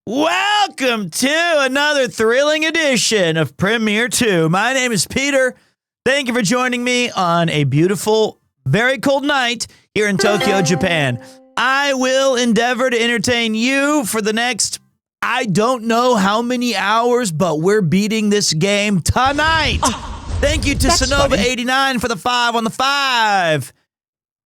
Welcome to another thrilling edition of Premiere 2. My name is Peter. Thank you for joining me on a beautiful, very cold night here in Tokyo, Japan. I will endeavor to entertain you for the next, I don't know how many hours, but we're beating this game tonight. Thank you to Sonova89 for the 5 on the 5.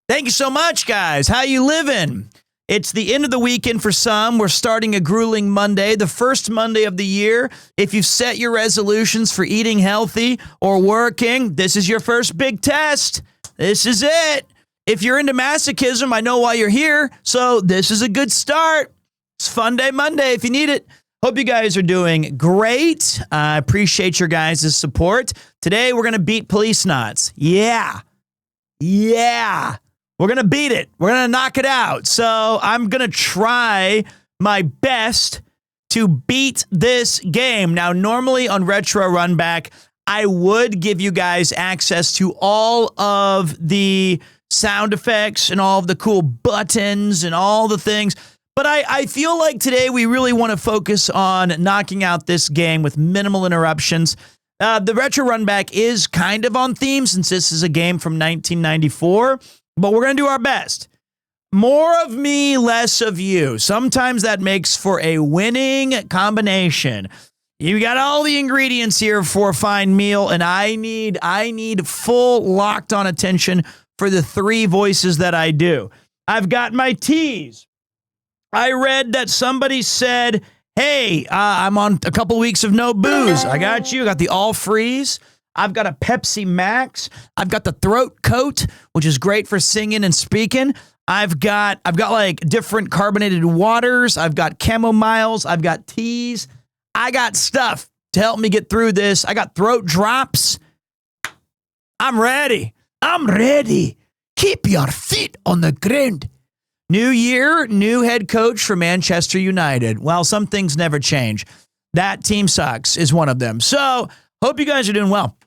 Thank you so much, guys. How you living? It's the end of the weekend for some. We're starting a grueling Monday, the first Monday of the year. If you've set your resolutions for eating healthy or working, this is your first big test. This is it. If you're into masochism, I know why you're here, so this is a good start. It's Fun Day Monday if you need it. Hope you guys are doing great. I appreciate your guys' support. Today, we're going to beat POLICENAUTS. Yeah. We're going to beat it. We're going to knock it out. So I'm going to try my best to beat this game. Now, normally on Retro Runback, I would give you guys access to all of the sound effects and all of the cool buttons and all the things. But I feel like today we really want to focus on knocking out this game with minimal interruptions. The Retro Runback is kind of on theme since this is a game from 1994. But we're going to do our best. More of me, less of you. Sometimes that makes for a winning combination. You got all the ingredients here for a fine meal, and I need full locked-on attention for the 3 voices that I do. I've got my teas. I read that somebody said, hey, I'm on a couple weeks of no booze. I got you. I got the all freeze. I've got a Pepsi Max. I've got the throat coat, which is great for singing and speaking. I've got like different carbonated waters. I've got chamomiles. I've got teas. I got stuff to help me get through this. I got throat drops. I'm ready. Keep your feet on the ground. New year, new head coach for Manchester United. Well, some things never change. That team sucks is one of them. So, hope you guys are doing well.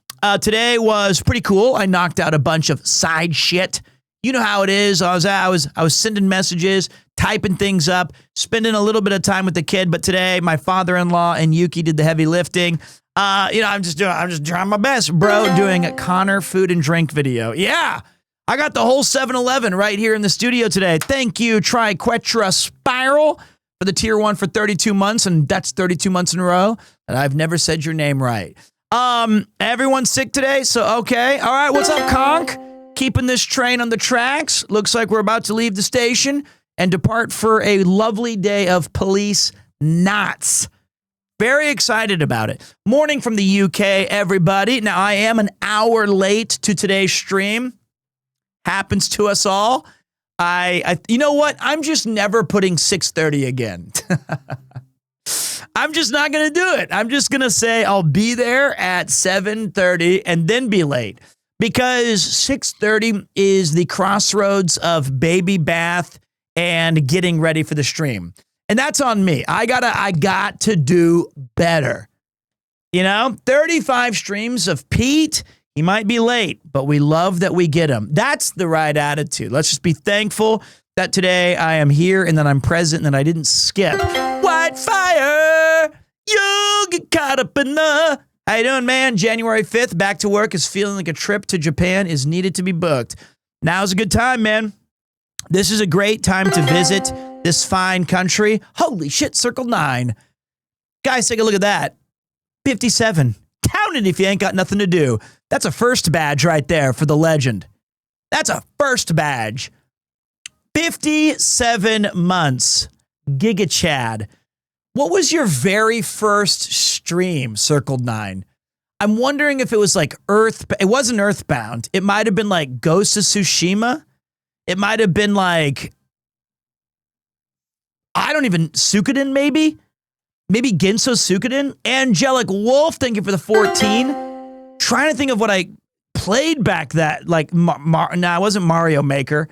Today was pretty cool. I knocked out a bunch of side shit. You know how it is. I was sending messages, typing things up, spending a little bit of time with the kid. But today, my father-in-law and Yuki did the heavy lifting. I'm just trying my best, bro. Doing a Connor food and drink video. Yeah, I got the whole 7-Eleven right here in the studio today. Thank you, Triquetra Spiral, for the tier 1 for 32 months, and that's 32 months in a row. And I've never said your name right. Everyone's sick today, so okay. All right, what's up, Conk? Keeping this train on the tracks. Looks like we're about to leave the station and depart for a lovely day of POLICENAUTS. Very excited about it. Morning from the UK, everybody. Now, I am an hour late to today's stream. Happens to us all. You know what? I'm just never putting 6:30 again. I'm just not going to do it. I'm just going to say I'll be there at 7:30 and then be late. Because 6:30 is the crossroads of baby bath and getting ready for the stream. And that's on me. I got to do better. 35 streams of Pete. He might be late, but we love that we get him. That's the right attitude. Let's just be thankful that today I am here and that I'm present and that I didn't skip. White fire, you get caught up in the... How you doing, man? January 5th, back to work, is feeling like a trip to Japan is needed to be booked. Now's a good time, man. This is a great time to visit this fine country. Holy shit, Circle 9. Guys, take a look at that. 57. Count it if you ain't got nothing to do. That's a first badge right there for the legend. That's a first badge. 57 months. Giga Chad. What was your very first stream, Circled 9? I'm wondering if it was like it wasn't Earthbound. It might have been like Ghost of Tsushima. It might have been like, Suikoden maybe? Maybe Genso Suikoden? Angelic Wolf, thank you for the 14. Trying to think of what I played back that, like, it wasn't Mario Maker.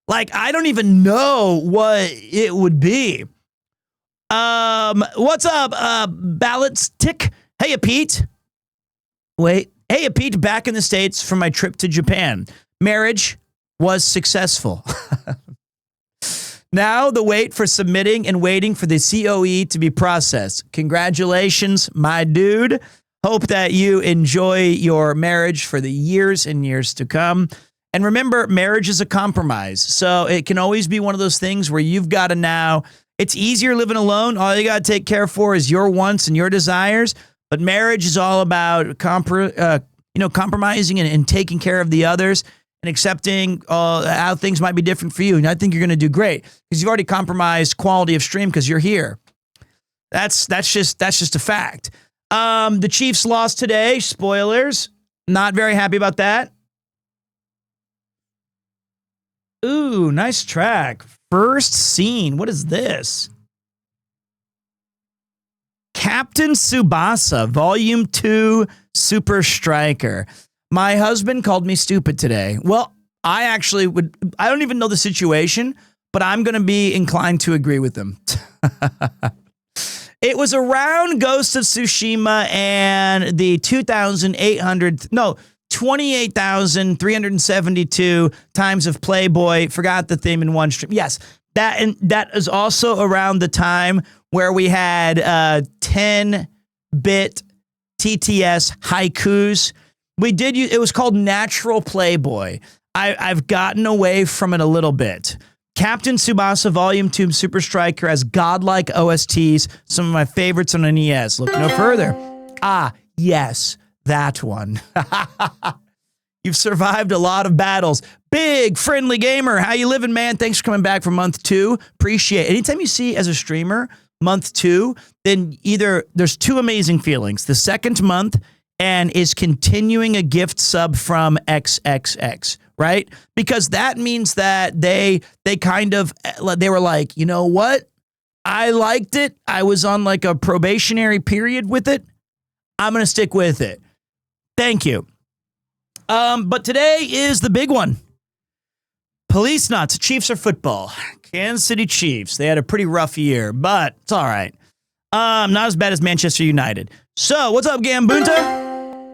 Like, I don't even know what it would be. What's up, Ballotstic? Hey, Pete. Wait. Hey, Pete, back in the States from my trip to Japan. Marriage was successful. Now the wait for submitting and waiting for the COE to be processed. Congratulations, my dude. Hope that you enjoy your marriage for the years and years to come. And remember, marriage is a compromise. So it can always be one of those things where you've got to now, it's easier living alone. All you got to take care for is your wants and your desires. But marriage is all about compromising and taking care of the others and accepting how things might be different for you. And I think you're going to do great because you've already compromised quality of stream because you're here. That's just a fact. The Chiefs lost today. Spoilers. Not very happy about that. Ooh, nice track. First scene. What is this? Captain Tsubasa, Volume 2, Super Striker. My husband called me stupid today. Well, I don't even know the situation, but I'm going to be inclined to agree with him. It was around Ghost of Tsushima and the 28,372 times of Playboy. Forgot the theme in one stream. Yes, that is also around the time where we had 10-bit TTS haikus. It was called Natural Playboy. I've gotten away from it a little bit. Captain Tsubasa Volume 2 Super Striker has godlike OSTs, some of my favorites on an NES. Look no further. Ah, yes, that one. You've survived a lot of battles. Big Friendly Gamer, how you living, man? Thanks for coming back for month 2. Appreciate it. Anytime you see as a streamer month 2, then either there's two amazing feelings. The second month and is continuing a gift sub from XXX, right? Because that means that they were like, you know what? I liked it. I was on like a probationary period with it. I'm going to stick with it. Thank you. But today is the big one. POLICENAUTS, Chiefs or football. Kansas City Chiefs. They had a pretty rough year, but it's all right. Not as bad as Manchester United. So, what's up, Gambunta?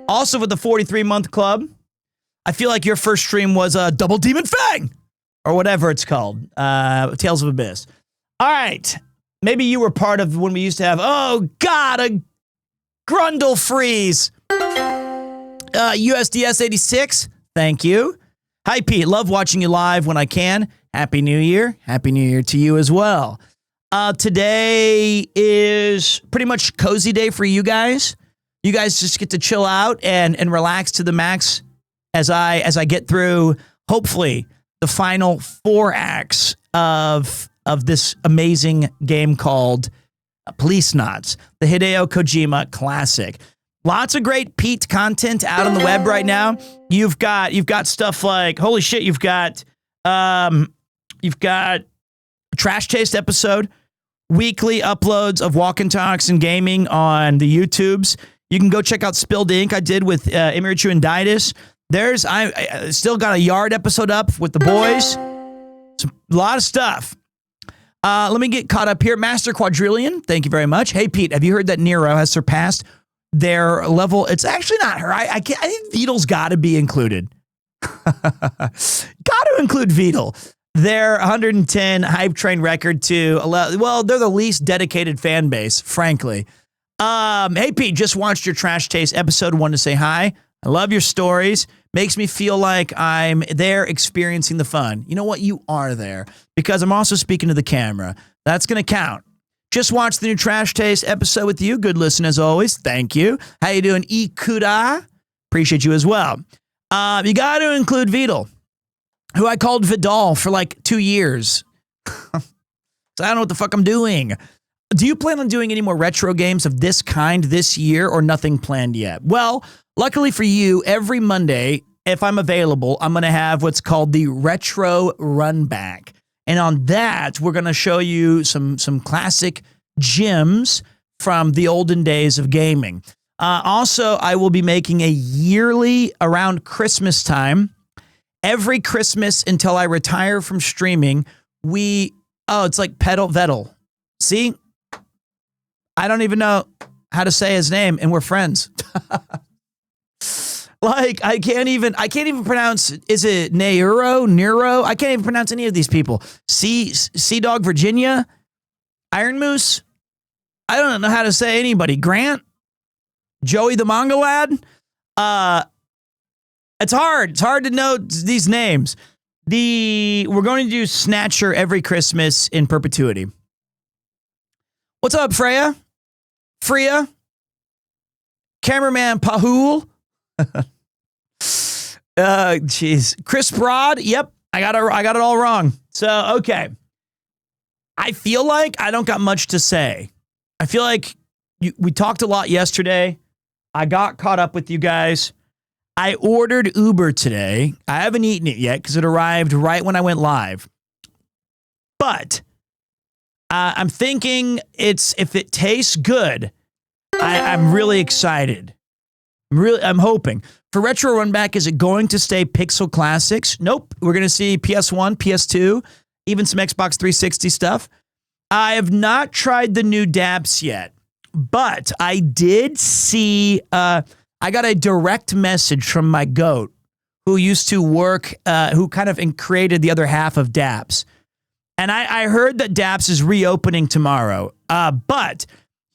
Also with the 43-month club. I feel like your first stream was Double Demon Fang, or whatever it's called. Tales of Abyss. All right. Maybe you were part of when we used to have, oh, God, a Grundle freeze. USDS 86. Thank you. Hi, Pete. Love watching you live when I can. Happy New Year. Happy New Year to you as well. Today is pretty much cozy day for you guys. You guys just get to chill out and relax to the max as I get through, hopefully, the final 4 acts of this amazing game called POLICENAUTS, the Hideo Kojima classic. Lots of great Pete content out on the web right now. You've got stuff like, holy shit, you've got a Trash Taste episode, weekly uploads of Walk and Talks and Gaming on the YouTubes. You can go check out Spilled Ink I did with Emirichu and Didus. I still got a Yard episode up with the boys. A lot of stuff. Let me get caught up here. Master Quadrillion, thank you very much. Hey, Pete, have you heard that Nero has surpassed their level? It's actually not her. I think Beetle's got to be included. Got to include Beetle. Their 110 hype train record to, well, they're the least dedicated fan base, frankly. Hey, Pete, just watched your Trash Taste episode. Wanted to say hi. I love your stories. Makes me feel like I'm there experiencing the fun. You know what? You are there because I'm also speaking to the camera. That's going to count. Just watched the new Trash Taste episode with you. Good listen as always. Thank you. How you doing, Ikuda? Appreciate you as well. You got to include Vidal, who I called Vidal for like 2 years. So I don't know what the fuck I'm doing. Do you plan on doing any more retro games of this kind this year or nothing planned yet? Well, luckily for you, every Monday, if I'm available, I'm going to have what's called the Retro Run Back. And on that, we're going to show you some classic gems from the olden days of gaming. Also, I will be making a yearly around Christmas time. Every Christmas until I retire from streaming, it's like Pedal Vettel. See? I don't even know how to say his name, and we're friends. Like I can't even pronounce. Is it Nero? I can't even pronounce any of these people. Sea Dog Virginia, Iron Moose. I don't know how to say anybody. Grant, Joey the Manga Lad. It's hard. It's hard to know these names. We're going to do Snatcher every Christmas in perpetuity. What's up, Freya? Cameraman Pahul. Jeez. Chris Broad. Yep. I got it all wrong. So, okay. I feel like I don't got much to say. I feel like we talked a lot yesterday. I got caught up with you guys. I ordered Uber today. I haven't eaten it yet because it arrived right when I went live. But I'm thinking if it tastes good, I'm really excited. I'm hoping. For Retro Run Back, is it going to stay Pixel Classics? Nope. We're going to see PS1, PS2, even some Xbox 360 stuff. I have not tried the new dabs yet, but I did see, I got a direct message from my goat who used to work, who kind of created the other half of dabs. And I heard that dabs is reopening tomorrow, but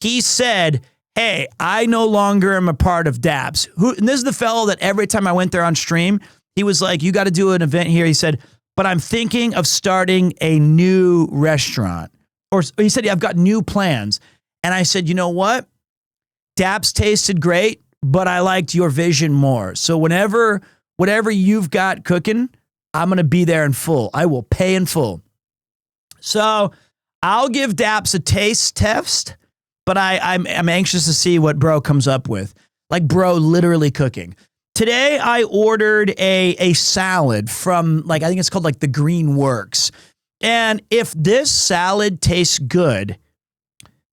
he said, hey, I no longer am a part of dabs. And this is the fellow that every time I went there on stream, he was like, you got to do an event here. He said, but I'm thinking of starting a new restaurant. Or he said, yeah, I've got new plans. And I said, you know what? Dabs tasted great, but I liked your vision more. So whatever you've got cooking, I'm going to be there in full. I will pay in full. So I'll give Daps a taste test, but I'm anxious to see what bro comes up with. Like bro literally cooking. Today I ordered a salad from I think it's called the Green Works. And if this salad tastes good,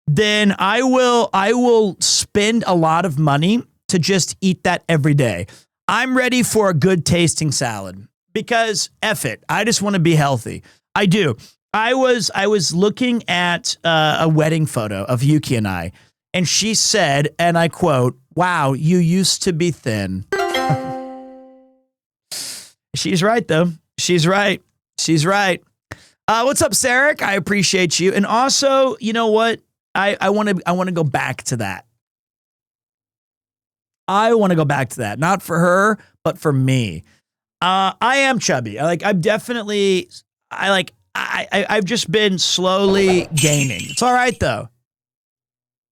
then I will spend a lot of money to just eat that every day. I'm ready for a good tasting salad because F it. I just want to be healthy. I do. I was looking at a wedding photo of Yuki and I, and she said, and I quote, "Wow, you used to be thin." She's right, though. She's right. What's up, Sarek? I appreciate you. And also, you know what? I want to go back to that. I want to go back to that. Not for her, but for me. I am chubby. I've just been slowly gaining. It's all right, though.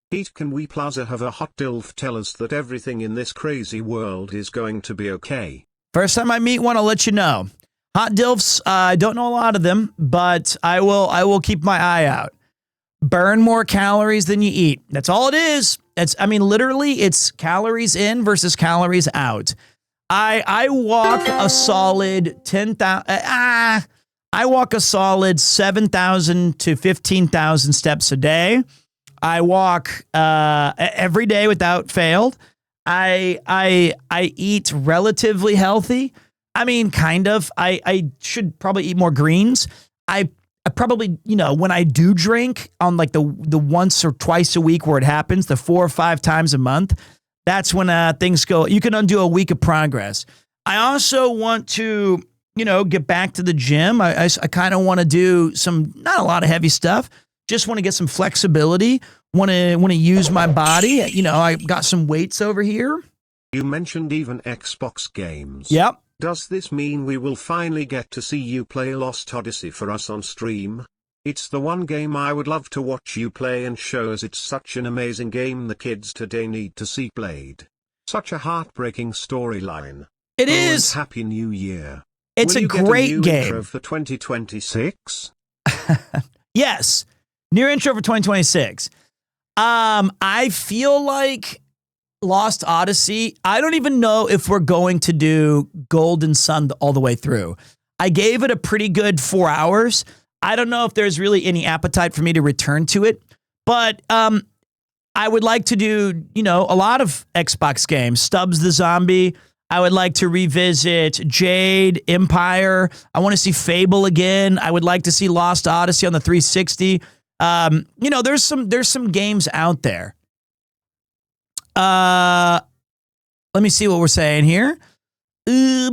Pete, can we Plaza have a hot dilf tell us that everything in this crazy world is going to be okay? First time I meet one, I'll let you know. Hot dilfs, I don't know a lot of them, but I will keep my eye out. Burn more calories than you eat. That's all it is. Literally, it's calories in versus calories out. I walk a solid 10,000. I walk a solid 7,000 to 15,000 steps a day. I walk every day without fail. I eat relatively healthy. Kind of. I should probably eat more greens. I probably, when I do drink on the once or twice a week where it happens, the 4 or 5 times a month, that's when things go. You can undo a week of progress. I also want to, get back to the gym. I kind of want to do not a lot of heavy stuff. Just want to get some flexibility. Want to use my body. I got some weights over here. You mentioned even Xbox games. Yep. Does this mean we will finally get to see you play Lost Odyssey for us on stream? It's the one game I would love to watch you play and show, as it's such an amazing game the kids today need to see played. Such a heartbreaking storyline. It is. And Happy New Year. It's a great game. Intro for 2026? Yes. New intro for 2026. I feel like Lost Odyssey, I don't even know if we're going to do Golden Sun all the way through. I gave it a pretty good 4 hours. I don't know if there's really any appetite for me to return to it, but I would like to do, a lot of Xbox games. Stubbs the Zombie. I would like to revisit Jade, Empire. I want to see Fable again. I would like to see Lost Odyssey on the 360. There's some games out there. Let me see what we're saying here. Gotta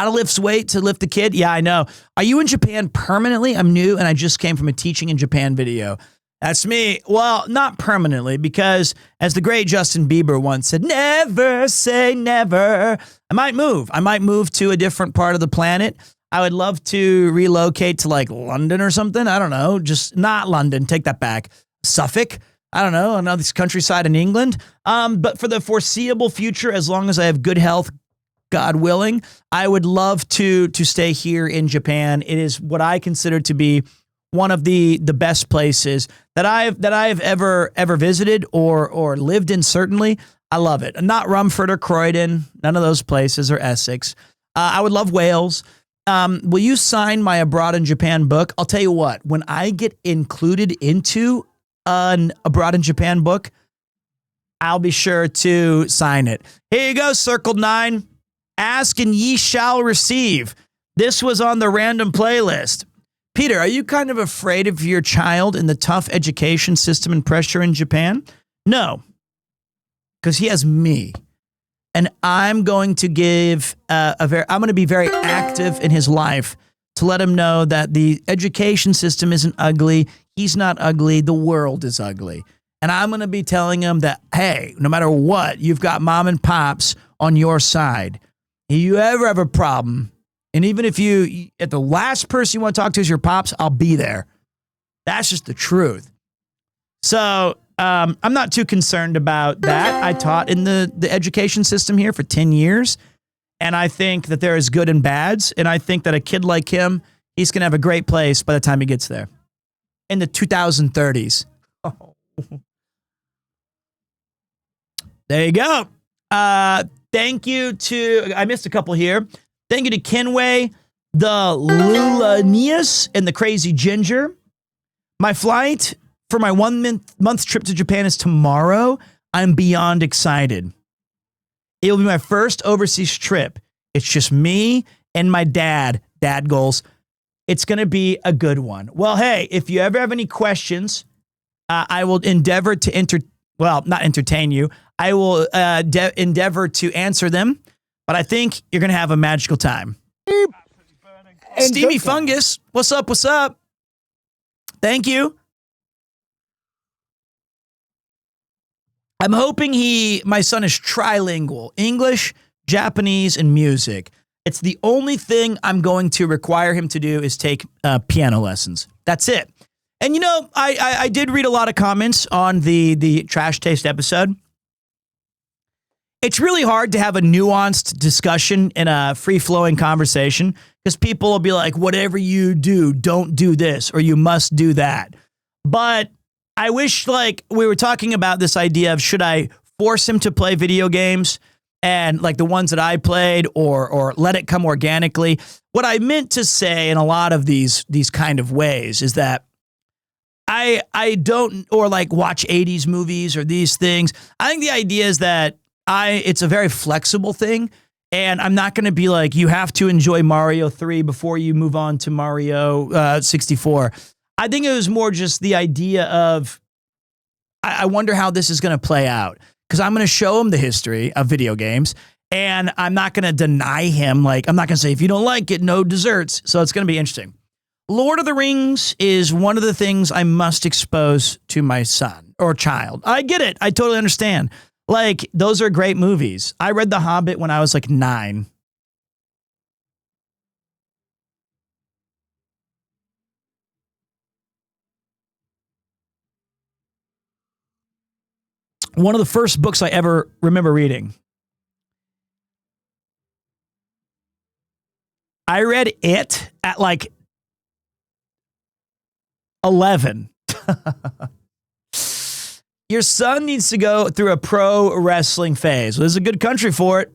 lift weight to lift the kid. Yeah, I know. Are you in Japan permanently? I'm new and I just came from a teaching in Japan video. That's me. Well, not permanently, because as the great Justin Bieber once said, never say never. I might move. I might move to a different part of the planet. I would love to relocate to like London or something. I don't know. Just not London. Take that back. Suffolk. I don't know. Another countryside in England. But for the foreseeable future, as long as I have good health, God willing, I would love to stay here in Japan. It is what I consider to be one of the best places that I've ever visited or lived in. Certainly, I love it. Not Rumford or Croydon, none of those places, or Essex. I would love Wales. Will you sign my Abroad in Japan book? I'll tell you what. When I get included into an Abroad in Japan book, I'll be sure to sign it. Here you go, Circled 9. Ask and ye shall receive. This was on the random playlist. Peter, are you kind of afraid of your child in the tough education system and pressure in Japan? No, because he has me. And I'm going to give I'm going to be very active in his life to let him know that the education system isn't ugly. He's not ugly. The world is ugly. And I'm going to be telling him that, hey, no matter what, you've got mom and pops on your side. If you ever have a problem, and even if at the last person you want to talk to is your pops, I'll be there. That's just the truth. So I'm not too concerned about that. I taught in the education system here for 10 years. And I think that there is good and bads. And I think that a kid like him, he's going to have a great place by the time he gets there. In the 2030s. Oh. There you go. Thank you to, I missed a couple here. Thank you to Kenway, the Lulanius, and the Crazy Ginger. My flight for my 1 month trip to Japan is tomorrow. I'm beyond excited. It will be my first overseas trip. It's just me and my dad. Dad goals. It's going to be a good one. Well, hey, if you ever have any questions, I will endeavor to not entertain you. I will endeavor to answer them, but I think you're going to have a magical time. Steamy Fungus, what's up? What's up? Thank you. I'm hoping my son is trilingual, English, Japanese, and music. It's the only thing I'm going to require him to do is take piano lessons. That's it. And you know, I did read a lot of comments on the Trash Taste episode. It's really hard to have a nuanced discussion in a free-flowing conversation because people will be like, whatever you do, don't do this, or you must do that. But I wish, like, we were talking about this idea of should I force him to play video games and like the ones that I played or let it come organically. What I meant to say in a lot of these kind of ways is that I don't, or like watch 80s movies or these things. I think the idea is that it's a very flexible thing, and I'm not going to be like, you have to enjoy Mario 3 before you move on to Mario 64. I think it was more just the idea of, I wonder how this is going to play out, because I'm going to show him the history of video games, and I'm not going to deny him. Like, I'm not going to say, if you don't like it, no desserts. So it's going to be interesting. Lord of the Rings is one of the things I must expose to my son or child. I get it. I totally understand. Like, those are great movies. I read The Hobbit when I was like 9. One of the first books I ever remember reading. I read it at like 11. Your son needs to go through a pro wrestling phase. There's a good country for it.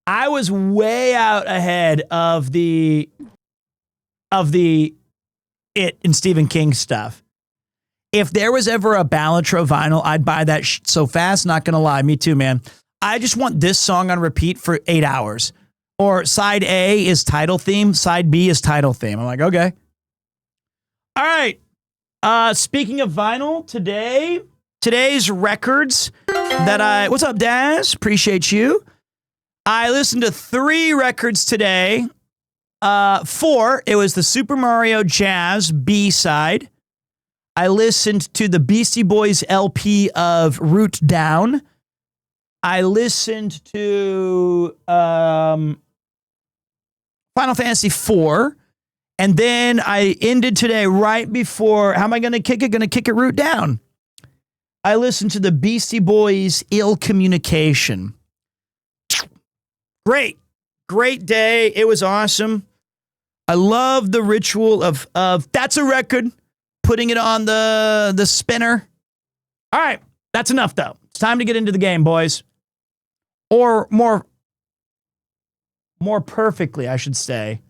I was way out ahead of the It and Stephen King stuff. If there was ever a Ballantro vinyl, I'd buy that so fast. Not going to lie. Me too, man. I just want this song on repeat for 8 hours. Or side A is title theme. Side B is title theme. I'm like, okay. All right. Speaking of vinyl, today today's records that what's up, Daz? Appreciate you. I listened to 3 records today. 4, it was the Super Mario Jazz B-side. I listened to the Beastie Boys LP of Root Down. I listened to Final Fantasy IV. And then I ended today right before, how am I going to kick it? Going to kick it Root Down. I listened to the Beastie Boys Ill Communication. Great day. It was awesome. I love the ritual of that's a record, putting it on the spinner. All right, that's enough though. It's time to get into the game, boys. Or more perfectly, I should say.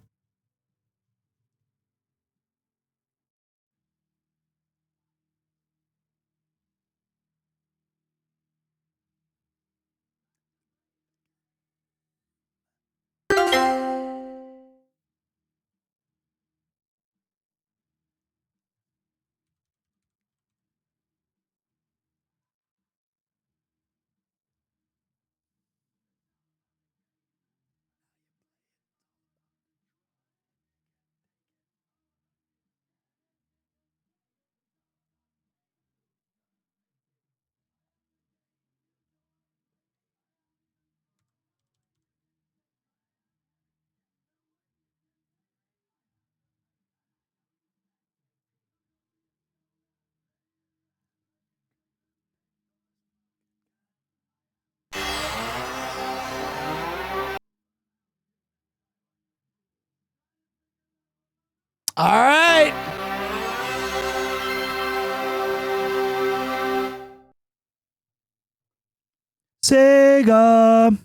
All right. Sega.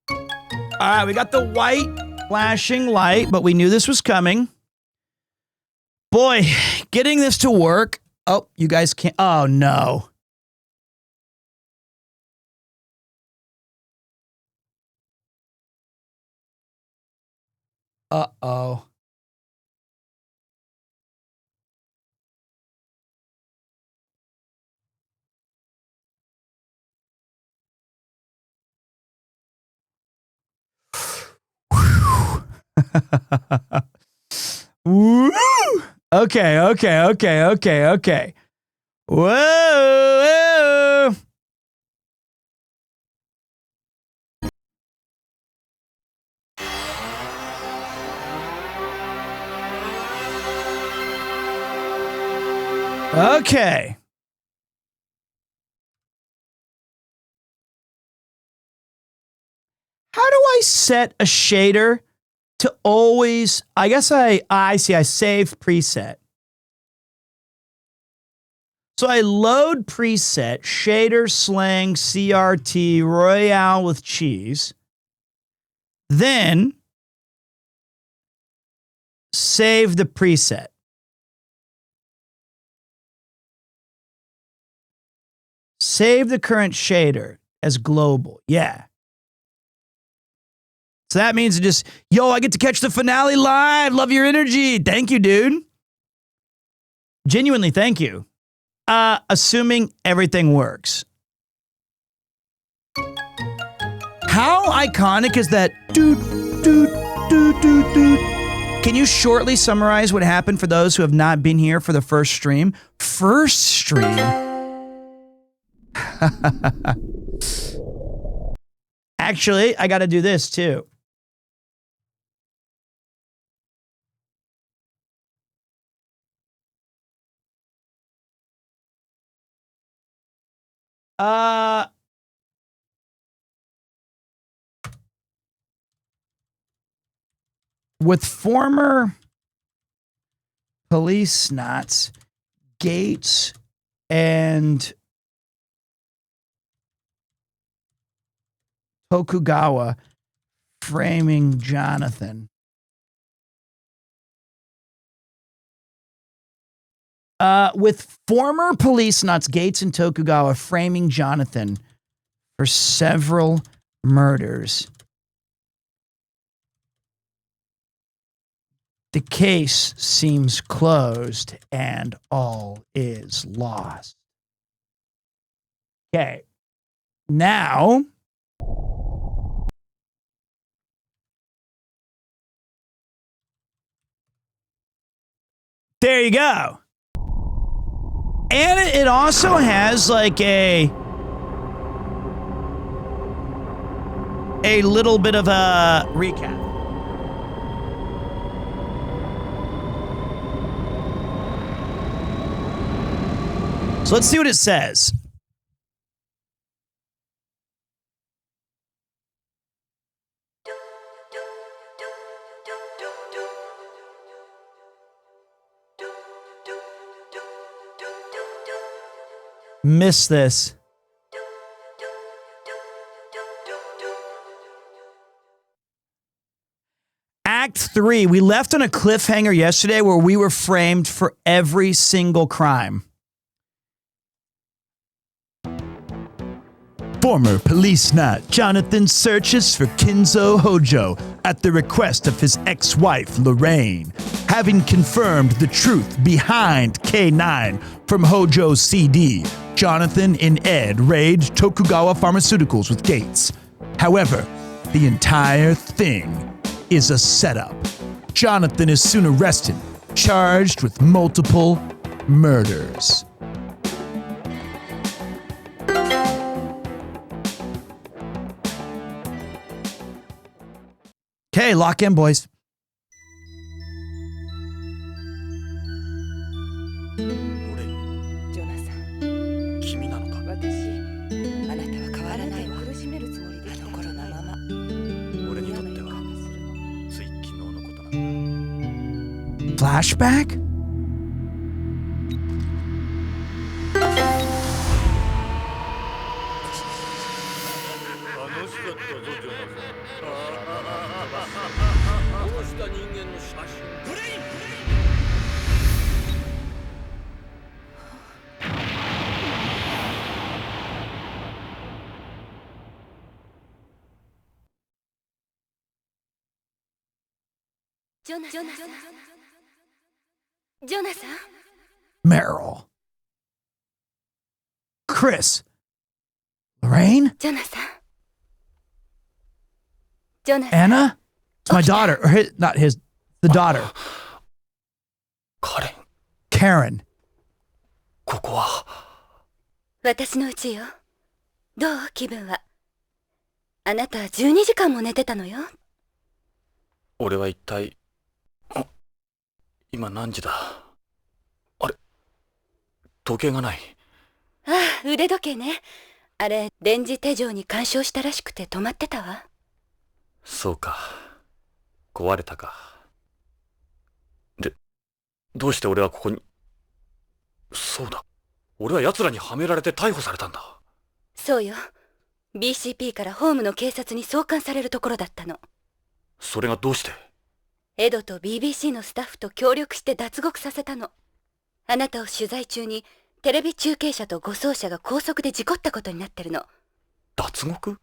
All right, we got the white flashing light, but we knew this was coming. Boy, getting this to work. Oh, you guys can't. Oh, no. Uh-oh. Woo! Okay. Whoa! Okay. How do I set a shader to always, I guess I see, I save preset. So I load preset, shader, slang, CRT, Royale with cheese. Then save the preset. Save the current shader as global. Yeah. So that means just, yo, I get to catch the finale live. Love your energy. Thank you, dude. Genuinely, thank you. Assuming everything works. How iconic is that? Can you shortly summarize what happened for those who have not been here for the first stream? First stream? Actually, I got to do this too. With former POLICENAUTS, Gates, and Tokugawa framing Jonathan. With former POLICENAUTS, Gates, and Tokugawa framing Jonathan for several murders. The case seems closed and all is lost. Okay. Now, there you go. And it also has like a little bit of a recap. So let's see what it says. Miss this. Act 3. We left on a cliffhanger yesterday where we were framed for every single crime. Former police nut Jonathan searches for Kinzo Hojo at the request of his ex-wife Lorraine. Having confirmed the truth behind K9 from Hojo's CD, Jonathan and Ed raid Tokugawa Pharmaceuticals with Gates. However, the entire thing is a setup. Jonathan is soon arrested, charged with multiple murders. Okay, lock in, boys. フラッシュバック? Jonathan? Meryl. Chris. Lorraine? Jonathan. Anna? It's my daughter. Or not his, the daughter. Karen. ここは私の家よ。どう気分は。あなた12時間も寝てたのよ。俺は一体今何時だ。あれ時計がない。ああ、腕時計ね。あれ電磁手錠に干渉したらしくて止まってたわ。そうか、壊れたか。で、どうして俺はここに。そうだ、俺は奴らにはめられて逮捕されたんだ。そうよ。BCP からホームの警察に送還されるところだったの。それがどうして。エドと BBC のスタッフと協力して脱獄させたの。あなたを取材中にテレビ中継車と護送車が高速で事故ったことになってるの。脱獄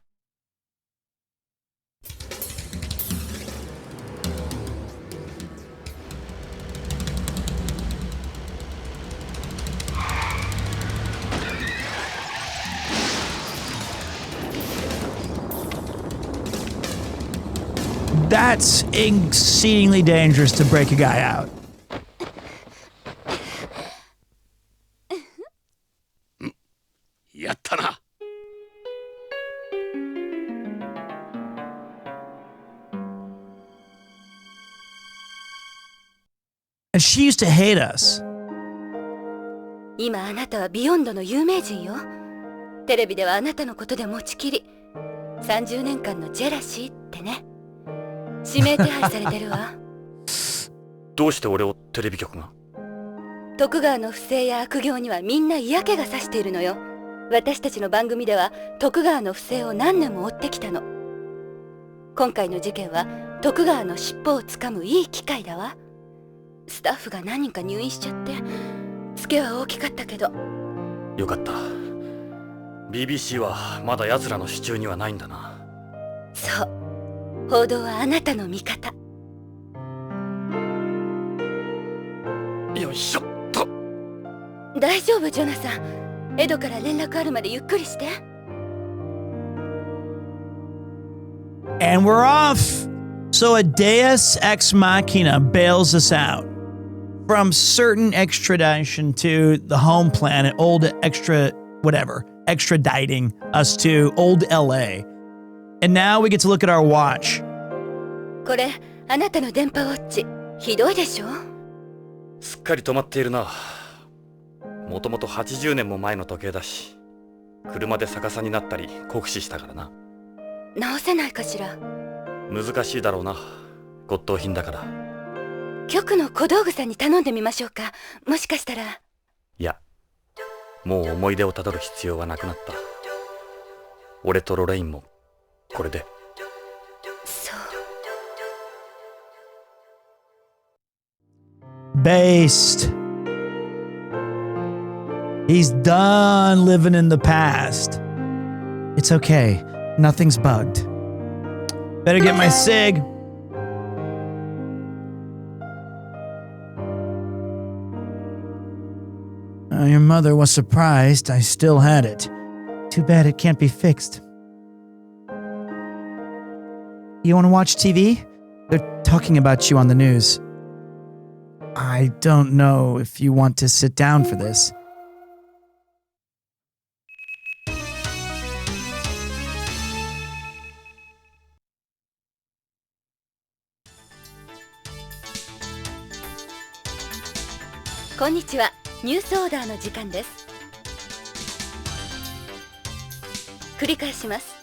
？That's exceedingly dangerous to break a guy out. Yattana. And she used to hate us. 今あなたはビヨンドの有名人よ。テレビではあなたのことで持ちきり。30年間のジェラシーってね。指名手配されてるわ。どうして俺をテレビ局が？徳川の不正や悪行にはみんな嫌気がさしているのよ。私たちの番組では徳川の不正を何年も追ってきたの。今回の事件は徳川の尻尾をつかむいい機会だわ。スタッフが何人か入院しちゃってツケは大きかったけど。よかった。 BBC はまだ奴らの手中にはないんだな。そう、報道はあなたの味方。よいしょっと。大丈夫、ジョナサン。エドから連絡あるまでゆっくりして。And we're off! So a deus ex machina bails us out from certain extradition to the home planet, extraditing us to old LA. And now we get to look at our watch. これ、あなたの電波ウォッチ。ひどいでしょ？すっかり止まっているな。もともと80年も前の時計だし、車で逆さになったり酷使したからな。直せないかしら。難しいだろうな。骨董品だから。局の小道具さんに頼んでみましょうか。もしかしたら。いや、もう思い出をたどる必要はなくなった。俺とロレインもこれで。そう。Based. He's done living in the past. It's okay. Nothing's bugged. Better get my cig. Your mother was surprised I still had it. Too bad it can't be fixed. You want to watch TV? They're talking about you on the news. I don't know if you want to sit down for this. Konnichiwa. ニュースオーダーの時間です。繰り返します。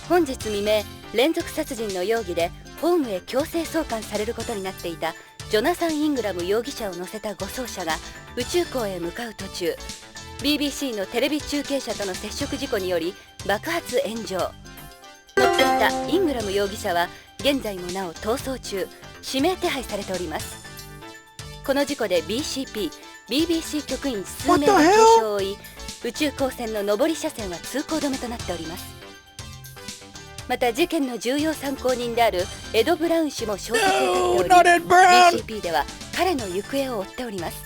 本日未明、連続殺人の容疑でホームへ強制送還されることになっていたジョナサン・イングラム容疑者を乗せた護送車が宇宙港へ向かう途中、BBC のテレビ中継車との接触事故により爆発炎上。乗っていたイングラム容疑者は現在もなお逃走中、指名手配されております。この事故で BBC 局員数名が軽傷を負い、宇宙港線の上り車線は通行止めとなっております。また事件の重要参考人であるエド・ブラウン氏も消息を絶っており、BCP では彼の行方を追っております。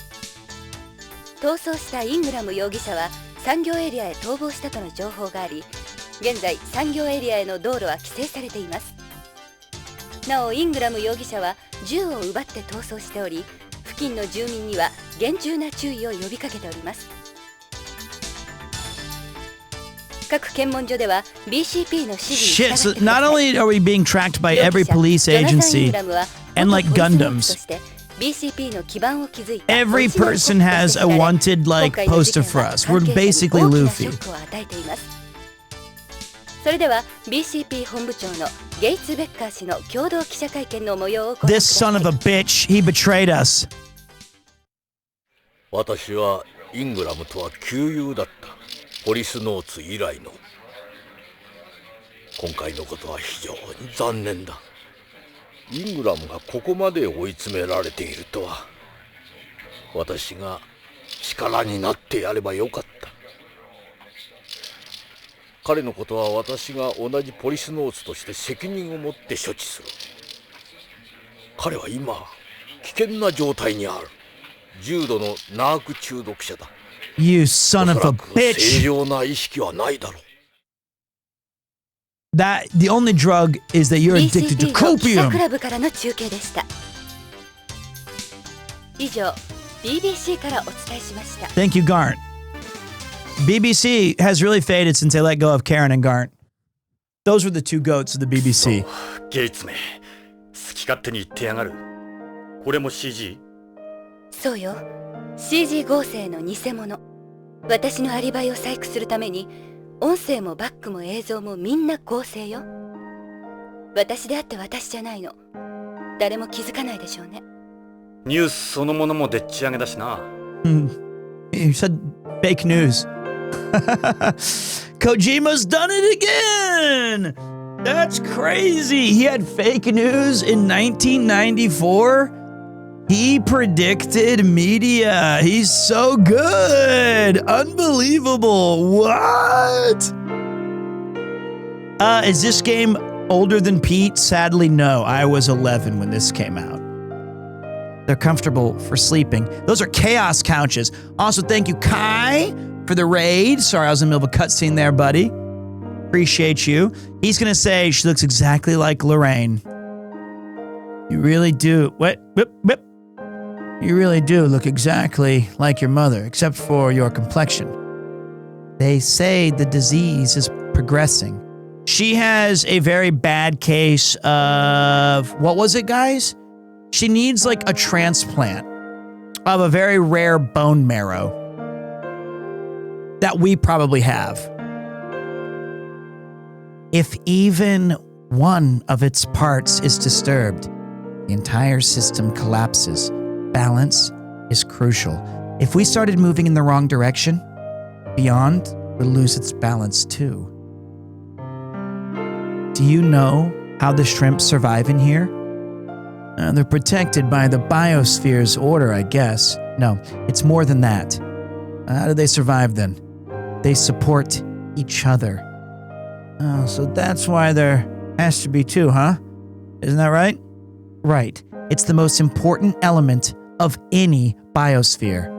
逃走したイングラム容疑者は産業エリアへ逃亡したとの情報があり、現在産業エリアへの道路は規制されています。なおイングラム容疑者は銃を奪って逃走しており、付近の住民には厳重な注意を呼びかけております。各検問所では BCP の指示に従ってください。Shit, so not only are we being tracked by every police agency and like Gundams, every person has a wanted like poster for us. We're basically Luffy. それでは BCP 本部長のゲイツ・ベッカー氏の共同記者会見の模様をご覧くだ This さ son い。 of a bitch, he betrayed us. 私はイングラムとは旧友だった。ポリスノーツ以来の。今回のことは非常に残念だ。イングラムがここまで追い詰められているとは。私が力になってやればよかった。彼のことは私が同じポリスノーツとして責任を持って処置する。彼は今危険な状態にある。重度のナーク中毒者だ。You son of a おそらく正 bitch. 常な意識はないだろう。That the only drug is that you're addicted to BCP の記者ク copium. ラブからの中継でした。以上 BBC からお伝えしました。 Thank you, Garnt. BBC has really faded since they let go of Karen and Garnt. Those were the two goats of the BBC. ゲイツめ、好き勝手に言ってやがる。これも CG？ そうよ、 CG 合成の偽物。私のアリバイを細工するために音声もバックも映像もみんな合成よ。私であって私じゃないの。誰も気づかないでしょうね。ニュースそのものもでっち上げだしな。You said fake news. Kojima's done it again! That's crazy. He had fake news in 1994. He predicted media. He's so good. Unbelievable. What? Is this game older than Pete? Sadly, no. I was 11 when this came out. They're comfortable for sleeping. Those are chaos couches. Also, thank you, Kai, for the raid. Sorry, I was in the middle of a cutscene there, buddy. Appreciate you. He's going to say she looks exactly like Lorraine. You really do. What? Whip, whip. You really do look exactly like your mother, except for your complexion. They say the disease is progressing. She has a very bad case of, what was it, guys? She needs like a transplant of a very rare bone marrow that we probably have. If even one of its parts is disturbed, the entire system collapses. Balance is crucial. If we started moving in the wrong direction, Beyond would lose its balance too. Do you know how the shrimp survive in here? They're protected by the biosphere's order, I guess. No, it's more than that. How do they survive then? They support each other. Oh, so that's why there has to be two, huh? Isn't that right? Right. It's the most important element of any biosphere.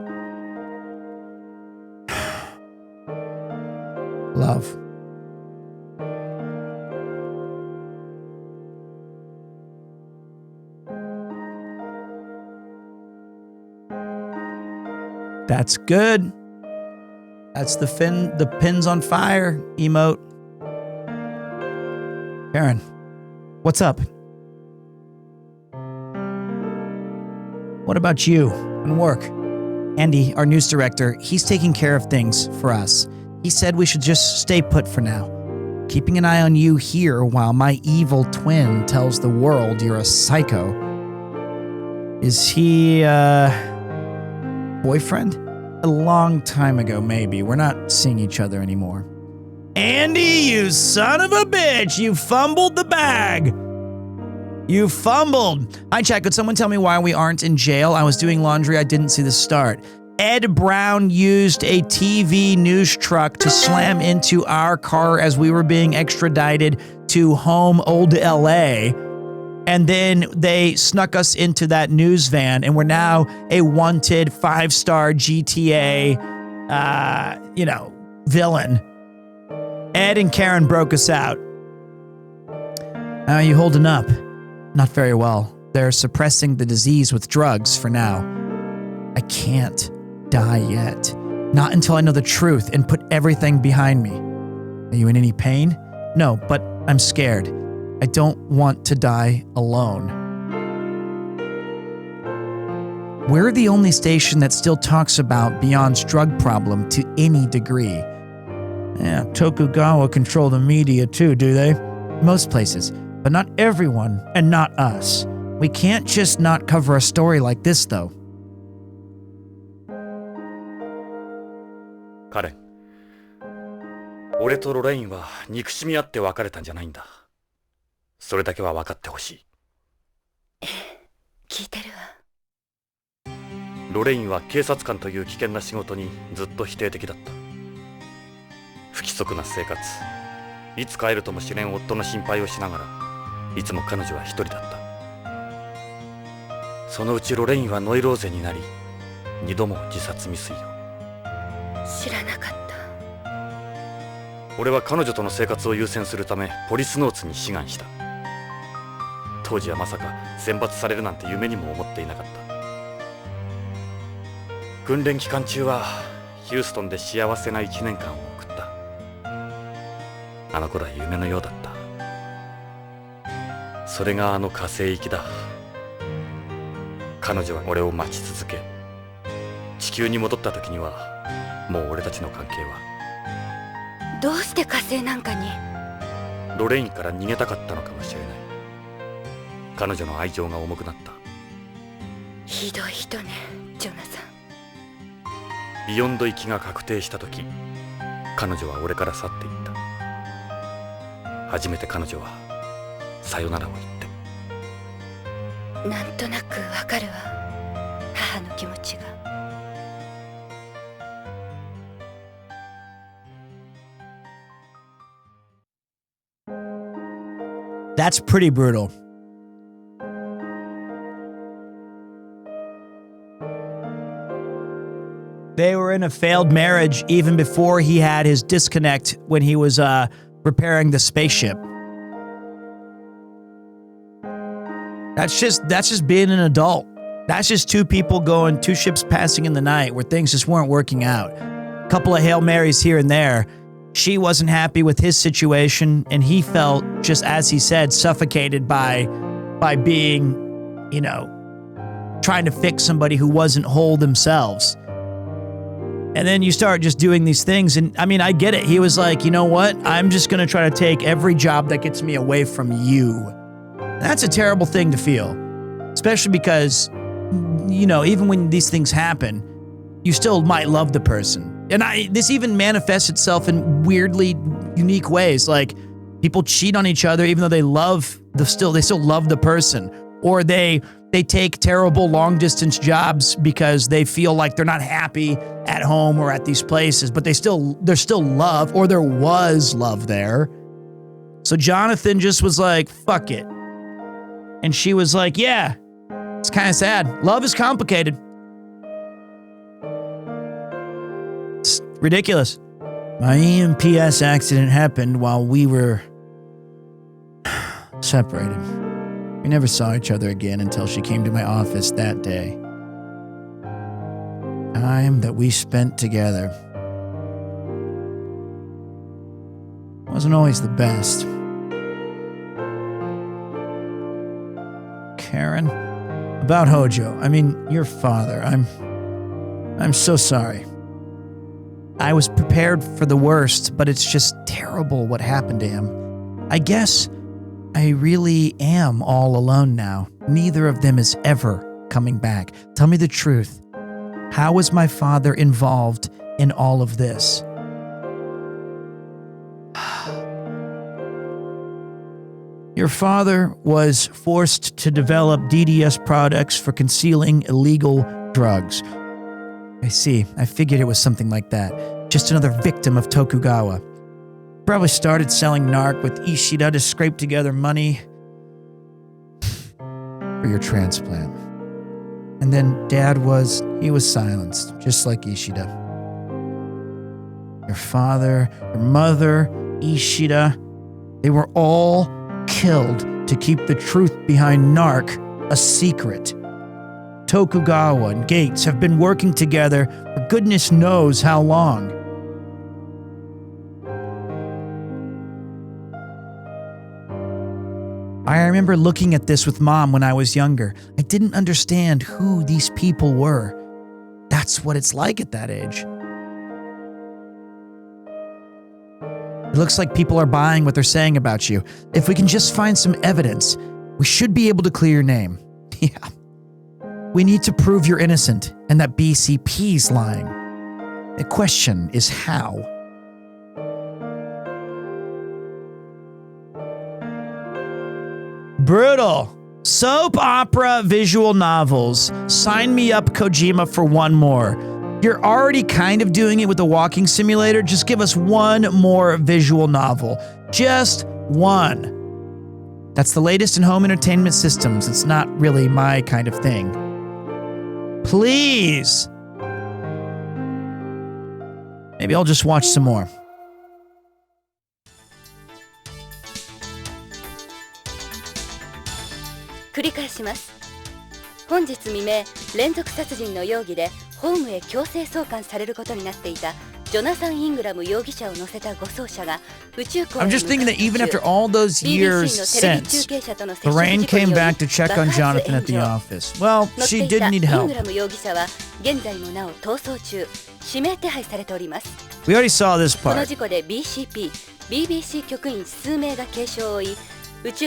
Love. That's good. That's the pins on fire emote. Karen, what's up? What about you and work? Andy, our news director, he's taking care of things for us. He said we should just stay put for now, keeping an eye on you here while my evil twin tells the world you're a psycho. Is he, boyfriend? A long time ago, maybe. We're not seeing each other anymore. Andy, you son of a bitch! You fumbled the bag! You fumbled! Hi, chat. Could someone tell me why we aren't in jail? I was doing laundry. I didn't see the start. Ed Brown used a TV news truck to slam into our car as we were being extradited to home old LA. And then they snuck us into that news van, and we're now a wanted 5-star GTA, villain. Ed and Karen broke us out. How are you holding up? Not very well. They're suppressing the disease with drugs for now. I can't die yet. Not until I know the truth and put everything behind me. Are you in any pain? No, but I'm scared. I don't want to die alone. We're the only station that still talks about Beyond's drug problem to any degree. Yeah, Tokugawa control the media too, do they? Most places, but not everyone and not us. We can't just not cover a story like this, though. カレン、俺とロレインは憎しみ合って別れたんじゃないんだ。それだけは分かってほしい。聞いてるわ。ロレインは警察官という危険な仕事にずっと否定的だった。不規則な生活、いつ帰るともしれん夫の心配をしながら、いつも彼女は一人だった。そのうちロレインはノイローゼになり、2度も自殺未遂を。知らなかった。俺は彼女との生活を優先するためポリスノーツに志願した。当時はまさか選抜されるなんて夢にも思っていなかった。訓練期間中はヒューストンで幸せな1年間を送った。あの頃は夢のようだった。それがあの火星行きだ。彼女は俺を待ち続け、地球に戻った時にはもう俺たちの関係は。どうして火星なんかに？ロレインから逃げたかったのかもしれない。彼女の愛情が重くなった。ひどい人ね、ジョナサン。ビヨンド行きが確定した時、彼女は俺から去っていった。初めて彼女はさよならを言って。なんとなくわかるわ、母の気持ちが。That's pretty brutal. They were in a failed marriage even before he had his disconnect when he was repairing the spaceship. That's just being an adult. That's just two ships passing in the night where things just weren't working out. A couple of Hail Marys here and there. She wasn't happy with his situation, and he felt, just as he said, suffocated by being, trying to fix somebody who wasn't whole themselves. And then you start just doing these things, and I mean, I get it. He was like, you know what? I'm just going to try to take every job that gets me away from you. That's a terrible thing to feel, especially because, even when these things happen, you still might love the person. And this even manifests itself in weirdly unique ways. Like, people cheat on each other even though they still love the person, or they take terrible long distance jobs because they feel like they're not happy at home or at these places, but there's still love, or there was love there. So Jonathan just was like, fuck it. And she was like, yeah, it's kind of sad. Love is complicated. It's ridiculous. My EMPS accident happened while we were separated. We never saw each other again until she came to my office that day. Time that we spent together wasn't always the best. Karen, about Hojo, your father, I'm so sorry. I was prepared for the worst, but it's just terrible what happened to him. I guess I really am all alone now. Neither of them is ever coming back. Tell me the truth. How was my father involved in all of this? Your father was forced to develop DDS products for concealing illegal drugs. I see. I figured it was something like that. Just another victim of Tokugawa. Probably started selling narc with Ishida to scrape together money for your transplant. And then Dad was silenced, just like Ishida. Your father, your mother, Ishida, they were all killed to keep the truth behind narc a secret. Tokugawa and Gates have been working together for goodness knows how long. I remember looking at this with Mom when I was younger. I didn't understand who these people were. That's what it's like at that age. It looks like people are buying what they're saying about you. If we can just find some evidence, we should be able to clear your name. Yeah. We need to prove you're innocent and that BCP's lying. The question is how. Brutal. Soap opera visual novels. Sign me up, Kojima, for one more. You're already kind of doing it with the walking simulator. Just give us one more visual novel. Just one. That's the latest in home entertainment systems. It's not really my kind of thing. Please. Maybe I'll just watch some more. Repeat. 本日未明、連続殺人の容疑でホームへ強制送還されることになっていたジョナサン・イングラム容疑者を乗せた護送車が宇宙港へ I'm just thinking that even after all those years since, Lorraine came back to check on Jonathan at the office. Well, she did need help. イングラム容疑者は現在もなお逃走中、指名手配されております。 We already saw this この part. 事故で BBC 局員数名が軽傷を負い、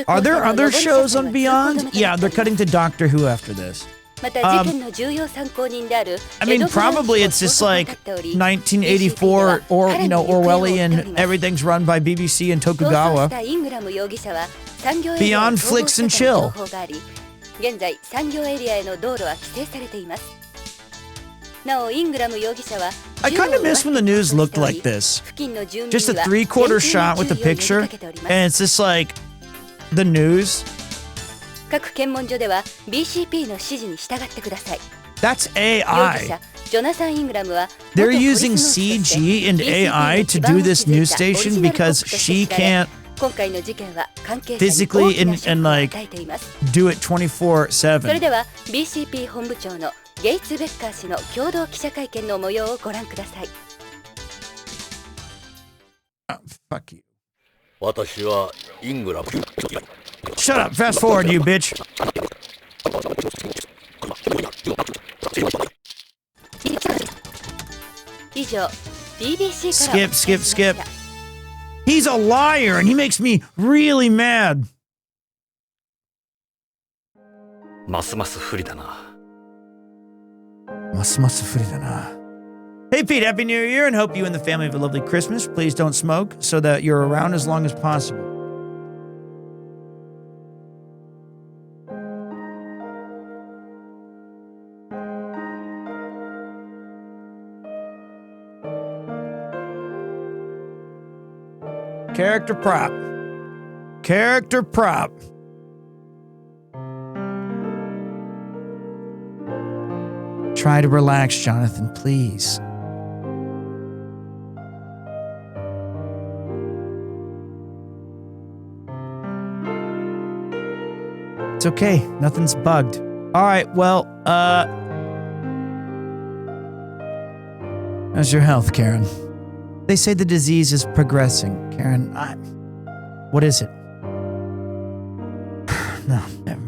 Are there other shows on Beyond? Yeah, they're cutting to Doctor Who after this. I mean, probably it's just like 1984 or, Orwellian, everything's run by BBC and Tokugawa. Beyond flicks and chill. I kind of miss when the news looked like this. Just a 3/4 shot with a picture, and it's just like the news. 各検問所では BCP の指示に従ってください。 That's 容疑 AI. 者ジョナサン・イングラムは They're using CG and AI to do this news station because she can't 今回の事件は関係者に physically 大きな and ショックを like 与えています。 do it それ 24/7. では BCP 本部長のゲイツ・ベッカー氏の共同記者会見の模様をご覧ください。Fuck you. 私はイングラム。 Shut up. Fast forward, you bitch. 以上 BBC から Skip. He's a liar and he makes me really mad. ますます不利だな。Hey Pete, Happy New Year and hope you and the family have a lovely Christmas. Please don't smoke so that you're around as long as possible. Character prop. Try to relax, Jonathan, please. It's okay. Nothing's bugged. All right, well, how's your health, Karen? They say the disease is progressing. Karen, what is it? No, never.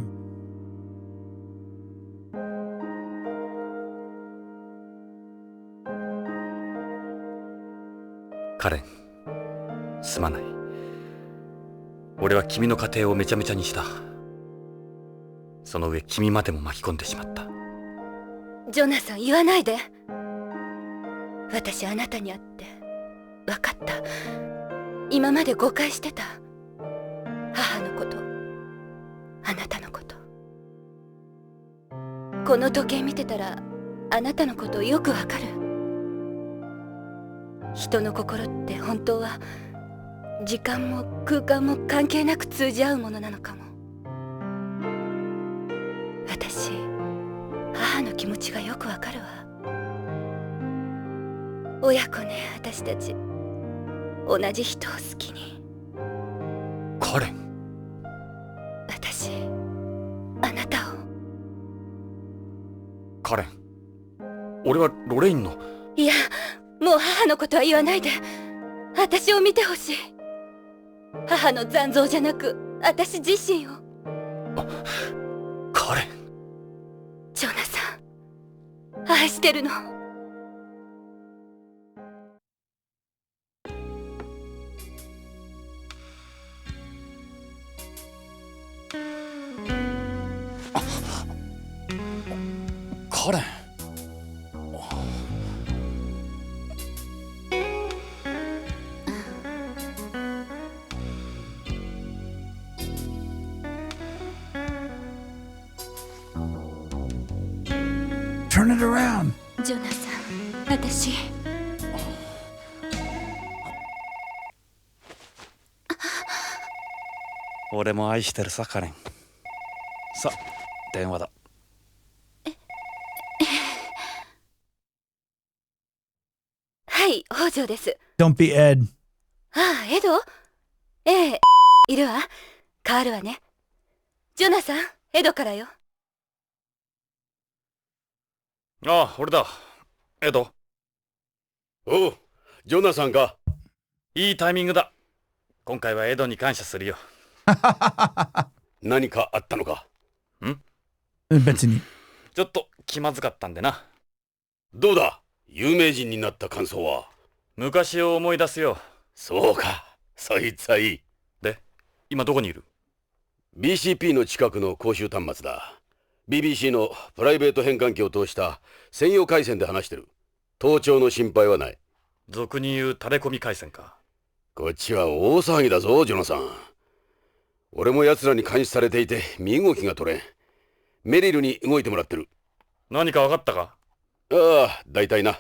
カレン、すまない。俺は君の家庭をめちゃめちゃにした。その上君までも巻き込んでしまった。ジョナサン、言わないで。私あなたに会って分かった。今まで誤解してた。母のこと、あなたのこと。この時計見てたらあなたのことよくわかる。人の心って本当は時間も空間も関係なく通じ合うものなのかも。私、母の気持ちがよくわかるわ。親子ね、私たち。同じ人を好きに。カレン。私、あなたを。カレン、俺はロレインの。いや、もう母のことは言わないで。私を見てほしい。母の残像じゃなく、私自身を。カレン。ジョナサン、愛してるの。カレン。Turn it around. ジョナサン、私。俺も愛してるさ、カレン。さ、電話だ。はい、北条です。Don't be Ed. ああ、エド？ええ、いるわ。変わるわね。ジョナサン、エドからよ。ああ、俺だ。エド。おう、ジョナサンか。いいタイミングだ。今回はエドに感謝するよ。何かあったのか。別に。ちょっと気まずかったんでな。どうだ、有名人になった感想は。昔を思い出すよ。そうか、そいつはいい。で、今どこにいる？ BCP の近くの公衆端末だ。BBC のプライベート変換器を通した専用回線で話してる。盗聴の心配はない。俗に言うタレコミ回線か。こっちは大騒ぎだぞ、ジョナサン。俺も奴らに監視されていて身動きが取れん。メリルに動いてもらってる。何か分かったか？ああ、大体な。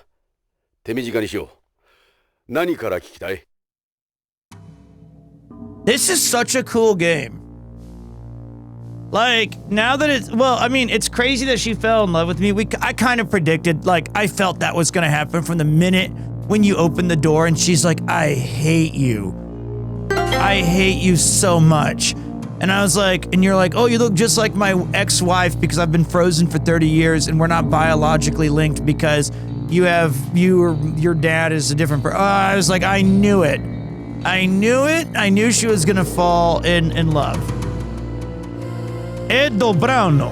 手短にしよう。何から聞きたい？ This is such a cool game. Like, now that it's, well, I mean, it's crazy that she fell in love with me. I kind of predicted, like, I felt that was going to happen from the minute when you opened the door and she's like, I hate you. I hate you so much. And I was like, and you're like, oh, you look just like my ex-wife because I've been frozen for 30 years and we're not biologically linked because your dad is a different person. I was like, I knew it. I knew it. I knew she was going to fall in love. Edo Brauno.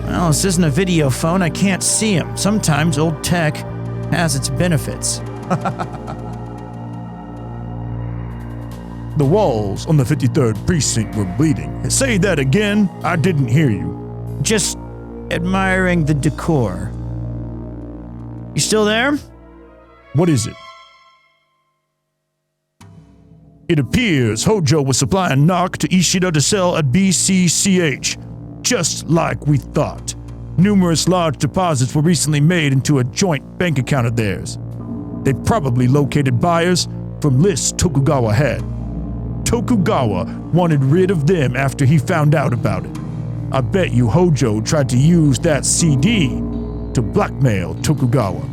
Well, this isn't a video phone. I can't see him. Sometimes old tech has its benefits. The walls on the 53rd precinct were bleeding. Say that again. I didn't hear you. Just admiring the decor. You still there? What is it? It appears Hojo was supplying knock to Ishida to sell at BCCH, just like we thought. Numerous large deposits were recently made into a joint bank account of theirs. They probably located buyers from lists Tokugawa had. Tokugawa wanted rid of them after he found out about it. I bet you Hojo tried to use that CD to blackmail Tokugawa.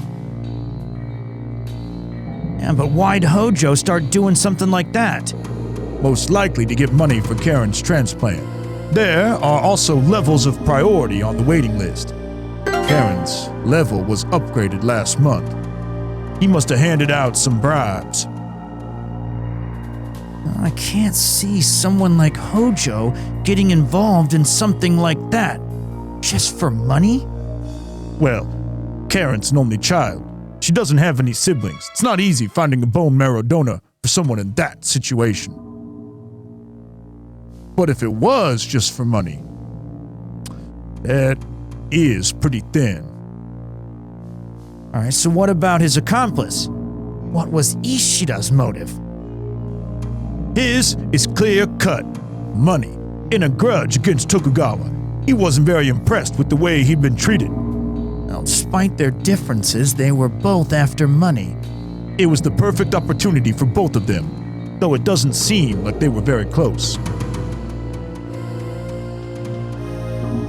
Yeah, but why'd Hojo start doing something like that? Most likely to get money for Karen's transplant. There are also levels of priority on the waiting list. Karen's level was upgraded last month. He must have handed out some bribes. I can't see someone like Hojo getting involved in something like that. Just for money? Well, Karen's an only child. She doesn't have any siblings. It's not easy finding a bone marrow donor for someone in that situation. But if it was just for money, that is pretty thin. All right, so what about his accomplice? What was Ishida's motive? His is clear-cut. Money. In a grudge against Tokugawa. He wasn't very impressed with the way he'd been treated. Well, despite their differences, they were both after money. It was the perfect opportunity for both of them, though it doesn't seem like they were very close.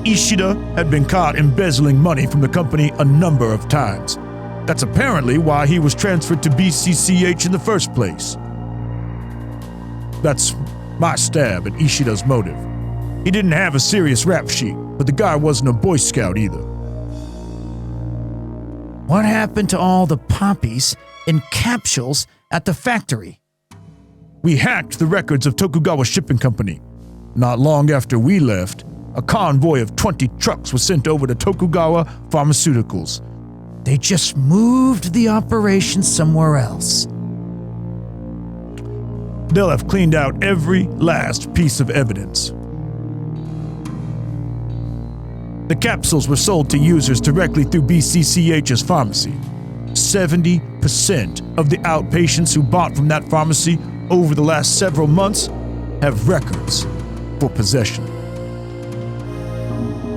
Ishida had been caught embezzling money from the company a number of times. That's apparently why he was transferred to BCCH in the first place. That's my stab at Ishida's motive. He didn't have a serious rap sheet, but the guy wasn't a Boy Scout either. What happened to all the poppies and capsules at the factory? We hacked the records of Tokugawa Shipping Company. Not long after we left, a convoy of 20 trucks was sent over to Tokugawa Pharmaceuticals. They just moved the operation somewhere else. They'll have cleaned out every last piece of evidence. The capsules were sold to users directly through BCCH's pharmacy. 70% of the outpatients who bought from that pharmacy over the last several months have records for possession.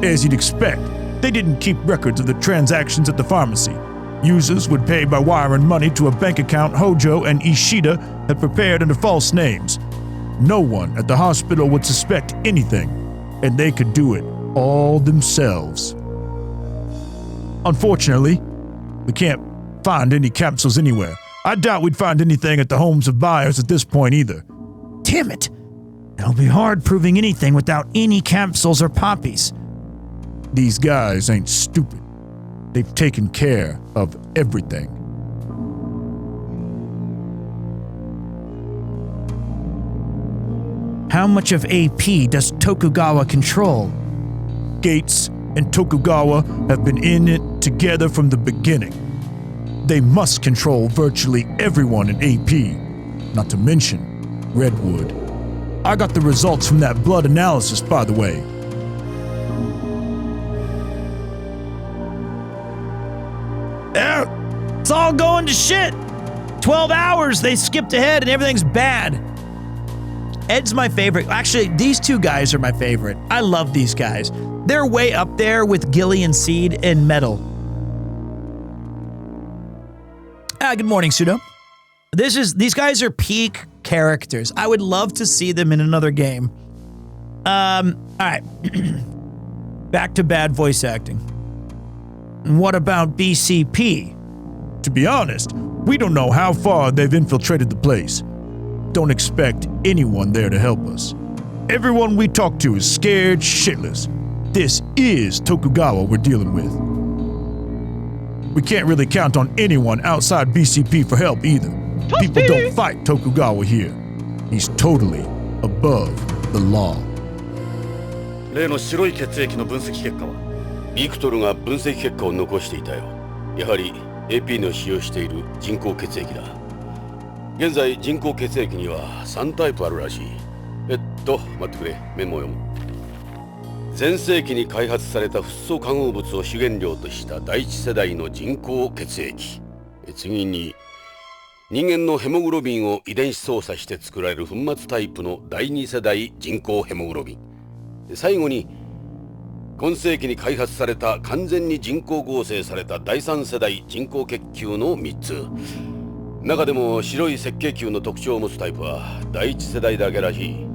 As you'd expect, they didn't keep records of the transactions at the pharmacy. Users would pay by wiring money to a bank account Hojo and Ishida had prepared under false names. No one at the hospital would suspect anything, and they could do it all themselves. Unfortunately, we can't find any capsules anywhere. I doubt we'd find anything at the homes of buyers at this point either. Damn it! It'll be hard proving anything without any capsules or poppies. These guys ain't stupid. They've taken care of everything. How much of AP does Tokugawa control? Gates and Tokugawa have been in it together from the beginning. They must control virtually everyone in AP, not to mention Redwood. I got the results from that blood analysis, by the way. It's all going to shit. 12 hours, they skipped ahead and everything's bad. Ed's my favorite. Actually, these two guys are my favorite. I love these guys. They're way up there with Gilly and Seed and Metal. Good morning, Pseudo. These guys are peak characters. I would love to see them in another game. All right. Back to bad voice acting. And what about BCP? To be honest, we don't know how far they've infiltrated the place. Don't expect anyone there to help us. Everyone we talk to is scared shitless. This is Tokugawa we're dealing with. We can't really count on anyone outside BCP for help either. People don't fight Tokugawa here. He's totally above the law. 例の白い血液の分析結果は？ビクトルが分析結果を残していたよ。やはり AP の使用している人工血液だ。現在人工血液には3タイプあるらしい。待ってくれ、メモを読む。前世紀に開発されたフッ素化合物を主原料とした第一世代の人工血液。次に人間のヘモグロビンを遺伝子操作して作られる粉末タイプの第二世代人工ヘモグロビン。最後に今世紀に開発された完全に人工合成された第三世代人工血球の3つ。中でも白い赤血球の特徴を持つタイプは第一世代だけらしい。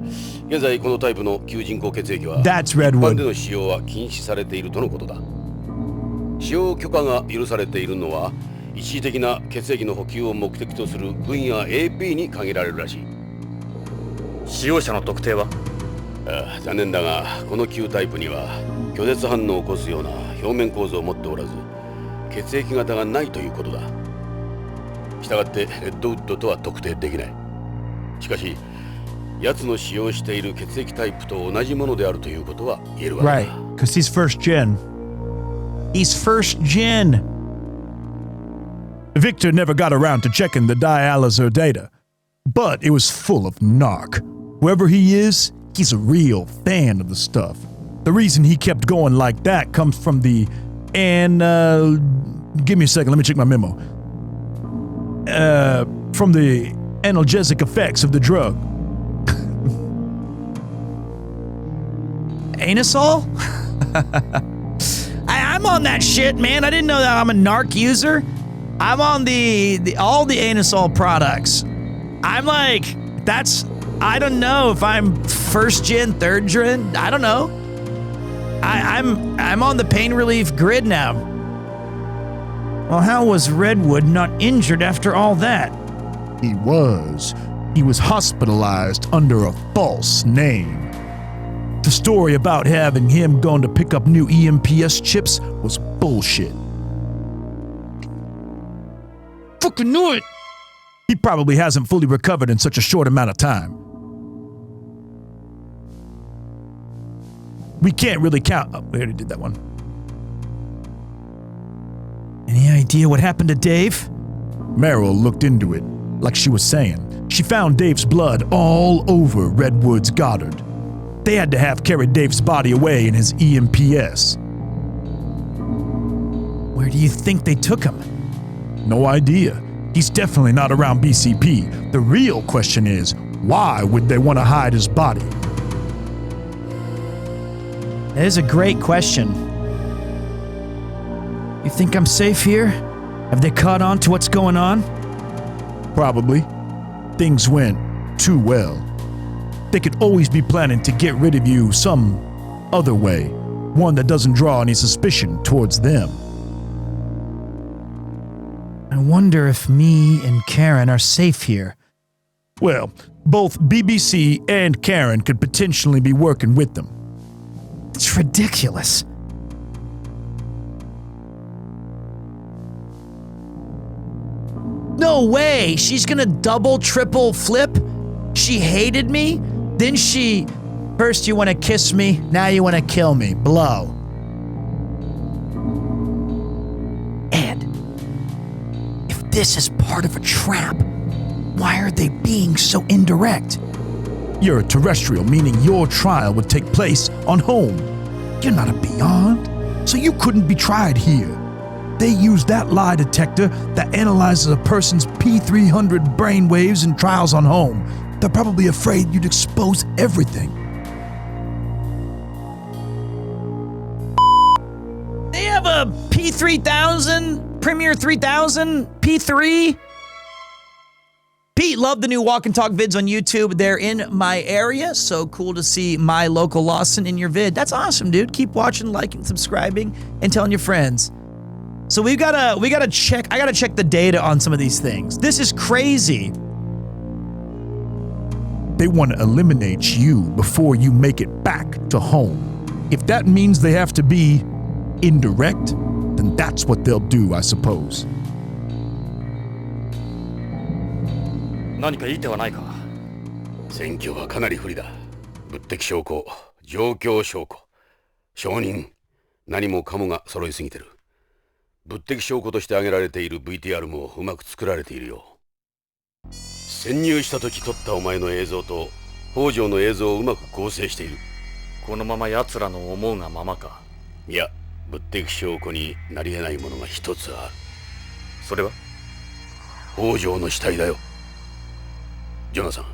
現在このタイプの旧人工血液は一般での使用は禁止されているとのことだ。使用許可が許されているのは一時的な血液の補給を目的とする軍や AP に限られるらしい。使用者の特定は？残念だがこの旧タイプには拒絶反応を起こすような表面構造を持っておらず血液型がないということだ。したがってレッドウッドとは特定できない。しかし奴の使用している血液タイプと同じものであるということは言えるわけだ。 Right, because he's first gen. He's first gen. Victor never got around to checking the dialyzer data, but it was full of narc. Whoever he is, he's a real fan of the stuff. The reason he kept going like that comes from the give me a second, let me check my memo. From the analgesic effects of the drug. Anusol? I'm on that shit, man. I didn't know that I'm a narc user. I'm on all the Anusol products. I'm like, I don't know if I'm first gen, third gen. I don't know. I'm on the pain relief grid now. Well, how was Redwood not injured after all that? He was. He was hospitalized under a false name. The story about having him going to pick up new EMPS chips was bullshit. Fucking knew it! He probably hasn't fully recovered in such a short amount of time. We can't really count. Oh, we already did that one. Any idea what happened to Dave? Meryl looked into it, like she was saying. She found Dave's blood all over Redwood's Goddard. They had to have carried Dave's body away in his EMPS. Where do you think they took him? No idea. He's definitely not around BCP. The real question is, why would they want to hide his body? That is a great question. You think I'm safe here? Have they caught on to what's going on? Probably. Things went too well. They could always be planning to get rid of you some other way, one that doesn't draw any suspicion towards them. I wonder if me and Karen are safe here. Well, both BBC and Karen could potentially be working with them. It's ridiculous. No way! She's gonna double, triple flip? She hated me? Then first you wanna kiss me, now you wanna kill me. Blow. And if this is part of a trap, why are they being so indirect? You're a terrestrial, meaning your trial would take place on home. You're not a beyond, so you couldn't be tried here. They use that lie detector that analyzes a person's P300 brainwaves in trials on home. They're probably afraid you'd expose everything. They have a P3000, Premier 3000, P3, Pete, love the new walk and talk vids on YouTube. They're in my area. So cool to see my local Lawson in your vid. That's awesome, dude. Keep watching, liking, subscribing, and telling your friends. So we gotta check. I gotta check the data on some of these things. This is crazy. They want to eliminate you before you make it back to home. If that means they have to be indirect, then that's what they'll do, I suppose. 何かいい手はないか。選挙はかなり不利だ。物的証拠、状況証拠、証人、何もかもが揃いすぎてる。物的証拠として挙げられている VTR もうまく作られているよ。潜入した時撮ったお前の映像と北条の映像をうまく合成している。このまま奴らの思うがままか。いや、物的証拠になり得ないものが一つある。それは北条の死体だよ。ジョナサン、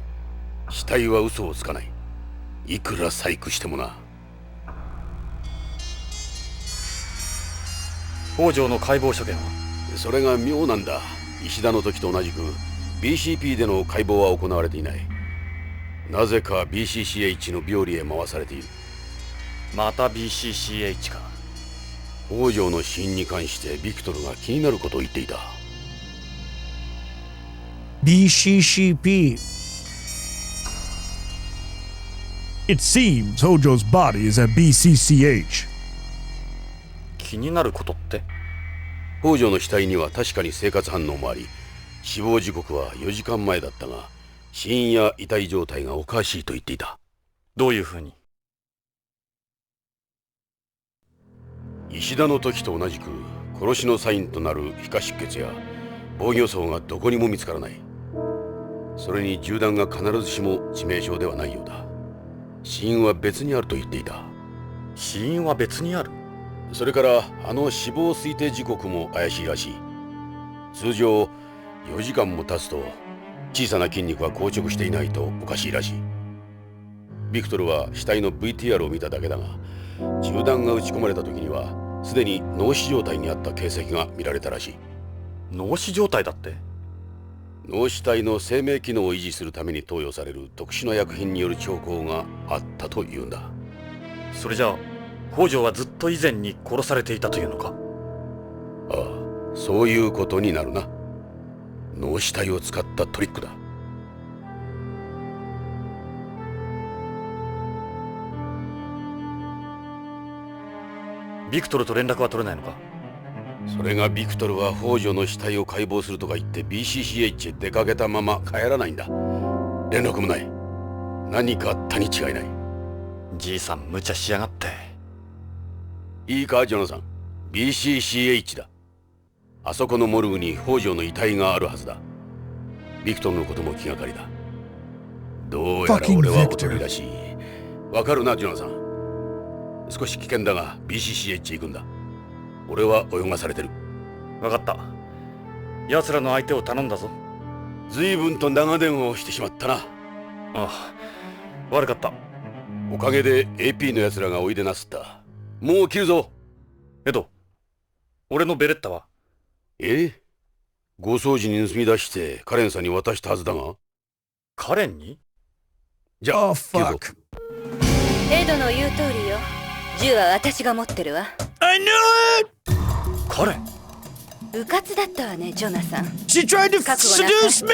死体は嘘をつかない。いくら細工してもな。北条の解剖所見はそれが妙なんだ。石田の時と同じく BCP での解剖は行われていない。なぜか BCCH の病理へ回されている。また BCCH か。北条の死因に関してビクトルが気になることを言っていた。BCCP. It seems Hojo's body is at BCCH. 気になることって？北条の死体には確かに生活反応もあり、死亡時刻は4時間前だったが、死因や遺体状態がおかしいと言っていた。どういうふうに？石田の時と同じく殺しのサインとなる皮下出血や防御創がどこにも見つからない。それに銃弾が必ずしも致命傷ではないようだ。死因は別にあると言っていた。死因は別にある？それからあの死亡推定時刻も怪しいらしい。通常4時間も経つと小さな筋肉が硬直していないとおかしいらしい。ビクトルは死体の VTR を見ただけだが、銃弾が撃ち込まれた時にはすでに脳死状態にあった形跡が見られたらしい。脳死状態だって？脳死体の生命機能を維持するために投与される特殊な薬品による兆候があったというんだ。それじゃあ北条はずっと以前に殺されていたというのか？ああ、そういうことになるな。脳死体を使ったトリックだ。ビクトルと連絡は取れないのか？それがビクトルは北条の死体を解剖するとか言って BCCH へ出かけたまま帰らないんだ。連絡もない。何かあったに違いない。じいさん無茶しやがって。いいかジョナサン、 BCCH だ。あそこのモルグに北条の遺体があるはずだ。ビクトルのことも気がかりだ。どうやら俺はおとりらしい。わかるなジョナサン。少し危険だが BCCH へ行くんだ。俺は泳がされてる。わかった。奴らの相手を頼んだぞ。随分と長電話をしてしまったな。ああ、悪かった。おかげで AP の奴らがおいでなすった。もう切るぞ。エド、俺のベレッタは？ご掃除に盗み出してカレンさんに渡したはずだが。カレンに？じゃあ、Oh, fuck. エドの言う通りよ。銃は私が持ってるわ。I knew it! カレン？うかつだったわね、ジョナサン。 She tried to 覚悟なさい。 seduce me!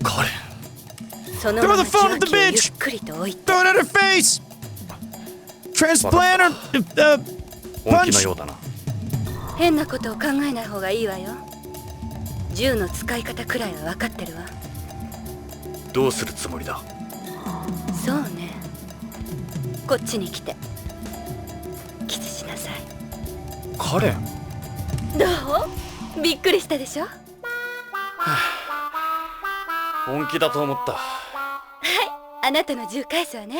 カレン？そのまま Throw the phone at 銃 the 器をゆ bitch! っくりと置いて。 Throw it at her face! Transplant her, 本気のようだな。変なことを考えない方がいいわよ。銃の使い方くらいは分かってるわ。どうするつもりだ？そうね。こっちに来てキスしなさい。カレン？どう？びっくりしたでしょ？本気だと思った。はい、あなたの銃返すわね。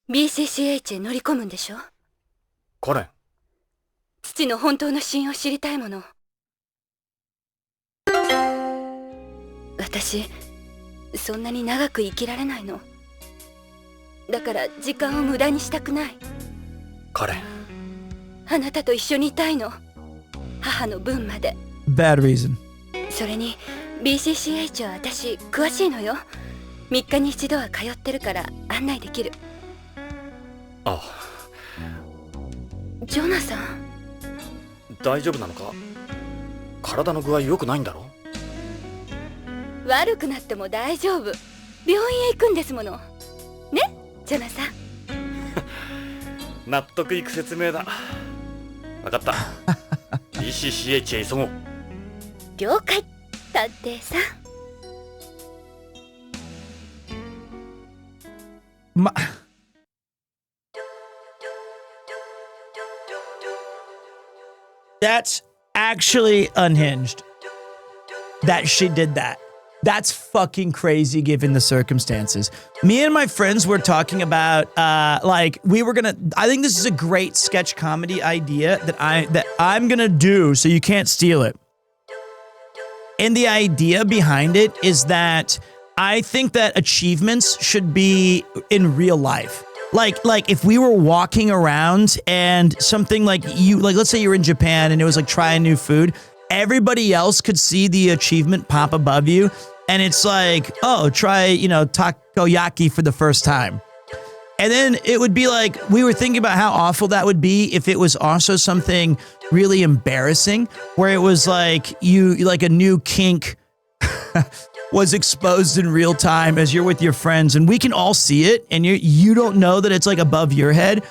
BCCH へ乗り込むんでしょ？カレン？父の本当の死因を知りたいもの。私そんなに長く生きられないの。だから時間を無駄にしたくない。カレン？あなたと一緒にいたいの。母の分まで。 Bad reason. それに BCCH は私詳しいのよ。3日に一度は通ってるから案内できる。あ、ジョナサン、大丈夫なのか？体の具合良くないんだろ？悪くなっても大丈夫。病院へ行くんですもの。ね、ジョナサン。納得いく説明だ。分かった。BCCH へ急ごう。了解、探偵さん。That's actually unhinged that she did that. That's fucking crazy given the circumstances. Me and my friends were talking about I think this is a great sketch comedy idea that I'm gonna do so you can't steal it. And the idea behind it is that I think that achievements should be in real life. Like if we were walking around and something like let's say you're in Japan and it was like trying new food, everybody else could see the achievement pop above you. And it's like, oh, try, takoyaki for the first time. And then it would be like, we were thinking about how awful that would be if it was also something really embarrassing, where it was like like a new kink was exposed in real time as you're with your friends and we can all see it and you don't know that it's like above your head.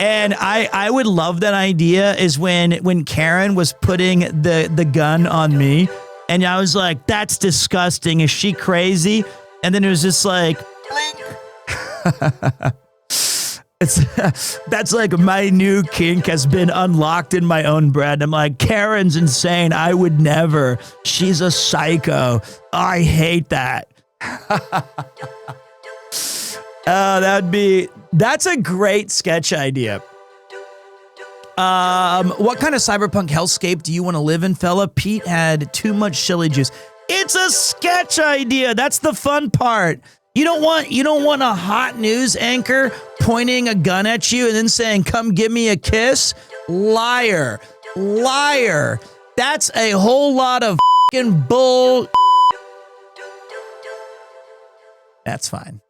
And I would love that idea is when Karen was putting the gun on me and I was like, that's disgusting. Is she crazy? And then it was just like, blink. That's like my new kink has been unlocked in my own bread. I'm like, Karen's insane. I would never. She's a psycho. I hate that. That's a great sketch idea. What kind of cyberpunk hellscape do you want to live in, fella? Pete had too much chili juice. It's a sketch idea. That's the fun part. You don't want a hot news anchor pointing a gun at you and then saying, "Come give me a kiss." Liar. That's a whole lot of fucking bull. That's fine.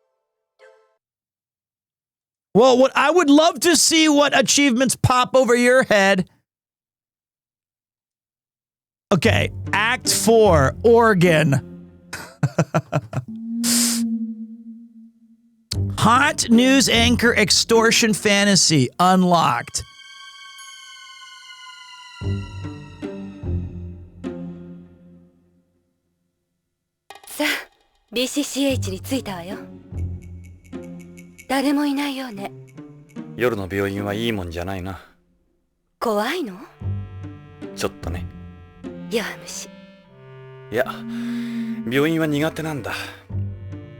Well, what I would love to see what achievements pop over your head. Okay, Act 4, Oregon. Hot news anchor extortion fantasy unlocked. Sa, BCCH に着いたわよ。誰もいないようね。夜の病院はいいもんじゃないな。怖いの？ちょっとね。弱虫。いや、病院は苦手なんだ。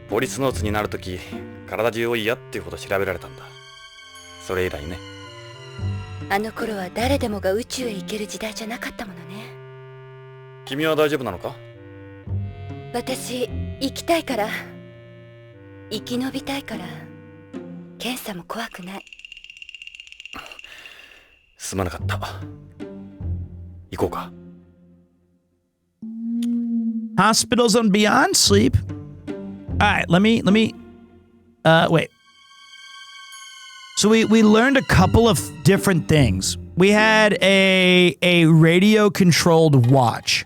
ポリスノーツになるとき、体中を嫌っていうほど調べられたんだ。それ以来ね。あの頃は誰でもが宇宙へ行ける時代じゃなかったものね。君は大丈夫なのか？私、生きたいから。生き延びたいから。検査も怖くない。すまなかった。行こうか。Hospitals on Beyond Sleep. All right, let me wait. So we learned a couple of different things. We had a radio controlled watch.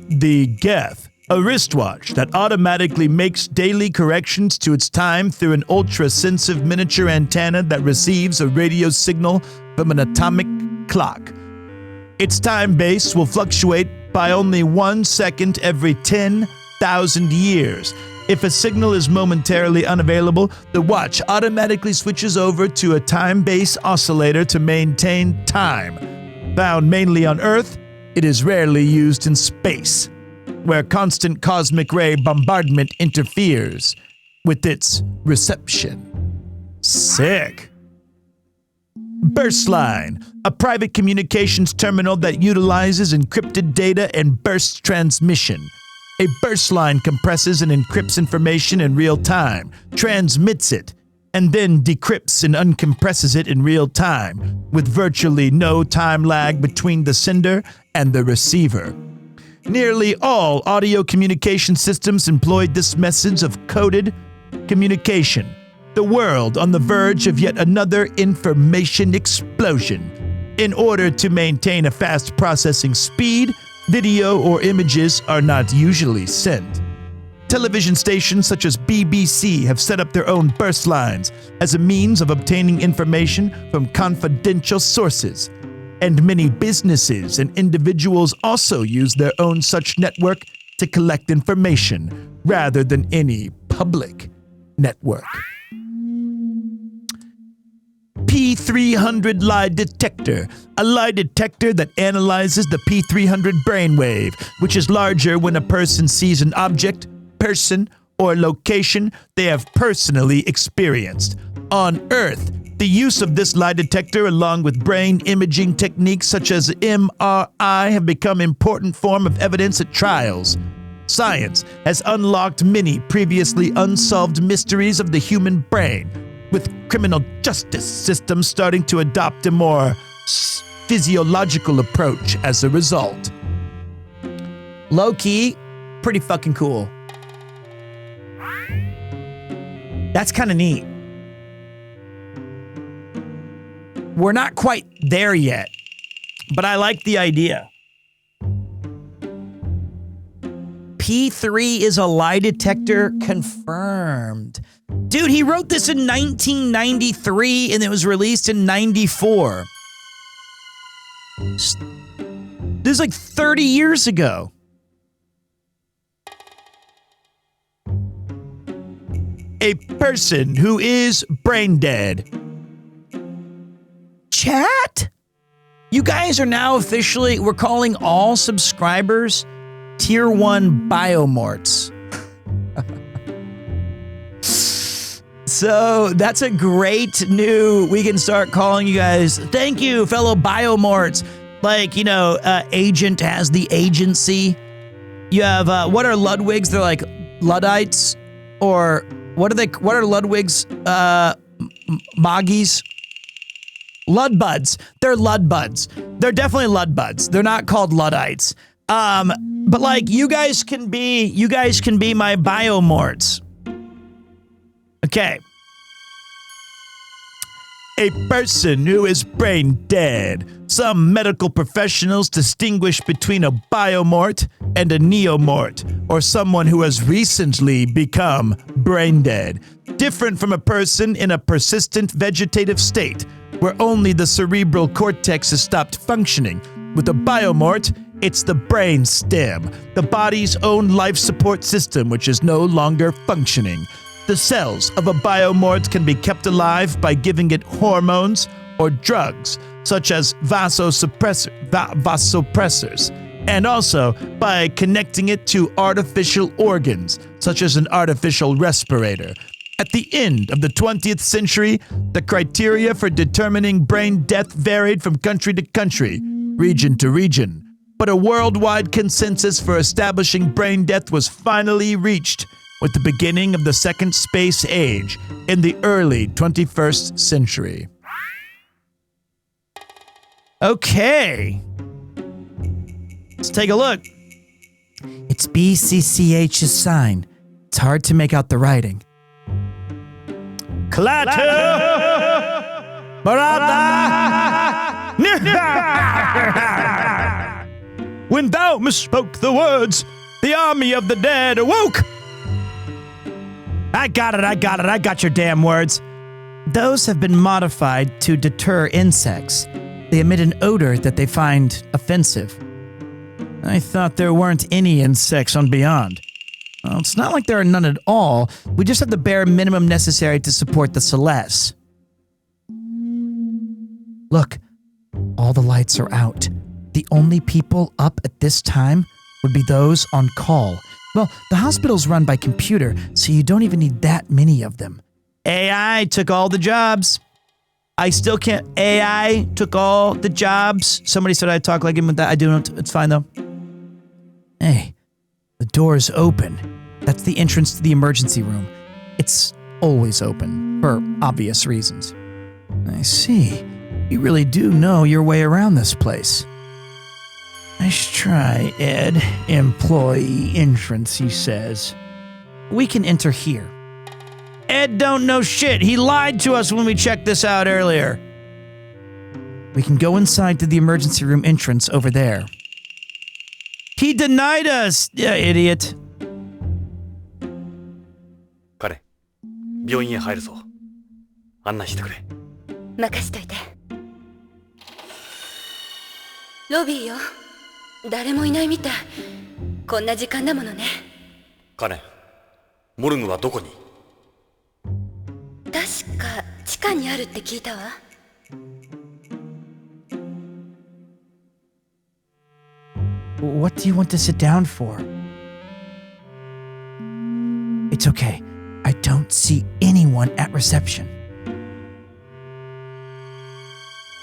The Geth, a wristwatch that automatically makes daily corrections to its time through an ultra-sensitive miniature antenna that receives a radio signal from an atomic clock. Its time base will fluctuate by only 1 second every 10,000 years. If a signal is momentarily unavailable, the watch automatically switches over to a time-based oscillator to maintain time. Found mainly on Earth, it is rarely used in space, where constant cosmic ray bombardment interferes with its reception. Sick. Burstline, a private communications terminal that utilizes encrypted data and burst transmission. A burst line compresses and encrypts information in real time, transmits it, and then decrypts and uncompresses it in real time, with virtually no time lag between the sender and the receiver. Nearly all audio communication systems employed this method of coded communication. The world on the verge of yet another information explosion. In order to maintain a fast processing speed, video or images are not usually sent. Television stations such as BBC have set up their own burst lines as a means of obtaining information from confidential sources. And many businesses and individuals also use their own such network to collect information rather than any public network. P300 lie detector, a lie detector that analyzes the P300 brainwave, which is larger when a person sees an object, person, or location they have personally experienced. On Earth, the use of this lie detector along with brain imaging techniques such as MRI have become important form of evidence at trials. Science has unlocked many previously unsolved mysteries of the human brain, with criminal justice systems starting to adopt a more physiological approach as a result. Low-key, pretty fucking cool. That's kind of neat. We're not quite there yet, but I like the idea. P3 is a lie detector confirmed. Dude, he wrote this in 1993 and it was released in 94. This is like 30 years ago. A person who is brain dead. Chat? You guys are now officially, we're calling all subscribers Tier 1 biomorts. So that's a great new, we can start calling you guys, thank you, fellow biomorts. Like, you know, agent has the agency. You have, what are Ludwigs? They're like Luddites? Or what are Ludwigs? Moggies? Ludbuds. They're Ludbuds. They're definitely Ludbuds. They're not called Luddites. But like, you guys can be my biomorts. Okay. A person who is brain dead. Some medical professionals distinguish between a biomort and a neomort, or someone who has recently become brain dead, different from a person in a persistent vegetative state, where only the cerebral cortex has stopped functioning. With a biomort, it's the brain stem, the body's own life support system, which is no longer functioning. The cells of a biomort can be kept alive by giving it hormones or drugs, such as vasopressors, and also by connecting it to artificial organs, such as an artificial respirator. At the end of the 20th century, the criteria for determining brain death varied from country to country, region to region, but a worldwide consensus for establishing brain death was finally reached with the beginning of the second space age in the early 21st century. Okay. Let's take a look. It's BCCH's sign. It's hard to make out the writing. Clatter! Barada! When thou misspoke the words, the army of the dead awoke! I got your damn words. Those have been modified to deter insects. They emit an odor that they find offensive. I thought there weren't any insects on Beyond. Well, it's not like there are none at all. We just have the bare minimum necessary to support the Celeste. Look, all the lights are out. The only people up at this time would be those on call. Well, the hospital's run by computer, so you don't even need that many of them. AI took all the jobs. I still can't. AI took all the jobs. Somebody said I'd talk like him with that. I do not. It's fine, though. Hey, the door's open. That's the entrance to the emergency room. It's always open, for obvious reasons. I see. You really do know your way around this place. Nice try, Ed. Employee entrance, he says. We can enter here. Ed don't know shit. He lied to us when we checked this out earlier. We can go inside to the emergency room entrance over there. He denied us, yeah, idiot. 彼、病院へ入るぞ。案内してくれ。任しといて。ロビーよ。誰もいないみたい。こんな時間だものね。彼、モルグはどこに？確か地下にあるって聞いたわ。What do you want to sit down for? It's okay. I don't see anyone at reception.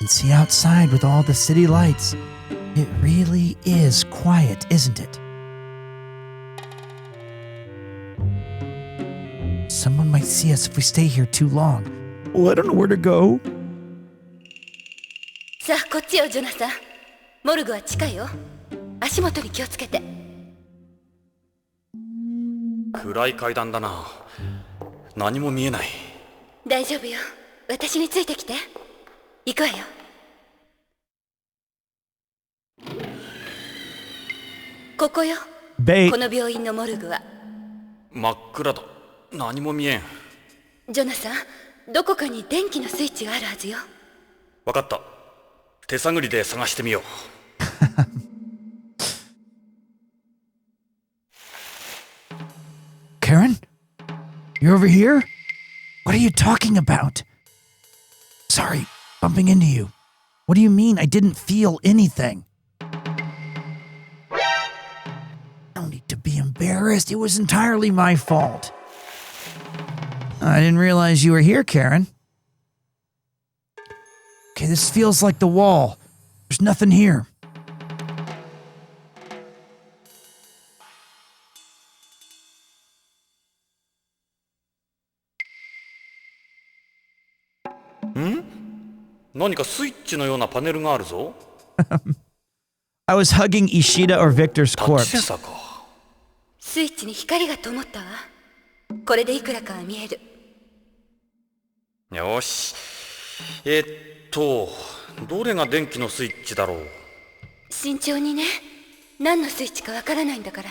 You can see outside with all the city lights. It really is quiet, isn't it? Someone might see us if we stay here too long. Well, I don't know where to go. さあこっちよジョナサン。モルグは近いよ。足元に気をつけて。暗い階段だな。何も見えない。大丈夫よ。私についてきて。行くわよ。ここよ。この病院のモルグは。真っ暗だ。何も見えん。ジョナサン、どこかに電気のスイッチがあるはずよ。わかった。手探りで探してみよう。Karen? You're over here? What are you talking about? Sorry, bumping into you. What do you mean I didn't feel anything? No need to be embarrassed. It was entirely my fault. I didn't realize you were here, Karen. Okay, this feels like the wall. There's nothing here. Hmm? 何かスイッチのようなパネルがあるぞ。I was hugging Ishida or Victor's タッチセン corpse. サーか。スイッチに光が灯ったわ。これでいくらかは見える。よし。どれが電気のスイッチだろう。慎重にね。何のスイッチかわからないんだから。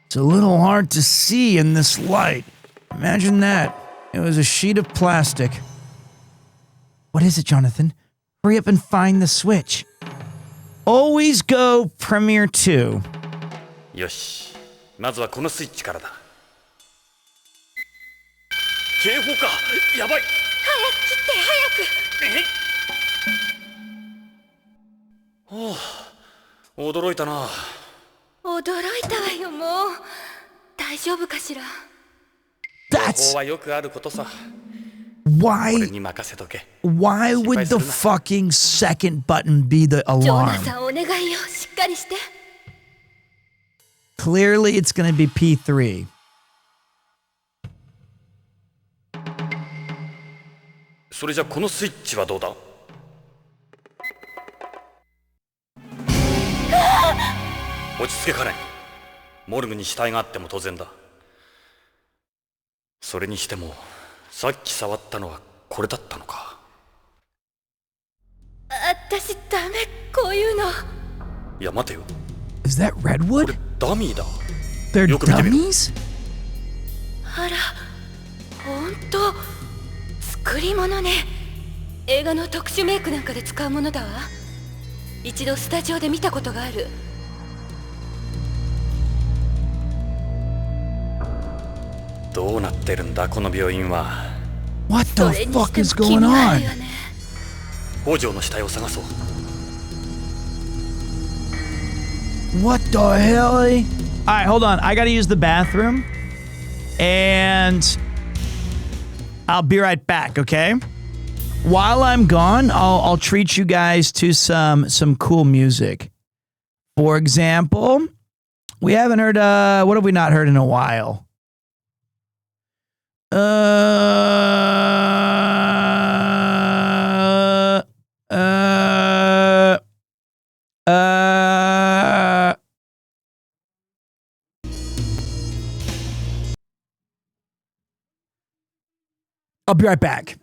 It's a little hard to see in this light. Imagine that. It was a sheet of plastic. What is it, Jonathan? Hurry up and find the switch. Always go Premiere 2. よし。まずはこのスイッチからだ。警報か。やばい。早く切って早く。はあ、驚いたな。驚いたわよもう。大丈夫かしら。情 That's 報はよくあることさ。 why. 俺に任せとけ。 Why would the fucking second button be the ジョナ alarm? サンお願いよ。しっかりして。Clearly, it's going to be P3. それじゃこのスイッチはどうだ？落ち着けカレン。モルグに死体があっても当然だ。それにしてもさっき触ったのはこれだったのか。私ダメこういうの。いや待てよ。 Is that こ redwood? れダミーだ。 They're よく見てみろ。 dummies? あら、ほんと作り物ね。映画の特殊メイクなんかで使うものだわ。一度スタジオで見たことがある。どうなってるんだこの病院は。 What そ the れに fuck して is も気 going 味悪 on? いわね。北条の死体を探そう。What the hell? All right, hold on. I gotta use the bathroom, and I'll be right back. Okay. While I'm gone, I'll treat you guys to some cool music. For example, We haven't heard, what have we not heard in a while? I'll be right back.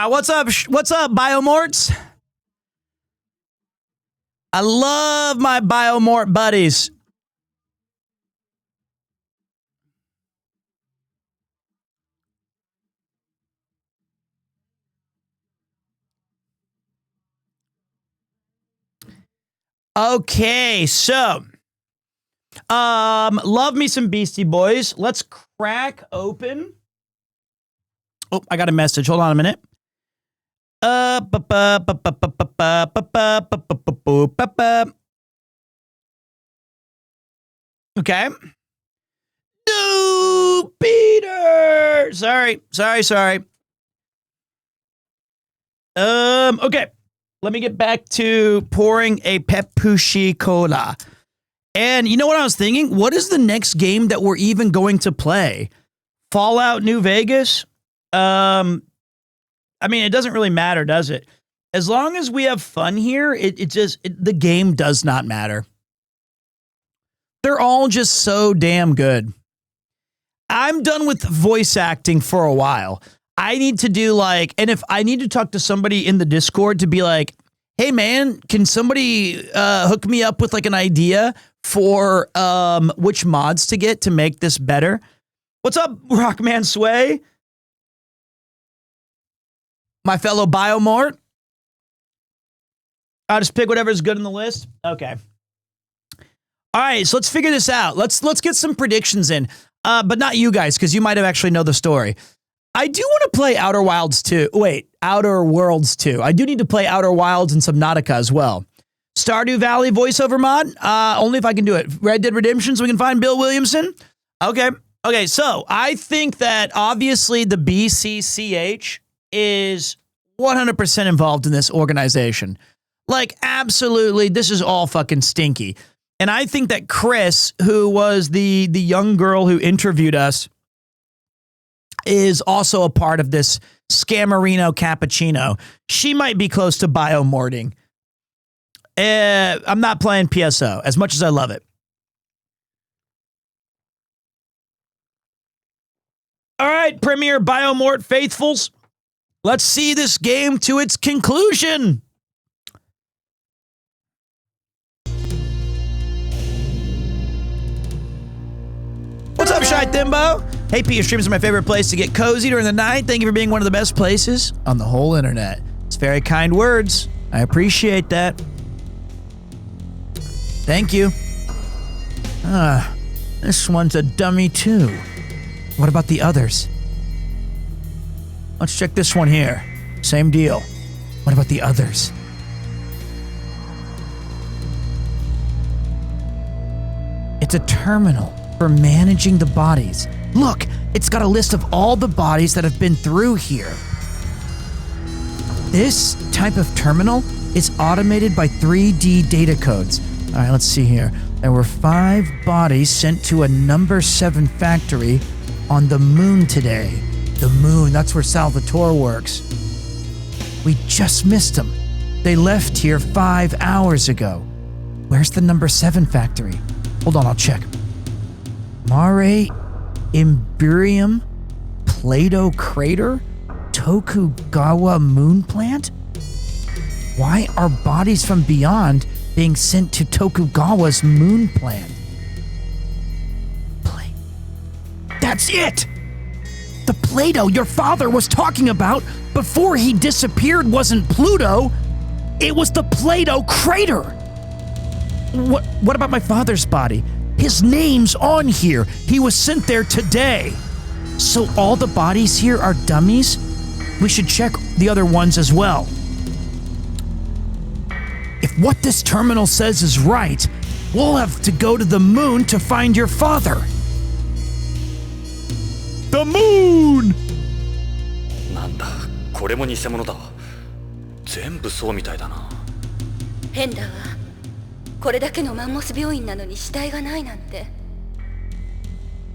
What's up? What's up, Biomorts? I love my Biomort buddies. Okay, so love me some Beastie Boys. Let's crack open. Oh, I got a message. Hold on a minute. Okay. No, Peter. Sorry. Okay. Let me get back to pouring a Pepushi Cola. And you know what I was thinking? What is the next game that we're even going to play? Fallout New Vegas? I mean, it doesn't really matter, does it? As long as we have fun here, the game does not matter. They're all just so damn good. I'm done with voice acting for a while. I need to do like, and if I need to talk to somebody in the Discord to be like, hey man, can somebody hook me up with like an idea for which mods to get to make this better? What's up, Rockman Sway? My fellow Biomort? I'll just pick whatever's good on the list. Okay. All right, so let's figure this out. Let's get some predictions in, but not you guys, because you might have actually know the story. I do want to play Outer Wilds 2. Wait, Outer Worlds 2. I do need to play Outer Wilds and Subnautica as well. Stardew Valley voiceover mod? Only if I can do it. Red Dead Redemption so we can find Bill Williamson? Okay. Okay, so I think that obviously the BCCH is 100% involved in this organization. Like, absolutely, this is all fucking stinky. And I think that Chris, who was the young girl who interviewed us, is also a part of this Scammerino Cappuccino. She might be close to biomorting. I'm not playing PSO, as much as I love it. All right, Premier Biomort faithfuls. Let's see this game to its conclusion. What's up, Shy Thimbo? Hey, P, your streams are my favorite place to get cozy during the night. Thank you for being one of the best places on the whole internet. It's very kind words. I appreciate that. Thank you. This one's a dummy too. What about the others? Let's check this one here. Same deal. What about the others? It's a terminal for managing the bodies. Look, it's got a list of all the bodies that have been through here. This type of terminal is automated by 3D data codes. All right, let's see here. There were 5 bodies sent to a number 7 factory on the moon today. The moon, that's where Salvatore works. We just missed them. They left here 5 hours ago. Where's the number 7 factory? Hold on, I'll check. Mare Imperium Plato Crater? Tokugawa Moon Plant? Why are bodies from beyond being sent to Tokugawa's moon plant? That's it! The Plato your father was talking about before he disappeared wasn't Pluto. It was the Plato crater. What about my father's body? His name's on here. He was sent there today. So all the bodies here are dummies? We should check the other ones as well. If what this terminal says is right, we'll have to go to the moon to find your father. The moon! なんだ、これも偽物だわ。全部そうみたいだな。変だわ。これだけのマンモス病院なのに死体がないなんて。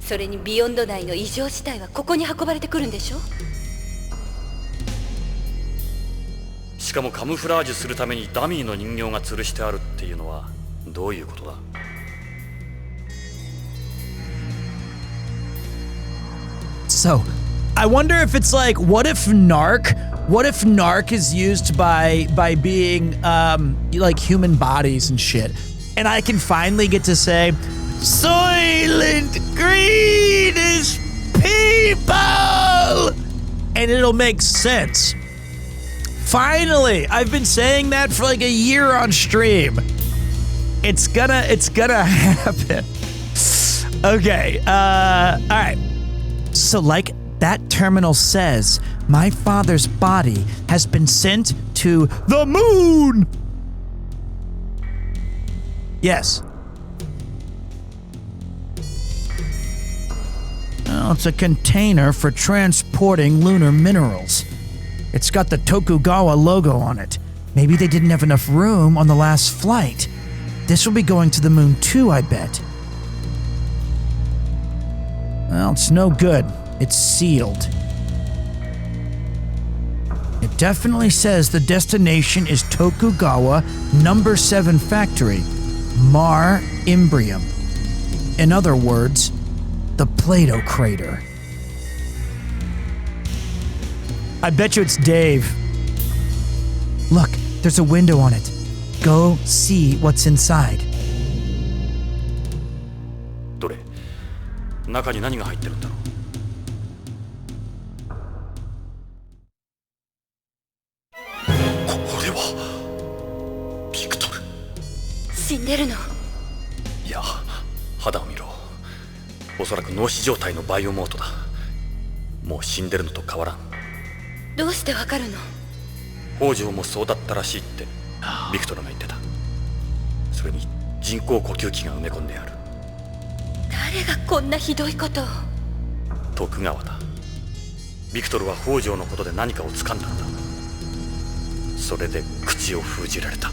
それにビヨンド内の異常死体はここに運ばれてくるんでしょ？しかもカムフラージュするためにダミーの人形が吊るしてあるっていうのはどういうことだ？ So, I wonder if it's like, what if narc is used by being like human bodies and shit, and I can finally get to say, Soylent Green is people, and it'll make sense. Finally, I've been saying that for like a year on stream. It's gonna happen. Okay, all right. So like that terminal says, my father's body has been sent to the moon. Yes. Well, it's a container for transporting lunar minerals. It's got the Tokugawa logo on it. Maybe they didn't have enough room on the last flight. This will be going to the moon too, I bet. Well, it's no good. It's sealed. It definitely says the destination is Tokugawa number 7 factory, Mar Imbrium. In other words, the Plato crater. I bet you it's Dave. Look, there's a window on it. Go see what's inside. どれ？中に何が入ってるんだろう。これはビクトル。死んでるの？いや、肌を見ろ。おそらく脳死状態のバイオモートだ。もう死んでるのと変わらん。どうしてわかるの？北条もそうだったらしいってビクトルが言ってた。それに人工呼吸器が埋め込んである。誰がこんなひどいことを。徳川だ。ビクトルは北条のことで何かを掴んだんだ。それで口を封じられた。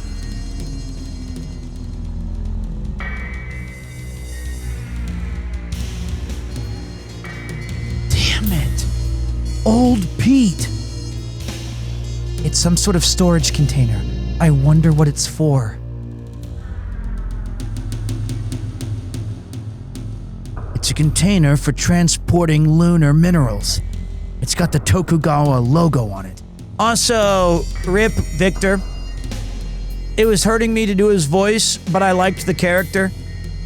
Damn it! Old Pete! It's some sort of storage container. I wonder what it's for. It's a container for transporting lunar minerals. It's got the Tokugawa logo on it. Also, rip Victor. It was hurting me to do his voice, but I liked the character.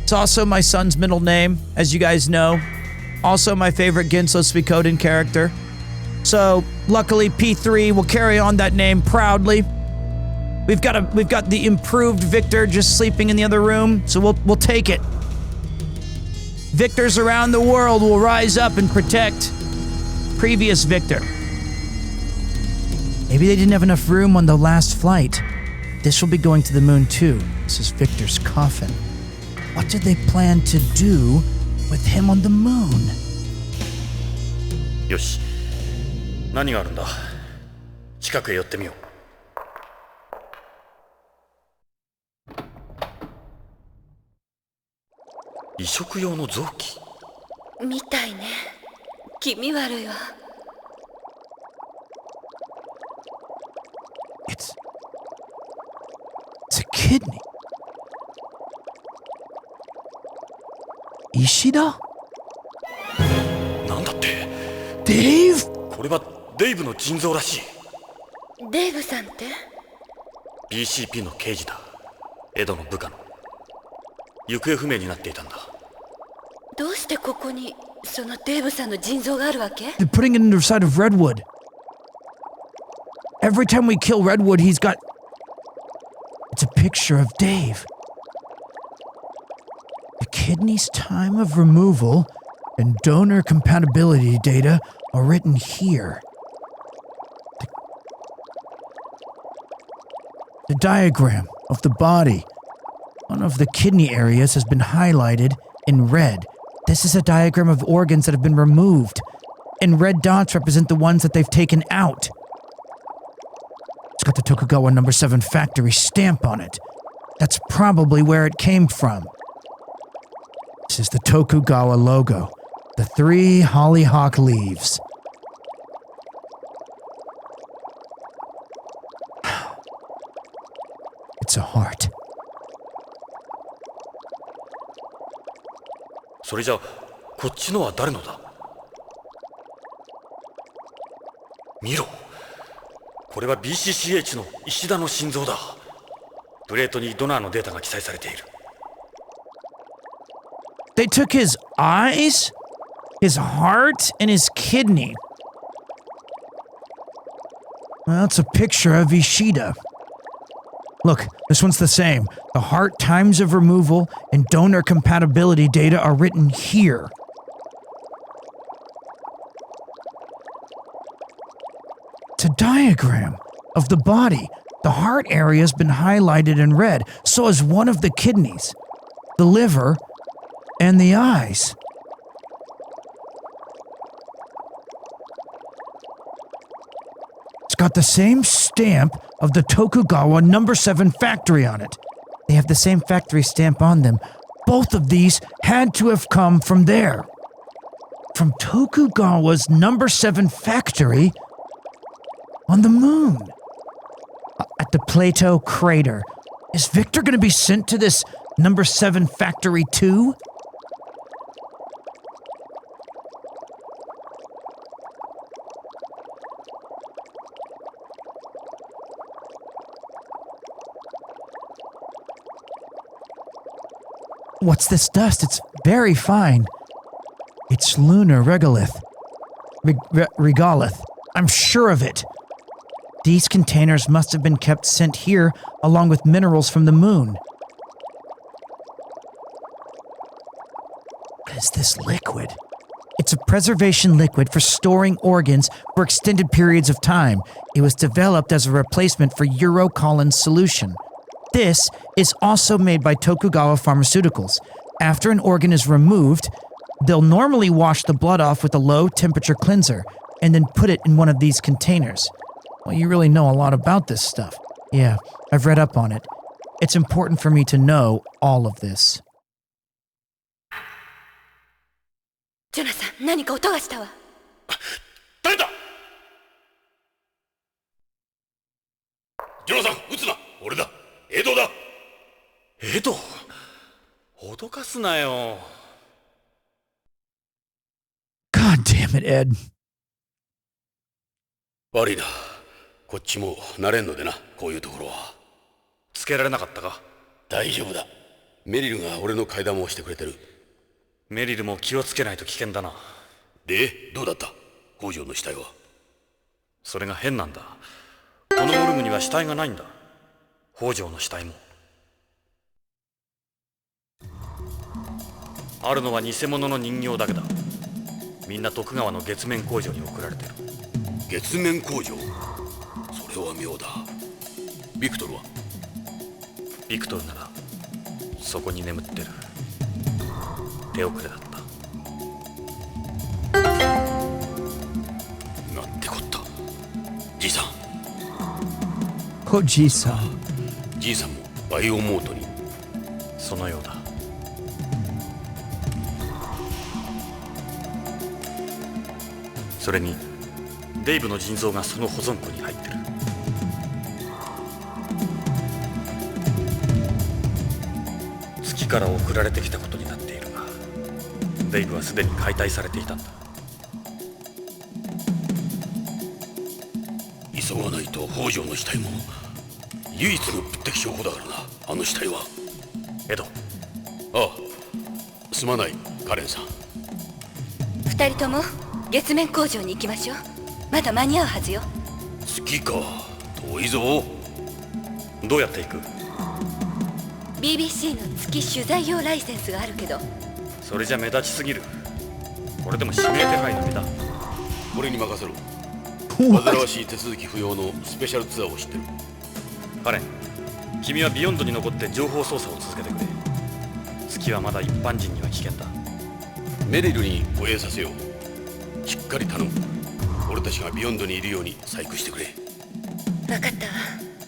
It's also my son's middle name, as you guys know. Also my favorite Gensou Suikoden character. So, luckily P3 will carry on that name proudly. We've got the improved Victor just sleeping in the other room, so we'll take it. Victors around the world will rise up and protect previous Victor. Maybe they didn't have enough room on the last flight. This will be going to the moon too. This is Victor's coffin. What did they plan to do with him on the moon? よし、何があるんだ。近くへ寄ってみよう。移植用の臓器みたいね。気味悪いわ。It's a kidney. Ishida? なんだって。 Dave? これはデイブの腎臓らしい。デイブさんって？ BCP の刑事だ。エドの部下の。行方不明になっていたんだ。どうしてここにそのデイブさんの腎臓があるわけ？ They're putting it inside of Redwood. Every time we kill Redwood, he's got... It's a picture of Dave. The kidney's time of removal and donor compatibility data are written here. The diagram of the body. One of the kidney areas has been highlighted in red. This is a diagram of organs that have been removed, and red dots represent the ones that they've taken out. It's got the Tokugawa No. 7 factory stamp on it. That's probably where it came from. This is the Tokugawa logo. The 3 hollyhock leaves. It's a heart. それじゃこっちのは誰のだ。見ろ。これは BCCH の石田の心臓だ。プレートにドナーのデータが記載されている。They took his eyes, his heart, and his kidney. Well, it's a picture of Ishida. Look, this one's the same. The heart times of removal and donor compatibility data are written here. It's a diagram of the body. The heart area has been highlighted in red, so is one of the kidneys, the liver, and the eyes. It's got the same stamp of the Tokugawa No. 7 factory on it. They have the same factory stamp on them. Both of these had to have come from there. From Tokugawa's No. 7 factory on the moon. At the Plato crater. Is Victor going to be sent to this No. 7 factory too? What's this dust? It's very fine. It's lunar regolith. Regolith. I'm sure of it. These containers must have been kept sent here along with minerals from the moon. What is this liquid? It's a preservation liquid for storing organs for extended periods of time. It was developed as a replacement for urocolin solution. This is also made by Tokugawa Pharmaceuticals. After an organ is removed, they'll normally wash the blood off with a low-temperature cleanser and then put it in one of these containers. Well, you really know a lot about this stuff. Yeah, I've read up on it. It's important for me to know all of this. ジョナサン、何か音がしたわ。誰だ。ジョナサン、撃つな。俺だ。エドだ。エド、脅かすなよ。God damn it, Ed. 悪いな。こっちも慣れんのでな、こういうところは。つけられなかったか。大丈夫だ。メリルが俺の替え玉をしてくれてる。メリルも気をつけないと危険だな。で、どうだった北条の死体は。それが変なんだ。このモルグには死体がないんだ。北条の死体も。あるのは偽物の人形だけだ。みんな徳川の月面工場に送られてる。月面工場、それは妙だ。ビクトルは。ビクトルならそこに眠ってる。手遅れだった。なんてこった。じいさん。おじいさん。じいさんもバイオモートに。そのようだ。それにデイブの腎臓がその保存庫に入ってる。月から送られてきたことになっているが、デイブはすでに解体されていたんだ。急がないと北条の死体も唯一の物的証拠だからな、あの死体は。エド。ああ、すまないカレンさん。二人とも月面工場に行きましょう。まだ間に合うはずよ。月か、遠いぞ。どうやって行く？ BBC の月取材用ライセンスがあるけど。それじゃ目立ちすぎる。これでも指名手配の身だ。俺に任せろ。煩わしい手続き不要のスペシャルツアーを知ってる。カレン、君はビヨンドに残って情報操作を続けてくれ。月はまだ一般人には危険だ。メリルに護衛させよう。しっかり頼む。俺たちがビヨンドにいるように細工してくれ。分かったわ。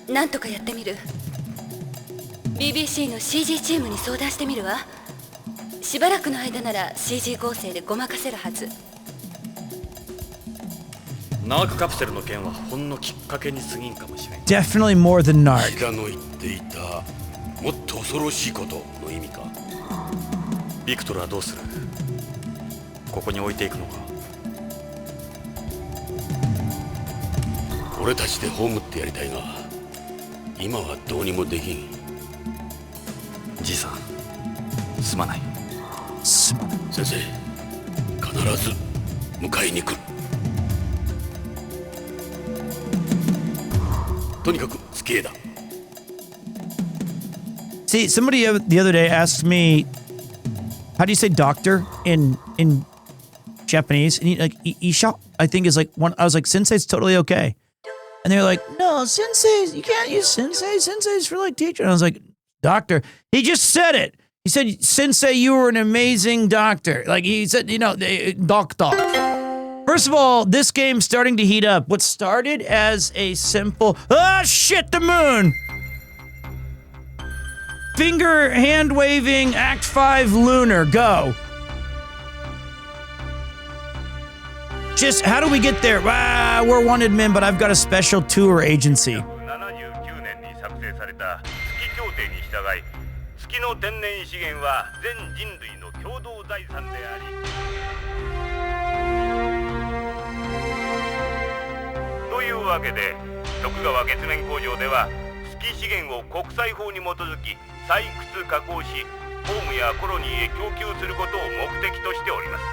なんとかやってみる。BBC の CG チームに相談してみるわ。しばらくの間なら CG 合成でごまかせるはず。ナークカプセルの件はほんのきっかけに過ぎんかもしれん。Definitely more than narc. 平の言っていたもっと恐ろしいことの意味か。ビクトルはどうする？ここに置いていくのか？俺たちで葬ってやりたいが、今はどうにもできん。じいさん、すまない。先生、必ず迎えに来る。とにかく月へだ。 See, somebody the other day asked me, how do you say doctor in Japanese? And he, like, Isha, I think is like one. I was like, sensei's totally okay. And they're like, no, sensei, you can't use sensei. Sensei's for like teacher. And I was like, doctor. He just said it. He said, sensei, you were an amazing doctor. Like he said, you know, doctor. First of all, this game's starting to heat up. What started as a simple, shit, the moon. Finger hand waving, Act 5 lunar, go. Just, how do we get there? We're wanted men, but I've got a special tour agency. 1979年に作成された月協定に従い、月の天然資源は全人類の共同財産であり、というわけで徳川月面工場では月資源を国際法に基づき採掘加工しホームやコロニーへ供給することを目的としております。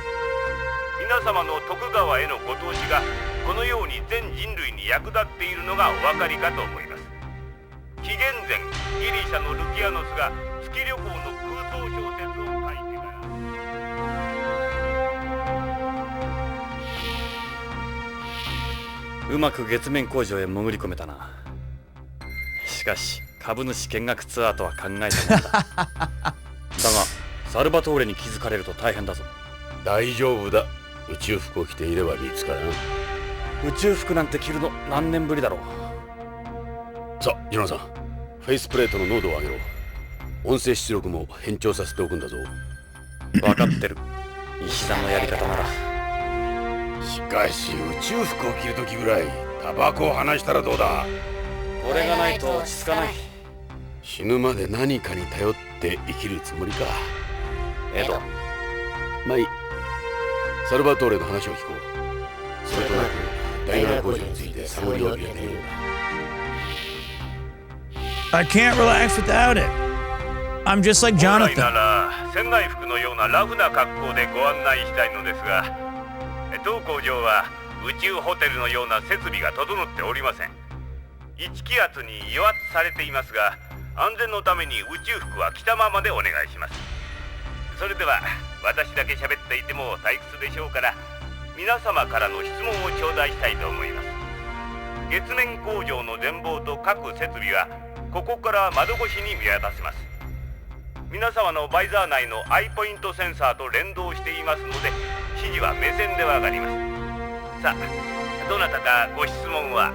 皆様の徳川へのご投資がこのように全人類に役立っているのがお分かりかと思います。紀元前ギリシャのルキアノスが月旅行の空想小説を書いてから。うまく月面工場へ潜り込めたな。しかし株主見学ツアーとは考えたものだ。だがサルバトーレに気づかれると大変だぞ。大丈夫だ。宇宙服を着ていれば見つからん。宇宙服なんて着るの何年ぶりだろう。さあジョナサン、フェイスプレートの濃度を上げろ。音声出力も変調させておくんだぞ。分かってる。石田のやり方なら。しかし宇宙服を着るときぐらいタバコを離したらどうだ。これがないと落ち着かない。死ぬまで何かに頼って生きるつもりか。エド、まあいい。サルバトーレの話を聞こう。それとなくダイナ工場について探りを入れているんだ。 I can't relax without it. I'm just like 本来 Jonathan. なら船外服のようなラフな格好でご案内したいのですが、当工場は宇宙ホテルのような設備が整っておりません。1気圧に油圧されていますが、安全のために宇宙服は着たままでお願いします。それでは私だけ喋っていても退屈でしょうから、皆様からの質問を頂戴したいと思います。月面工場の全貌と各設備はここから窓越しに見渡せます。皆様のバイザー内のアイポイントセンサーと連動していますので、指示は目線でわかります。さあ、どなたかご質問は。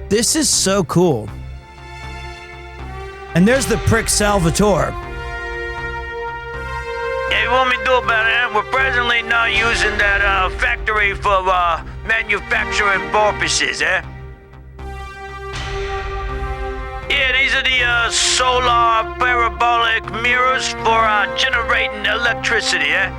This is so cool. And there's the prick Salvatore. Yeah, what we do about it? We're presently not using that factory for manufacturing purposes, eh? Yeah, these are the solar parabolic mirrors for generating electricity, eh?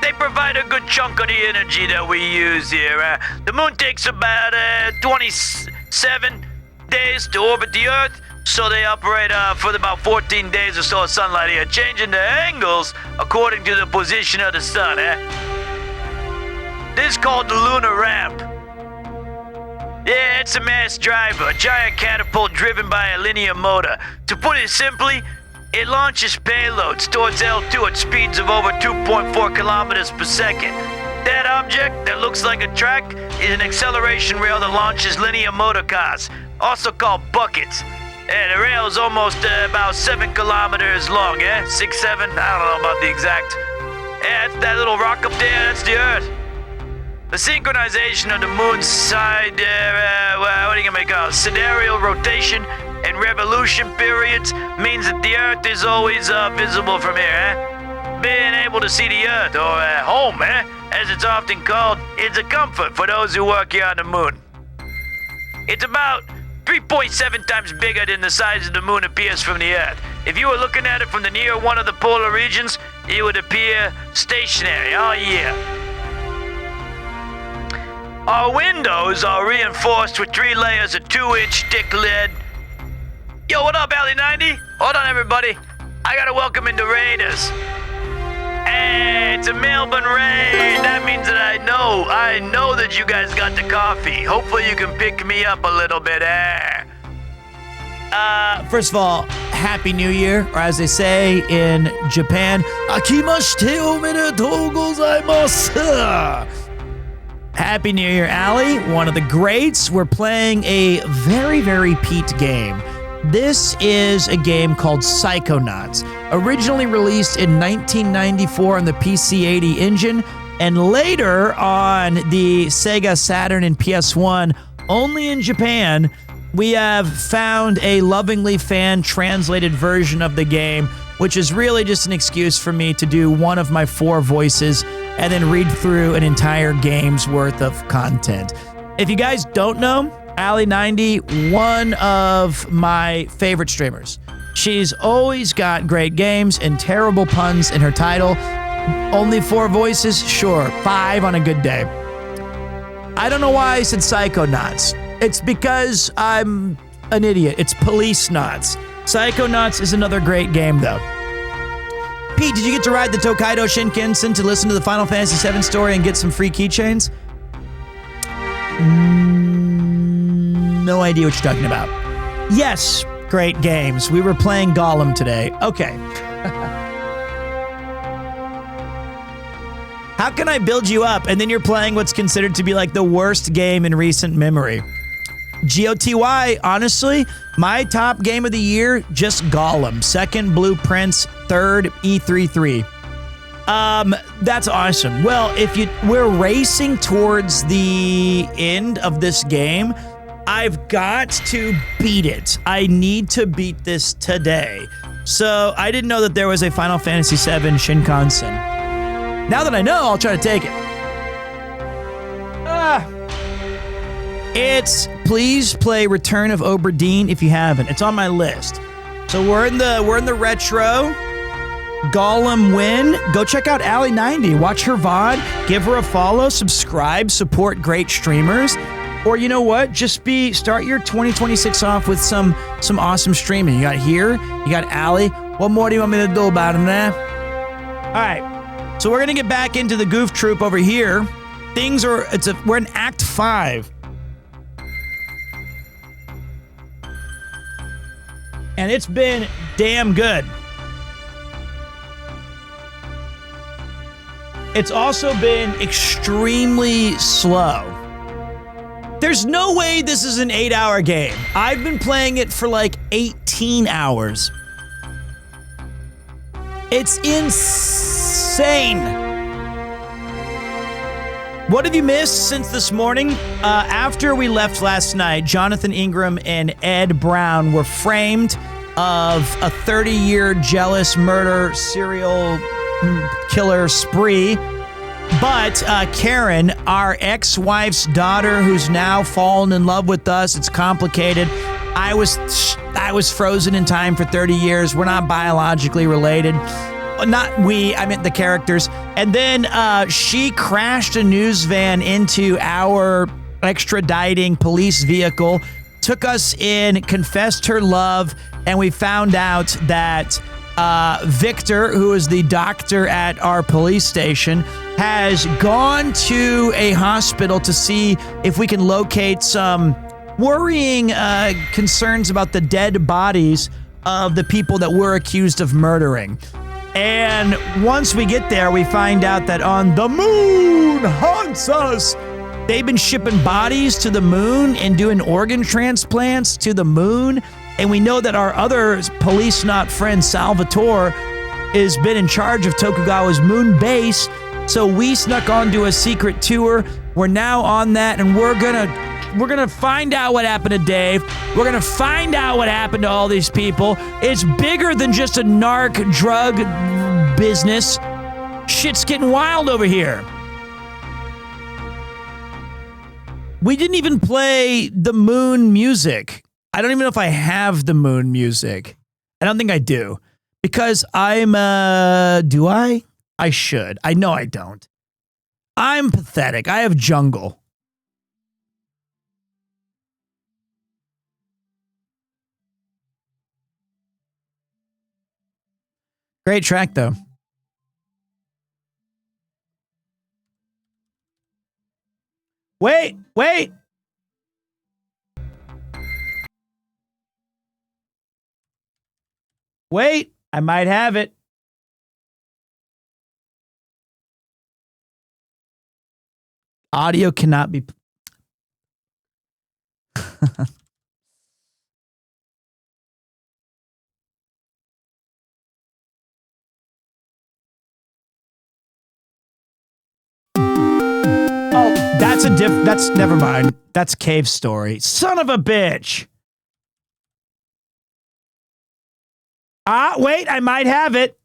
They provide a good chunk of the energy that we use here. The moon takes about 27 days to orbit the Earth, so they operate for about 14 days or so of sunlight here, changing the angles according to the position of the sun, eh? This is called the lunar ramp. Yeah, it's a mass driver, a giant catapult driven by a linear motor. To put it simply, it launches payloads towards L2 at speeds of over 2.4 kilometers per second. That object that looks like a track is an acceleration rail that launches linear motor cars, also called buckets. Yeah, the rail is almost about 7 kilometers long, eh? 6, 7? I don't know about the exact. Yeah, that's that little rock up there, that's the Earth. The synchronization of the moon's side, what are you gonna call it? Sidereal rotation and revolution periods means that the Earth is always visible from here, eh? Being able to see the Earth, or home, eh? As it's often called, is a comfort for those who work here on the moon. It's about 3.7 times bigger than the size of the moon appears from the Earth. If you were looking at it from the near one of the polar regions, it would appear stationary all year. Our windows are reinforced with 3 layers of 2-inch thick lead. Yo, what up, Alley 90? Hold on, everybody. I gotta welcome in the Raiders. Hey, it's a Melbourne raid. That means that I know that you guys got the coffee. Hopefully you can pick me up a little bit, eh? First of all, Happy New Year, or as they say in Japan, Akimashite omedetou gozaimasu. Happy New Year, Allie, one of the greats. We're playing a very, very Pete game. This is a game called Psychonauts, originally released in 1994 on the PC-80 engine, and later on the Sega Saturn and PS1, only in Japan. We have found a lovingly fan-translated version of the game, which is really just an excuse for me to do one of my 4 voices and then read through an entire game's worth of content. If you guys don't know, Allie90, one of my favorite streamers. She's always got great games and terrible puns in her title. Only 4 voices? Sure, 5 on a good day. I don't know why I said Psychonauts. It's because I'm an idiot. It's Policenauts. Psychonauts is another great game, though. Pete, did you get to ride the Tokaido Shinkansen to listen to the Final Fantasy VII story and get some free keychains? No idea what you're talking about. Yes, great games. We were playing Gollum today. Okay. How can I build you up and then you're playing what's considered to be like the worst game in recent memory? GOTY, honestly, my top game of the year, just Gollum. Second, Blueprints. Third, E33. That's awesome. Well, we're racing towards the end of this game. I've got to beat it. I need to beat this today. So I didn't know that there was a Final Fantasy VII Shinkansen. Now that I know, I'll try to take it. It's please play Return of Obra Dinn if you haven't. It's on my list. So we're in the retro. Gollum win. Go check out Allie90. Watch her VOD. Give her a follow. Subscribe. Support great streamers. Or you know what? Start your 2026 off with some awesome streaming. You got here. You got Allie. What more do you want me to do about him there? All right. So we're gonna get back into the Goof Troop over here. We're in Act 5. And it's been damn good. It's also been extremely slow. There's no way this is an 8-hour game. I've been playing it for like 18 hours. It's insane. What have you missed since this morning? After we left last night, Jonathan Ingram and Ed Brown were framed of a 30-year jealous murder serial killer spree. But Karen, our ex-wife's daughter, who's now fallen in love with us, it's complicated. I was frozen in time for 30 years. We're not biologically related. Not we, I meant the characters. And then she crashed a news van into our extraditing police vehicle, took us in, confessed her love, and we found out that Victor, who is the doctor at our police station, has gone to a hospital to see if we can locate some worrying concerns about the dead bodies of the people that we're accused of murdering. And once we get there, we find out that on the moon haunts us. They've been shipping bodies to the moon and doing organ transplants to the moon. And we know that our other POLICENAUT friend, Salvatore, has been in charge of Tokugawa's moon base. So we snuck onto a secret tour. We're now on that, and we're gonna find out what happened to Dave. We're gonna find out what happened to all these people. It's bigger than just a narc drug business. Shit's getting wild over here. We didn't even play the moon music. I don't even know if I have the moon music. I don't think I do. Because I'm, do I? I should. I know I don't. I'm pathetic. I have jungle. Great track, though. Wait. Wait, I might have it. Audio cannot be... Oh, that's never mind. That's Cave Story. Son of a bitch. Wait, I might have it.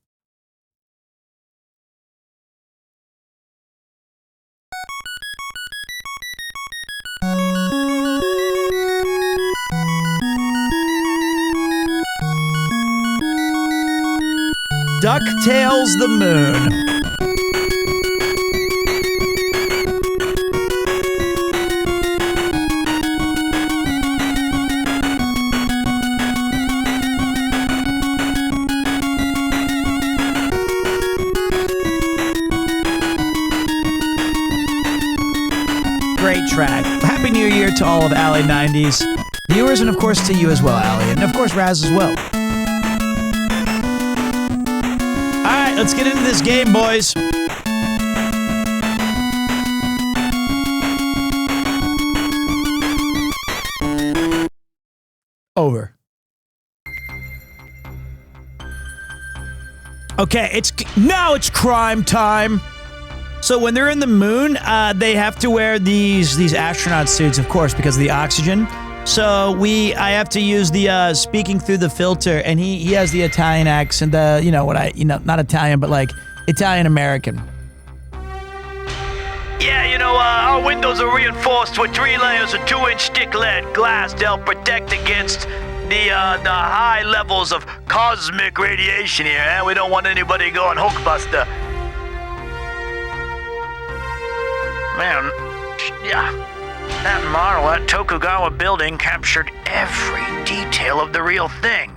DuckTales the Moon. great track. Happy New Year to all of Alley 90s viewers, and of course to you as well, Alley, and of course Raz as well. All right, let's get into this game, boys. Over. Okay, it's crime time. So when they're in the moon, they have to wear these astronaut suits, of course, because of the oxygen. So I have to use the speaking through the filter, and he has the Italian accent, not Italian, but like Italian American. Yeah, our windows are reinforced with 3 layers of 2-inch thick lead glass to help protect against the high levels of cosmic radiation here, eh? We don't want anybody going Hulkbuster. Man, yeah, that model at Tokugawa building captured every detail of the real thing.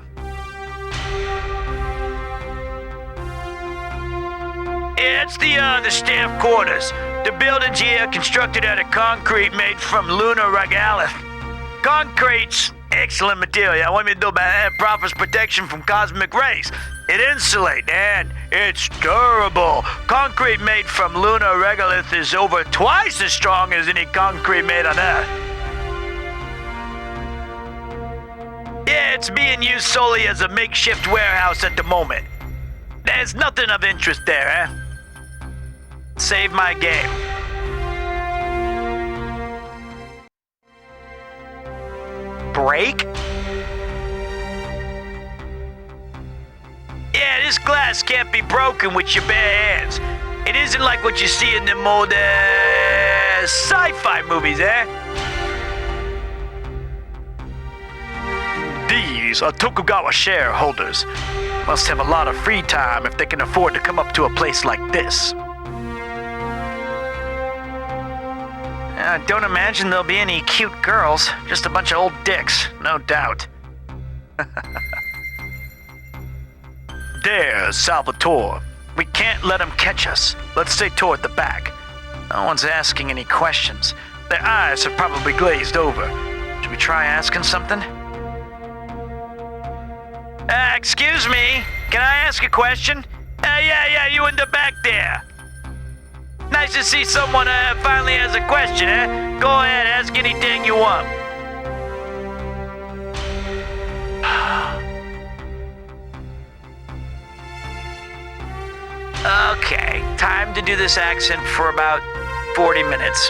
Yeah, it's the staff quarters. The buildings here constructed out of concrete made from lunar regolith. Concrete's excellent material. What do you do about that? It offers protection from cosmic rays. It insulates and it's durable. Concrete made from lunar regolith is over twice as strong as any concrete made on Earth. Yeah, it's being used solely as a makeshift warehouse at the moment. There's nothing of interest there, eh? Save my game. Break? Yeah, this glass can't be broken with your bare hands. It isn't like what you see in the old sci-fi movies, eh? These are Tokugawa shareholders. Must have a lot of free time if they can afford to come up to a place like this. I don't imagine there'll be any cute girls. Just a bunch of old dicks, no doubt. There's Salvatore. We can't let him catch us. Let's stay toward the back. No one's asking any questions. Their eyes have probably glazed over. Should we try asking something? Excuse me. Can I ask a question? Yeah, you in the back there. Nice to see someone finally has a question, eh? Go ahead, ask anything you want. Okay, time to do this accent for about 40 minutes.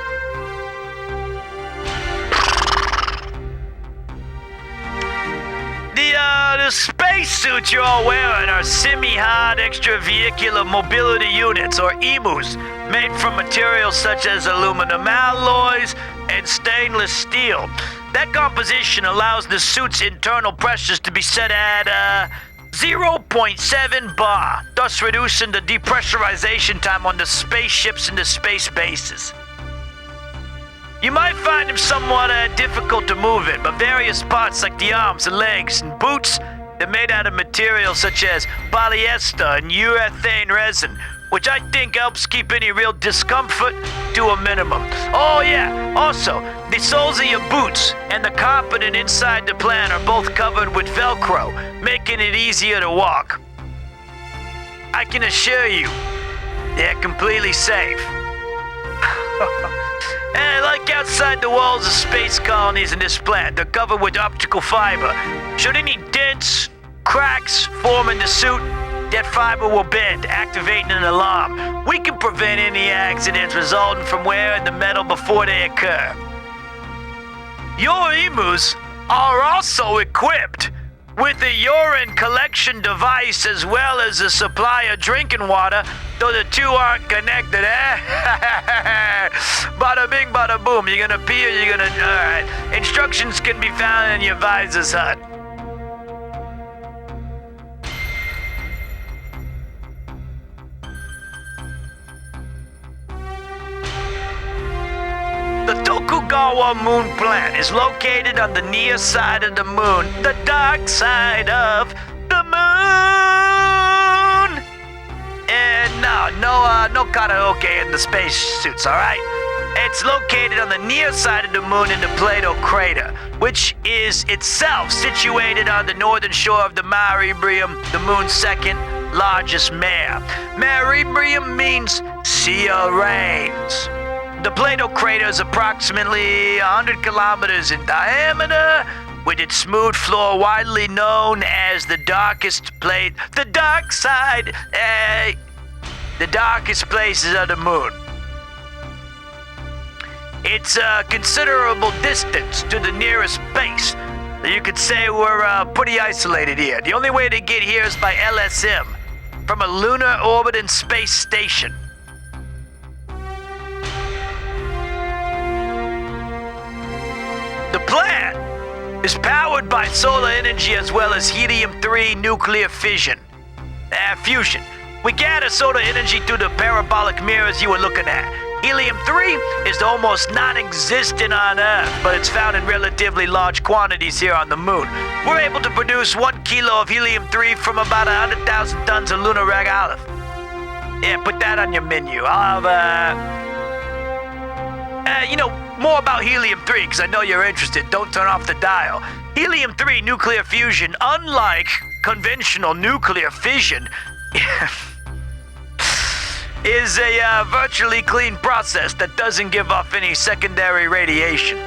The spacesuits you're all wearing are semi-hard extravehicular mobility units, or EMUs, made from materials such as aluminum alloys and stainless steel. That composition allows the suit's internal pressures to be set at 0.7 bar, thus reducing the depressurization time on the spaceships and the space bases. You might find them somewhat difficult to move in, but various parts like the arms and legs and boots, they're made out of materials such as polyester and urethane resin, which I think helps keep any real discomfort to a minimum. Oh yeah, also, the soles of your boots and the carpeting inside the plant are both covered with Velcro, making it easier to walk. I can assure you, they're completely safe. And like outside the walls of space colonies in this plant, they're covered with optical fiber. Should any dents, cracks form in the suit, that fiber will bend, activating an alarm. We can prevent any accidents resulting from wearing the metal before they occur. Your emus are also equipped with a urine collection device as well as a supply of drinking water, though the two aren't connected, eh? Bada bing, bada boom. You're gonna pee or you're gonna... Alright. Instructions can be found in your visor's hut. The Tokugawa moon plant is located on the near side of the moon, the dark side of the moon. And no karaoke in the space suits, all right? It's located on the near side of the moon in the Plato crater, which is itself situated on the northern shore of the Mare Imbrium, the moon's second largest mare. Mare Imbrium means Sea of Rains. The Plato crater is approximately 100 kilometers in diameter, with its smooth floor widely known as the darkest place, the dark side, the darkest places of the moon. It's a considerable distance to the nearest base. You could say we're pretty isolated here. The only way to get here is by LSM, from a lunar orbiting space station. The plant is powered by solar energy as well as helium-3 nuclear fusion. We gather solar energy through the parabolic mirrors you were looking at. Helium-3 is almost non-existent on Earth, but it's found in relatively large quantities here on the moon. We're able to produce 1 kilo of helium-3 from about 100,000 tons of lunar regolith. Yeah, put that on your menu. I'll have, more about helium-3, because I know you're interested. Don't turn off the dial. Helium-3 nuclear fusion, unlike conventional nuclear fission, is a virtually clean process that doesn't give off any secondary radiation.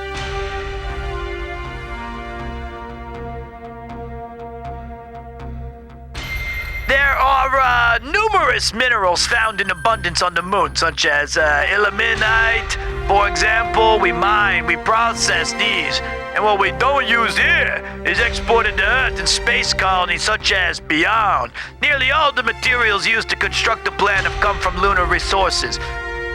There are numerous minerals found in abundance on the moon, such as ilmenite. For example, we mine, we process these, and what we don't use here is exported to Earth in space colonies such as Beyond. Nearly all the materials used to construct the plant have come from lunar resources.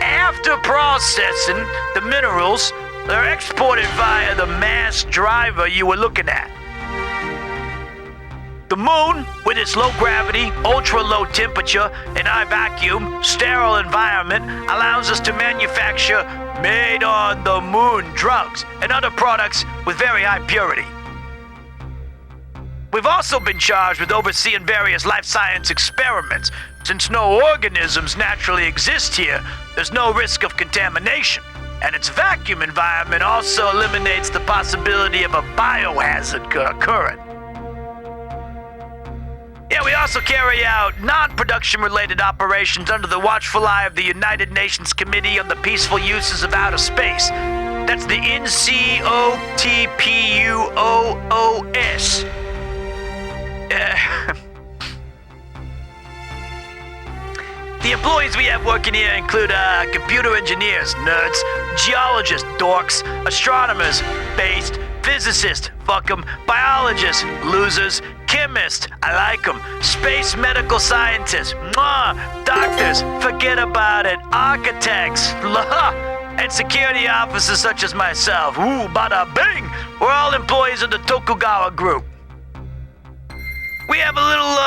After processing the minerals, they're exported via the mass driver you were looking at. The moon, with its low gravity, ultra-low temperature, and high vacuum, sterile environment, allows us to manufacture made-on-the-moon drugs and other products with very high purity. We've also been charged with overseeing various life science experiments. Since no organisms naturally exist here, there's no risk of contamination, and its vacuum environment also eliminates the possibility of a biohazard occurring. Yeah, we also carry out non-production related operations under the watchful eye of the United Nations Committee on the Peaceful Uses of Outer Space. That's the NCOTPUOOS. The employees we have working here include computer engineers, nerds, geologists, dorks, astronomers, based, physicists, fuck 'em, biologists, losers, chemists, I like 'em, space medical scientists, doctors, forget about it, architects, and security officers such as myself. Ooh, bada bing! We're all employees of the Tokugawa Group. We have a little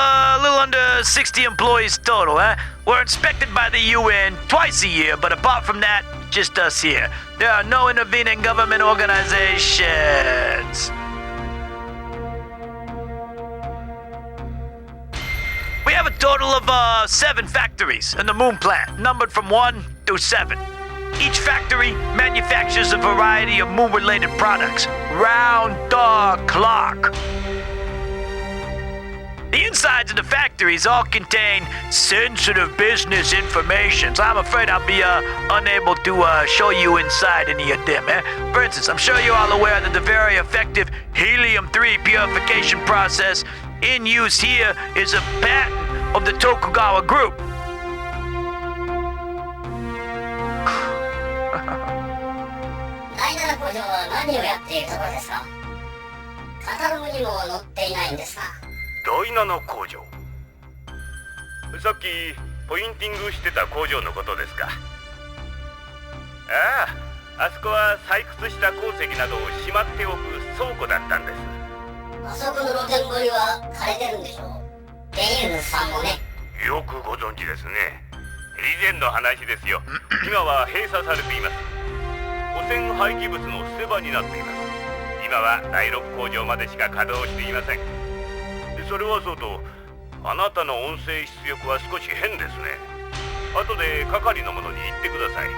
under 60 employees total, eh? We're inspected by the UN twice a year, but apart from that, just us here. There are no intervening government organizations. We have a total of 7 factories in the moon plant, numbered from 1 through 7. Each factory manufactures a variety of moon-related products, round the clock. The insides of the factories all contain sensitive business information, so I'm afraid I'll be unable to show you inside any of them. For instance, I'm sure you're all aware that the very effective helium-3 purification process in use here is a patent of the Tokugawa Group.第7工場。さっきポインティングしてた工場のことですか。ああ、あそこは採掘した鉱石などをしまっておく倉庫だったんです。あそこの露天掘りは枯れてるんでしょ。デニールさんもね。よくご存知ですね。以前の話ですよ。今は閉鎖されています。汚染廃棄物の捨て場になっています。今は第6工場までしか稼働していません。それはそうと、あなたの音声出力は少し変ですね。後で係の者に言ってください。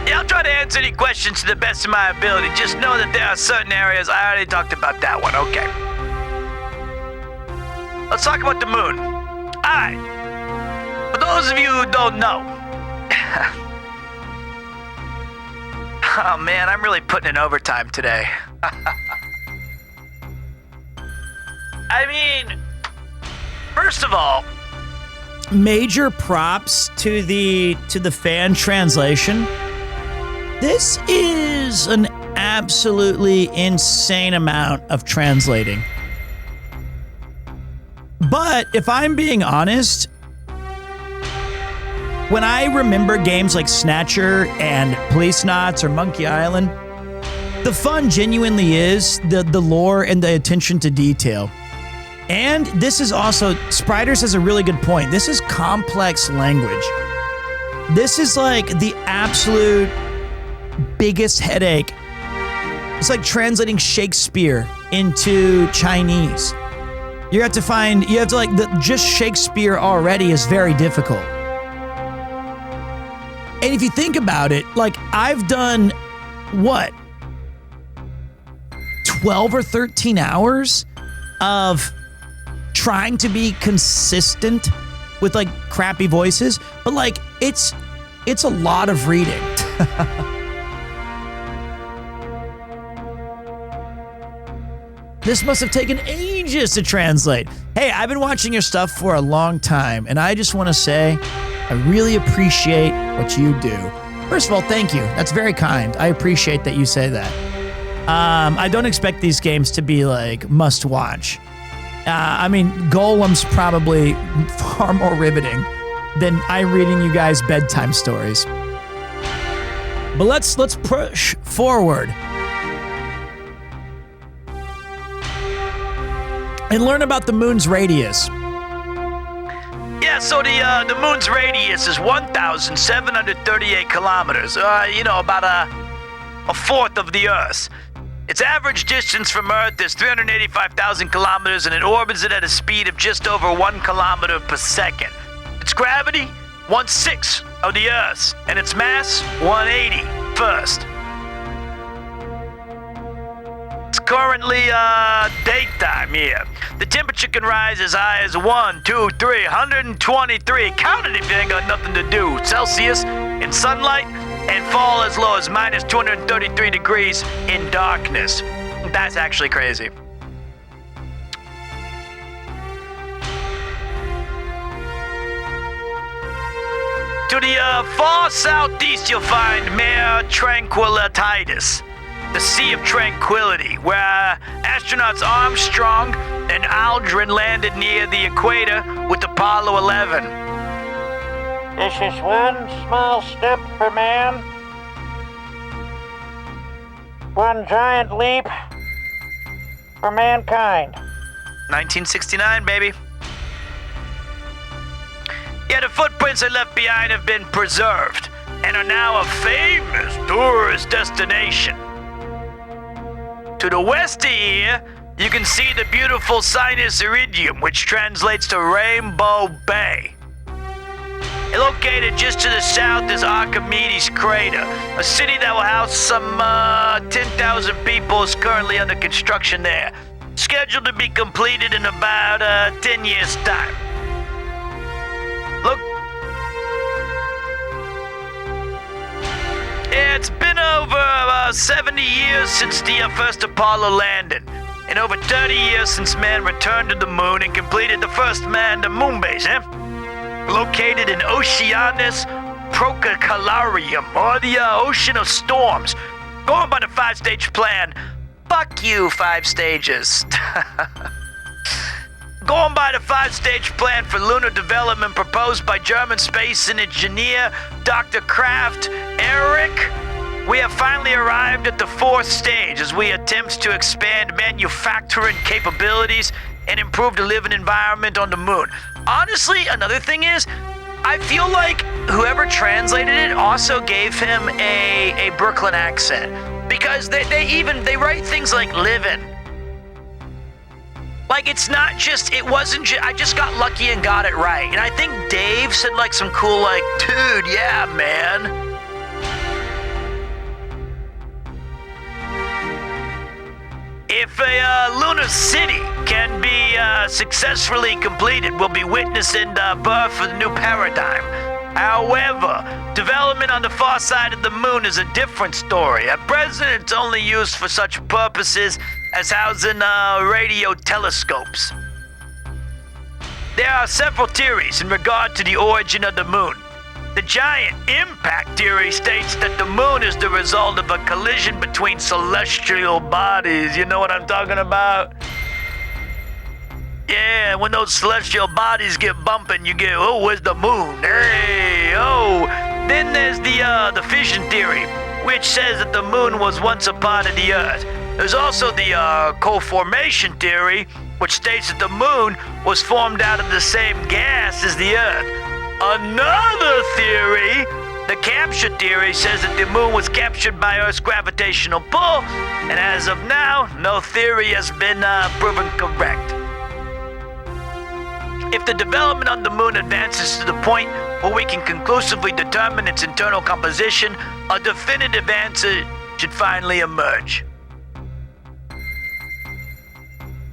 Yeah, I'll try to answer any questions to the best of my ability. Just know that there are certain areas. I already talked about that one. Okay. Let's talk about the moon. All right. For those of you who don't know. Oh, man, I'm really putting in overtime today. I mean, first of all, major props to the fan translation. This is an absolutely insane amount of translating. But if I'm being honest, when I remember games like Snatcher and Policenauts or Monkey Island, the fun genuinely is the lore and the attention to detail. And this is also, Spiders has a really good point. This is complex language. This is like the absolute biggest headache. It's like translating Shakespeare into Chinese. You have to just Shakespeare already is very difficult. And if you think about it, like I've done, what, 12 or 13 hours of trying to be consistent with like crappy voices, but like it's a lot of reading. This must have taken ages to translate. Hey, I've been watching your stuff for a long time, and I just want to say I really appreciate what you do. First of all, thank you. That's very kind. I appreciate that you say that. I don't expect these games to be like must watch. I mean, Golem's probably far more riveting than I reading you guys bedtime stories. But let's push forward and learn about the moon's radius. Yeah, so the moon's radius is 1,738 kilometers. About a fourth of the Earth. Its average distance from Earth is 385,000 kilometers, and it orbits it at a speed of just over 1 kilometer per second. Its gravity, 1/6 of the Earth's, and its mass, 180 first. It's currently daytime here. The temperature can rise as high as 123. Count it if you ain't got nothing to do. Celsius in sunlight, and fall as low as minus 233 degrees in darkness. That's actually crazy. To the far southeast, you'll find Mare Tranquillitatis, the Sea of Tranquility, where astronauts Armstrong and Aldrin landed near the equator with Apollo 11. This is one small step for man, one giant leap for mankind. 1969, baby. Yeah, the footprints they left behind have been preserved and are now a famous tourist destination. To the west of here, you can see the beautiful Sinus Iridium, which translates to Rainbow Bay. Located just to the south is Archimedes Crater, a city that will house some 10,000 people is currently under construction there. Scheduled to be completed in about 10 years' time. Look, it's been over 70 years since the first Apollo landed, and over 30 years since man returned to the moon and completed the first manned moon base, located in Oceanus Procellarum, or the Ocean of Storms. Going by the 5-stage plan. Fuck you, 5 stages. Going by the 5-stage plan for lunar development proposed by German space engineer Dr. Kraft Erich, we have finally arrived at the 4th stage as we attempt to expand manufacturing capabilities and improve the living environment on the moon. Honestly, another thing is, I feel like whoever translated it also gave him a Brooklyn accent, because they write things like living. Like, it's not just, it wasn't just, I just got lucky and got it right. And I think Dave said like some cool, like, dude, yeah, man. If a lunar city can be successfully completed, we'll be witnessing the birth of a new paradigm. However, development on the far side of the moon is a different story. At present, it's only used for such purposes as housing radio telescopes. There are several theories in regard to the origin of the moon. The giant impact theory states that the moon is the result of a collision between celestial bodies. You know what I'm talking about? Yeah, when those celestial bodies get bumping, you get, oh, where's the moon? Hey, oh. Then there's the fission theory, which says that the moon was once a part of the Earth. There's also the co-formation theory, which states that the moon was formed out of the same gas as the Earth. Another theory, the capture theory, says that the moon was captured by Earth's gravitational pull, and as of now, no theory has been proven correct. If the development on the moon advances to the point where we can conclusively determine its internal composition, a definitive answer should finally emerge.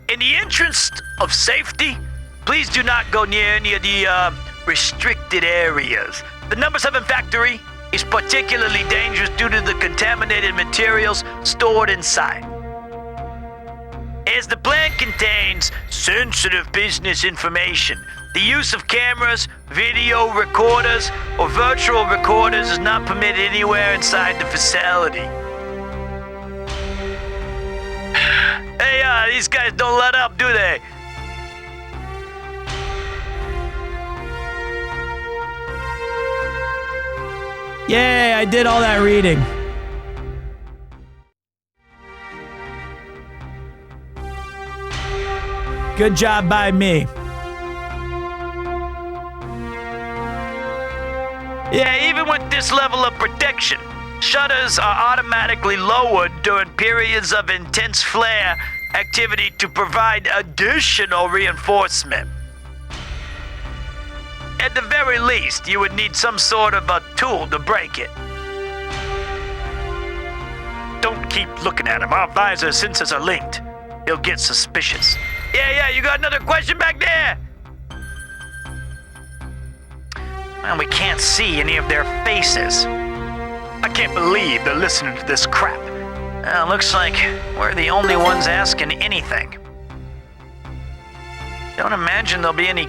In the interest of safety, please do not go near any of the restricted areas. The number 7 factory is particularly dangerous due to the contaminated materials stored inside. As the plant contains sensitive business information, the use of cameras, video recorders, or virtual recorders is not permitted anywhere inside the facility. Hey, these guys don't let up, do they? Yay, I did all that reading. Good job by me. Yeah, even with this level of protection, shutters are automatically lowered during periods of intense flare activity to provide additional reinforcement. At the very least, you would need some sort of a tool to break it. Don't keep looking at him. Our visor sensors are linked. He'll get suspicious. Yeah, you got another question back there? Well, we can't see any of their faces. I can't believe they're listening to this crap. Looks like we're the only ones asking anything. Don't imagine there'll be any...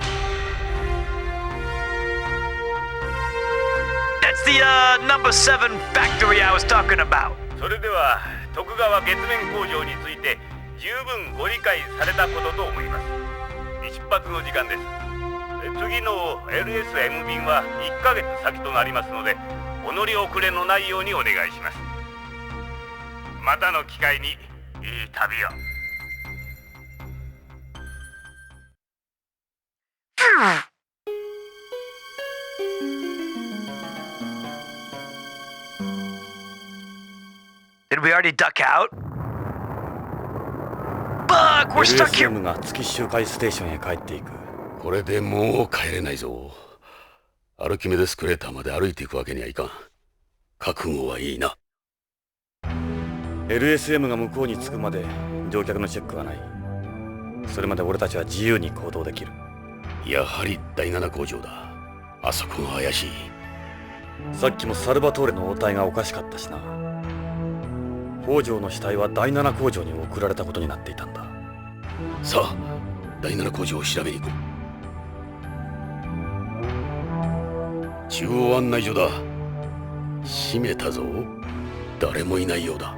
That's the number 7 factory I was talking about. それでは徳川月面工場について十分ご理解されたことと思います。出発の時間です。次の LSM 便は1ヶ月先となりますので、お乗り遅れのないようにお願いします。またの機会にいい旅を。Did we already duck out? Fuck, we're stuck here. LSM が月周回ステーションへ帰っていく。これでもう帰れないぞ。アルキメデスクレーターまで歩いていくわけにはいかん。覚悟はいいな。LSM が向こうに着くまで乗客のチェックはない。それまで俺たちは自由に行動できる。やはり第7工場だ。あそこが怪しい。さっきもサルバトーレの応対がおかしかったしな。北条の死体は第7工場に送られたことになっていたんだ。さあ、第7工場を調べに行こう。中央案内所だ。閉めたぞ。誰もいないようだ。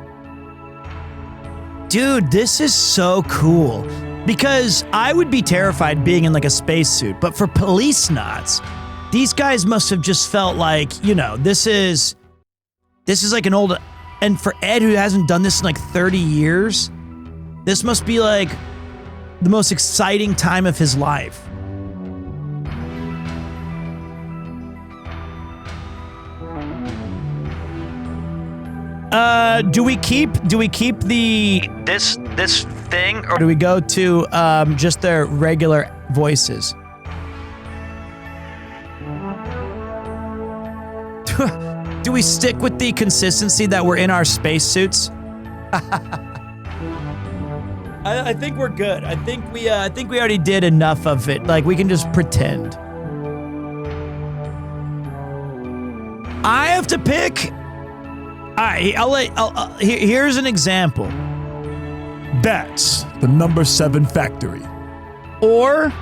Dude, this is so cool. Because I would be terrified being in like a spacesuit, but for POLICENAUTS, these guys must have just felt like, you know, this is like an old... And for Ed, who hasn't done this in like 30 years, this must be like the most exciting time of his life. Do we keep the this thing, or do we go to just their regular voices? Do we stick with the consistency that we're in our spacesuits? I think we're good. I think we already did enough of it. Like, we can just pretend. I have to pick. All right, here's an example. That's the number 7 factory. Or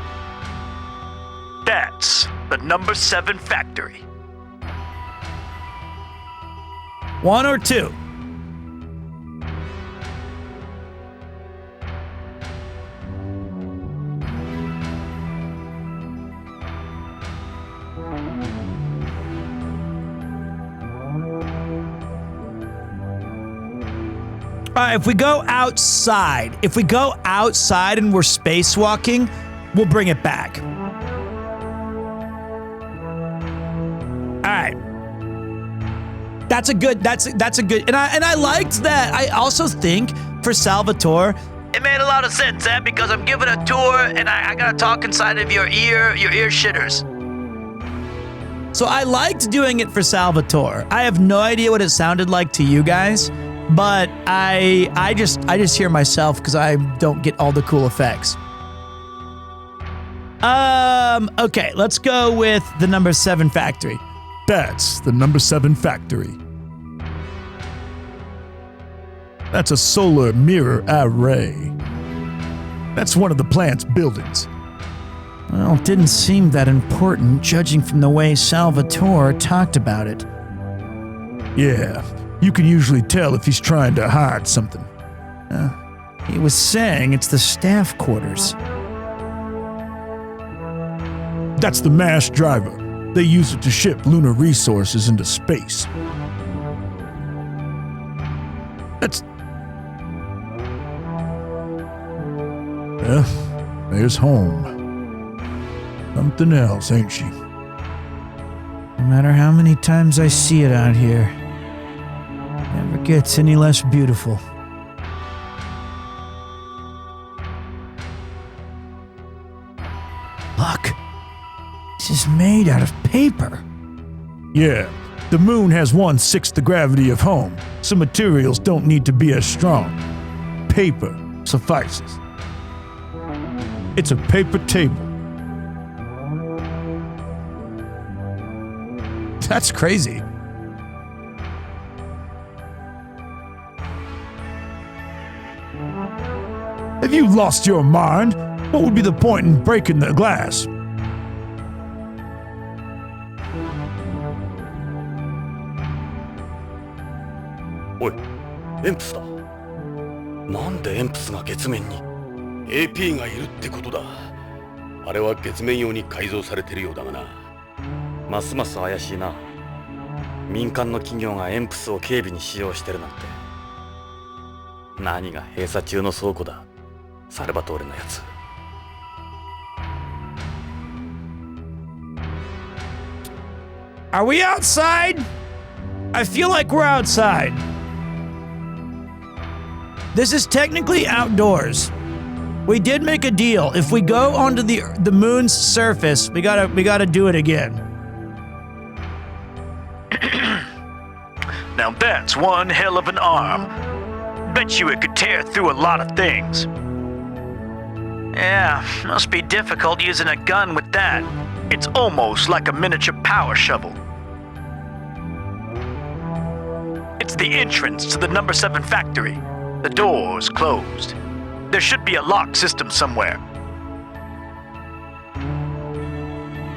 That's the number 7 factory. 1 or 2. All right, if we go outside and we're spacewalking, we'll bring it back. All right. That's a good, and I liked that. I also think for Salvatore, It made a lot of sense, because I'm giving a tour and I gotta talk inside of your ear shitters. so I liked doing it for Salvatore. I have no idea what it sounded like to you guys, but I just hear myself because I don't get all the cool effects. Okay, let's go with the number 7 factory. That's the number 7 factory. That's a solar mirror array. That's one of the plant's buildings. Well, it didn't seem that important, judging from the way Salvatore talked about it. Yeah, you can usually tell if he's trying to hide something. He was saying it's the staff quarters. That's the mass driver. They use it to ship lunar resources into space. That's... Yeah, there's home. Something else, ain't she? No matter how many times I see it out here, it never gets any less beautiful. Look, this is made out of paper. Yeah, the moon has 1/6 the gravity of home, so materials don't need to be as strong. Paper suffices. It's a paper table. That's crazy. Have you lost your mind? What would be the point in breaking the glass?おい、エンプスだ。なんでエンプスが月面に AP がいるってことだ。あれは月面用に改造されてるようだがな。ますます怪しいな。民間の企業がエンプスを警備に使用してるなんて。何が閉鎖中の倉庫だ、サルバトーレのやつ。Are we outside? I feel like we're outside. This is technically outdoors. We did make a deal. If we go onto the moon's surface, we gotta do it again. Now that's one hell of an arm. Bet you it could tear through a lot of things. Yeah, must be difficult using a gun with that. It's almost like a miniature power shovel. It's the entrance to the number 7 factory. The door's closed. There should be a lock system somewhere.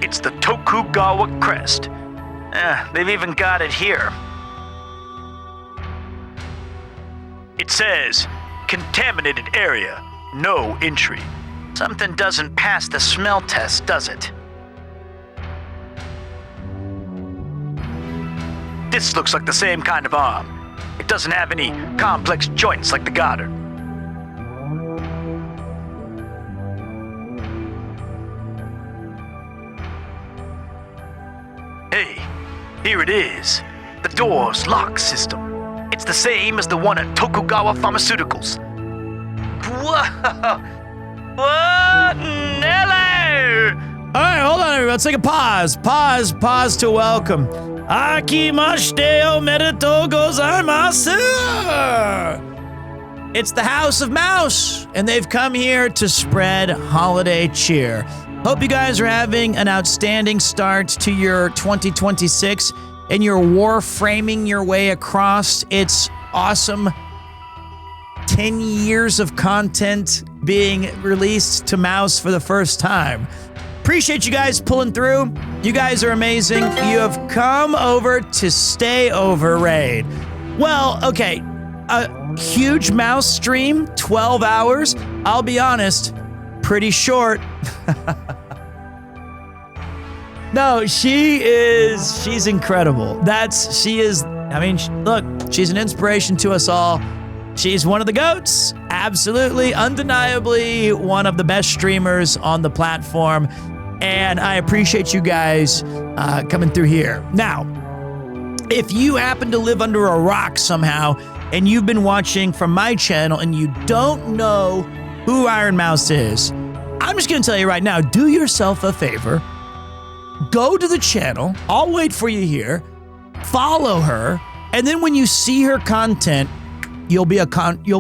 It's the Tokugawa crest. They've even got it here. It says, contaminated area, no entry. Something doesn't pass the smell test, does it? This looks like the same kind of arm. It doesn't have any complex joints like the Goddard. Hey, here it is. The door's lock system. It's the same as the one at Tokugawa Pharmaceuticals. Whoa! What? Nelly! All right, hold on, everybody. Let's take a pause. Pause to welcome. Akimashite omedetou gozaimasu! It's the House of Mouse, and they've come here to spread holiday cheer. Hope you guys are having an outstanding start to your 2026 and you're war framing your way across its awesome 10 years of content being released to Mouse for the first time. Appreciate you guys pulling through. You guys are amazing. You have come over to stay over raid. Well, okay, a huge Mouse stream, 12 hours. I'll be honest, pretty short. No, she's incredible. Look, she's an inspiration to us all. She's one of the GOATs. Absolutely, undeniably one of the best streamers on the platform. And I appreciate you guys coming through here. Now, if you happen to live under a rock somehow and you've been watching from my channel and you don't know who Iron Mouse is, I'm just going to tell you right now, do yourself a favor. Go to the channel. I'll wait for you here. Follow her. And then when you see her content, you'll be a convert. You'll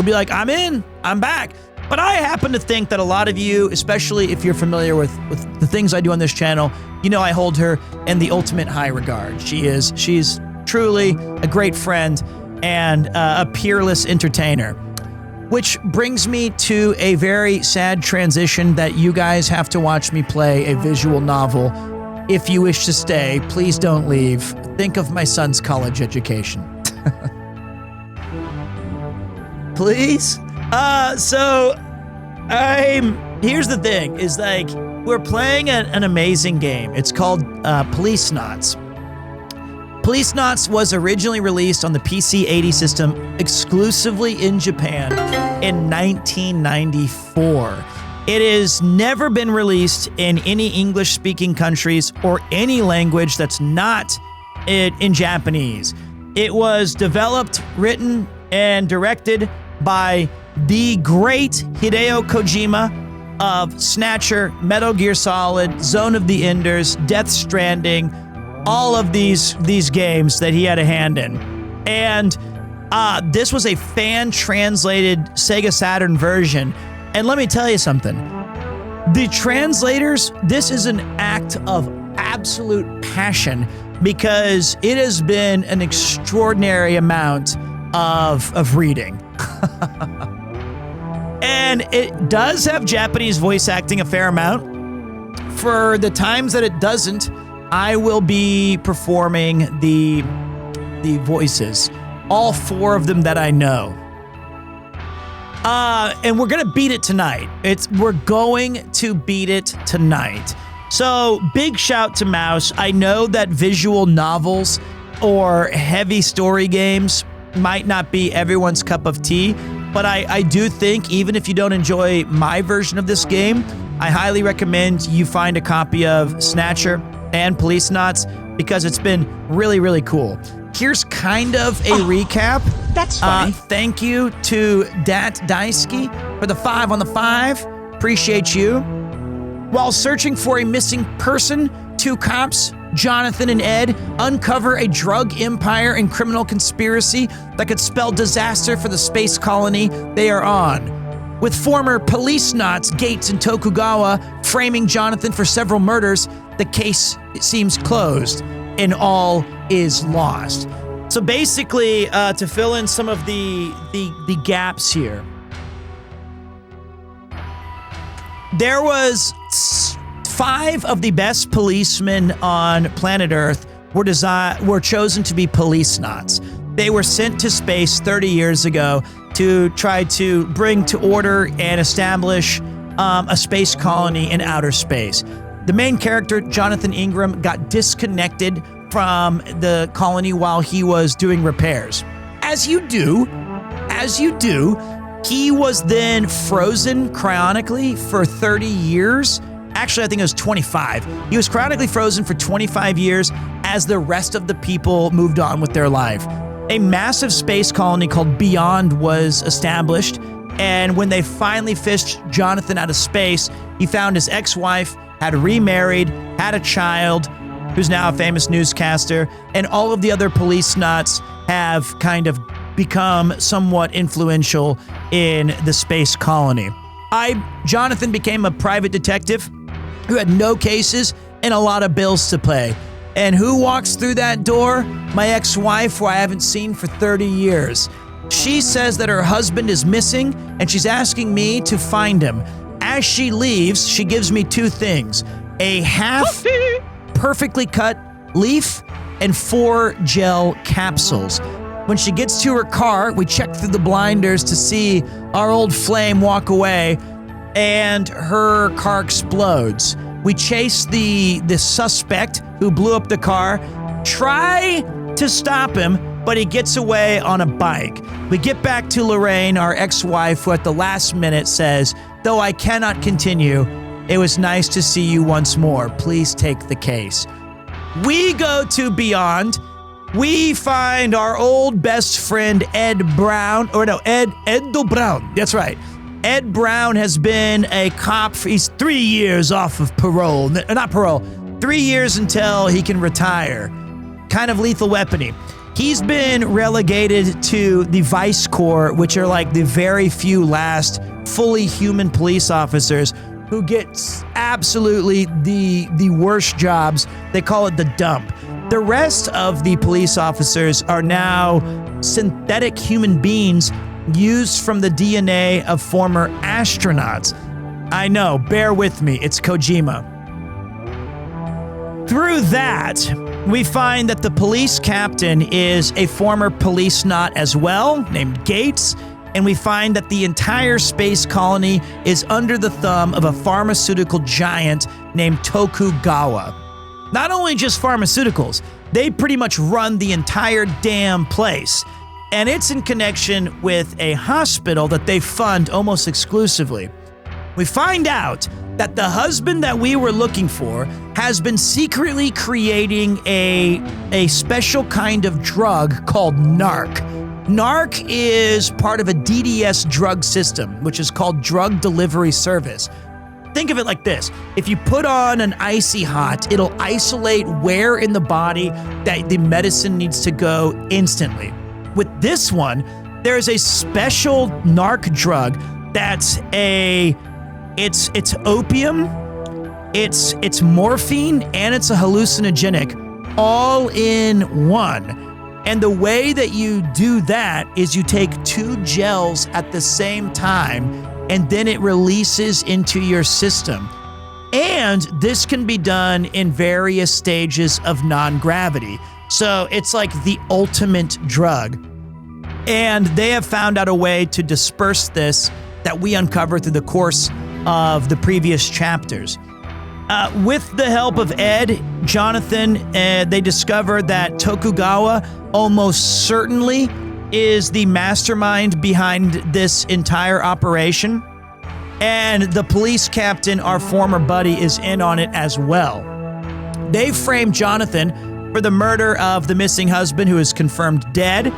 be like, I'm in. I'm back. But I happen to think that a lot of you, especially if you're familiar with the things I do on this channel, you know I hold her in the ultimate high regard. She's truly a great friend and a peerless entertainer. Which brings me to a very sad transition that you guys have to watch me play a visual novel. If you wish to stay, please don't leave. Think of my son's college education. Please? Here's the thing, is like, we're playing an amazing game. It's called POLICENAUTS. POLICENAUTS was originally released on the PC-80 system exclusively in Japan in 1994. It has never been released in any English-speaking countries or any language that's not in Japanese. It was developed, written, and directed by the great Hideo Kojima of Snatcher, Metal Gear Solid, Zone of the Enders, Death Stranding, all of these games that he had a hand in. And this was a fan-translated Sega Saturn version. And let me tell you something. The translators, this is an act of absolute passion because it has been an extraordinary amount of reading. And it does have Japanese voice acting a fair amount. For the times that it doesn't, I will be performing the voices, all 4 of them that I know. And we're gonna beat it tonight. We're going to beat it tonight. So big shout to Mouse. I know that visual novels or heavy story games might not be everyone's cup of tea, but I do think even if you don't enjoy my version of this game, I highly recommend you find a copy of Snatcher and POLICENAUTS because it's been really, really cool. Here's kind of a recap. That's funny. Thank you to Dat Daisuke for the 5 on the 5. Appreciate you. While searching for a missing person, 2 cops, Jonathan and Ed, uncover a drug empire and criminal conspiracy that could spell disaster for the space colony they are on. With former POLICENAUTS Gates and Tokugawa framing Jonathan for several murders, the case seems closed and all is lost. So basically, to fill in some of the gaps here, there was 5 of the best policemen on planet Earth were chosen to be POLICENAUTS. They were sent to space 30 years ago to try to bring to order and establish a space colony in outer space. The main character, Jonathan Ingram, got disconnected from the colony while he was doing repairs. As you do, he was then frozen cryonically for 30 years. Actually, I think it was 25. He was cryonically frozen for 25 years as the rest of the people moved on with their life. A massive space colony called Beyond was established, and when they finally fished Jonathan out of space, he found his ex-wife, had remarried, had a child, who's now a famous newscaster, and all of the other POLICENAUTS have kind of become somewhat influential in the space colony. Jonathan, became a private detective who had no cases and a lot of bills to pay. And who walks through that door? My ex-wife, who I haven't seen for 30 years. She says that her husband is missing, and she's asking me to find him. As she leaves, she gives me 2 things: a half perfectly cut leaf and 4 gel capsules. When she gets to her car, we check through the blinders to see our old flame walk away, and her car explodes. We chase the suspect who blew up the car, try to stop him, but he gets away on a bike. We get back to Lorraine, our ex-wife, who at the last minute says, "Though I cannot continue, it was nice to see you once more. Please take the case." We go to Beyond. We find our old best friend Ed Brown. Edo Brown. That's right. Ed Brown has been a cop. He's 3 years off of parole. Not parole. 3 years until he can retire. Kind of lethal weapony. He's been relegated to the Vice Corps, which are like the very few last fully human police officers who get absolutely the worst jobs. They call it the dump. The rest of the police officers are now synthetic human beings used from the DNA of former astronauts. I know, bear with me, it's Kojima. Through that, we find that the police captain is a former policenaut as well, named Gates, and we find that the entire space colony is under the thumb of a pharmaceutical giant named Tokugawa. Not only just pharmaceuticals, they pretty much run the entire damn place. And it's in connection with a hospital that they fund almost exclusively. We find out that the husband that we were looking for has been secretly creating a special kind of drug called NARC. NARC is part of a DDS drug system, which is called Drug Delivery Service. Think of it like this. If you put on an icy hot, it'll isolate where in the body that the medicine needs to go instantly. With this one, there's a special NARC drug that's it's opium, it's morphine, and it's a hallucinogenic all in one. And the way that you do that is you take 2 gels at the same time, and then it releases into your system. And this can be done in various stages of non-gravity. So it's like the ultimate drug. And they have found out a way to disperse this that we uncovered through the course of the previous chapters. With the help of Ed, Jonathan, they discover that Tokugawa almost certainly is the mastermind behind this entire operation. And the police captain, our former buddy, is in on it as well. They framed Jonathan for the murder of the missing husband, who is confirmed dead.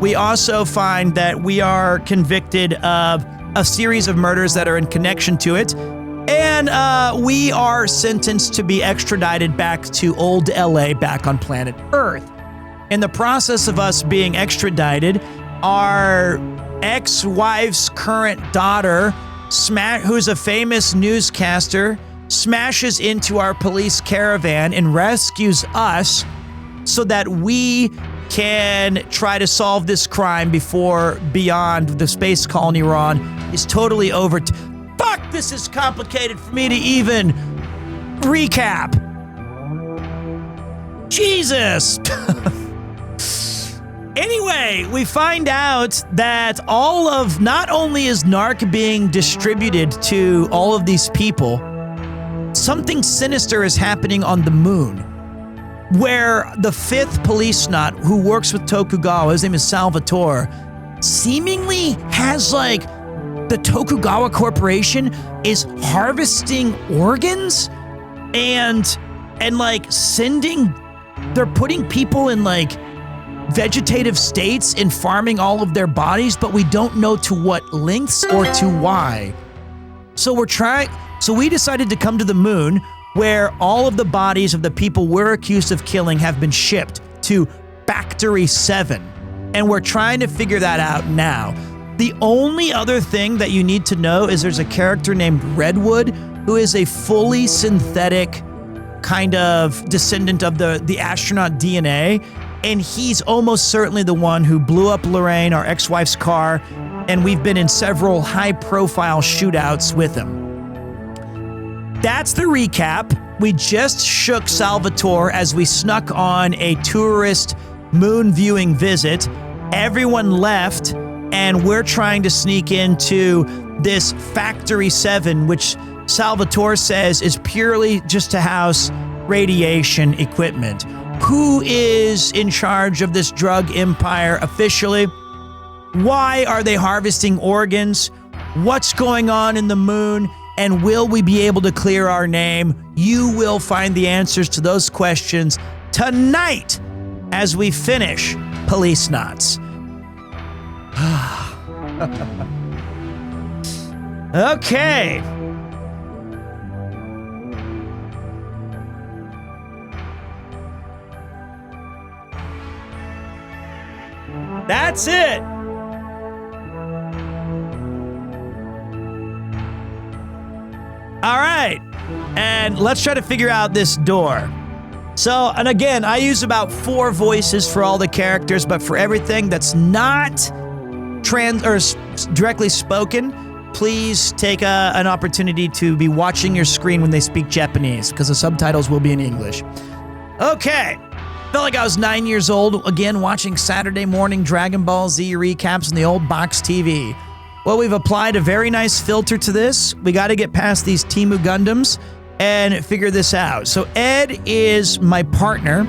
We also find that we are convicted of a series of murders that are in connection to it. And we are sentenced to be extradited back to old LA, back on planet Earth. In the process of us being extradited, our ex-wife's current daughter, who's a famous newscaster, smashes into our police caravan and rescues us so that we can try to solve this crime before Beyond, the space colony we're on, is totally over. Fuck, this is complicated for me to even recap. Jesus. Anyway, we find out that not only is NARC being distributed to all of these people, something sinister is happening on the moon, where the 5th policenaut who works with Tokugawa, his name is Salvatore, seemingly has the Tokugawa Corporation is harvesting organs and they're putting people in vegetative states and farming all of their bodies, but we don't know to what lengths or to why. So we decided to come to the moon, where all of the bodies of the people we're accused of killing have been shipped to Factory 7. And we're trying to figure that out now. The only other thing that you need to know is there's a character named Redwood who is a fully synthetic kind of descendant of the astronaut DNA. And he's almost certainly the one who blew up Lorraine, our ex-wife's car, and we've been in several high-profile shootouts with him. That's the recap. We just shook Salvatore as we snuck on a tourist moon viewing visit. Everyone left, and we're trying to sneak into this Factory 7, which Salvatore says is purely just to house radiation equipment. Who is in charge of this drug empire officially? Why are they harvesting organs? What's going on in the moon? And will we be able to clear our name? You will find the answers to those questions tonight as we finish Policenauts. Okay. That's it. All right. And let's try to figure out this door. So, and again, I use about 4 voices for all the characters, but for everything that's not directly spoken, please take an opportunity to be watching your screen when they speak Japanese, because the subtitles will be in English. Okay. Felt like I was 9 years old, again, watching Saturday morning Dragon Ball Z recaps on the old box TV. Well, we've applied a very nice filter to this. We got to get past these Temu Gundams and figure this out. So Ed is my partner,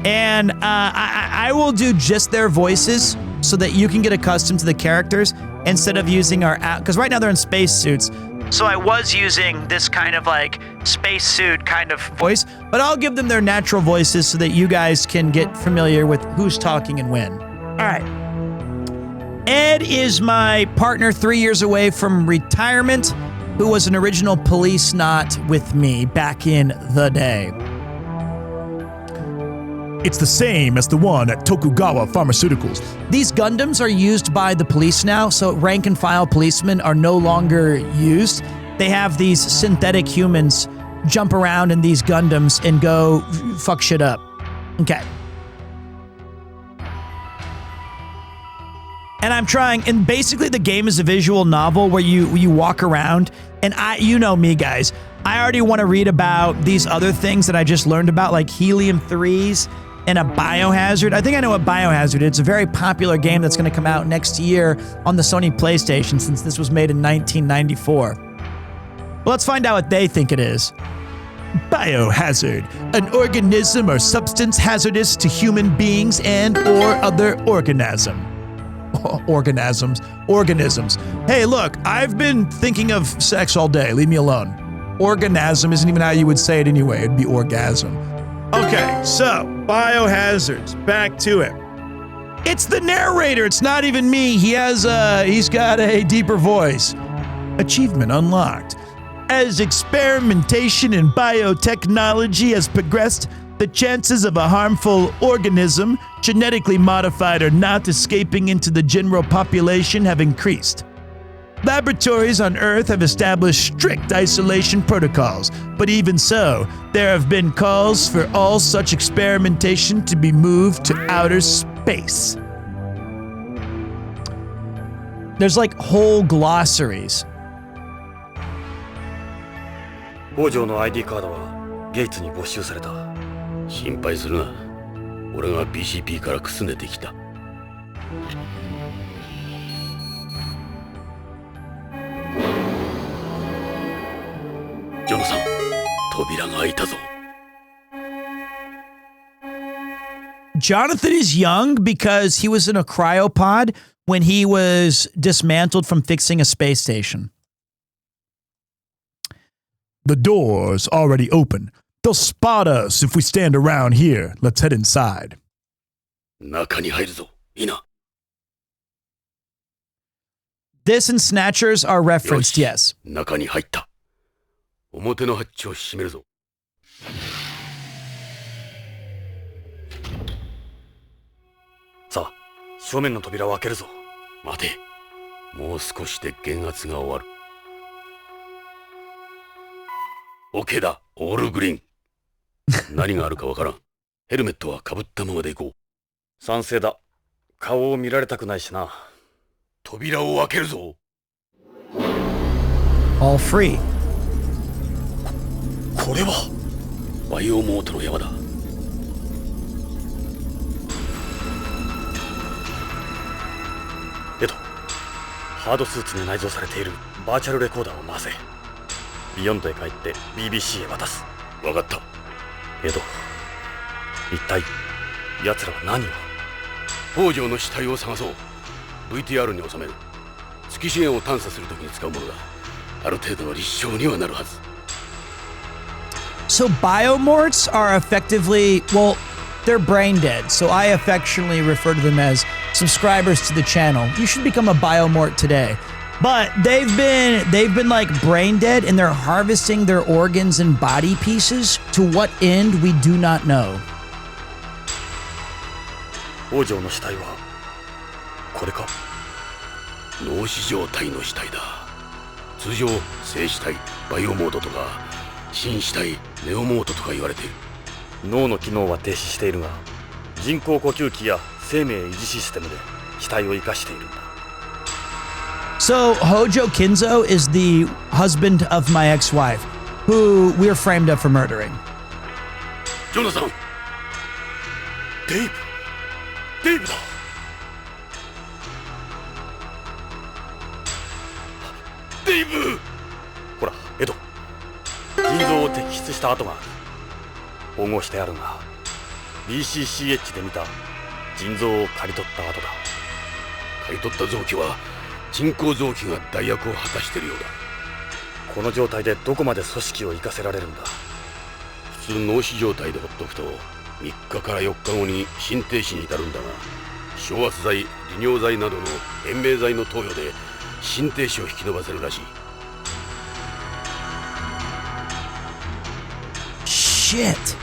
and I will do just their voices so that you can get accustomed to the characters instead of using our app, because right now they're in spacesuits. So I was using this kind of like spacesuit kind of voice, but I'll give them their natural voices so that you guys can get familiar with who's talking and when. All right. Ed is my partner 3 years away from retirement, who was an original Policenaut with me back in the day. It's the same as the one at Tokugawa Pharmaceuticals. These Gundams are used by the police now, so rank and file policemen are no longer used. They have these synthetic humans jump around in these Gundams and go fuck shit up. Okay. And I'm trying, and basically the game is a visual novel where you walk around, and you know me, guys. I already want to read about these other things that I just learned about, like helium-3s and a biohazard. I think I know what biohazard is. It's a very popular game that's going to come out next year on the Sony PlayStation, since this was made in 1994. Well, let's find out what they think it is. Biohazard, an organism or substance hazardous to human beings and or other organisms. Hey, look, I've been thinking of sex all day. Leave me alone. Orgasm isn't even how you would say it anyway. It'd be orgasm. Okay, so biohazards. Back to it. It's the narrator. It's not even me. He's got a deeper voice. Achievement unlocked. As experimentation in biotechnology has progressed, the chances of a harmful organism, genetically modified or not, escaping into the general population have increased. Laboratories on Earth have established strict isolation protocols, but even so, there have been calls for all such experimentation to be moved to outer space. There's like whole glossaries. 北条の ID カードはゲイツに没収された。心配するな。俺が BCP からくすねてきた。ジョナサン、扉が開いたぞ。Jonathan is young because he was in a cryopod when he was dismantled from fixing a space station. The door's already open. They'll spot us if we stand around here. Let's head inside. 中に入るぞ。いいな。This and Snatchers are referenced, yes. 中に入った。表のハッチを閉めるぞ。さあ、正面の扉を開けるぞ。待て。もう少しで減圧が終わる。OK だ、オールグリーン。何があるかわからん。ヘルメットはかぶったままで行こう。賛成だ。顔を見られたくないしな。扉を開けるぞ。All free. これはバイオモートの山だ。エド、ハードスーツに内蔵されているバーチャルレコーダーを回せ。ビヨンドへ帰って BBC へ渡す。わかった。エド、一体奴らは何を。北条の死体を探そう。 VTR に収める。月資源を探査するときに使うものだ。ある程度の立証にはなるはず。 So biomorts are effectively, well, they're brain dead. So I affectionately refer to them as subscribers to the channel. You should become a biomort today. But they've been like brain dead, and they're harvesting their organs and body pieces. To what end, we do not know. 北条の死体はこれか。脳死状態の死体だ。通常静死体、バイオモードとか心死体、ネオモードとか言われている。脳の機能は停止しているが、人工呼吸器や生命維持システムで死体を生かしているんだ。So Hojo Kinzo is the husband of my ex-wife, who we're framed up for murdering. ジョナサン、デイブだ。デイブ。ほらエド、腎臓を摘出した跡がある。保護してあるが BCCH で見た腎臓を刈り取った跡だ。刈り取った臓器は人工臓器が代役を果たしているようだ。この状態でどこまで組織を生かせられるんだ。普通脳死状態でほっとくと3日から4日後に心停止に至るんだが、昇圧剤、利尿剤などの延命剤の投与で心停止を引き延ばせるらしい。Shit.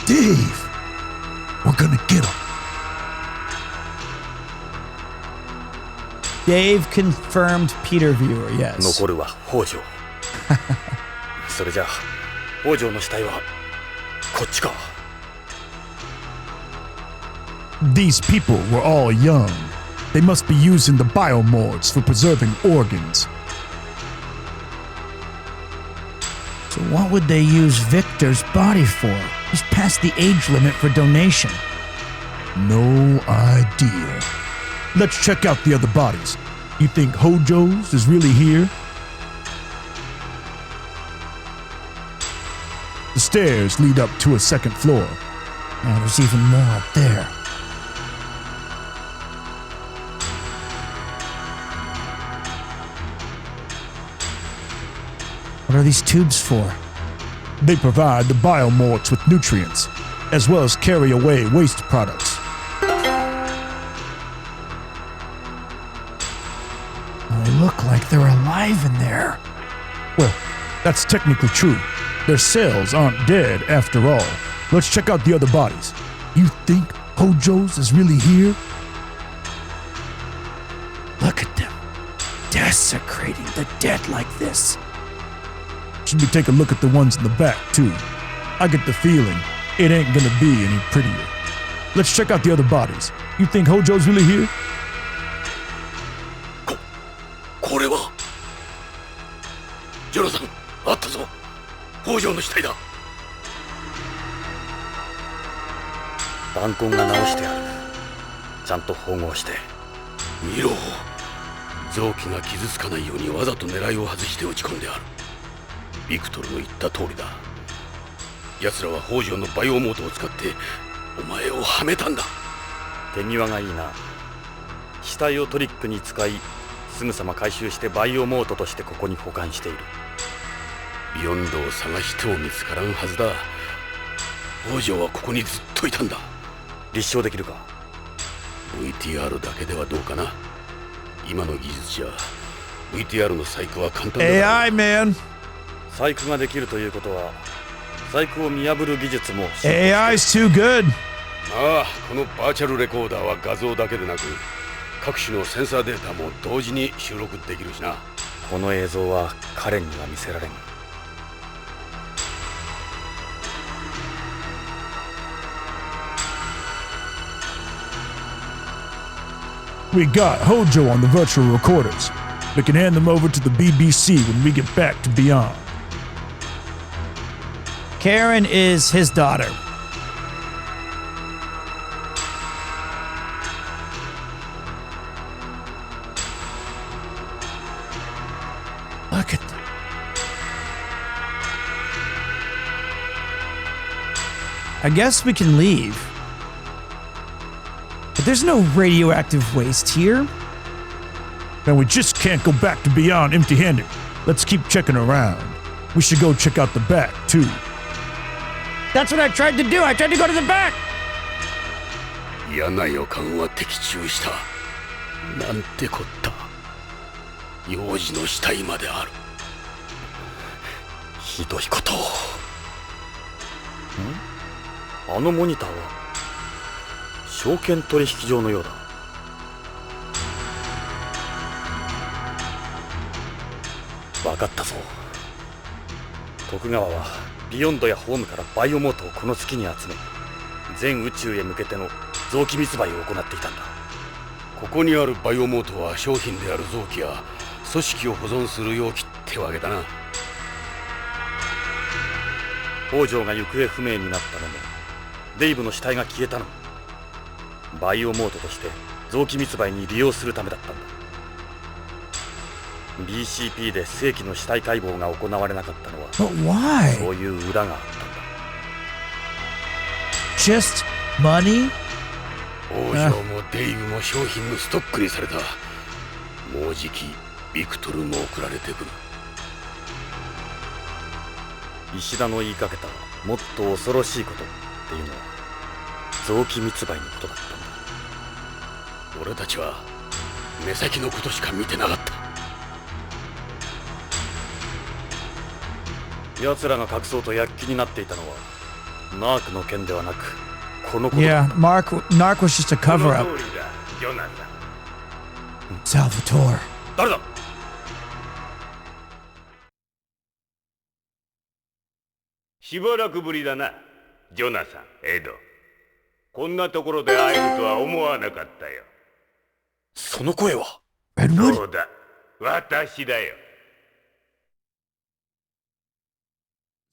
Dave, we're gonna get him. Dave confirmed Peter viewer, yes. 残るは北条。それじゃあ北条の死体はこっちか。These people were all young. They must be using the biomorts for preserving organs. So what would they use Victor's body for? He's past the age limit for donation. No idea. Let's check out the other bodies. You think Hojo's is really here? The stairs lead up to a second floor. Oh, there's even more up there. What are these tubes for? They provide the biomorts with nutrients, as well as carry away waste products. Oh, they look like they're alive in there. Well, that's technically true. Their cells aren't dead after all. Let's check out the other bodies. You think Hojo's is really here? Look at them, desecrating the dead like this. Should we take a look at the ones in the back, too? I get the feeling it ain't gonna be any prettier. Let's check out the other bodies. You think Hojo's really here? これはジョナサン、あったぞ。北条の死体だ。弾痕が直してある。ちゃんと縫合して。見ろ。臓器が傷つかないようにわざと狙いを外して打ち込んである。ビクトルの言った通りだ。奴らは北条のバイオモートを使ってお前をはめたんだ。手際がいいな。死体をトリックに使い、すぐさま回収してバイオモートとしてここに保管している。ビヨンドを探しても見つからんはずだ。北条はここにずっといたんだ。立証できるか。 VTR だけではどうかな。今の技術じゃ VTR の細工は簡単だ。 AI, man. 細工ができるということは細工を見破る技術も AI's too good. ああ、このバーチャルレコーダーは画像だけでなく各種のセンサーデータも同時に収録できるしな。この映像は彼には見せられん。We got Hojo on the virtual recorders. We can hand them over to the BBC when we get back to Beyond. Karen is his daughter. Look at that. I guess we can leave. But there's no radioactive waste here. And we just can't go back to Beyond empty-handed. Let's keep checking around. We should go check out the back, too. That's what I tried to do. I tried to go to the back. 嫌な予感は的中した。なんてこった。幼児の死体まである。ひどいことを。あのモニターは証券取引所のようだ。分かったぞ。徳川はビヨンドやホームからバイオモートをこの月に集め、全宇宙へ向けての臓器密売を行っていたんだ。ここにあるバイオモートは商品である臓器や組織を保存する容器ってわけだな。北条が行方不明になったのも、デイブの死体が消えたのも、バイオモートとして臓器密売に利用するためだったんだ。BCP で正規の死体解剖が行われなかったのは、 But why? そういう裏があったんだ。Just money? 北条もデイブも商品のストックにされた。もうじきビクトルも送られてくる。石田の言いかけたもっと恐ろしいことっていうのは臓器密売のことだったんだ。俺たちは目先のことしか見てなかった。奴らが隠そうと躍起になっていたのはナークの件ではなくこのこと。 Yeah, Narc was just a cover up. ジョナサン。 Salvatore. 誰だ。しばらくぶりだな、ジョナサン、エド。こんなところで会えるとは思わなかったよ。その声は。Redwood? そうだ、私だよ。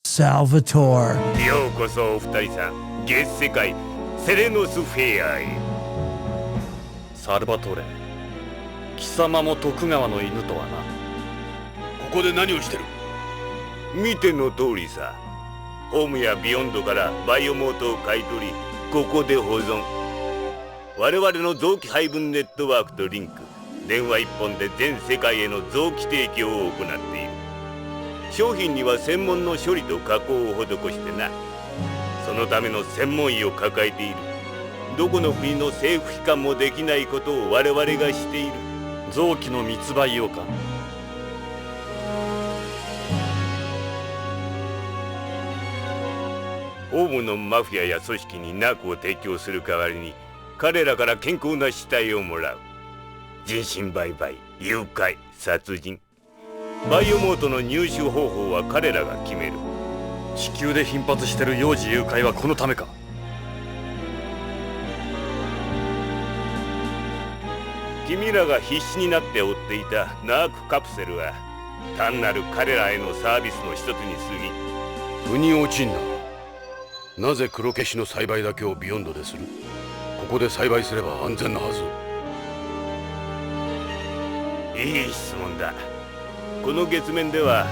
Salvatore. ようこそお二人さん、月世界セレノスフェアへ。サルバトーレ、貴様も徳川の犬とはな。ここで何をしてる。見ての通りさ。ホームやビヨンドからバイオモートを買い取り、ここで保存。我々の臓器配分ネットワークとリンク、電話一本で全世界への臓器提供を行っている。商品には専門の処理と加工を施してな。そのための専門医を抱えている。どこの国の政府機関もできないことを我々がしている。臓器の密売用か。ホームのマフィアや組織にナークを提供する代わりに、彼らから健康な死体をもらう。人身売買、誘拐、殺人。バイオモートの入手方法は彼らが決める。地球で頻発してる幼児誘拐はこのためか。君らが必死になって追っていたナークカプセルは単なる彼らへのサービスの一つに過ぎ。腑に落ちんな。なぜ黒消しの栽培だけをビヨンドでする。ここで栽培すれば安全なはず。いい質問だ。この月面では、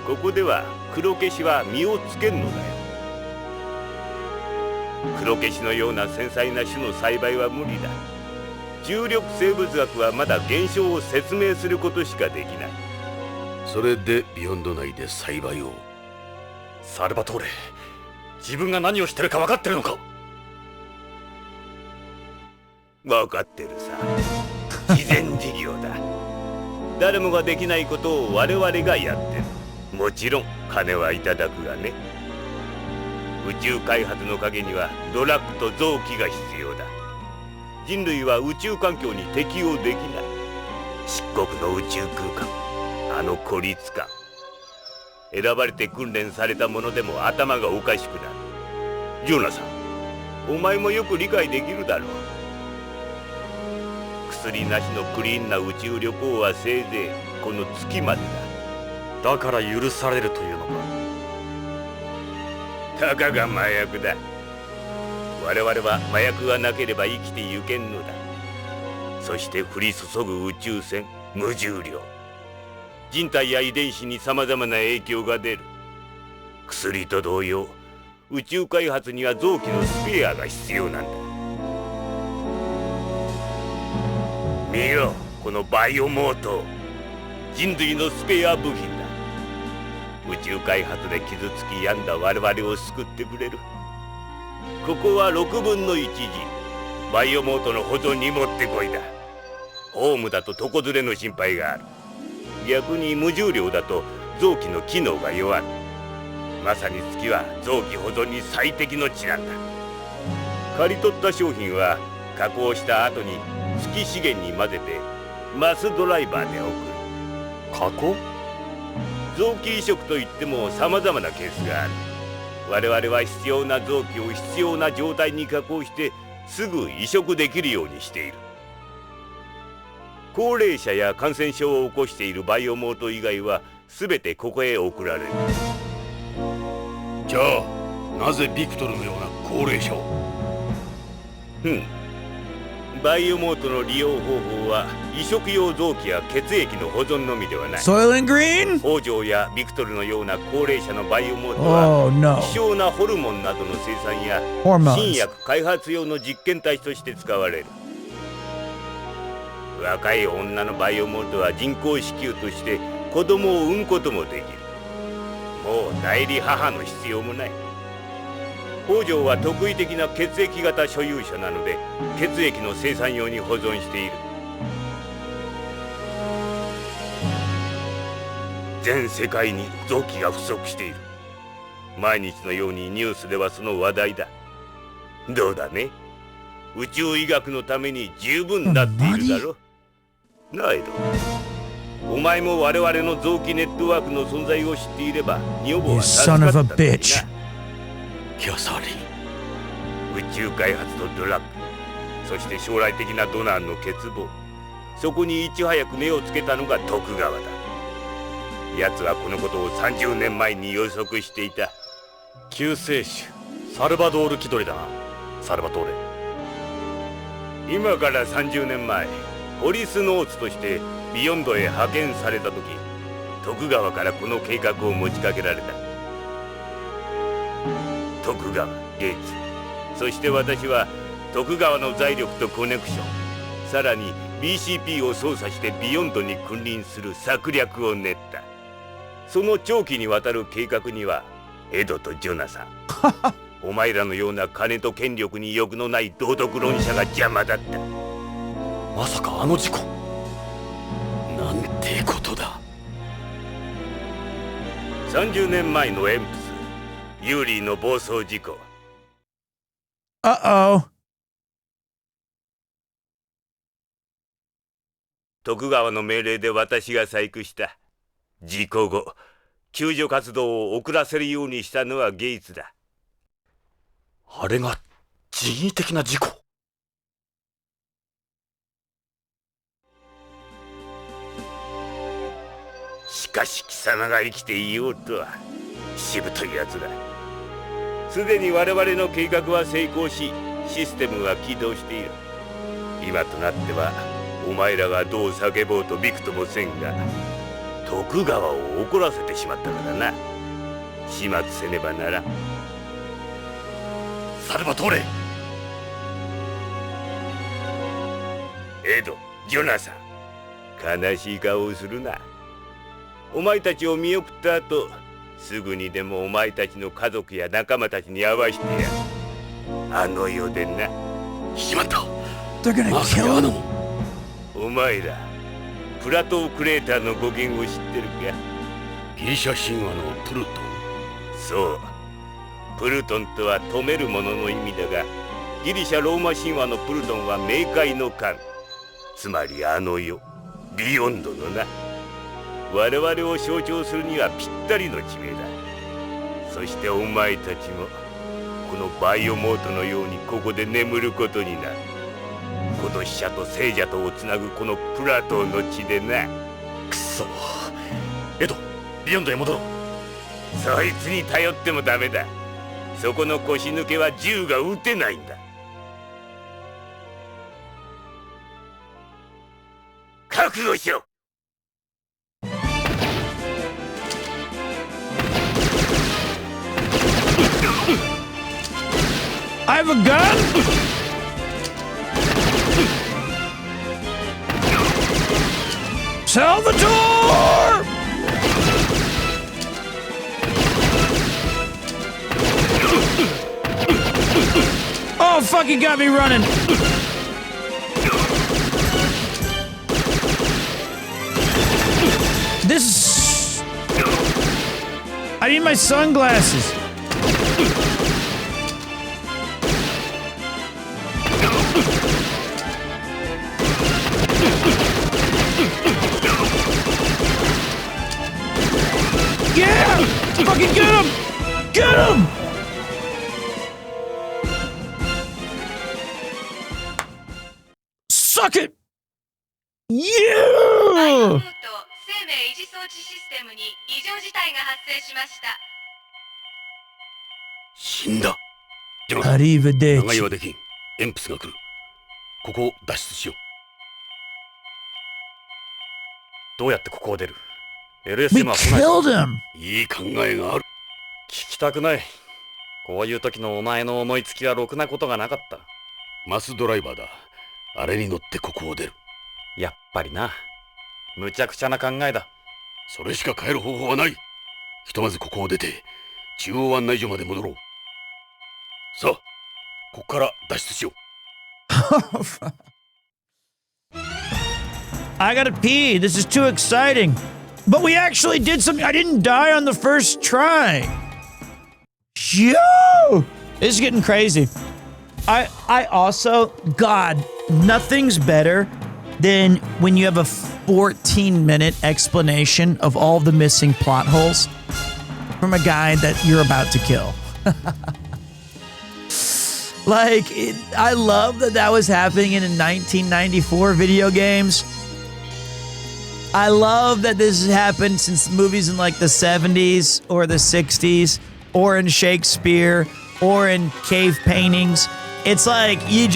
ここでは黒消しは実をつけるのだよ。黒消しのような繊細な種の栽培は無理だ。重力生物学はまだ現象を説明することしかできない。それでビヨンド内で栽培を。サルバトーレ、自分が何をしてるか分かってるのか。分かってるさ。慈善事業だ。誰もができないことを我々がやってる。もちろん金はいただくがね。宇宙開発の陰にはドラッグと臓器が必要だ。人類は宇宙環境に適応できない。漆黒の宇宙空間、あの孤立感。選ばれて訓練された者でも頭がおかしくなる。ジョナサン、お前もよく理解できるだろう。薬なしのクリーンな宇宙旅行はせいぜいこの月までだ。だから許されるというのか。たかが麻薬だ。我々は麻薬がなければ生きてゆけんのだ。そして降り注ぐ宇宙船、無重量。人体や遺伝子にさまざまな影響が出る。薬と同様、宇宙開発には臓器のスペアが必要なんだ。見よ、このバイオモート。人類のスペア部品だ。宇宙開発で傷つき病んだ我々を救ってくれる。ここは6分の1時。バイオモートの保存にもってこいだ。ホームだと床ずれの心配がある。逆に無重量だと臓器の機能が弱る。まさに月は臓器保存に最適の地なんだ。刈り取った商品は加工した後に月資源に混ぜてマスドライバーで送る。加工？臓器移植といっても様々なケースがある。我々は必要な臓器を必要な状態に加工してすぐ移植できるようにしている。高齢者や感染症を起こしているバイオモート以外は全てここへ送られる。じゃあなぜビクトルのような高齢者を？バイオモートの利用方法は移植用臓器や血液の保存のみではない。Soylent Green? 北条やビクトルのような高齢者のバイオモートは希少なホルモンなどの生産や新薬開発用の実験体として使われる。若い女のバイオモートは人工子宮として子供を産むこともできる。もう代理母の必要もない。北条は特異的な血液型所有者なので血液の生産用に保存している。全世界に臓器が不足している。毎日のようにニュースではその話題だ。どうだね、宇宙医学のために十分なっているだろ。なエド、お前も我々の臓器ネットワークの存在を知っていれば女房は助かったのにな。キャサリン、宇宙開発とドラッグ、そして将来的なドナーの欠乏、そこにいち早く目をつけたのが徳川だ。奴はこのことを30年前に予測していた。救世主サルバドール気取りだな。サルバトーレ。今から30年前、ポリスノーツとしてビヨンドへ派遣された時、徳川からこの計画を持ちかけられた。徳川、ゲイツ、そして私は徳川の財力とコネクション、さらに BCP を操作してビヨンドに君臨する策略を練った。その長期にわたる計画にはエドとジョナサンお前らのような金と権力に欲のない道徳論者が邪魔だった。まさかあの事故？なんてことだ。30年前のエンプスユーリーの暴走事故。徳川の命令で私が細工した。事故後、救助活動を遅らせるようにしたのはゲイツだ。あれが人為的な事故？しかし貴様が生きていようとはしぶといやつだ。すでに我々の計画は成功し、システムは起動している。今となってはお前らがどう叫ぼうとびくともせんが、徳川を怒らせてしまったからな。始末せねばならん。サルバトーレ、エド、ジョナサン、悲しい顔をするな。お前たちを見送った後、すぐにでもお前たちの家族や仲間たちに会わしてやる。あの世でな。しまった。まさかあのお前らプラトークレーターの語源を知ってるか？ギリシャ神話のプルトン。そう、プルトンとは止めるものの意味だが、ギリシャ・ローマ神話のプルトンは冥界の神、つまりあの世、ビヨンドのな。我々を象徴するにはぴったりの地名だ。そしてお前たちもこのバイオモートのようにここで眠ることになる。今年者と聖者とをつなぐこのプラトーの地でな。くそ。エド、ビヨンドへ戻ろう。そいつに頼ってもダメだ。そこの腰抜けは銃が撃てないんだ。覚悟しろ。I have a gun? Salvatore! Oh, fuck, he got me running. This is... I need my sunglasses. Yeah! Fucking get him! Get him! Suck it! Yeah! 生命維持装置システムに異常事態が発生しました。死んだ。アリーベデーチ。長居はできん。エンプスが来る。ここを脱出しよう。どうやってここを出る？ We LSM は来ない。killed him! いい考えがある。聞きたくない。こういう時のお前の思いつきはろくなことがなかった。マスドライバーだ。あれに乗ってここを出る。やっぱりな。むちゃくちゃな考えだ。それしか変える方法はない。ひとまずここを出て中央案内所まで戻ろう。さあ、ここから脱出しよう。I gotta pee. This is too exciting. But we actually did something. I didn't die on the first try. Yo! This is getting crazy. I also, God, nothing's better than when you have a 14-minute explanation of all the missing plot holes from a guy that you're about to kill. Like, I love that that was happening in 1994 video games. I love that this has happened since movies in like the 70s or the 60s or in Shakespeare or in cave paintings. It's like you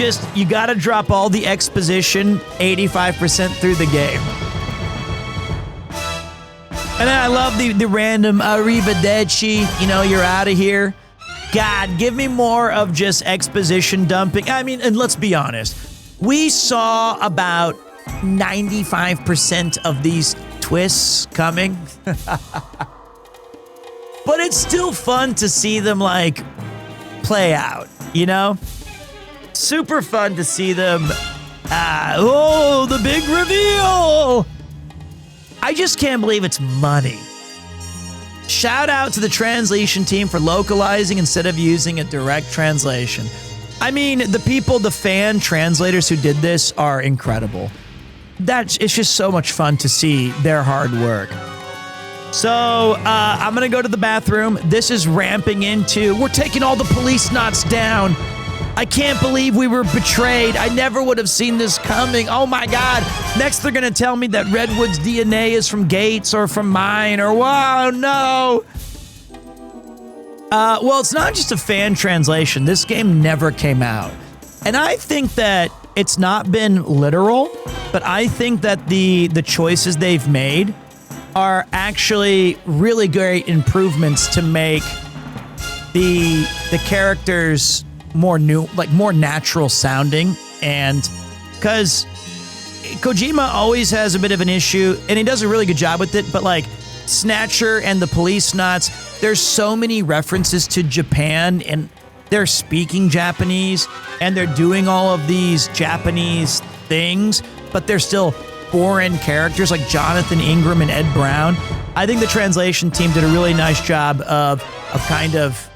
gotta drop all the exposition 85% through the game. And then I love the random arrivederci, you know, you're out of here. God, give me more of just exposition dumping. I mean, and let's be honest, we saw about 95% of these twists coming. But it's still fun to see them, like, play out, you know? Super fun to see them. Oh, the big reveal! I just can't believe it's money. Shout out to the translation team for localizing instead of using a direct translation. I mean, the fan translators who did this are incredible. It's just so much fun to see their hard work. So, I'm gonna go to the bathroom. This is ramping into, we're taking all the POLICENAUTS down. I can't believe we were betrayed. I never would have seen this coming. Oh my God. Next, they're gonna tell me that Redwood's DNA is from Gates or from mine or wow, no. Well, it's not just a fan translation. This game never came out. And I think that it's not been literal, but I think that the choices they've made are actually really great improvements to make the characters more natural sounding. And because Kojima always has a bit of an issue, and he does a really good job with it, but like Snatcher and the POLICENAUTS, there's so many references to Japan, and they're speaking Japanese, and they're doing all of these Japanese things, but they're still foreign characters like Jonathan Ingram and Ed Brown. I think the translation team did a really nice job of kind of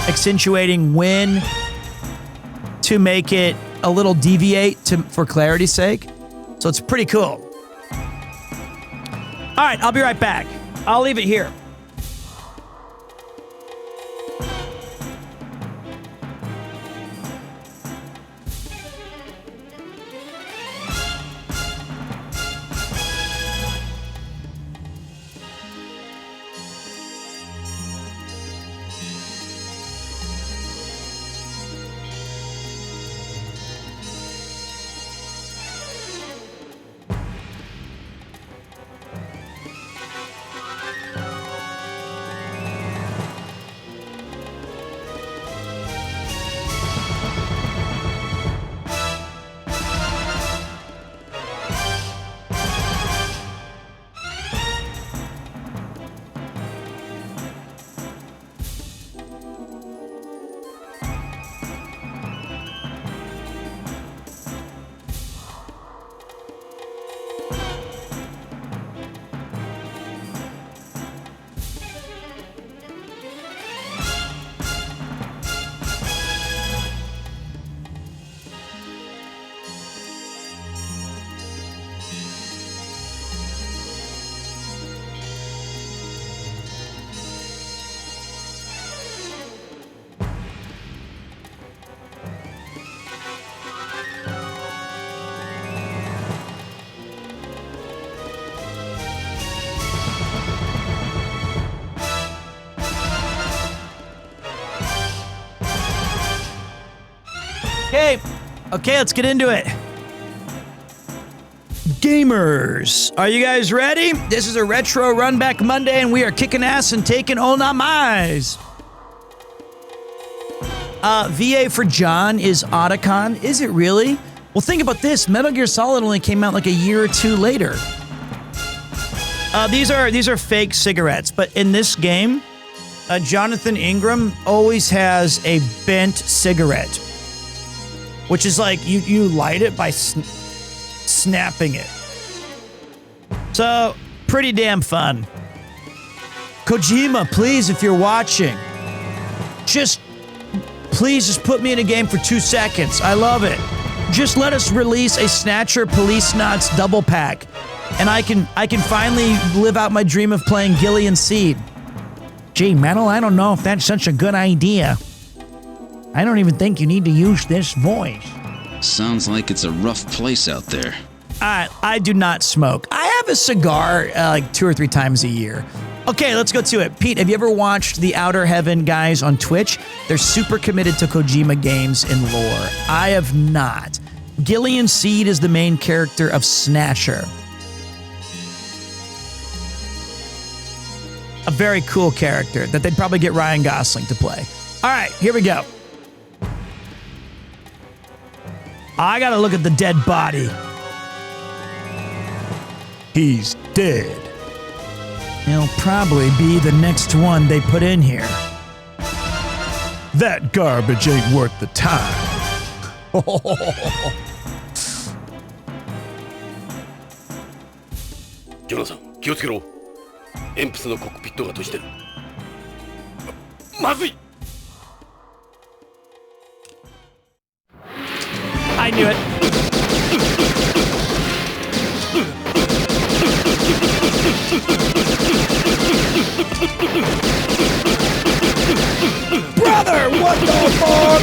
accentuating when to make it a little deviate for clarity's sake. So it's pretty cool. All right, I'll be right back. I'll leave it here. Okay, let's get into it. Gamers, are you guys ready? This is a Retro Run Back Monday, and we are kicking ass and taking all namize. VA for John is Otacon. Is it really? Well, think about this. Metal Gear Solid only came out like a year or two later. These are fake cigarettes, but in this game, Jonathan Ingram always has a bent cigarette, which is like you light it by snapping it. So, pretty damn fun. Kojima, please, if you're watching, please just put me in a game for 2 seconds. I love it. Just let us release a Snatcher POLICENAUTS double pack, and I can finally live out my dream of playing Gillian Seed. Gee, Metal, I don't know if that's such a good idea. I don't even think you need to use this voice. Sounds like it's a rough place out there. I do not smoke. I have a cigar like 2 or 3 times a year. Okay, let's go to it. Pete, have you ever watched the Outer Heaven guys on Twitch? They're super committed to Kojima games and lore. I have not. Gillian Seed is the main character of Snatcher. A very cool character that they'd probably get Ryan Gosling to play. All right, here we go. I gotta look at the dead body. He's dead. He'll probably be the next one they put in here. That garbage ain't worth the time. ジョナサン、気をつけろ。エンプスのコックピットが閉じてる。まずい。I knew it. Brother, what the fuck?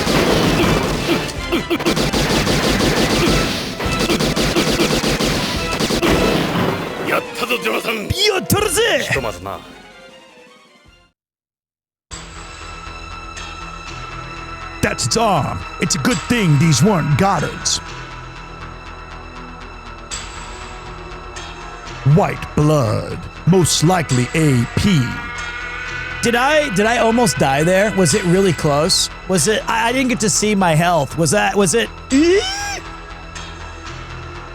That's its arm. It's a good thing these weren't Goddards. White blood, most likely AP. Did I almost die there? Was it really close? Was it? I didn't get to see my health. Was it?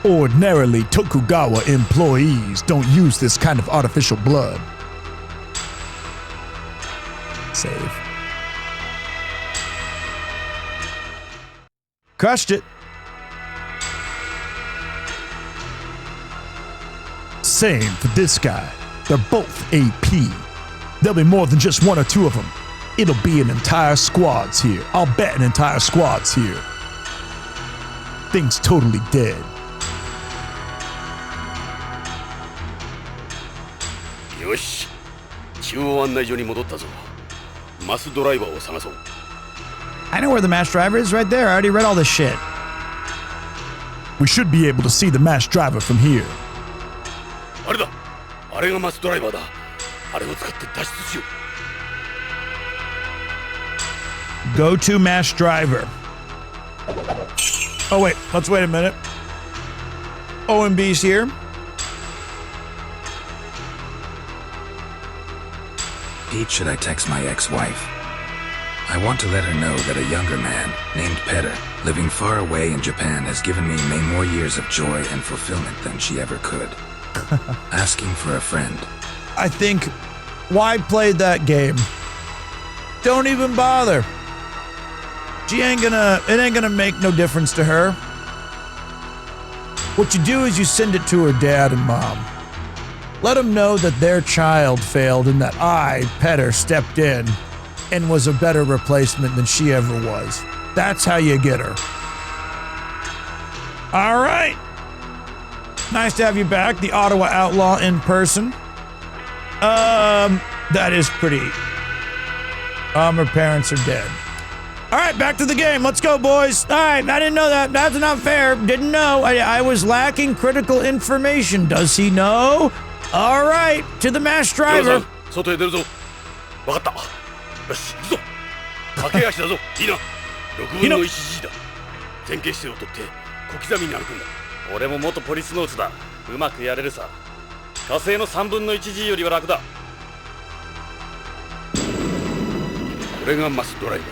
Ordinarily, Tokugawa employees don't use this kind of artificial blood. Save. Crushed it. Same for this guy. They're both AP. There'll be more than just 1 or 2 of them. It'll be an entire squad's here. I'll bet an entire squad's here. Thing's totally dead. Yosh. 中央案内所に戻ったぞ。マスドライバーを探そう。 I know where the mass driver is right there. I already read all this shit. We should be able to see the mass driver from here. あれだ。あれがマスドライバーだ。あれを使って脱出しよう。 Go to mass driver. Oh wait, let's wait a minute. OMB's here. Pete, should I text my ex-wife? I want to let her know that a younger man, named Petter, living far away in Japan has given me many more years of joy and fulfillment than she ever could. Asking for a friend. I think, why play that game? Don't even bother. It ain't gonna make no difference to her. What you do is you send it to her dad and mom. Let them know that their child failed and that I, Petter, stepped in and was a better replacement than she ever was. That's how you get her. All right. Nice to have you back, the Ottawa Outlaw in person. That is pretty. Her parents are dead. All right, back to the game. Let's go, boys. All right, I didn't know that. That's not fair. Didn't know. I was lacking critical information. Does he know? All right, to the mass driver. 外へ出るぞ。わかった。よし、行くぞ。駆け足だぞ。いいな。6分の 1G だ。前傾姿勢をとって小刻みに歩くんだ。俺も元ポリスノーツだ。うまくやれるさ。火星の3分の 1G よりは楽だ。これがマスドライバー。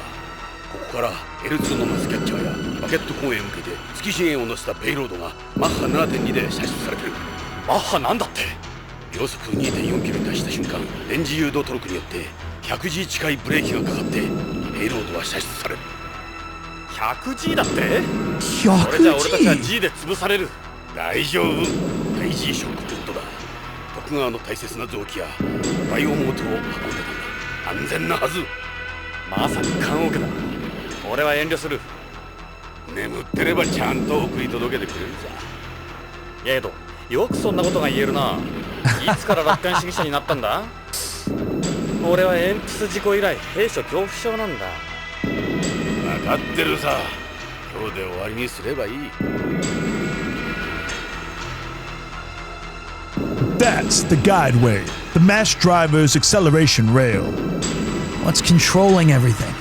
ここから L2 のマスキャッチャーやバケットコーンへ向けて月資源を乗せたペイロードがマッハ 7.2 で射出されてる。マッハなんだって？秒速 2.4 キロに達した瞬間、レンジ誘導トルクによって 100G 近いブレーキがかかってペイロードは射出される。100G だって？ 100G？ それじゃ俺たちは G で潰される。大丈夫。大 G ショックポットだ。徳川の大切な臓器やバイオモートを運んでたんだ。安全なはず。まさに棺桶だ。俺は遠慮する。眠ってればちゃんと送り届けてくれるさ。けどよくそんなことが言えるな。いつから楽観主義者になったんだ？俺は鉛筆事故以来兵所恐怖症なんだ。分かってるさ。今日で終わりにすればいい。That's the guideway, the mass driver's acceleration rail. What's controlling everything?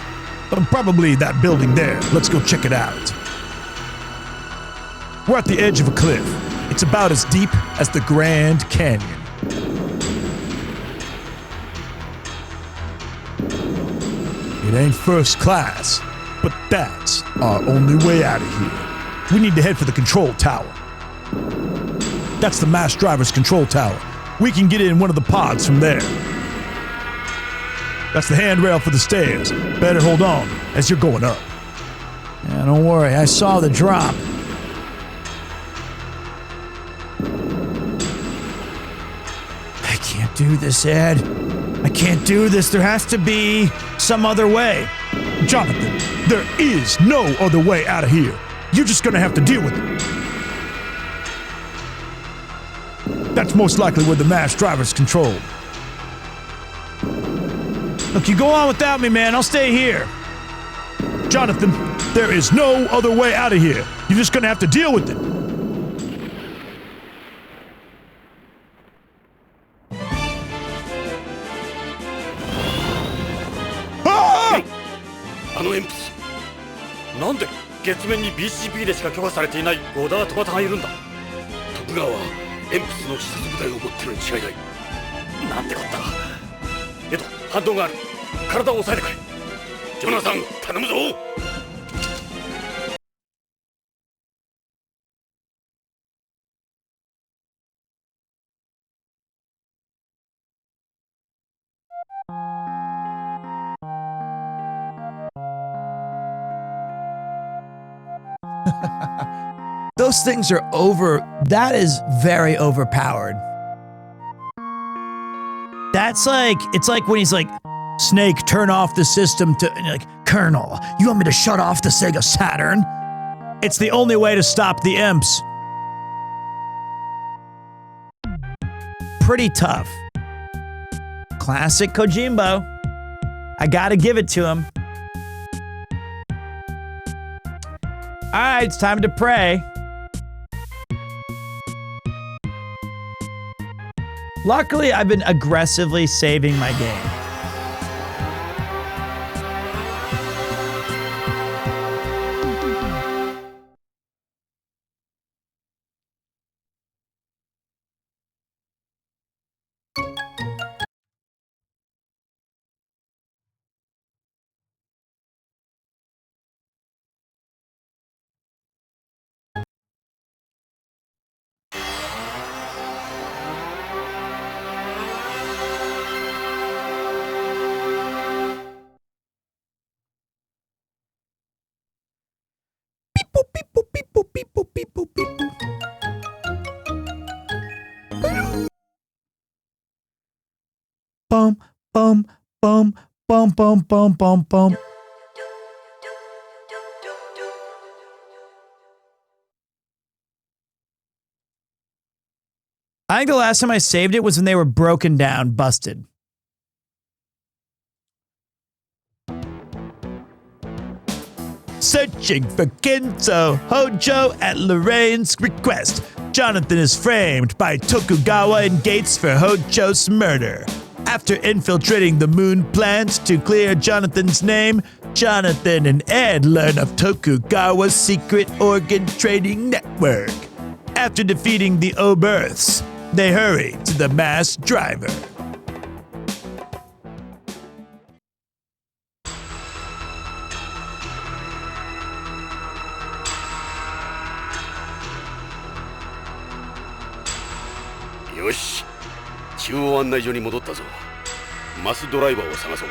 Probably that building there. Let's go check it out. We're at the edge of a cliff. It's about as deep as the Grand Canyon. It ain't first class, but that's our only way out of here. We need to head for the control tower. That's the mass driver's control tower. We can get in one of the pods from there. That's the handrail for the stairs. Better hold on as you're going up. Yeah, don't worry. I saw the drop. I can't do this, Ed. I can't do this. There has to be some other way. Jonathan, there is no other way out of here. You're just gonna have to deal with it. That's most likely where the mass driver's controlled. Look, you go on without me, man. I'll stay here. Jonathan, there is no other way out of here. You're just gonna have to deal with it. Ah! あの鉛筆。なんで月面に BCP でしか許可されていないゴダート型がいるんだ。徳川は鉛筆の施設部隊を持ってるに違いない。なんてこった。反動がある。体を押さえてくれ。ジョナサン、頼むぞ。Those things are over. That is very overpowered. That's like, it's like when he's like, Snake, turn off the system to, like, Colonel, you want me to shut off the Sega Saturn? It's the only way to stop the imps. Pretty tough. Classic Kojimbo. I gotta give it to him. All right, it's time to pray. Luckily, I've been aggressively saving my game. Bum, bum, bum, bum, bum, bum, bum, bum. I think the last time I saved it was when they were broken down, busted. Searching for Kenzo Hojo at Lorraine's request. Jonathan is framed by Tokugawa and Gates for Hojo's murder. After infiltrating the moon plant to clear Jonathan's name, Jonathan and Ed learn of Tokugawa's secret organ trading network. After defeating the Oberths, they hurry to the mass driver. Yoshi, 中央案内所に戻ったぞ。マスドライバーを探そう。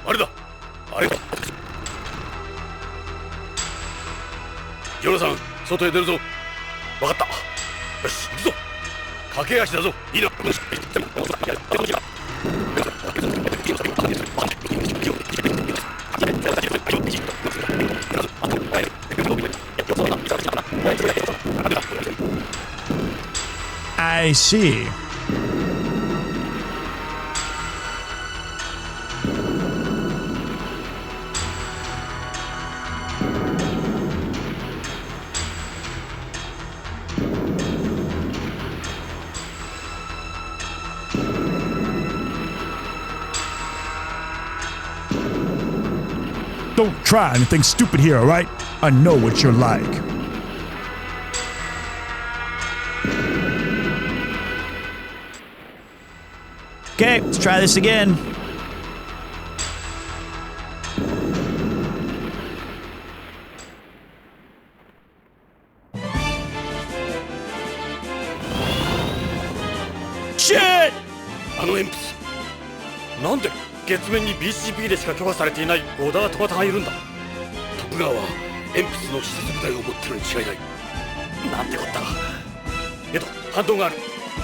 あれだ、あれだ。ジョナさん、外へ出るぞ。わかった。よし、行くぞ。駆け足だぞ。いいな。I see. Don't try anything stupid here, all right? I know what you're like. Okay, let's try this again. Shit! あの鉛筆。なんで月面に BCP でしか許可されていないゴダート型がいるんだ。徳川は鉛筆の施設部隊を持ってるに違いない。なんてこったか。反動がある。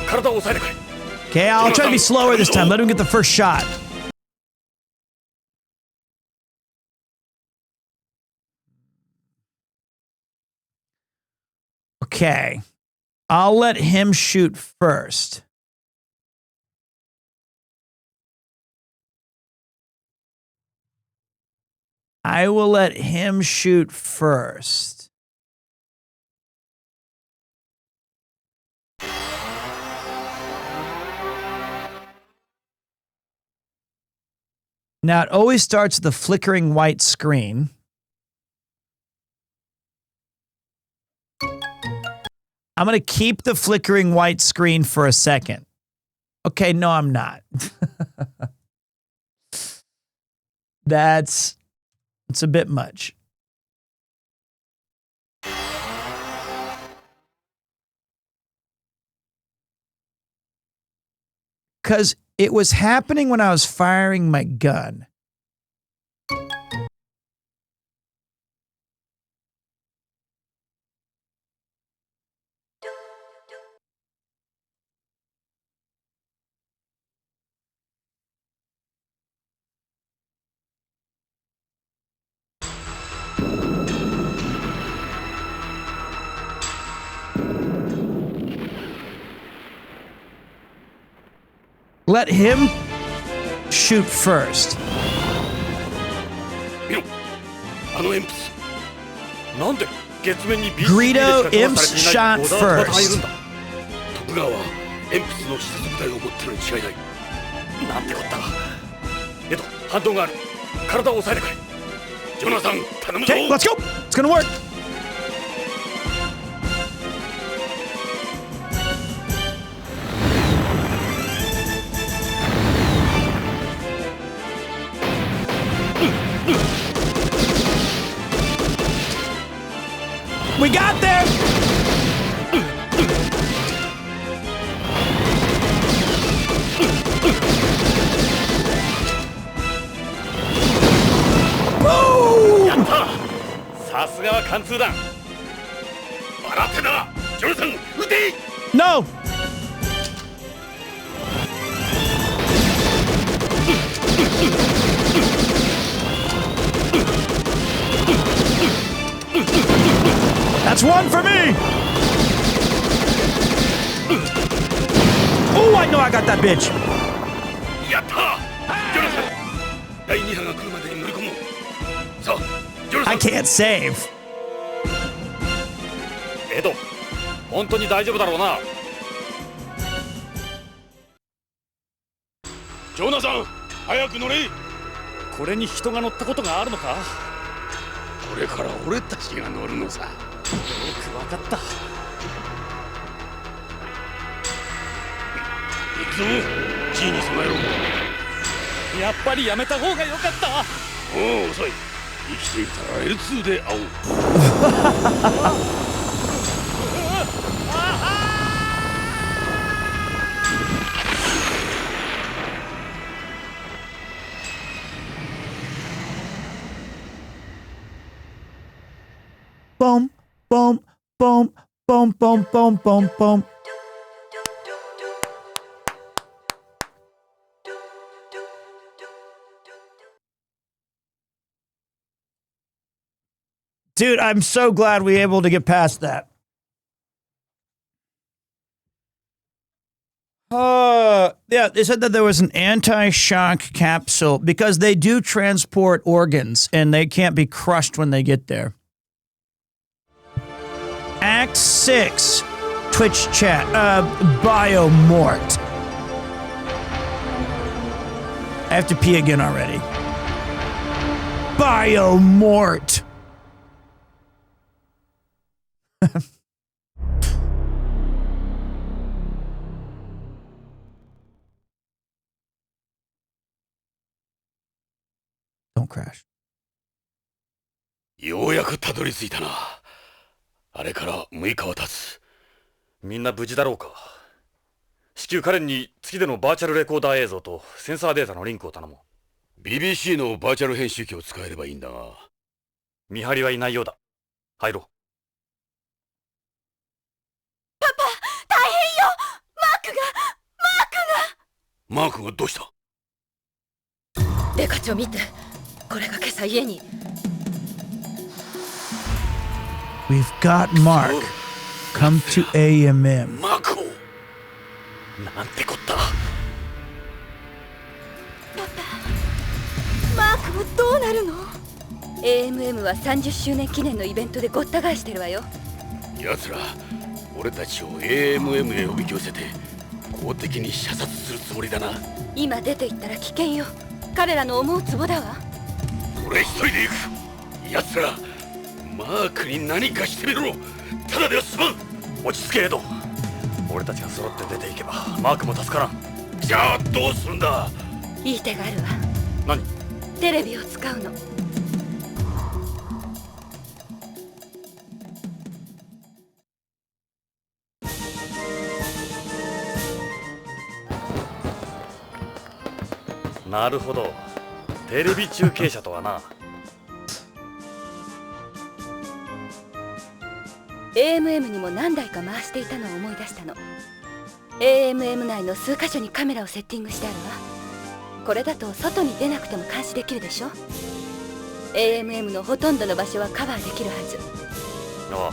体を押さえてくれ。Okay, I'll try to be slower this time. Let him get the first shot. Okay. I'll let him shoot first. I will let him shoot first. Now, it always starts with the flickering white screen. I'm going to keep the flickering white screen for a second. Okay, no, I'm not. It's a bit much. Because it was happening when I was firing my gun. let him shoot first. 見ろ、あの鉛筆。なんで月面に BCB でし Greedo か許 imps され shot ていないゴダート型がいるん first. だ。徳川は鉛筆の施設部隊を持ってるに違いない。なんてこった。反動がある。体を押さえてくれ。ジョナサン、頼むぞ。 Okay, let's go. It's gonna work. We got there. Boom! やった。さすがは貫通弾。笑ってんな。ジョナサン、撃て。 No. That's one for me. Oh, I know I got that bitch. やった。ジョナサン、第2波が来るまでに乗り込もう。さあ、ジョナサン。 I can't save. エド、本当に大丈夫だろうな。ジョナサン、早く乗れ。これに人が乗ったことがあるのか。これから俺たちが乗るのさ。よくわかった。行くぞ、Gに備えろ。やっぱりやめた方がよかった。もう遅い。生きていたら L2 で会おう。Boom, boom, boom, boom, boom, boom, boom, boom. Dude, I'm so glad we were able to get past that. Yeah, they said that there was an anti-shock capsule because they do transport organs and they can't be crushed when they get there. Act 6, Twitch chat, Biomort. I have to pee again already. Biomort. Don't crash. ようやくたどり着いたな。あれから6日は経つ。みんな無事だろうか。至急カレンに月でのバーチャルレコーダー映像とセンサーデータのリンクを頼もう。 BBC のバーチャル編集機を使えればいいんだが。見張りはいないようだ。入ろう。パパ、大変よ。マークがどうした。デカ長見て。これが今朝家に。We've got Mark. Come to AMM. マークを。なんてこった。マークはどうなるの？ AMM は30周年記念のイベントでごった返してるわよ。奴ら、俺たちを AMM へおびき寄せて公的に射殺するつもりだな。今出て行ったら危険よ。彼らの思うツボだわ。俺一人で行く。奴ら、マークに何かしてみろ。ただでは済まん。落ち着けエド。俺たちが揃って出ていけばマークも助からん。じゃあどうするんだ。いい手があるわ。何？テレビを使うの。なるほど。テレビ中継車とはな。AMM にも何台か回していたのを思い出したの。 AMM 内の数箇所にカメラをセッティングしてあるわ。これだと外に出なくても監視できるでしょ。 AMM のほとんどの場所はカバーできるはず。ああ、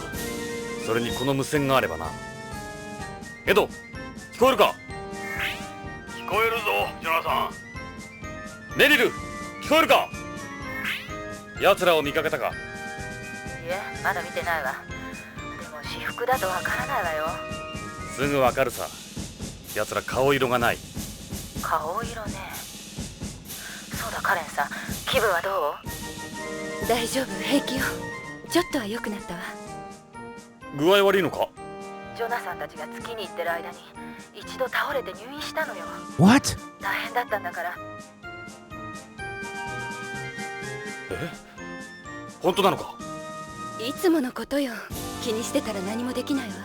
それにこの無線があればな。エド、聞こえるか？聞こえるぞジョナサン。ネリル、聞こえるか？奴らを見かけたか？いえ、まだ見てないわ。でも私服だとわからないわよ。すぐわかるさ。奴ら顔色がない。顔色ね。そうだカレンさん、気分はどう？大丈夫、平気よ。ちょっとは良くなったわ。具合悪いのか？ジョナサンたちが月に行ってる間に一度倒れて入院したのよ。 What? 大変だったんだから。え？本当なのか？いつものことよ。気にしてたら何もできないわ。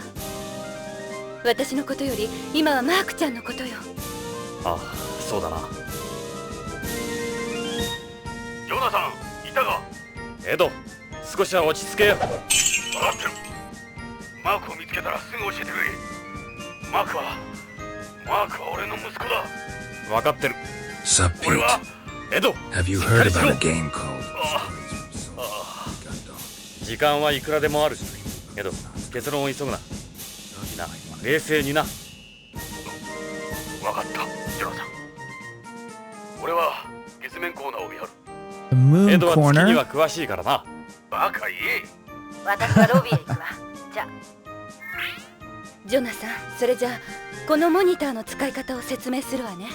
私のことより今はマークちゃんのことよ。ああ、そうだな。ジョナサンいたか？エド、少しは落ち着けよ。分かってる。マークを見つけたらすぐ教えてくれ。マークは俺の息子だ。分かってる。 Sup, Pete? エド、 Have you heard about a game called 時間はいくらでもある。エド、結論を急ぐな。みんな冷静にな。分かったジョナサン。俺は月面コーナーをやる。 The moon エドは月に corner? は詳しいからな。バカ言え。私はロビーへ行くわ。じゃあ。ジョナサン、それじゃあこのモニターの使い方を説明するわね。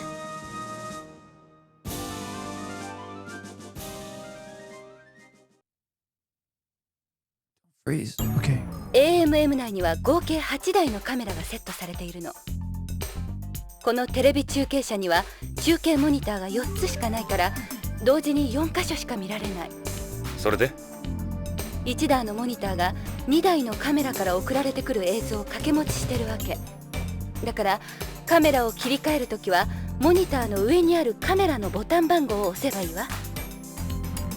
Freeze. Okay. AMM 内には合計8台のカメラがセットされているの。このテレビ中継車には中継モニターが4つしかないから同時に4箇所しか見られない。それで1台のモニターが2台のカメラから送られてくる映像を掛け持ちしてるわけだから、カメラを切り替えるときはモニターの上にあるカメラのボタン番号を押せばいいわ。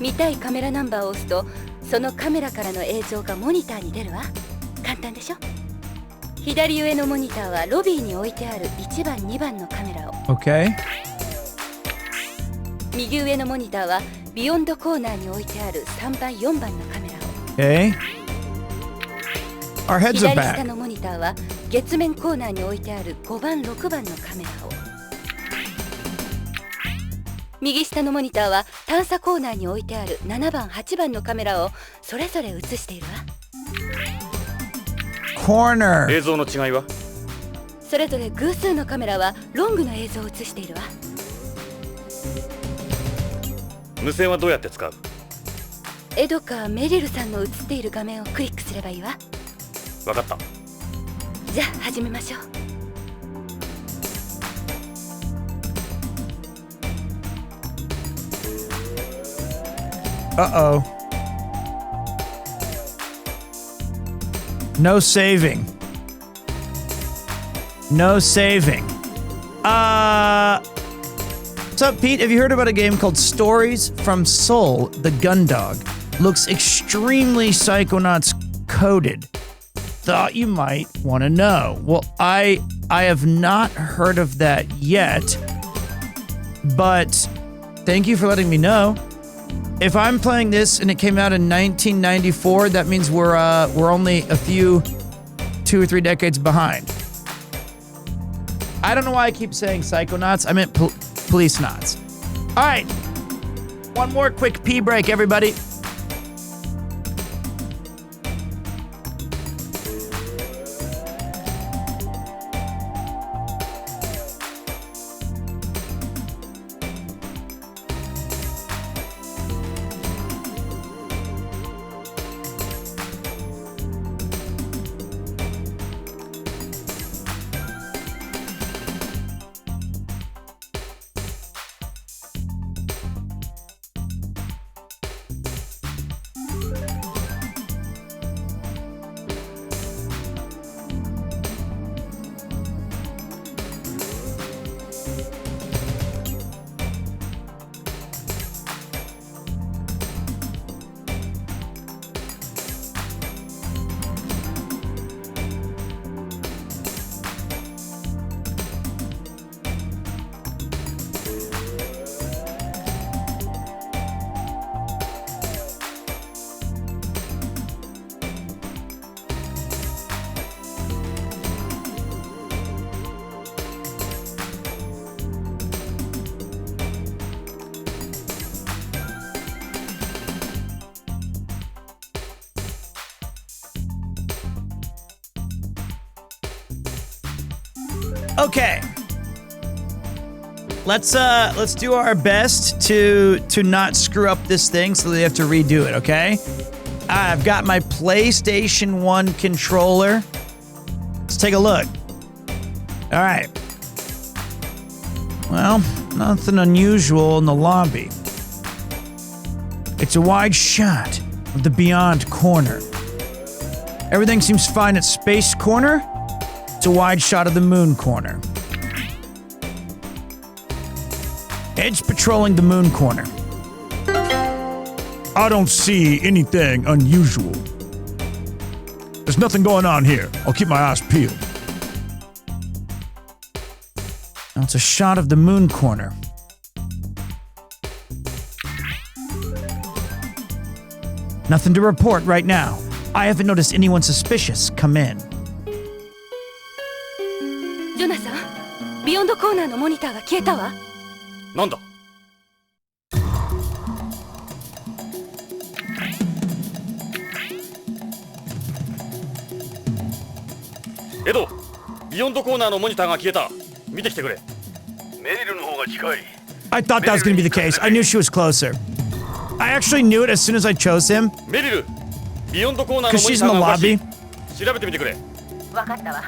見たいカメラナンバーを押すとそのカメラからの映像がモニターに出るわ。簡単でしょ。左上のモニターはロビーに置いてある1番2番のカメラを。 Okay. 右上のモニターはビヨンドコーナーに置いてある3番4番のカメラを。 Okay. Our heads 左 are 下 back. のモニターは月面コーナーに置いてある5番6番のカメラを。右下のモニターは探査コーナーに置いてある7番8番のカメラをそれぞれ映しているわ。 Corner. 映像の違いは？それぞれ偶数のカメラはロングの映像を映しているわ。無線はどうやって使う？エドかメリルさんの映っている画面をクリックすればいいわ。分かった。じゃあ始めましょう。Uh-oh. No saving. No saving. What's up, Pete? Have you heard about a game called Stories from Seoul, the Gundog? Looks extremely Psychonauts coded. Thought you might want to know. Well, I have not heard of that yet, but thank you for letting me know. If I'm playing this and it came out in 1994, that means we're only a few 2 or 3 decades behind. I don't know why I keep saying Psychonauts. I meant POLICENAUTS. All right, one more quick pee break, everybody. Okay. Let's do our best to not screw up this thing so they have to redo it, okay? I've got my PlayStation 1 controller. Let's take a look. All right. Well, nothing unusual in the lobby. It's a wide shot of the Beyond corner. Everything seems fine at Space Corner. It's a wide shot of the Moon corner. Edge patrolling the Moon corner. I don't see anything unusual. There's nothing going on here. I'll keep my eyes peeled. Now it's a shot of the Moon corner. Nothing to report right now. I haven't noticed anyone suspicious come in. ジョナサン、ビヨンドコーナーのモニターが消えたわ。なんだエド、ビヨンドコーナーのモニターが消えた。見てきてくれ。メリルの方が近い。I thought that was going to be the case. I knew she was closer. I actually knew it as soon as I chose him. メリル、ビヨンドコーナーのモニターがおかしい。調べてみてくれ。わかったわ。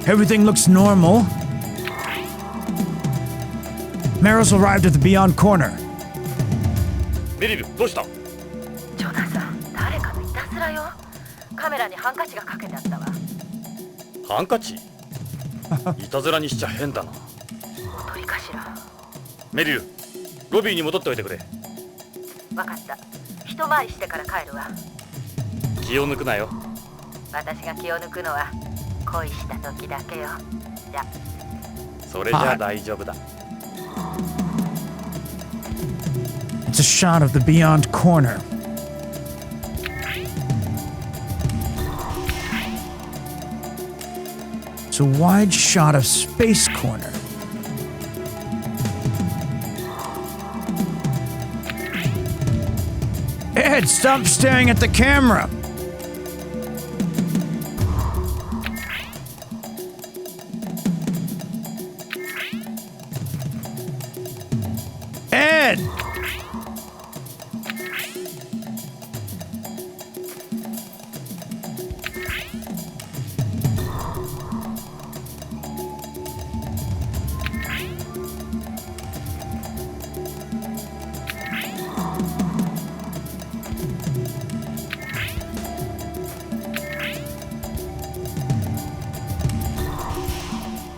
Everything looks normal. Meryl's arrived at the Beyond corner. メリル、どうした？ジョナサン、誰かのいたずらよ。カメラにハンカチがかけてあったわ。ハンカチ？いたずらにしちゃ変だな。おとりかしら。メリル、ロビーに戻っておいてくれ。わかった。一回りしてから帰るわ。気を抜くなよ。私が気を抜くのは恋した時だけよ。じゃ。それじゃ大丈夫だ。It's a shot of the Beyond corner. It's a wide shot of Space corner. Ed, stop staring at the camera. Ed!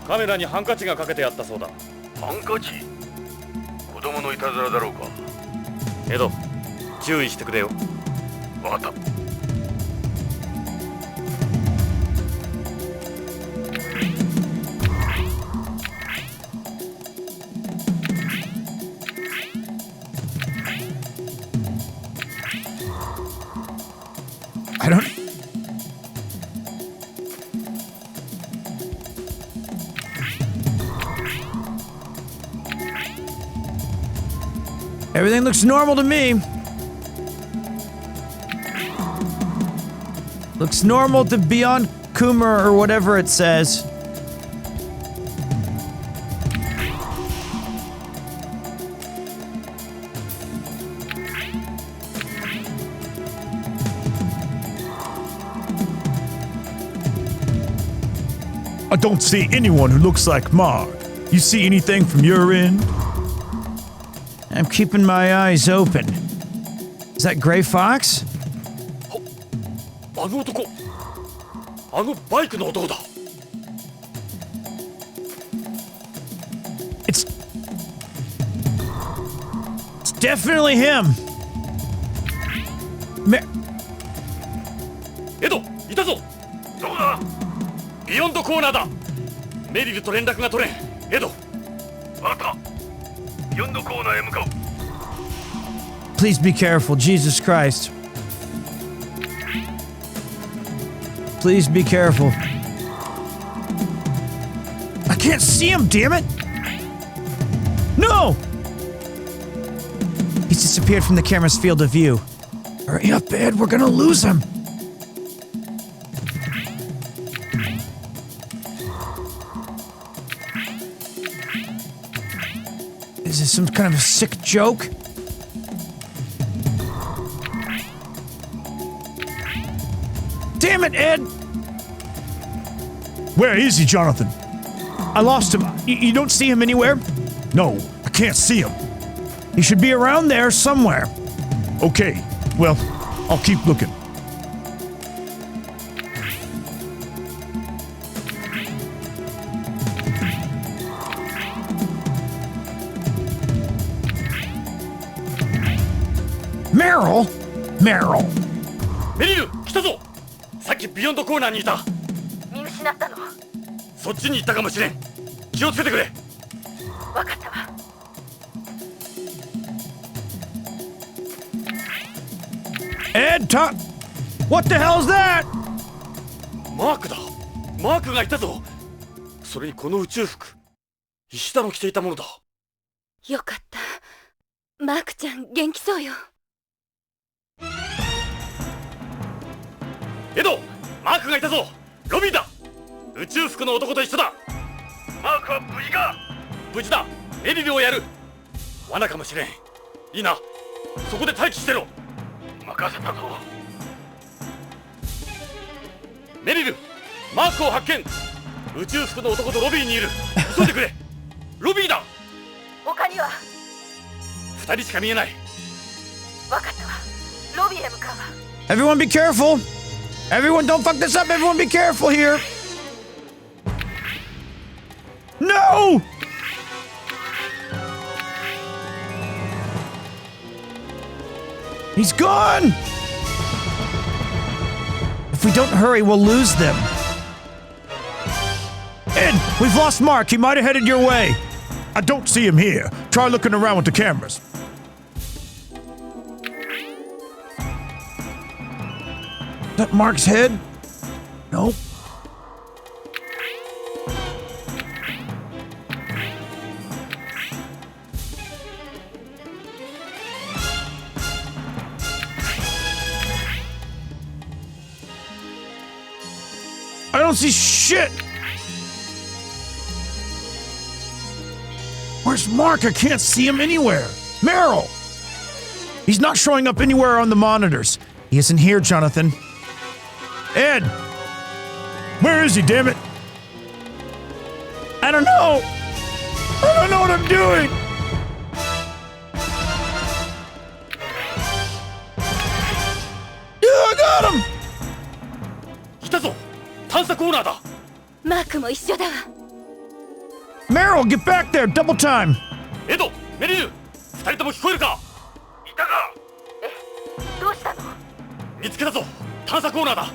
カメラにハンカチがかけてあったそうだ。ハンカチ？子供のいたずらだろうか。エド、注意してくれよ。わかった。I don't... Everything looks normal to me. Looks normal to Beyond Coomer or whatever it says. I don't see anyone who looks like Mark. You see anything from your end? I'm keeping my eyes open. Is that Gray Fox? あの男、あのバイクの男だ。It's definitely him. エド、いたぞ。どこだ？ビヨンドコーナーだ。メリルと連絡が取れん。エド。わかった。ビヨンドコーナーへ向かう。Please be careful, Jesus Christ. Please be careful. I can't can't see him, damn it! No! He's disappeared from the camera's field of view. Hurry up, Ed, we're gonna lose him. Is this some kind of a sick joke? Damn it, Ed! Where is he, Jonathan? I lost him. You don't see him anywhere? No, I can't see him. He should be around there somewhere. Okay, well, I'll keep looking. Meryl? Meryl. メリル来たぞ。さっきビヨンドコーナーにいた。見失ったの。そっちに行ったかもしれん。気をつけてくれ。わかったわ。Ed, what the hell is that? マークだ。マークがいたぞ。それにこの宇宙服。石田の着ていたものだ。よかった。マークちゃん元気そうよ。エド、マークがいたぞ。ロビンだ。宇宙服の男と一緒だ。マークは無事か？無事だ。メリルをやる。罠かもしれん。いいな。そこで待機してろ。任せたぞ。メリル、マークを発見。宇宙服の男とロビーにいる。急いでくれ。ロビーだ。他には？二人しか見えない。わかったわ。ロビーへ向かうわ。Everyone be careful. Everyone don't fuck this up. Everyone be careful here. No! He's gone! If we don't hurry, we'll lose them. Ed, we've lost Mark. He might have headed your way. I don't see him here. Try looking around with the cameras. Is that Mark's head? Nope. I don't see shit! Where's Mark? I can't see him anywhere. Meryl! He's not showing up anywhere on the monitors. He isn't here, Jonathan. Ed! Where is he, damn it? I don't know! I don't know what I'm doing! Yeah, I got him! 来たぞ。探査コーナーだ。マークも一緒だわ。Meryl, get back there! Double time! エド、メリル、二人とも聞こえるか？いたか？え、どうしたの？見つけたぞ。探査コーナーだ。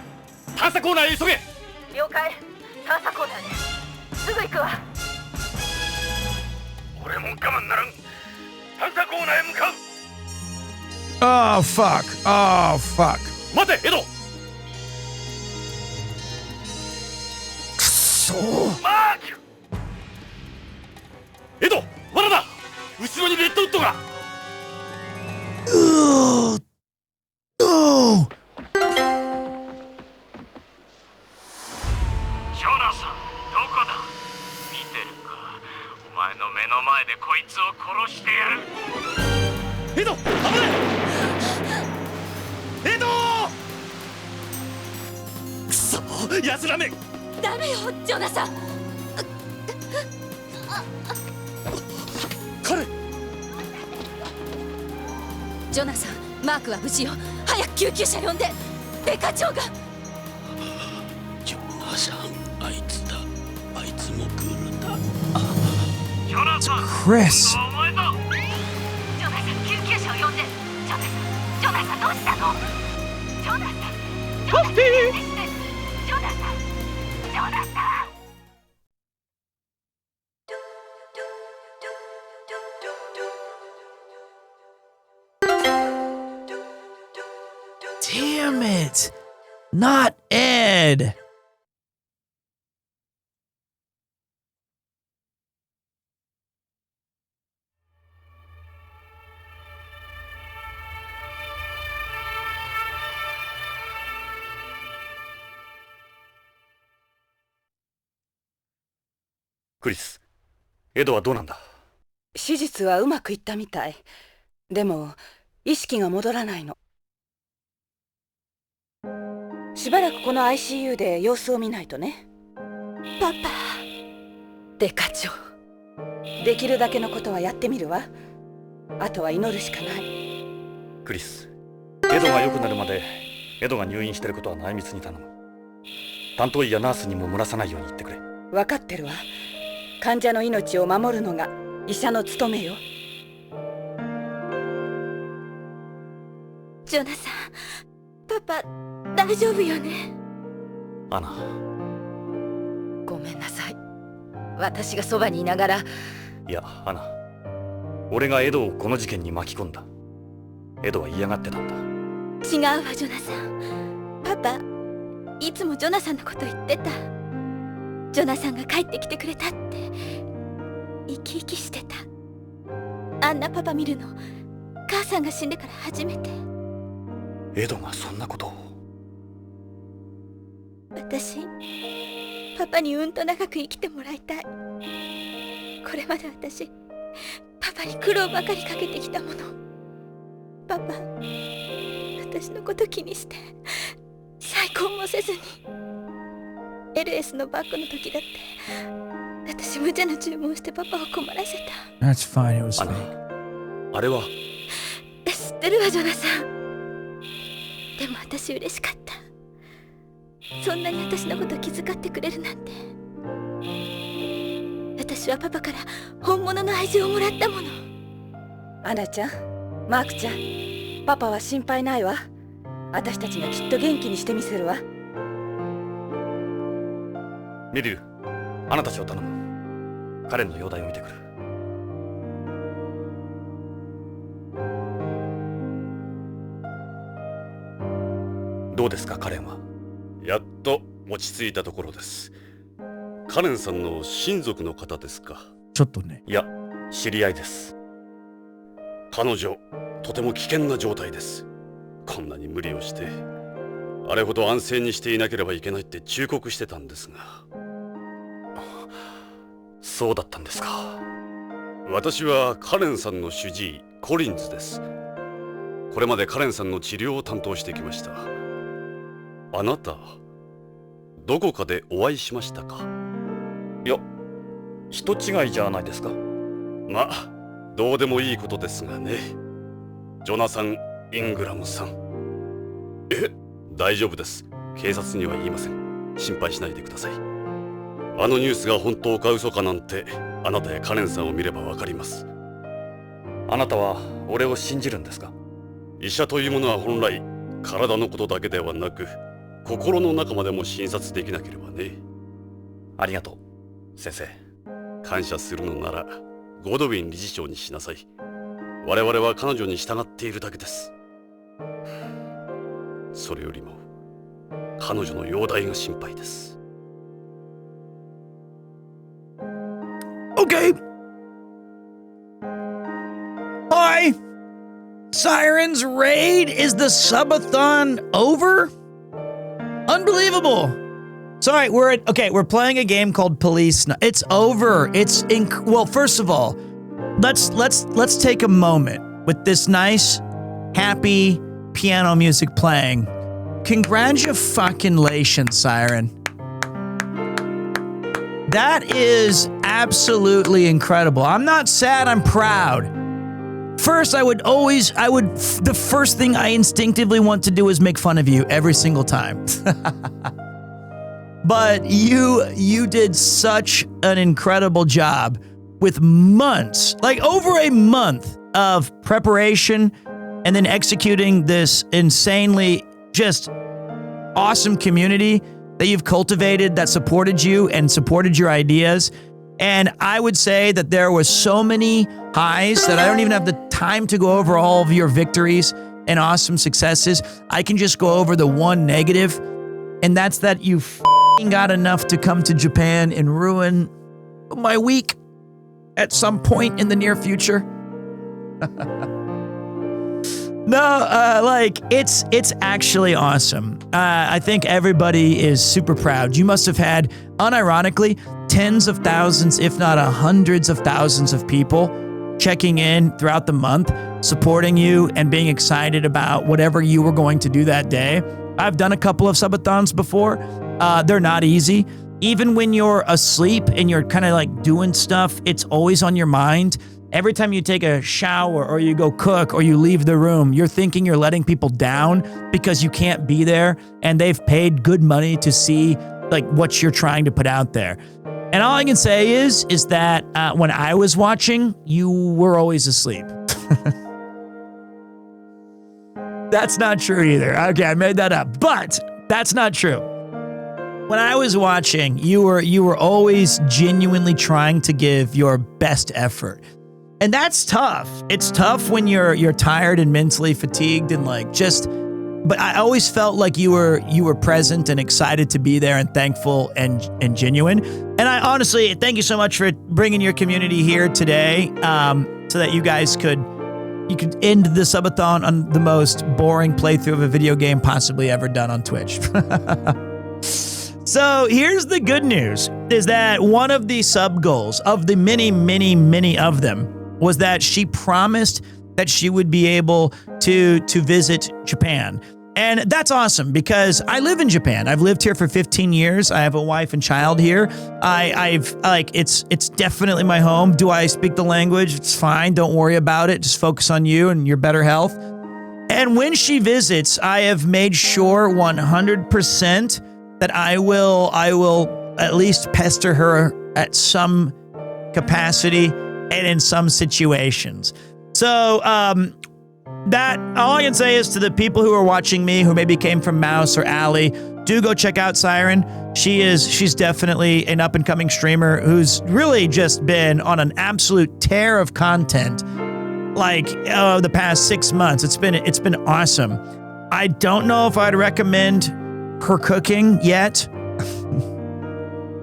探査コーナーへ急げ。了解。探査コーナーですぐ行くわ。俺も我慢ならん。探査コーナーへ向かう。Oh, fuck. Oh, fuck. 待て、エド。くそ。マーク。エド、罠だ。後ろにレッドウッドが。Oh. ジョナサン、どこだ？見てるか？お前の目の前でこいつを殺してやる。エド、危ない！エド！くそ、奴らめ！ダメよ、ジョナサン。彼！ジョナサン、マークは無事よ。早く救急車呼んで。デカ長が。ジョナサン、あいつだ。あいつも来るんだ。ジョナサン、 Chris. お前だ。ジョナサン、救急車を呼んで。ジョナサン、どうしたの？ジョナサン、ジョナサン、ジョナサン、ジョナサン。Damn it! Not Ed! クリス、エドはどうなんだ？手術はうまくいったみたい。でも意識が戻らないの。しばらくこの ICU で様子を見ないとね。パパ。デカ長、できるだけのことはやってみるわ。あとは祈るしかない。クリス、エドが良くなるまでエドが入院してることは内密に頼む。担当医やナースにも漏らさないように言ってくれ。分かってるわ。患者の命を守るのが医者の務めよ。ジョナサン、パパ大丈夫よね？アナ。ごめんなさい。私がそばにいながら。いや、アナ、俺がエドをこの事件に巻き込んだ。エドは嫌がってたんだ。違うわ、ジョナサン。パパいつもジョナサンのこと言ってた。ジョナサンが帰ってきてくれたって生き生きしてた。あんなパパ見るの母さんが死んでから初めて。エドがそんなことを。私パパにうんと長く生きてもらいたい。これまで私パパに苦労ばかりかけてきたもの。パパ私のこと気にして再婚もせずに。LS のバックの時だって私無茶な注文してパパを困らせた。 That's fine, it was fake. あれは知ってるわ、ジョナサン。でも私嬉しかった。そんなに私のこと気遣ってくれるなんて。私はパパから本物の愛情をもらったもの。アナちゃん、マークちゃん、パパは心配ないわ。私たちがきっと元気にしてみせるわ。ミリル、あなたたちを頼む。カレンの容体を見てくる。どうですか、カレンは？やっと落ち着いたところです。カレンさんの親族の方ですか？ちょっとね。いや、知り合いです。彼女、とても危険な状態です。こんなに無理をして、あれほど安静にしていなければいけないって忠告してたんですが。そうだったんですか。私はカレンさんの主治医、コリンズです。これまでカレンさんの治療を担当してきました。あなた、どこかでお会いしましたか？いや、人違いじゃないですか。まあ、どうでもいいことですがね。ジョナサン・イングラムさん。大丈夫です。警察には言いません。心配しないでください。あのニュースが本当か嘘かなんて、あなたやカレンさんを見ればわかります。あなたは俺を信じるんですか？医者というものは本来、体のことだけではなく、心の中までも診察できなければね。ありがとう、先生。感謝するのなら、ゴドウィン理事長にしなさい。我々は彼女に従っているだけです。それよりも、彼女の容体が心配です。Okay. Hi. Sirens Raid? Is the subathon over? Unbelievable. Sorry, we're playing a game called Police. It's over. Well, first of all, let's take a moment with this nice, happy piano music playing. Congratulations, Siren. That is absolutely incredible. I'm not sad, I'm proud. First, the first thing I instinctively want to do is make fun of you every single time. But you did such an incredible job with months, like over a month of preparation and then executing this insanely just awesome community that you've cultivated that supported you and supported your ideas. And I would say that there were so many highs that I don't even have the time to go over all of your victories and awesome successes. I can just go over the one negative, and that's that you got enough to come to Japan and ruin my week at some point in the near future. No, it's actually awesome. I think everybody is super proud. You must have had, unironically, tens of thousands, if not hundreds of thousands of people checking in throughout the month, supporting you and being excited about whatever you were going to do that day. I've done a couple of subathons before. They're not easy. Even when you're asleep and you're kind of like doing stuff, it's always on your mind. Every time you take a shower or you go cook or you leave the room, you're thinking you're letting people down because you can't be there and they've paid good money to see like what you're trying to put out there. And all I can say is that when I was watching, you were always asleep. That's not true either. Okay, I made that up, but that's not true. When I was watching, you were always genuinely trying to give your best effort. And that's tough. It's tough when you're tired and mentally fatigued and like just, but I always felt like you were present and excited to be there and thankful and genuine. And I honestly, thank you so much for bringing your community here today, so that you guys could end the subathon on the most boring playthrough of a video game possibly ever done on Twitch. So here's the good news, is that one of the sub goals of the many, many, many of them was that she promised that she would be able to visit Japan. And that's awesome because I live in Japan. I've lived here for 15 years. I have a wife and child here. It's definitely my home. Do I speak the language? It's fine. Don't worry about it. Just focus on you and your better health. And when she visits, I have made sure 100% that I will at least pester her at some capacity and in some situations. So, that all I can say is to the people who are watching me, who maybe came from Mouse or Allie, do go check out Siren. She's definitely an up and coming streamer who's really just been on an absolute tear of content, like the past 6 months. It's been awesome. I don't know if I'd recommend her cooking yet.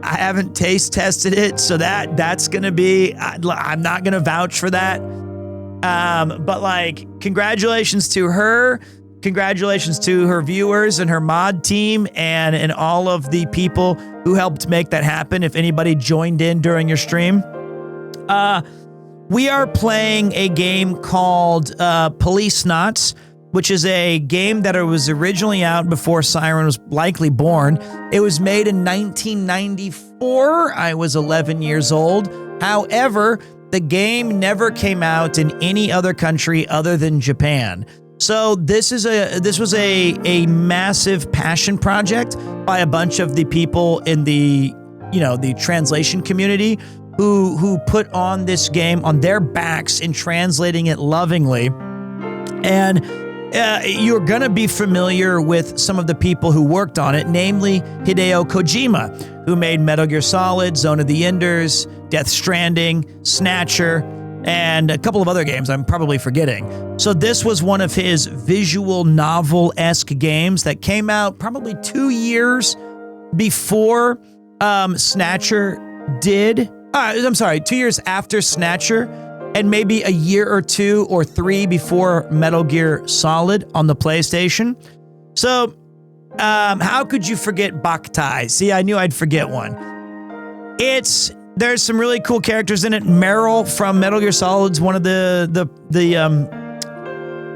I haven't taste tested it, so that's gonna be. I'm not gonna vouch for that. But like, congratulations to her. Congratulations to her viewers and her mod team and all of the people who helped make that happen. If anybody joined in during your stream, we are playing a game called POLICENAUTS, which is a game that was originally out before Siren was likely born. It was made in 1994. I was 11 years old. However, the game never came out in any other country other than Japan. So this was a massive passion project by a bunch of the people in the translation community who put on this game on their backs in translating it lovingly. And you're gonna be familiar with some of the people who worked on it, namely Hideo Kojima, who made Metal Gear Solid, Zone of the Enders, Death Stranding, Snatcher, and a couple of other games I'm probably forgetting. So this was one of his visual novel-esque games that came out probably 2 years before Snatcher did. 2 years after Snatcher, and maybe a year or 2 or 3 before Metal Gear Solid on the PlayStation. So, how could you forget Boktai? See, I knew I'd forget one. There's some really cool characters in it. Meryl from Metal Gear Solid's one of the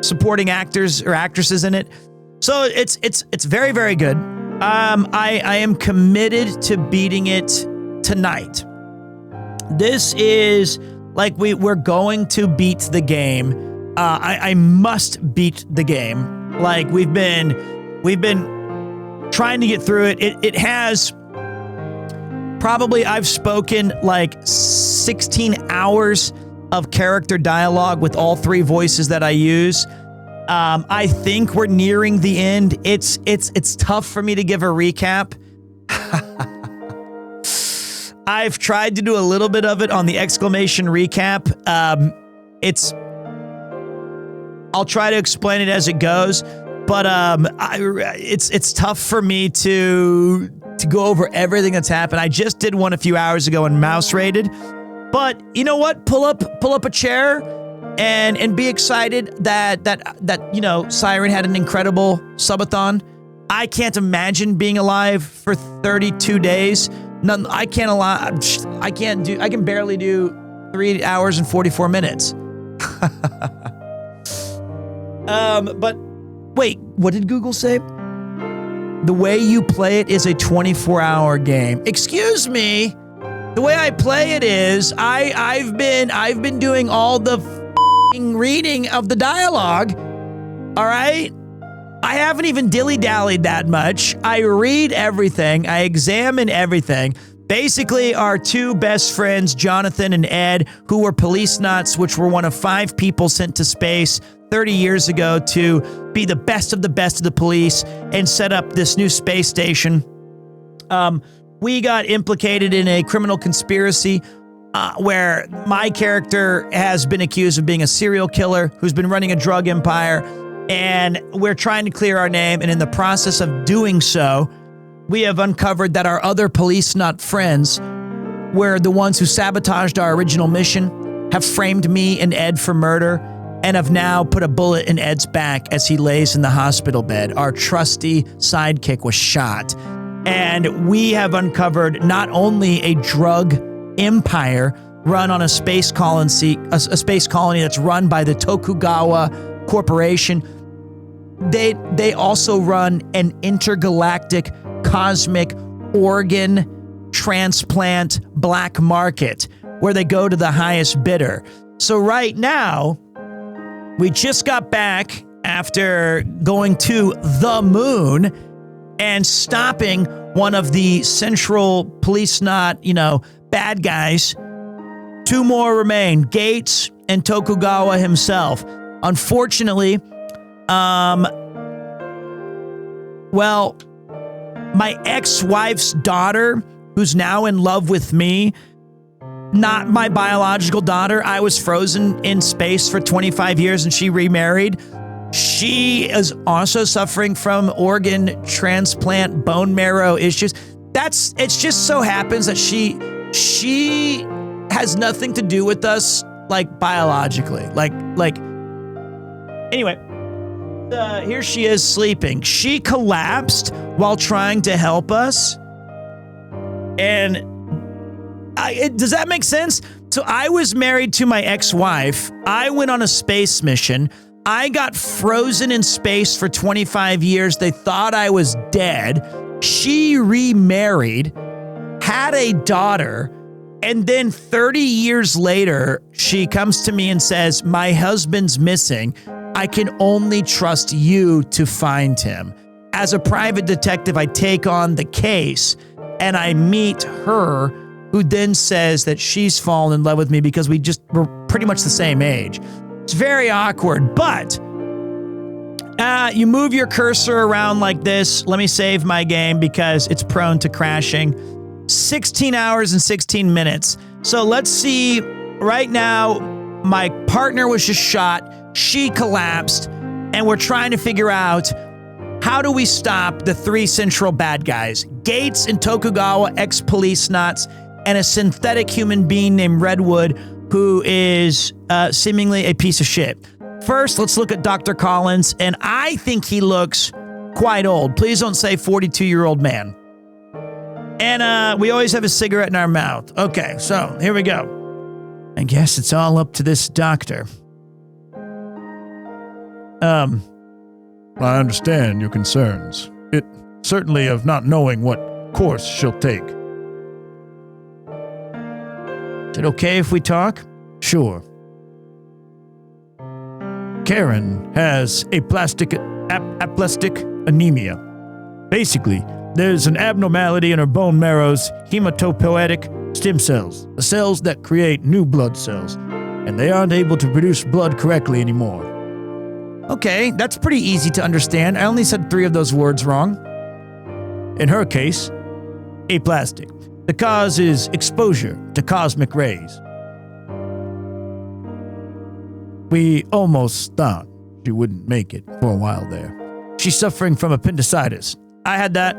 supporting actors or actresses in it. So it's very, very good. I am committed to beating it tonight. This is like we're going to beat the game. I must beat the game. Like we've been trying to get through it. It has probably, I've spoken like 16 hours of character dialogue with all 3 voices that I use. I think we're nearing the end. It's tough for me to give a recap. I've tried to do a little bit of it on the exclamation recap. I'll try to explain it as it goes, but it's tough for me to go over everything that's happened. I just did one a few hours ago and mouse rated, but you know what? Pull up a chair and be excited that Siren had an incredible subathon. I can't imagine being alive for 32 days None. I can't allow. I can barely do 3 hours and 44 minutes. But wait, what did Google say? The way you play it is a 24-hour game. Excuse me. The way I play it is I've been doing all the reading of the dialogue. All right? I haven't even dilly-dallied that much. I read everything. I examine everything. Basically, our two best friends, Jonathan and Ed, who were policenauts, which were one of 5 people sent to space 30 years ago to be the best of the police and set up this new space station. We got implicated in a criminal conspiracy where my character has been accused of being a serial killer who's been running a drug empire, and we're trying to clear our name. And in the process of doing so, we have uncovered that our other policenaut friends were the ones who sabotaged our original mission, have framed me and Ed for murder, and have now put a bullet in Ed's back as he lays in the hospital bed. Our trusty sidekick was shot. And we have uncovered not only a drug empire run on a space colony that's run by the Tokugawa Corporation. They also run an intergalactic cosmic organ transplant black market where they go to the highest bidder. So right now, we just got back after going to the moon and stopping one of the central policenaut, bad guys. 2 more remain, Gates and Tokugawa himself. Unfortunately, my ex-wife's daughter, who's now in love with me, not my biological daughter. I was frozen in space for 25 years and she remarried. She is also suffering from organ transplant, bone marrow issues. It just so happens that she has nothing to do with us, like biologically. Anyway, here she is sleeping. She collapsed while trying to help us. And does that make sense? So I was married to my ex-wife. I went on a space mission. I got frozen in space for 25 years. They thought I was dead. She remarried, had a daughter, and then 30 years later, she comes to me and says, my husband's missing. I can only trust you to find him. As a private detective, I take on the case, and I meet her, who then says that she's fallen in love with me because we're pretty much the same age. It's very awkward, but you move your cursor around like this. Let me save my game because it's prone to crashing. 16 hours and 16 minutes. So let's see. Right now, my partner was just shot. She collapsed, and we're trying to figure out how do we stop the 3 central bad guys, Gates and Tokugawa, ex-policenauts, and a synthetic human being named Redwood, who is seemingly a piece of shit. First, let's look at Dr. Collins, and I think he looks quite old. Please don't say 42-year-old man. And we always have a cigarette in our mouth. Okay, so here we go. I guess it's all up to this doctor. I understand your concerns. It certainly of not knowing what course she'll take. Is it okay if we talk? Sure. Karen has aplastic anemia. Basically, there's an abnormality in her bone marrow's hematopoietic stem cells, the cells that create new blood cells, and they aren't able to produce blood correctly anymore. Okay, that's pretty easy to understand. I only said 3 of those words wrong. In her case, aplastic. The cause is exposure to cosmic rays. We almost thought she wouldn't make it for a while there. She's suffering from appendicitis. I had that,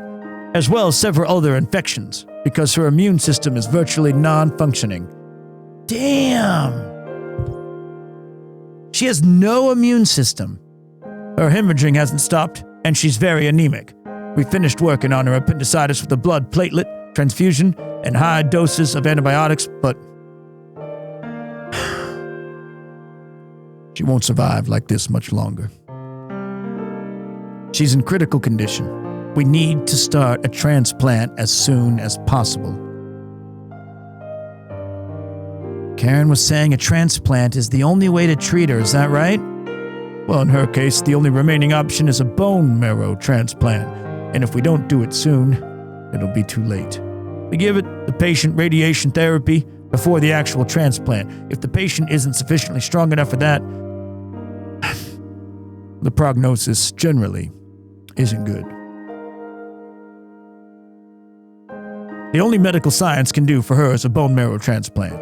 as well as several other infections, because her immune system is virtually non-functioning. Damn. She has no immune system. Her hemorrhaging hasn't stopped, and she's very anemic. We finished working on her appendicitis with a blood platelet transfusion, and high doses of antibiotics, but she won't survive like this much longer. She's in critical condition. We need to start a transplant as soon as possible. Karen was saying a transplant is the only way to treat her, is that right? Well, in her case, the only remaining option is a bone marrow transplant, and if we don't do it soon, it'll be too late. We give the patient radiation therapy before the actual transplant. If the patient isn't sufficiently strong enough for that, the prognosis generally isn't good. The only medical science can do for her is a bone marrow transplant.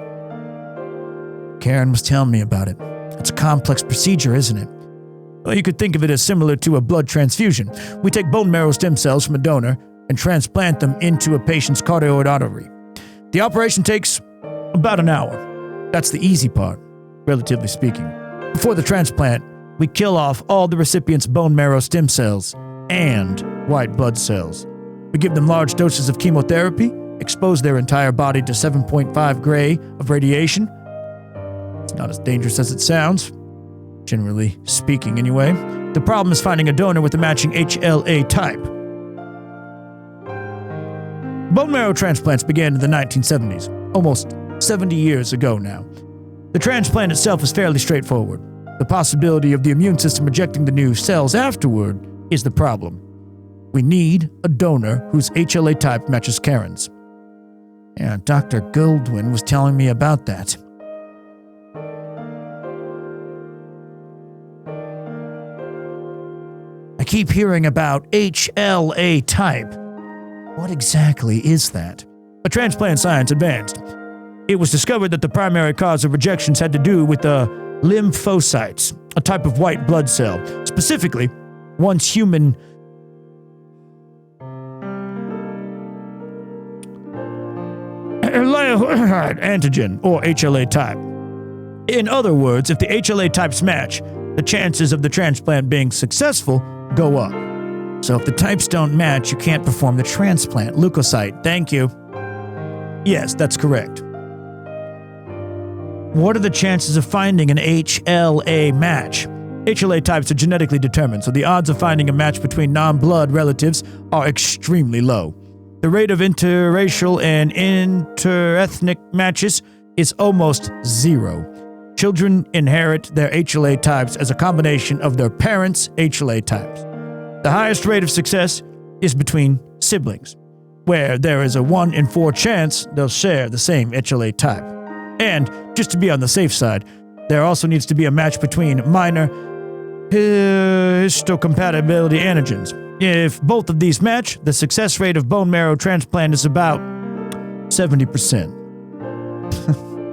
Karen was telling me about it. It's a complex procedure, isn't it? Well, you could think of it as similar to a blood transfusion. We take bone marrow stem cells from a donor and transplant them into a patient's carotid artery. The operation takes about an hour. That's the easy part, relatively speaking. Before the transplant, we kill off all the recipient's bone marrow stem cells and white blood cells. We give them large doses of chemotherapy, expose their entire body to 7.5 gray of radiation. It's not as dangerous as it sounds, generally speaking anyway. The problem is finding a donor with a matching HLA type. Bone marrow transplants began in the 1970s, almost 70 years ago now. The transplant itself is fairly straightforward. The possibility of the immune system rejecting the new cells afterward is the problem. We need a donor whose HLA type matches Karen's. Yeah, Dr. Goldwyn was telling me about that. I keep hearing about HLA type. What exactly is that? A transplant science advanced. It was discovered that the primary cause of rejections had to do with the lymphocytes, a type of white blood cell. Specifically, one's human antigen, or HLA type. In other words, if the HLA types match, the chances of the transplant being successful go up. So if the types don't match, you can't perform the transplant. Leukocyte, thank you. Yes, that's correct. What are the chances of finding an HLA match? HLA types are genetically determined, so the odds of finding a match between non-blood relatives are extremely low. The rate of interracial and interethnic matches is almost zero. Children inherit their HLA types as a combination of their parents' HLA types. The highest rate of success is between siblings, where there is a 1 in 4 chance they'll share the same HLA type. And, just to be on the safe side, there also needs to be a match between minor histocompatibility antigens. If both of these match, the success rate of bone marrow transplant is about 70%.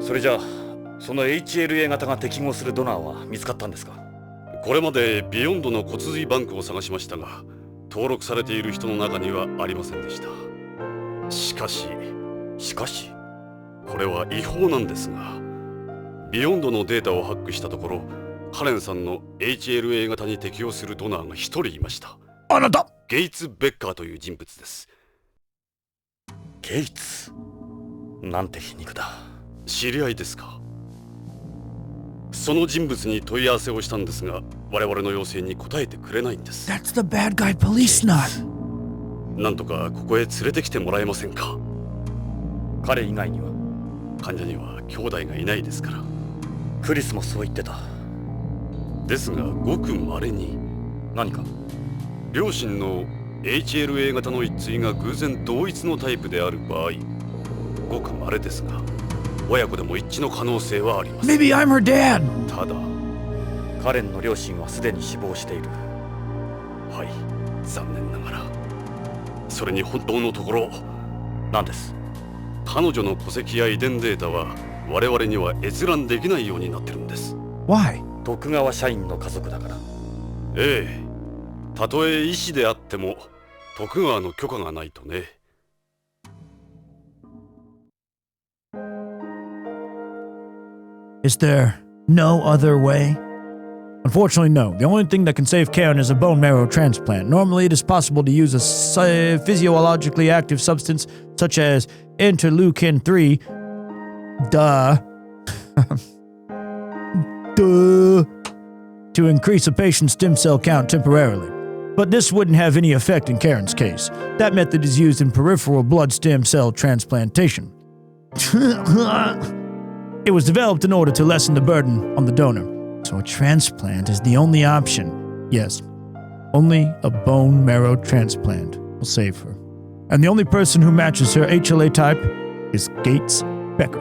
それじゃあ、その HLA 型が適合するドナーは見つかったんですか？これまでビヨンドの骨髄バンクを探しましたが、登録されている人の中にはありませんでした。しかし、これは違法なんですが、ビヨンドのデータをハックしたところ、カレンさんの HLA 型に適応するドナーが一人いました。あなた！ゲイツ・ベッカーという人物です。ゲイツ？なんて皮肉だ。知り合いですか？その人物に問い合わせをしたんですが、我々の要請に答えてくれないんです。That's the bad guy POLICENAUTS。なんとかここへ連れてきてもらえませんか？彼以外には？患者には兄弟がいないですから。クリスもそう言ってた。ですが、ごく稀に。何か？両親の HLA 型の一対が偶然同一のタイプである場合、ごく稀ですが、親子でも一致の可能性はあります。Maybe I'm her dad. ただ、カレンの両親はすでに死亡している。はい、残念ながら。それに本当のところ、何です？彼女の戸籍や遺伝データは我々には閲覧できないようになってるんです。Why? 徳川社員の家族だから。ええ。たとえ医師であっても徳川の許可がないとね。Is there no other way? Unfortunately, no. The only thing that can save Karen is a bone marrow transplant. Normally, it is possible to use a physiologically active substance such as interleukin-3. To increase a patient's stem cell count temporarily. But this wouldn't have any effect in Karen's case. That method is used in peripheral blood stem cell transplantation. It was developed in order to lessen the burden on the donor. So a transplant is the only option. Yes, only a bone marrow transplant will save her. And the only person who matches her HLA type is Gates Becker.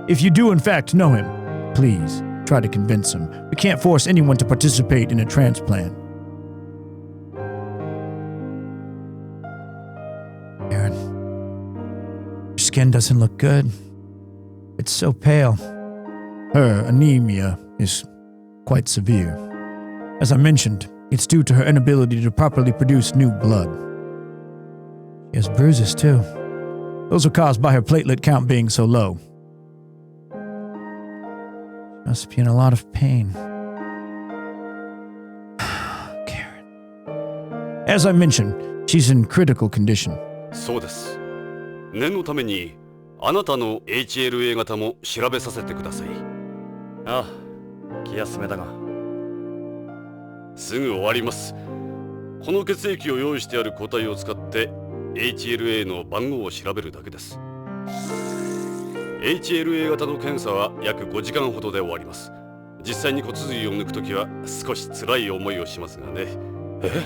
If you do in fact know him, please try to convince him. We can't force anyone to participate in a transplant. Aaron, your skin doesn't look good. It's so pale. Her anemia is quite severe. As I mentioned, it's due to her inability to properly produce new blood. She has bruises too. Those are caused by her platelet count being so low. She must be in a lot of pain. Karen. As I mentioned, she's in critical condition. そうです。念のためにあなたの HLA 型も調べさせてください。ああ、気休めだが。すぐ終わります。この血液を用意してある抗体を使って HLA の番号を調べるだけです。HLA 型の検査は約5時間ほどで終わります。実際に骨髄を抜くときは少し辛い思いをしますがね。え？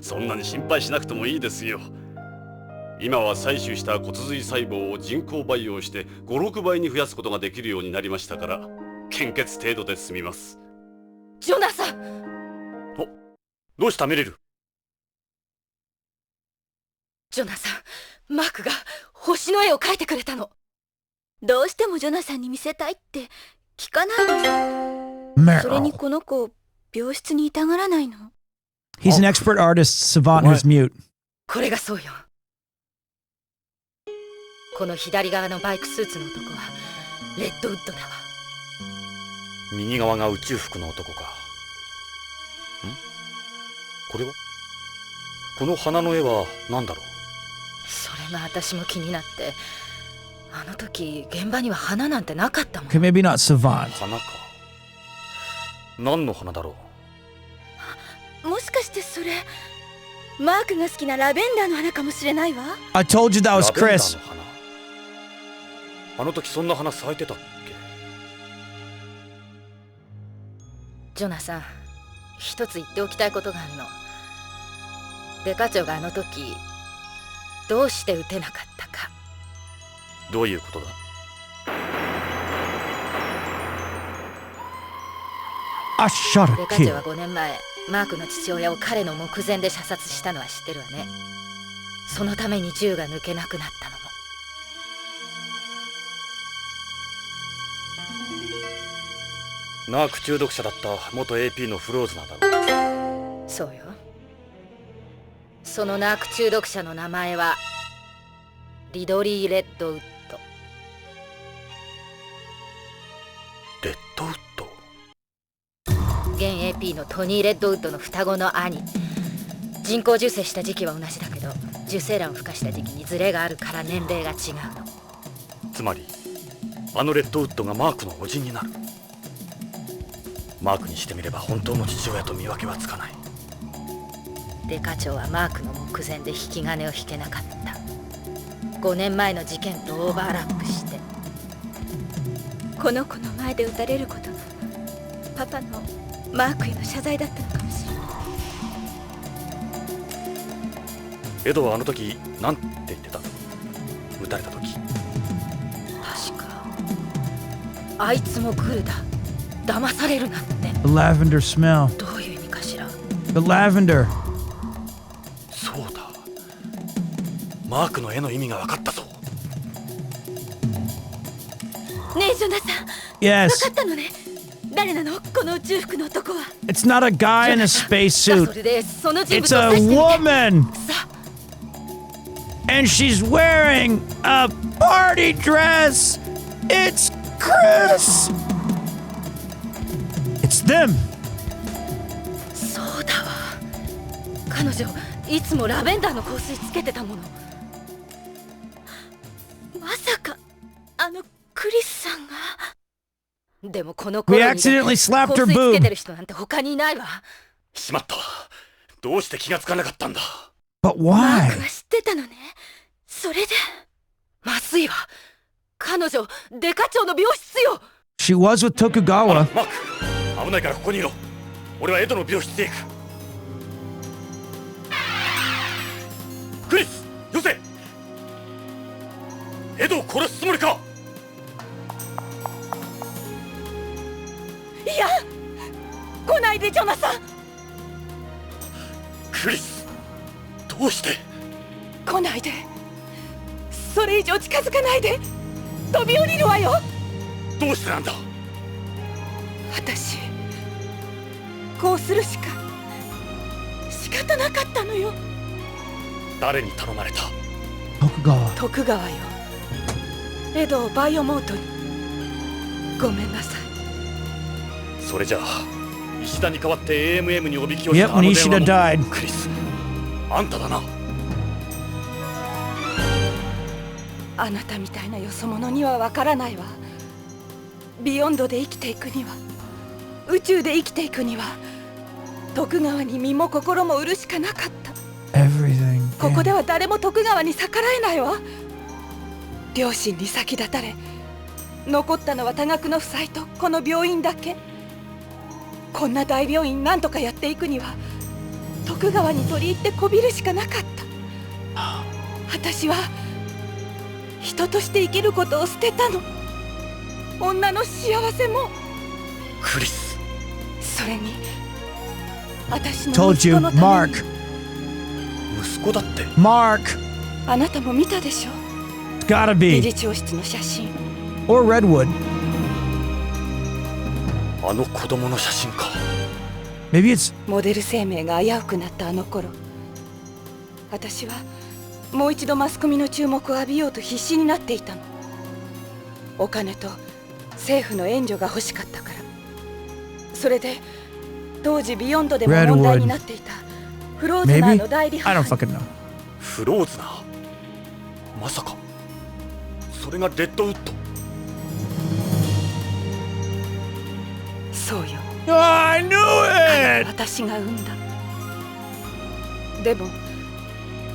そんなに心配しなくてもいいですよ。今は採取した骨髄細胞を人工培養して5、6倍に増やすことができるようになりましたから、献血程度で済みます。ジョナサン！お、どうしたメリル？ジョナサン、マークが星の絵を描いてくれたの。どうしてもジョナサンに見せたいって聞かないの。それにこの子、病室にいたがらないの。He's an expert artist, savant who's mute. これがそうよ。この左側のバイクスーツの男はレッドウッドだわ。右側が宇宙服の男か。ん？これは？この花の絵は何だろう？それが私も気になって、あの時現場には花なんてなかったもん。Okay, maybe not savant. 花か。何の花だろう？もしかしてそれマークが好きなラベンダーの花かもしれないわ。I told you that was Chris. あの時そんな花咲いてたっけ？ジョナサン、一つ言っておきたいことがあるの。デカ長があの時どうして撃てなかったか。どういうことだ？デカ長は5年前マークの父親を彼の目前で射殺したのは知ってるわね。そのために銃が抜けなくなったのも。ナーク中毒者だった元 AP のフローズナだろ。そうよ。そのナーク中毒者の名前はリドリー・レッドウッド。レッドウッド？現 AP のトニー・レッドウッドの双子の兄。人工授精した時期は同じだけど、受精卵を孵化した時期にズレがあるから年齢が違うの。つまりあのレッドウッドがマークの叔父になる。マークにしてみれば本当の父親と見分けはつかない。デカ長はマークの目前で引き金を引けなかった。5年前の事件とオーバーラップして。この子の前で撃たれることがパパのマークへの謝罪だったのかもしれない。エドはあの時なんて言ってた？撃たれた時。確かあいつもグルだ。騙されるなって。 The lavender smell. どういう意味かしら。 The lavender. そうだ。マークの絵の意味が分かったぞ。ねえジョナサン。 Yes. 分かったのね。誰なのこの宇宙服の男は。 It's not a guy in a spacesuit. それでその人 It's 物を a 指してみて。 woman. さ And she's wearing a party dress. It's Chris. them! そうだわ。彼女いつもラベンダーの香水つけてたもの。まさかあのクリスさんが。でもこの頃 We に accidentally 香 slapped her 水つけて boob. る人なんて他にいないわ。しまった。どうして気がつかなかったんだ。 But マー why? クは知ってたのね。それでまずいわ。彼女デカ長の病室よ。 She was with Tokugawa. マーク、危ないからここにいろ。俺はエドの病室へ行く。クリス、よせ。エドを殺すつもりか。いや、来ないでジョナサン。クリス、どうして。来ないで。それ以上近づかないで。飛び降りるわよ。どうしてなんだ。私こうするしか仕方なかったのよ。誰に頼まれた。徳川よ。エドをバイオモートに。ごめんなさい。それじゃあ石田に代わって AMM におびきをした Yep, あの when 電 Ishida 話 died. もクリス、あんただな。あなたみたいなよそ者にはわからないわ。ビヨンドで生きていくには、宇宙で生きていくには、徳川に身も心も売るしかなかった。 Everything. ここでは誰も徳川に逆らえないわ。両親に先立たれ、残ったのは多額の負債とこの病院だけ。こんな大病院なんとかやっていくには、徳川に取り入ってこびるしかなかった。私は人として生きることを捨てたの。女の幸せも。クリス、それに私の Told 息 you, 子のために。 Mark. 息子だって。 Mark. あなたも見たでしょ。 It's gotta 理 be. 事長室の写真。 Or Redwood. あの子供の写真か。 Maybe it's モデル生命が危うくなったあの頃、私はもう一度マスコミの注目を浴びようと必死になっていたの。お金と政府の援助が欲しかったから。それで当時ビヨンドでも問題になっていたフローズナーの代理 I 母 don't fucking know. フローズナー。まさかそれがレッドウッド。そうよ。Oh, I knew it! 私が産んだ。でも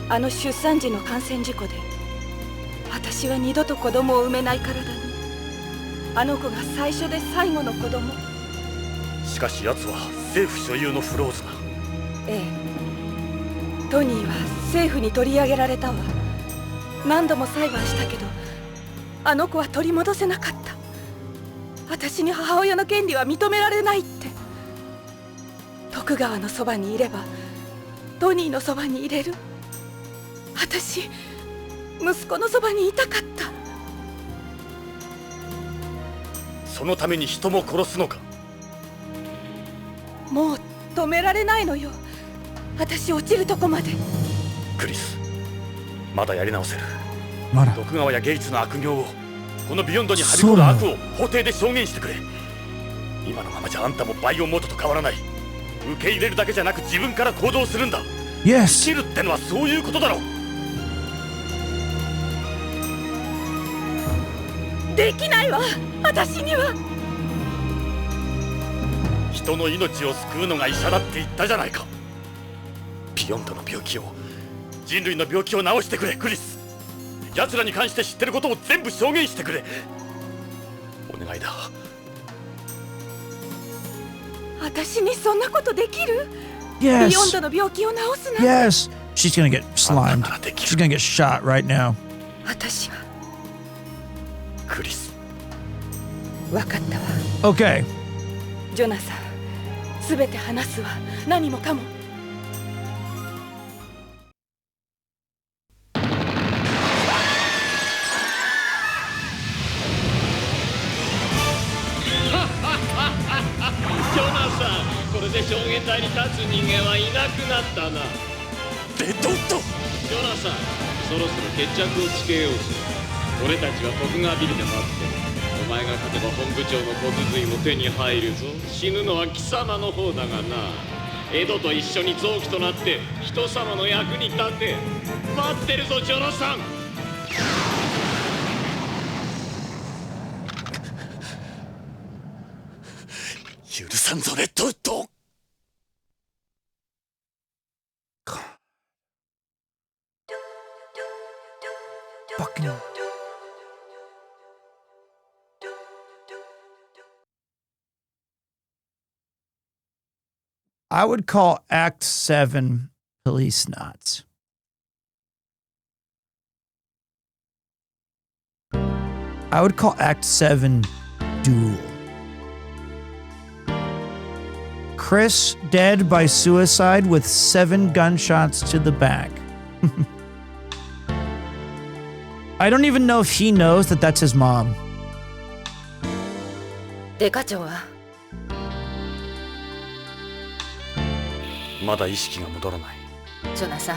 あの出産時の感染事故で、私は二度と子供を産めない体に。あの子が最初で最後の子供。しかし奴は政府所有のフローズナー。ええ。トニーは政府に取り上げられたわ。何度も裁判したけど、あの子は取り戻せなかった。私に母親の権利は認められないって。徳川のそばにいればトニーのそばにいれる。私息子のそばにいたかった。そのために人も殺すのか。もう止められないのよ。私落ちるとこまで。クリス、まだやり直せる。まだ。徳川やゲイツの悪行を、このビヨンドにはびこる悪を法廷で証言してくれ。今のままじゃあんたもバイオモートと変わらない。受け入れるだけじゃなく自分から行動するんだ。 Yes. 生きるってのはそういうことだろう。できないわ、私には。人の命を救うのが医者だって言ったじゃないか。ビヨンドの病気を、人類の病気を治してくれ。クリス、奴らに関して知ってることを全部証言してくれ。お願いだ。私にそんなことできる？ Yes. ビヨンドの病気を治すな。 Yes. She's gonna get slimed. She's gonna get shot right now. 私はクリス。分かったわ。 Okay. ジョナサン、すべて話すわ。何もかも。ジョナサン、これで証言台に立つ人間はいなくなったな。レッドウッド。ジョナサン、そろそろ決着をつけようぜ。俺たちは徳川ビルで待ってる。お前が勝てば本部長の小髄も手に入るぞ。死ぬのは貴様の方だがな。江戸と一緒に臓器となって人様の役に立て。待ってるぞジョナサン。許さんぞレッドウッド。Fucking. I would call Act 7 Policenauts. I would call Act 7 Duel. Chris dead by suicide with 7 gunshots to the back. I don't even know if he knows that that's his mom. デカ長はまだ意識が戻らない。ジョナサン、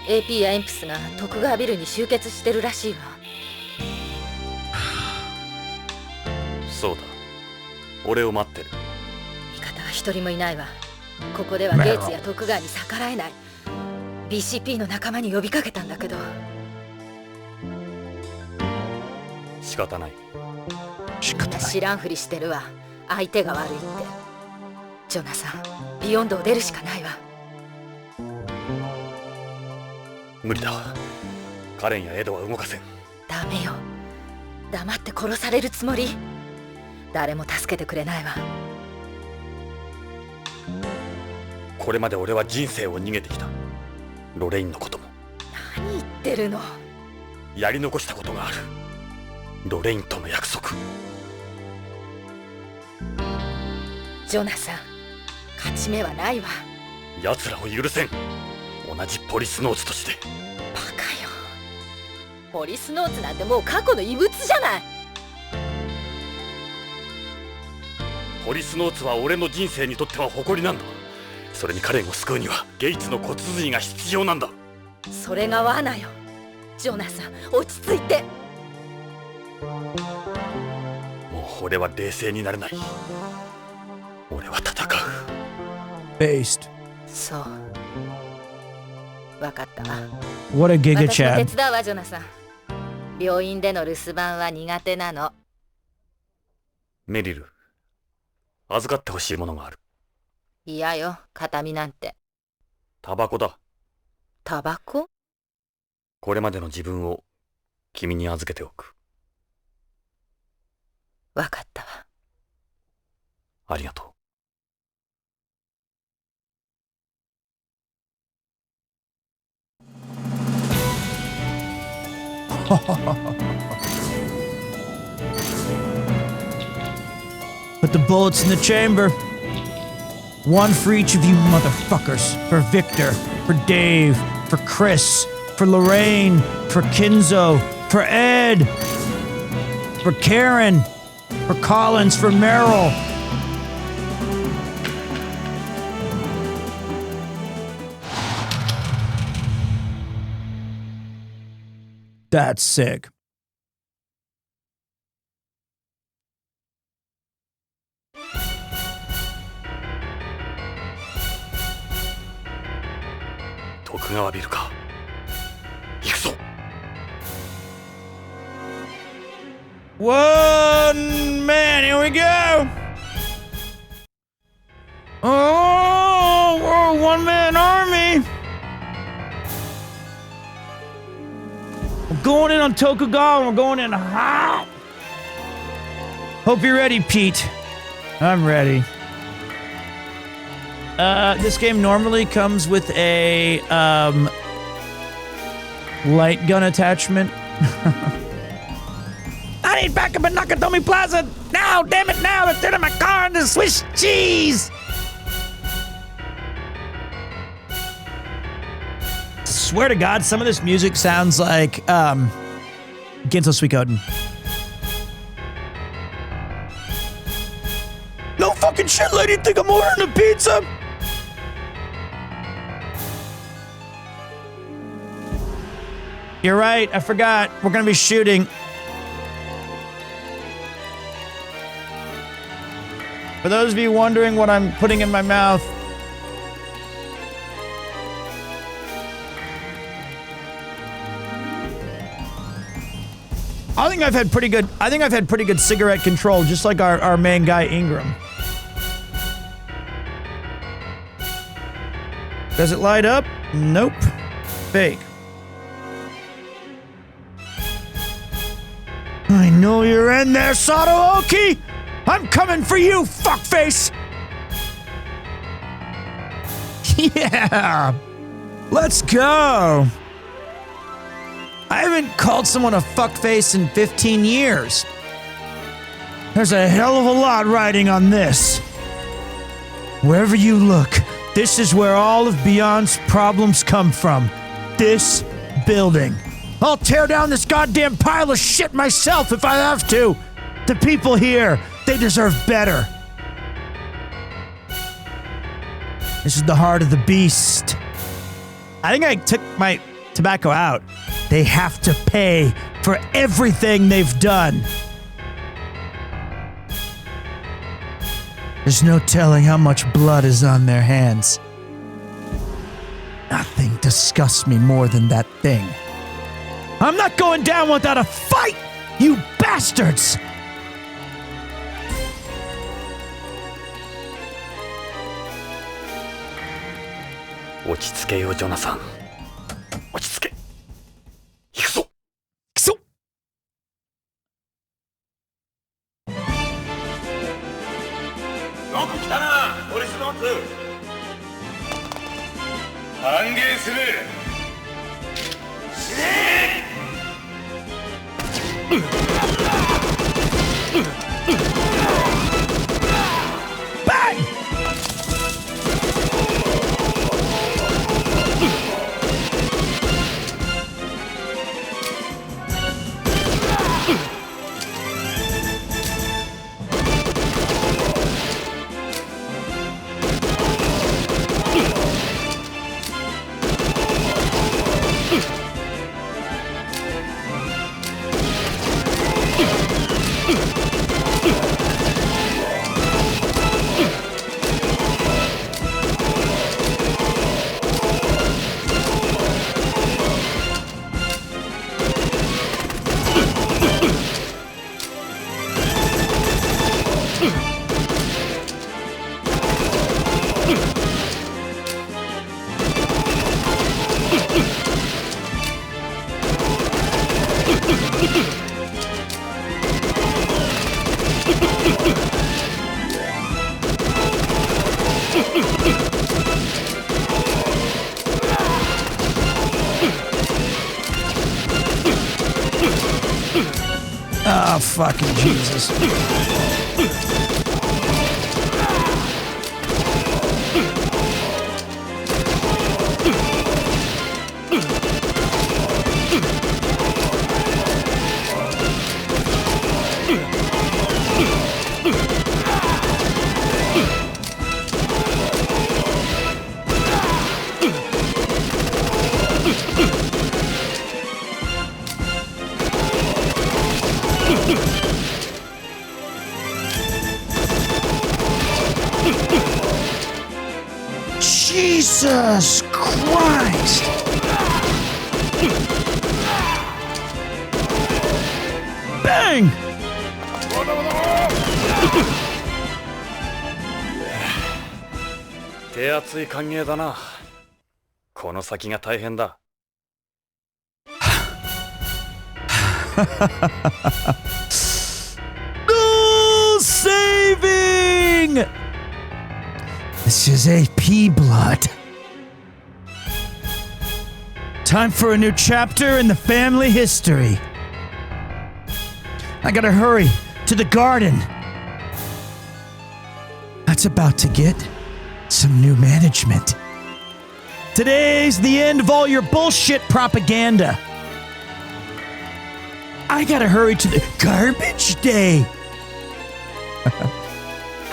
AP やエンプスが徳川ビルに集結してるらしいわ。そうだ。俺を待ってる。味方は一人もいないわ。ここではゲイツや徳川に逆らえない。BCP の仲間に呼びかけたんだけど。仕方ない。知らんふりしてるわ。相手が悪いって。ジョナサン、ビヨンドを出るしかないわ。無理だ。カレンやエドは動かせん。ダメよ。黙って殺されるつもり。誰も助けてくれないわ。これまで俺は人生を逃げてきた。ロレインのことも。何言ってるの。やり残したことがある。ロレインとの約束。ジョナサン、勝ち目はないわ。奴らを許せん。同じポリスノーツとして。バカよ。ポリスノーツなんてもう過去の遺物じゃない。ポリスノーツは俺の人生にとっては誇りなんだ。それにカレンを救うにはゲイツの骨髄が必要なんだ。それが罠よ。ジョナサン、落ち着いて。もう俺は冷静になれない。俺は戦う。Based. そう。わかったわ。 What a giga 私も chat. 手伝うわ、ジョナサン。病院での留守番は苦手なの。メリル、預かってほしいものがある。嫌よ、形見なんて。タバコだ。タバコ？これまでの自分を君に預けておく。わかったわ。ありがとう。Put the bullets in the chamber. One for each of you motherfuckers. For Victor, for Dave, for Chris, for Lorraine, for Kinzo, for Ed, for Karen, for Collins, for Merrill. That's sick. Tokugawaビルか。行くぞ。One man, here we go. Oh, we're a one-man army. We're going in on Tokugawa. We're going in hot. Hope you're ready, Pete. I'm ready. This game normally comes with a light gun attachment. I need backup at Nakatomi Plaza now! Damn it now! They're turning my car into Swiss cheese! Swear to God, some of this music sounds like Ginzo Suikoden. No fucking shit, lady! Think I'm ordering a pizza? You're right, I forgot. We're gonna be shooting. For those of you wondering what I'm putting in my mouth, I think I've had pretty good cigarette control, just like our main guy Ingram. Does it light up? Nope. Fake. I know you're in there, Sadaoki! I'm coming for you, fuckface! Yeah! Let's go! I haven't called someone a fuckface in 15 years. There's a hell of a lot riding on this. Wherever you look, this is where all of Beyond's problems come from. This building. I'll tear down this goddamn pile of shit myself if I have to. The people here, they deserve better. This is the heart of the beast. I think I took my tobacco out. They have to pay for everything they've done. There's no telling how much blood is on their hands. Nothing disgusts me more than that thing. I'm not going down without a fight, you bastards! Jonathan. よく来たな、ポリスノーツ。歓迎する。死ねバンOh, fucking Jesus. Jesus Christ! Bang! 手厚い歓迎だな。この先が大変だ。No saving! This is AP blood. Time for a new chapter in the family history. I gotta hurry to the garden. That's about to get some new management. Today's the end of all your bullshit propaganda. I gotta hurry to the garbage day.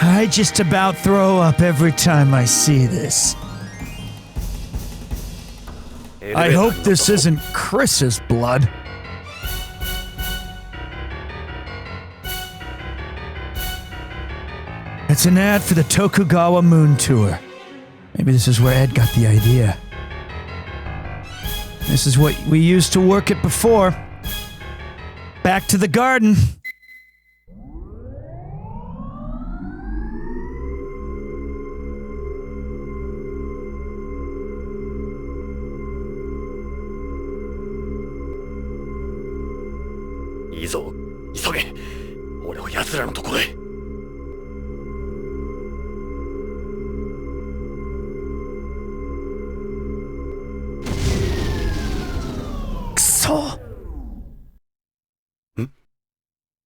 I just about throw up every time I see this. I hope this isn't Chris's blood. It It's an ad for the Tokugawa Moon Tour. Maybe this is where Ed got the idea. This is what we used to work it before. Back to the garden.いいぞ、急げ。俺は奴らのところへ。くそ。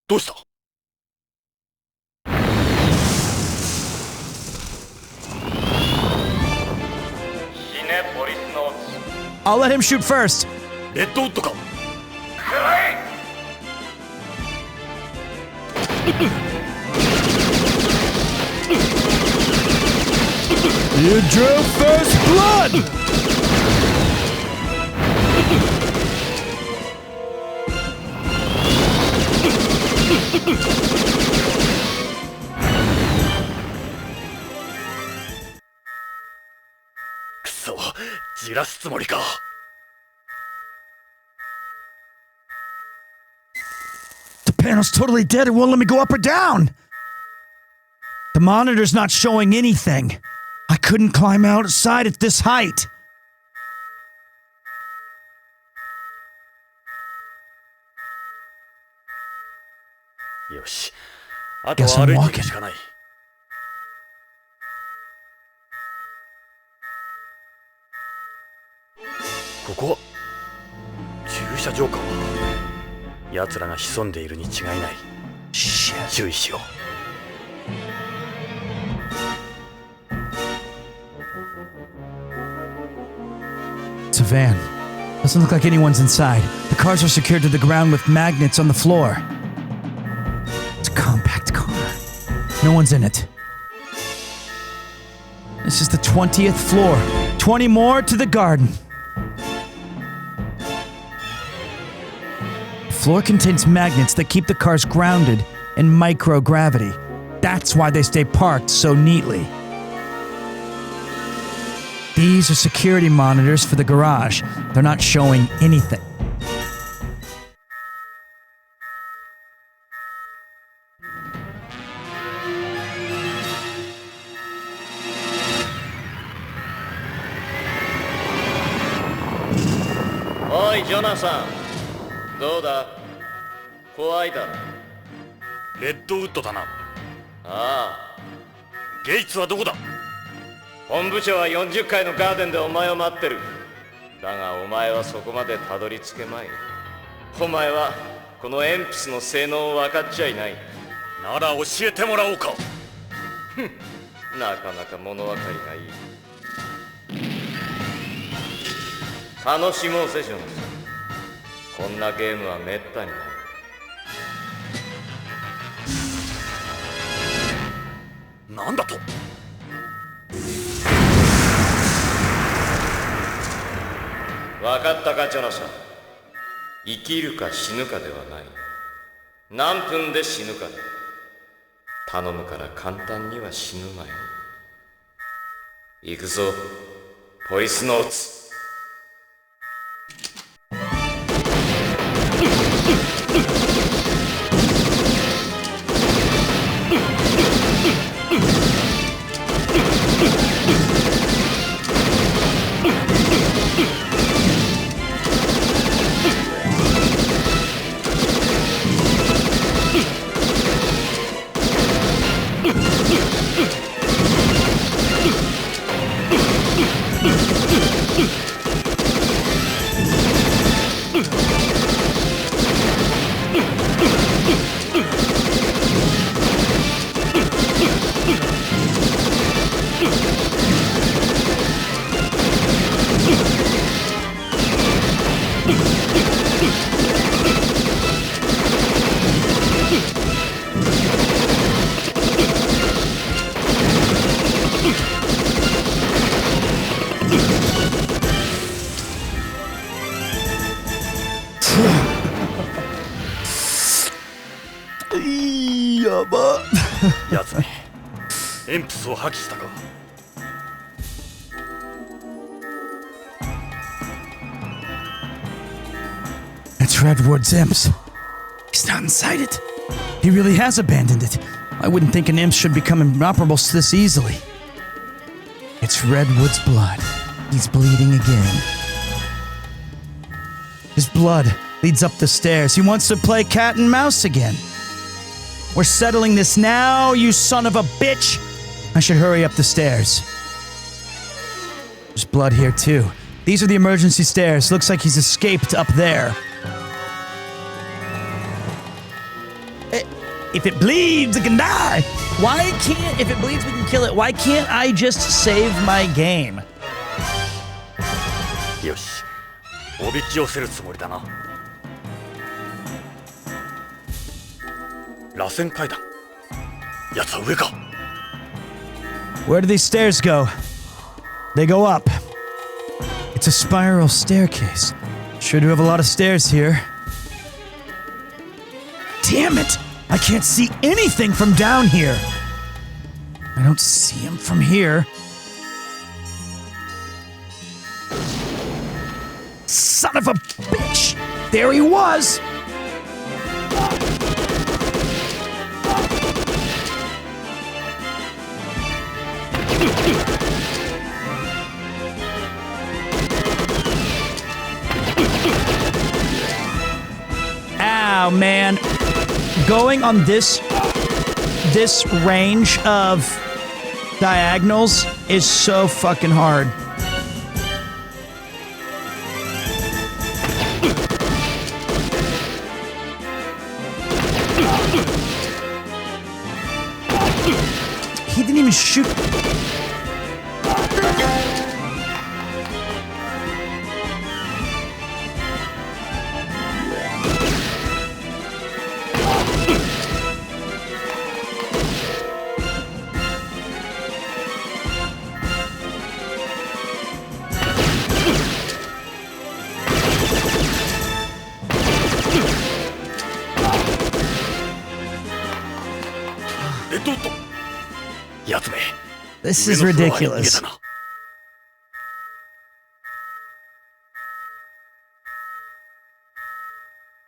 どうした？ I'll let him shoot first. レッドウッドか。You drew first blood! Kuso, じらすつもりか。The panel's totally dead. It won't let me go up or down. The monitor's not showing anything. I couldn't climb outside at this height. Yoshi, あとは歩いていくしかない。ここは駐車場か。奴らが潜んでいるに違いない。注意しよう。It's a van. Doesn't look like anyone's inside. The cars are secured to the ground with magnets on the floor. It's a compact car. No one's in it. This is the 20th floor. 20 more to the garden. The floor contains magnets that keep the cars grounded in microgravity. That's why they stay parked so neatly. These are security monitors for the garage. They're not showing anything. Oi, ジョナサン。どうだ？怖いだろ。レッドウッドだな。ああ。ゲイツはどこだ？本部長は40階のガーデンでお前を待ってる。だがお前はそこまでたどり着けまい。お前はこのエンプスの性能を分かっちゃいない。なら教えてもらおうか。ふん、なかなか物分かりがいい。楽しもうぜジョナサン。こんなゲームはめったにない。なんだと？分かったかジョナサン。生きるか死ぬかではない。何分で死ぬかだ。頼むから簡単には死ぬなよ。行くぞ、ポリスノーツ。やば。やつめ、エンプスを破棄したか。 It's Redwood's imps. He's not inside it. He really has abandoned it. I wouldn't think an imp should become inoperable this easily. It's Redwood's blood. He's bleeding again. His blood leads up the stairs. He wants to play cat and mouse again. We're settling this now, you son of a bitch! I should hurry up the stairs. There's blood here too. These are the emergency stairs. Looks like he's escaped up there. If it bleeds, it can die. Why can't, if it bleeds, we can kill it. Why can't I just save my game? よし、おびき寄せるつもりだな。螺旋階段。奴は上か。Where do these stairs go? They go up. It's a spiral staircase. Sure do have a lot of stairs here. Damn it! I can't see anything from down here. I don't see him from here. Son of a bitch! There he was! Ow, man. Going on this range of diagonals is so fucking hard. He didn't even shoot. This is ridiculous.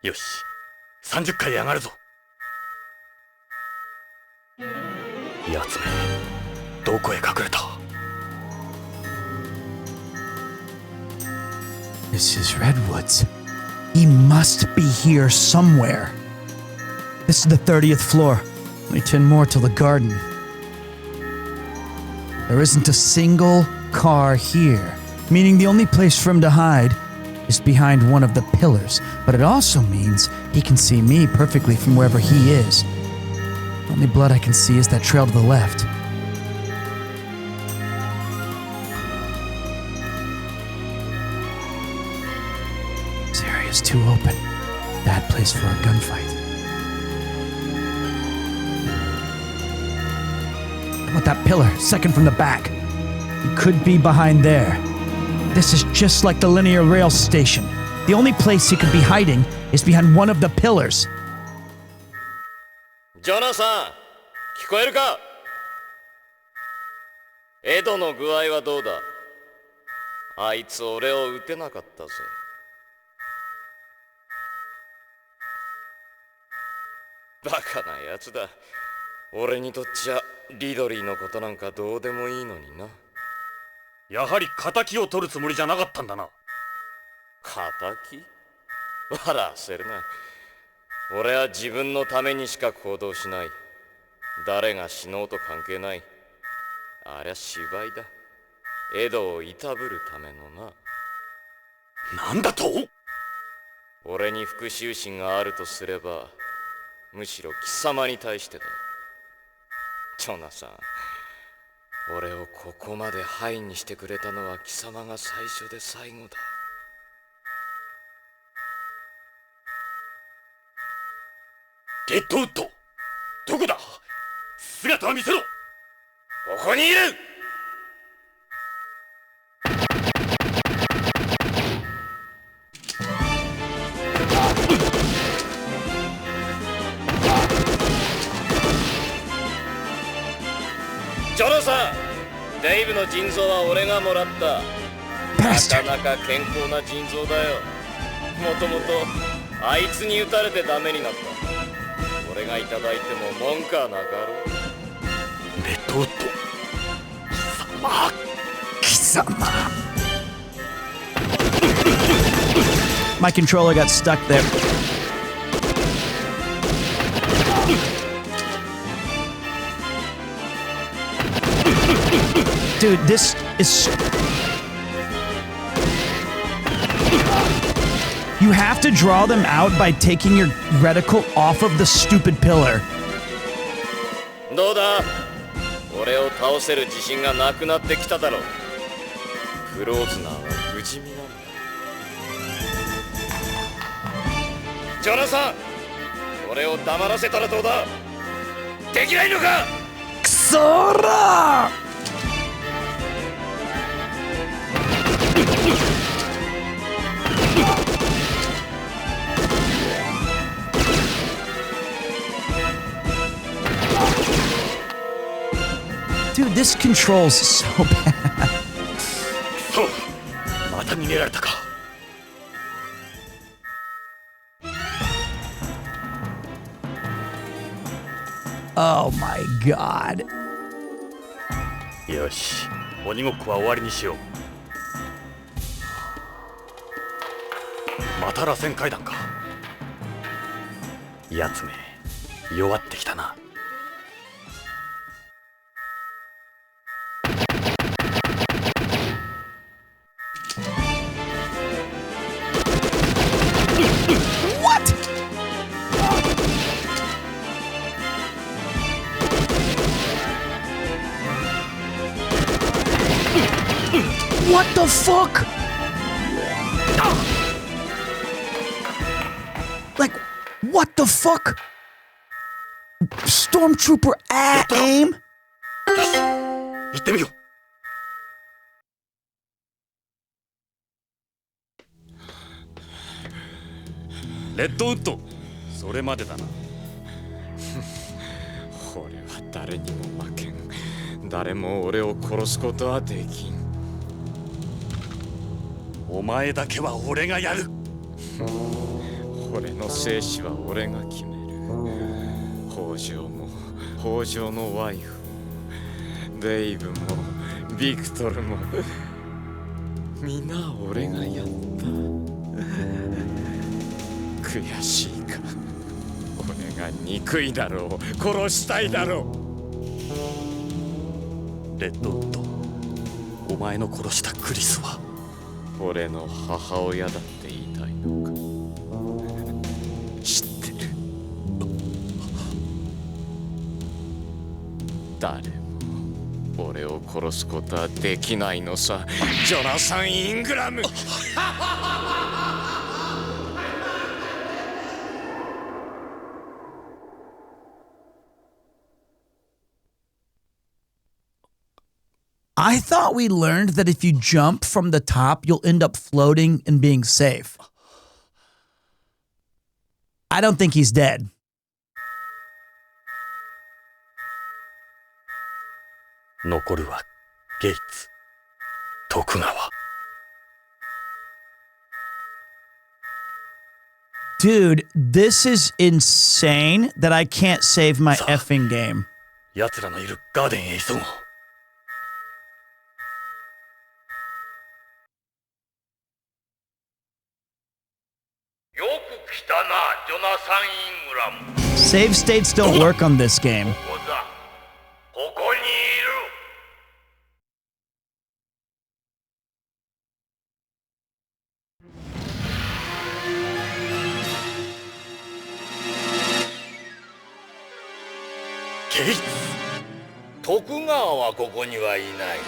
よし、30階へ上がるぞ。奴め、どこへ隠れた？ This is Redwood's. He must be here somewhere. This is the 30th floor. Only 10 more till the garden. There isn't a single car here, meaning the only place for him to hide is behind one of the pillars, but it also means he can see me perfectly from wherever he is. The only blood I can see is that trail to the left. This area's too open. Bad place for a gunfight. How about that pillar, second from the back? He could be behind there. This is just like the linear rail station. The only place he could be hiding is behind one of the pillars. ジョナサン、聞こえるか？エドの具合はどうだ？あいつ俺を撃てなかったぜ。バカなやつだ。俺にとっちゃリドリーのことなんかどうでもいいのにな。やはり仇を取るつもりじゃなかったんだな。仇？笑わせるな。俺は自分のためにしか行動しない。誰が死のうと関係ない。ありゃ芝居だ。エドをいたぶるためのな。なんだと？俺に復讐心があるとすれば、むしろ貴様に対してだ。ジョナサン、俺をここまでハイにしてくれたのは貴様が最初で最後だ。レッドウッド、どこだ？姿を見せろ。ここにいる。ジョョナサン、デイブの腎臓は俺がもらった。なかなか健康な腎臓だよ。もともとあいつに撃たれてダメになった。俺がいただいても文句はなかろう。レトート貴様 My controller got stuck there. Dude, this is... You have to draw them out by taking your reticle off of the stupid pillar. どうだ、俺を倒せる自信がなくなってきただろう。クローズナーは不死身なんだ。ジョナサン、俺を黙らせたらどうだ。できないのか。くそーらーDude, this controls so bad. そう、また逃げられたか。Oh my god. よし、鬼ごっこは終わりにしよう。また螺旋階段か。やつめ、弱ってきたな。What the fuck? Like, what the fuck? Stormtrooper at aim? 行ってみよう。レッドウッド、それまでだな。俺は誰にも負けん。誰も俺を殺すことはできん。お前だけは俺がやる。俺の生死は俺が決める。北条も北条のワイフもデイブもビクトルも皆俺がやった。悔しいか。俺が憎いだろう。殺したいだろう。レッドウッド、お前の殺したクリスは俺の母親だって言いたいのか。知ってる。誰も俺を殺すことはできないのさ。ジョナサン・イングラム。I thought we learned that if you jump from the top, you'll end up floating and being safe. I don't think he's dead. Dude, this is insane that I can't save my effing game. 奴らのいるガーデンへ急ごう。Save states don't work on this game. Gates? 徳川はここにはいない。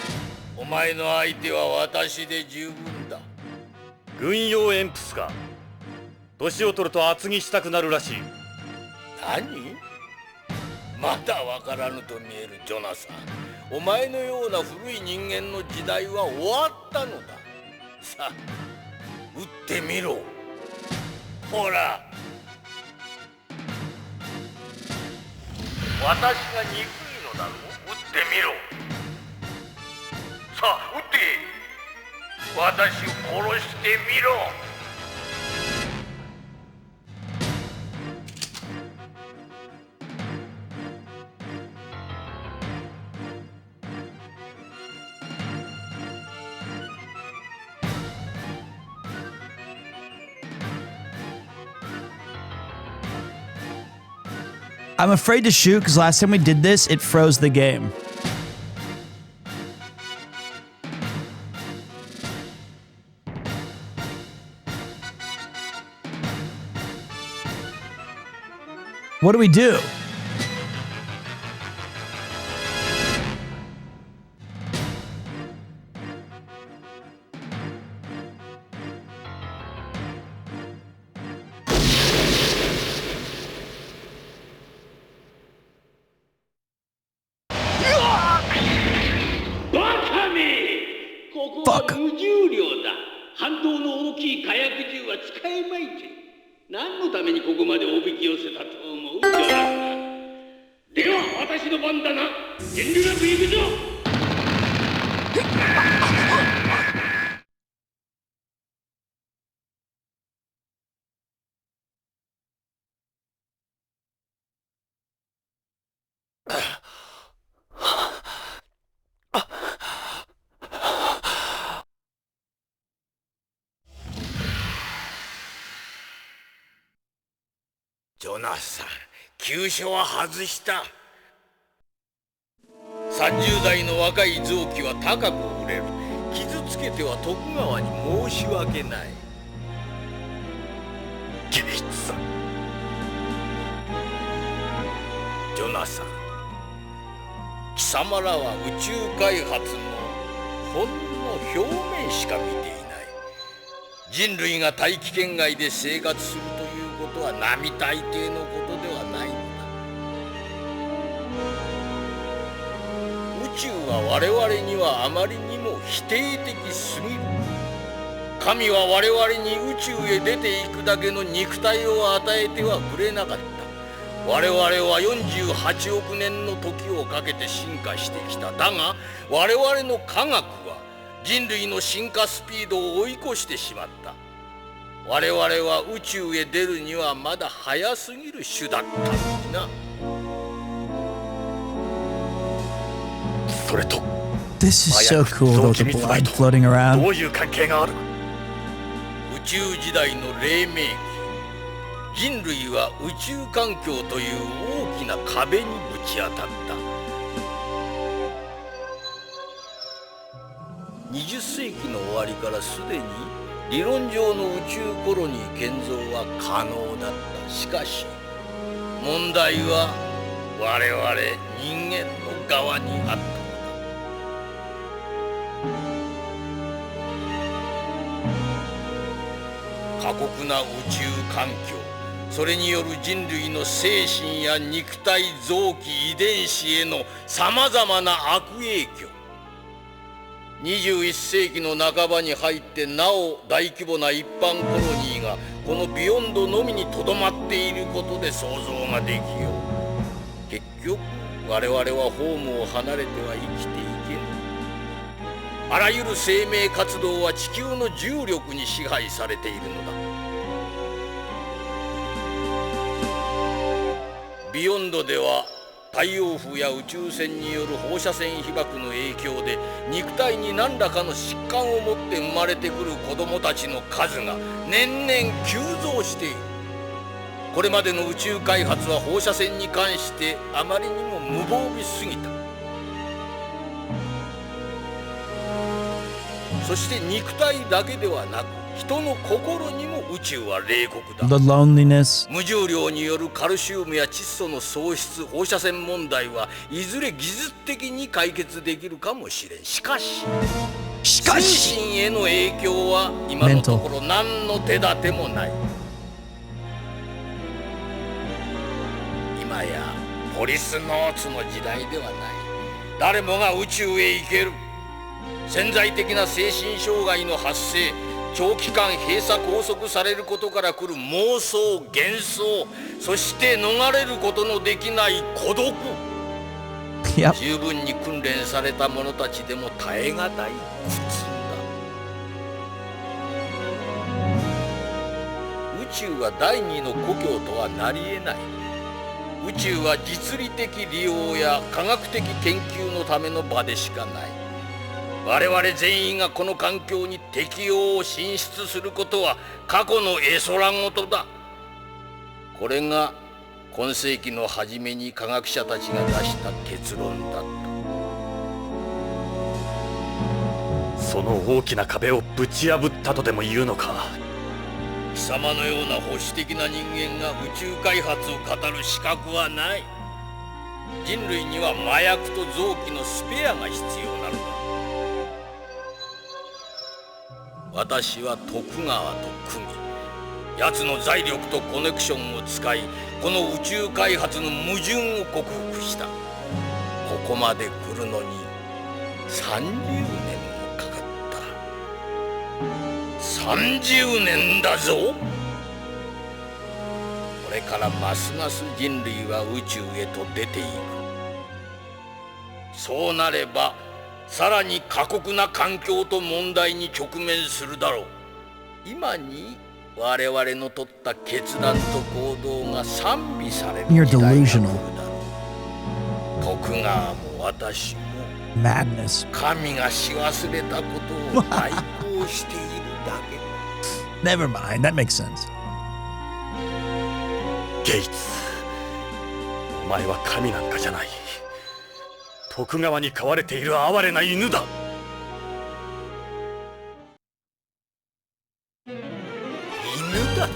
お前の相手は私で十分だ。軍用鉛筆か。年を取ると厚着したくなるらしい。何？まだわからぬと見えるジョナサン。お前のような古い人間の時代は終わったのだ。さあ、撃ってみろ。ほら。私が憎いのだろう。撃ってみろ。さあ撃て。私を殺してみろ。I'm afraid to shoot because last time we did this, it froze the game. What do we do? Fuck. 無重量だ。反動の大きい火薬銃は使えまいて。何のためにここまでおびき寄せたと思う？ジョナサン。では私の番だな。遠慮なく行くぞ。ジョナサン、急所は外した。30代の若い臓器は高く売れる。傷つけては徳川に申し訳ない。ギーツさん、ジョナサン、貴様らは宇宙開発のほんの表面しか見ていない。人類が大気圏外で生活するということは並大抵のことではないのだ。宇宙は我々にはあまりにも否定的すぎる。神は我々に宇宙へ出ていくだけの肉体を与えてはくれなかった。我々は48億年の時をかけて進化してきた。だが我々の科学は人類の進化スピードを追い越してしまった。我々は宇宙へ出るにはまだ早すぎる種だったのにな。それと This is so cool though, the blood floating around. どういう関係がある？宇宙時代の黎明期、人類は宇宙環境という大きな壁にぶち当たった。20世紀の終わりからすでに理論上の宇宙コロニー建造は可能だった。しかし問題は我々人間の側にあった。過酷な宇宙環境、それによる人類の精神や肉体、臓器、遺伝子へのさまざまな悪影響。21世紀の半ばに入ってなお大規模な一般コロニーがこのビヨンドのみにとどまっていることで想像ができよう。結局我々はホームを離れては生きていけぬ。あらゆる生命活動は地球の重力に支配されているのだ。ビヨンドでは太陽風や宇宙船による放射線被曝の影響で肉体に何らかの疾患を持って生まれてくる子供たちの数が年々急増している。これまでの宇宙開発は放射線に関してあまりにも無防備すぎた。そして肉体だけではなく人の心にも宇宙は冷酷だ。 The loneliness. 無重量によるカルシウムや窒素の喪失、放射線問題はいずれ技術的に解決できるかもしれん。しかし精神への影響は今のところ何の手立てもない。今やポリスノーツの時代ではない。誰もが宇宙へ行ける。潜在的な精神障害の発生、長期間閉鎖拘束されることから来る妄想、幻想、そして逃れることのできない孤独。Yep. 十分に訓練された者たちでも耐え難い苦痛だ。宇宙は第二の故郷とはなり得ない。宇宙は実利的利用や科学的研究のための場でしかない。我々全員がこの環境に適応を進出することは過去の絵空事だ。これが今世紀の初めに科学者たちが出した結論だった。その大きな壁をぶち破ったとでも言うのか。貴様のような保守的な人間が宇宙開発を語る資格はない。人類には麻薬と臓器のスペアが必要なのだ。私は徳川と組み、奴の財力とコネクションを使い、この宇宙開発の矛盾を克服した。ここまで来るのに30年もかかった。30年だぞ。これからますます人類は宇宙へと出ていく。そうなればさらに過酷な環境と問題に直面するだろう。今に我々の取った決断と行動が賛美される時代が来るだろう。徳川も私も Madness. 神がし忘れたことを代行しているだけ。Never mind, that makes sense. ゲイツ、お前は神なんかじゃない。徳川に飼われている哀れな犬だ。犬だと？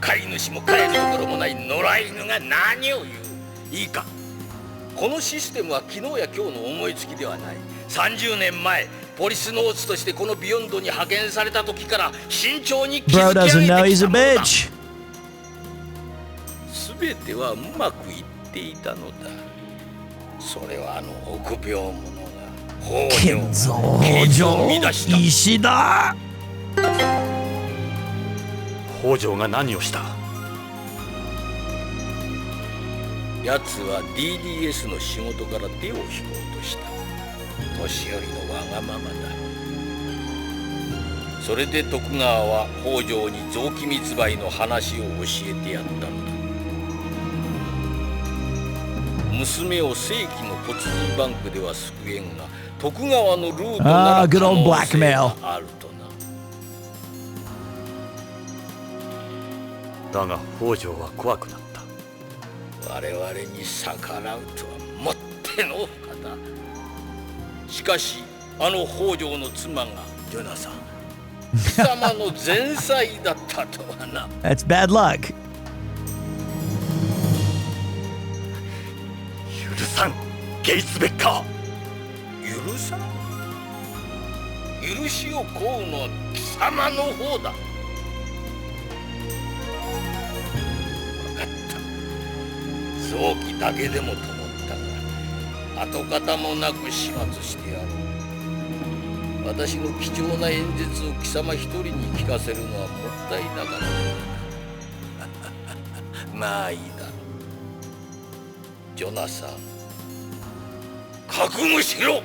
飼い主も飼えるところもない野良犬が何を言う。いいか、このシステムは昨日や今日の思いつきではない。30年前ポリスノーツとしてこのビヨンドに派遣された時から慎重に築き上 Bro げて doesn't き know た he's も a のだ。 bitch. 全てはうまくいっていたのだ。それはあの臆病者が北条を乱した石田。北条が何をした？奴は DDS の仕事から手を引こうとした。年寄りのわがままだ。それで徳川は北条に臓器密売の話を教えてやったのだ。娘を正規の骨髄バンクでは救えんが、徳川のルートなら可能性があるとな。だが北条は怖くなった。我々に逆らうとはもってのほかだ。しかしあの北条の妻がジョナサン、貴様の前妻だったとはな。That's bad luck. 許さん、ゲイツベッカー。許さん？許しを請うのは貴様の方だ。分かった。臓器だけでもと思ったが、跡形もなく始末してやろう。私の貴重な演説を貴様一人に聞かせるのはもったいなかった。まあいいだろう。ジョナサン、覚悟しろ。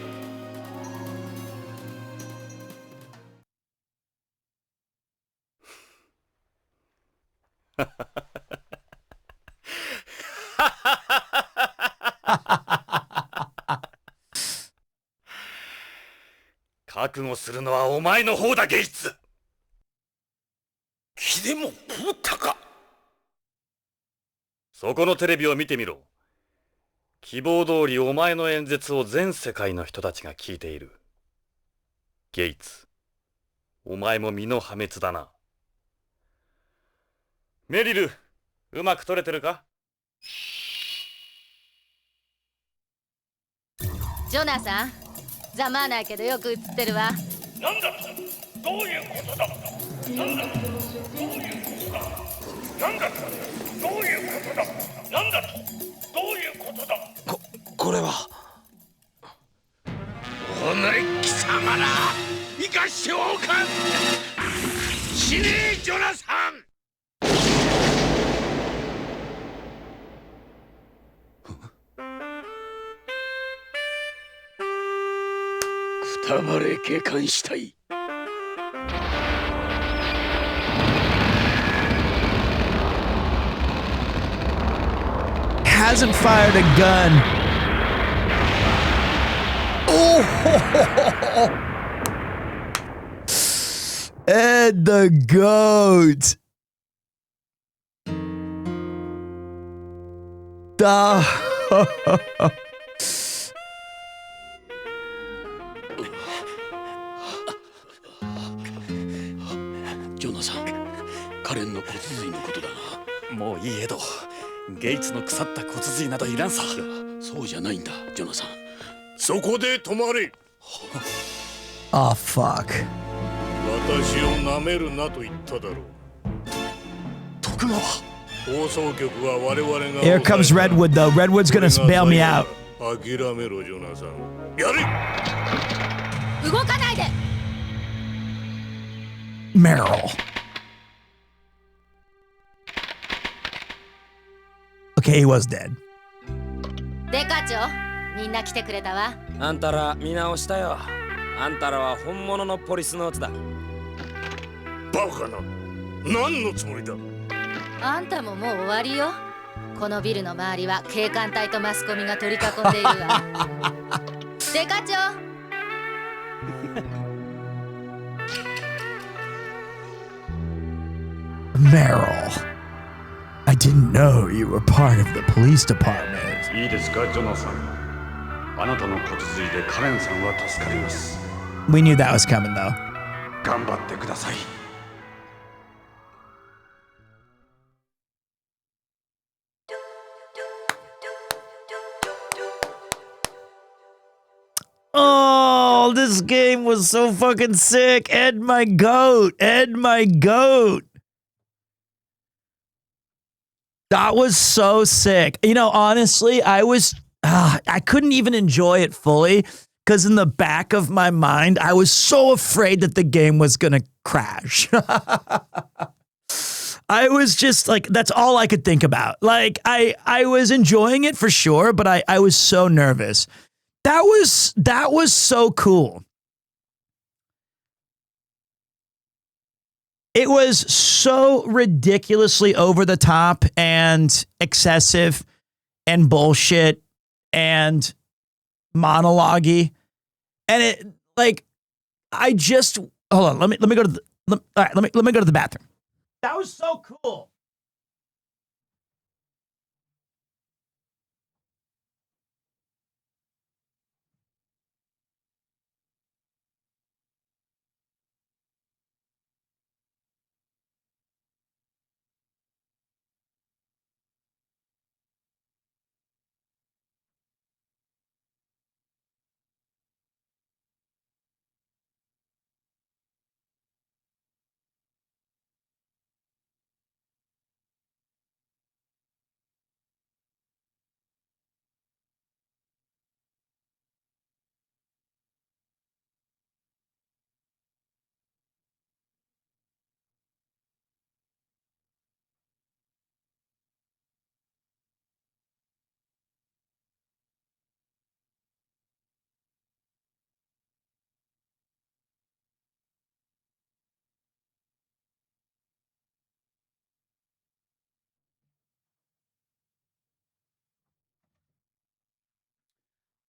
覚悟するのはお前の方だ、ゲイツ。気でも狂ったか。そこのテレビを見てみろ。希望通りお前の演説を全世界の人たちが聞いている。ゲイツ、お前も身の破滅だな。メリル、うまく撮れてるか？ジョナサン、ざまあないけどよく映ってるわ。なんだと？どういうことだ？なんだと？どういうことだ？なんだと？どういうことだ？なんだと？どういうことだ？これはお前貴様ら生かしておかん。死ねえジョナサン。二バレ警官したい。Hasn't fired a gun. Oh! And the goat.ジョナサン、カレンの骨髄のことだな。もういいエド。ゲイツの腐った骨髄などいらんさ。そうじゃないんだ、ジョナサン。そこで止まれ。Oh, fuck. 私を舐めるなと言っただろう。徳川。放送局は我々が。Here comes Redwood, though. Redwood's gonna bail me out. 諦めろ、ジョナサン。やれ。動かないで。Meryl. Okay, he was dead. デカ長、みんな来てくれたわ。あんたら見直したよ。あんたらは本物のポリスノーツだ。バカな。何のつもりだ。あんたももう終わりよ。このビルの周りは警官隊とマスコミが取り囲んでいるわ。デカ長。Meryl, I didn't know you were part of the police department. いいですか、ジョナサン。あなたの骨髄でカレンさんは助かります。We knew that was coming, though. 頑張ってください。Oh, this game was so fucking sick. Ed, my goat. Ed, my goat. That was so sick. You know, honestly, I couldn't even enjoy it fully because in the back of my mind, I was so afraid that the game was going to crash. I was just like, that's all I could think about. Like, I was enjoying it for sure, but I was so nervous. That was so cool. It was so ridiculously over the top and excessive and bullshit and monologue-y. And it like I just hold on, let me go to the all right, let me go to the bathroom. That was so cool.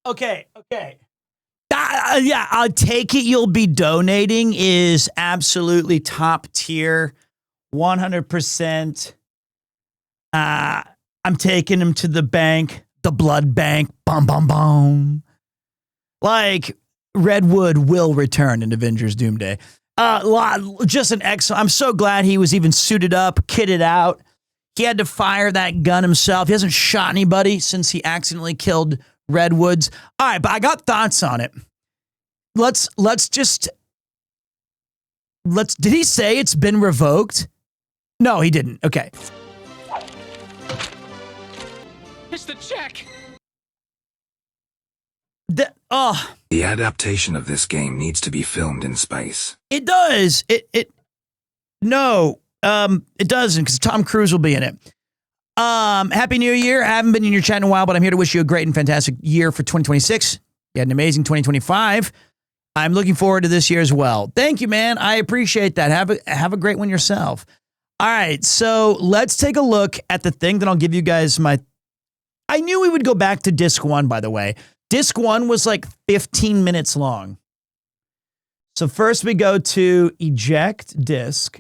Okay. Yeah, I'll take it. You'll be donating is absolutely top tier, 100%. I'm taking him to the bank, the blood bank. Bum, bum, bum. Like, Redwood will return in Avengers Doomsday. Just an excellent. I'm so glad he was even suited up, kitted out. He had to fire that gun himself. He hasn't shot anybody since he accidentally killed Redwoods. All right, but I got thoughts on it. Did he say it's been revoked? No, he didn't. Okay. It's the check. The adaptation of this game needs to be filmed in space. It does. It doesn't, because Tom Cruise will be in it. Happy New Year. I haven't been in your chat in a while, but I'm here to wish you a great and fantastic year for 2026. You had an amazing 2025. I'm looking forward to this year as well. Thank you, man. I appreciate that. Have a great one yourself. All right, so let's take a look at the thing that I'll give you guys my... I knew we would go back to disc 1, by the way. Disc 1 was like 15 minutes long. So first we go to eject disc.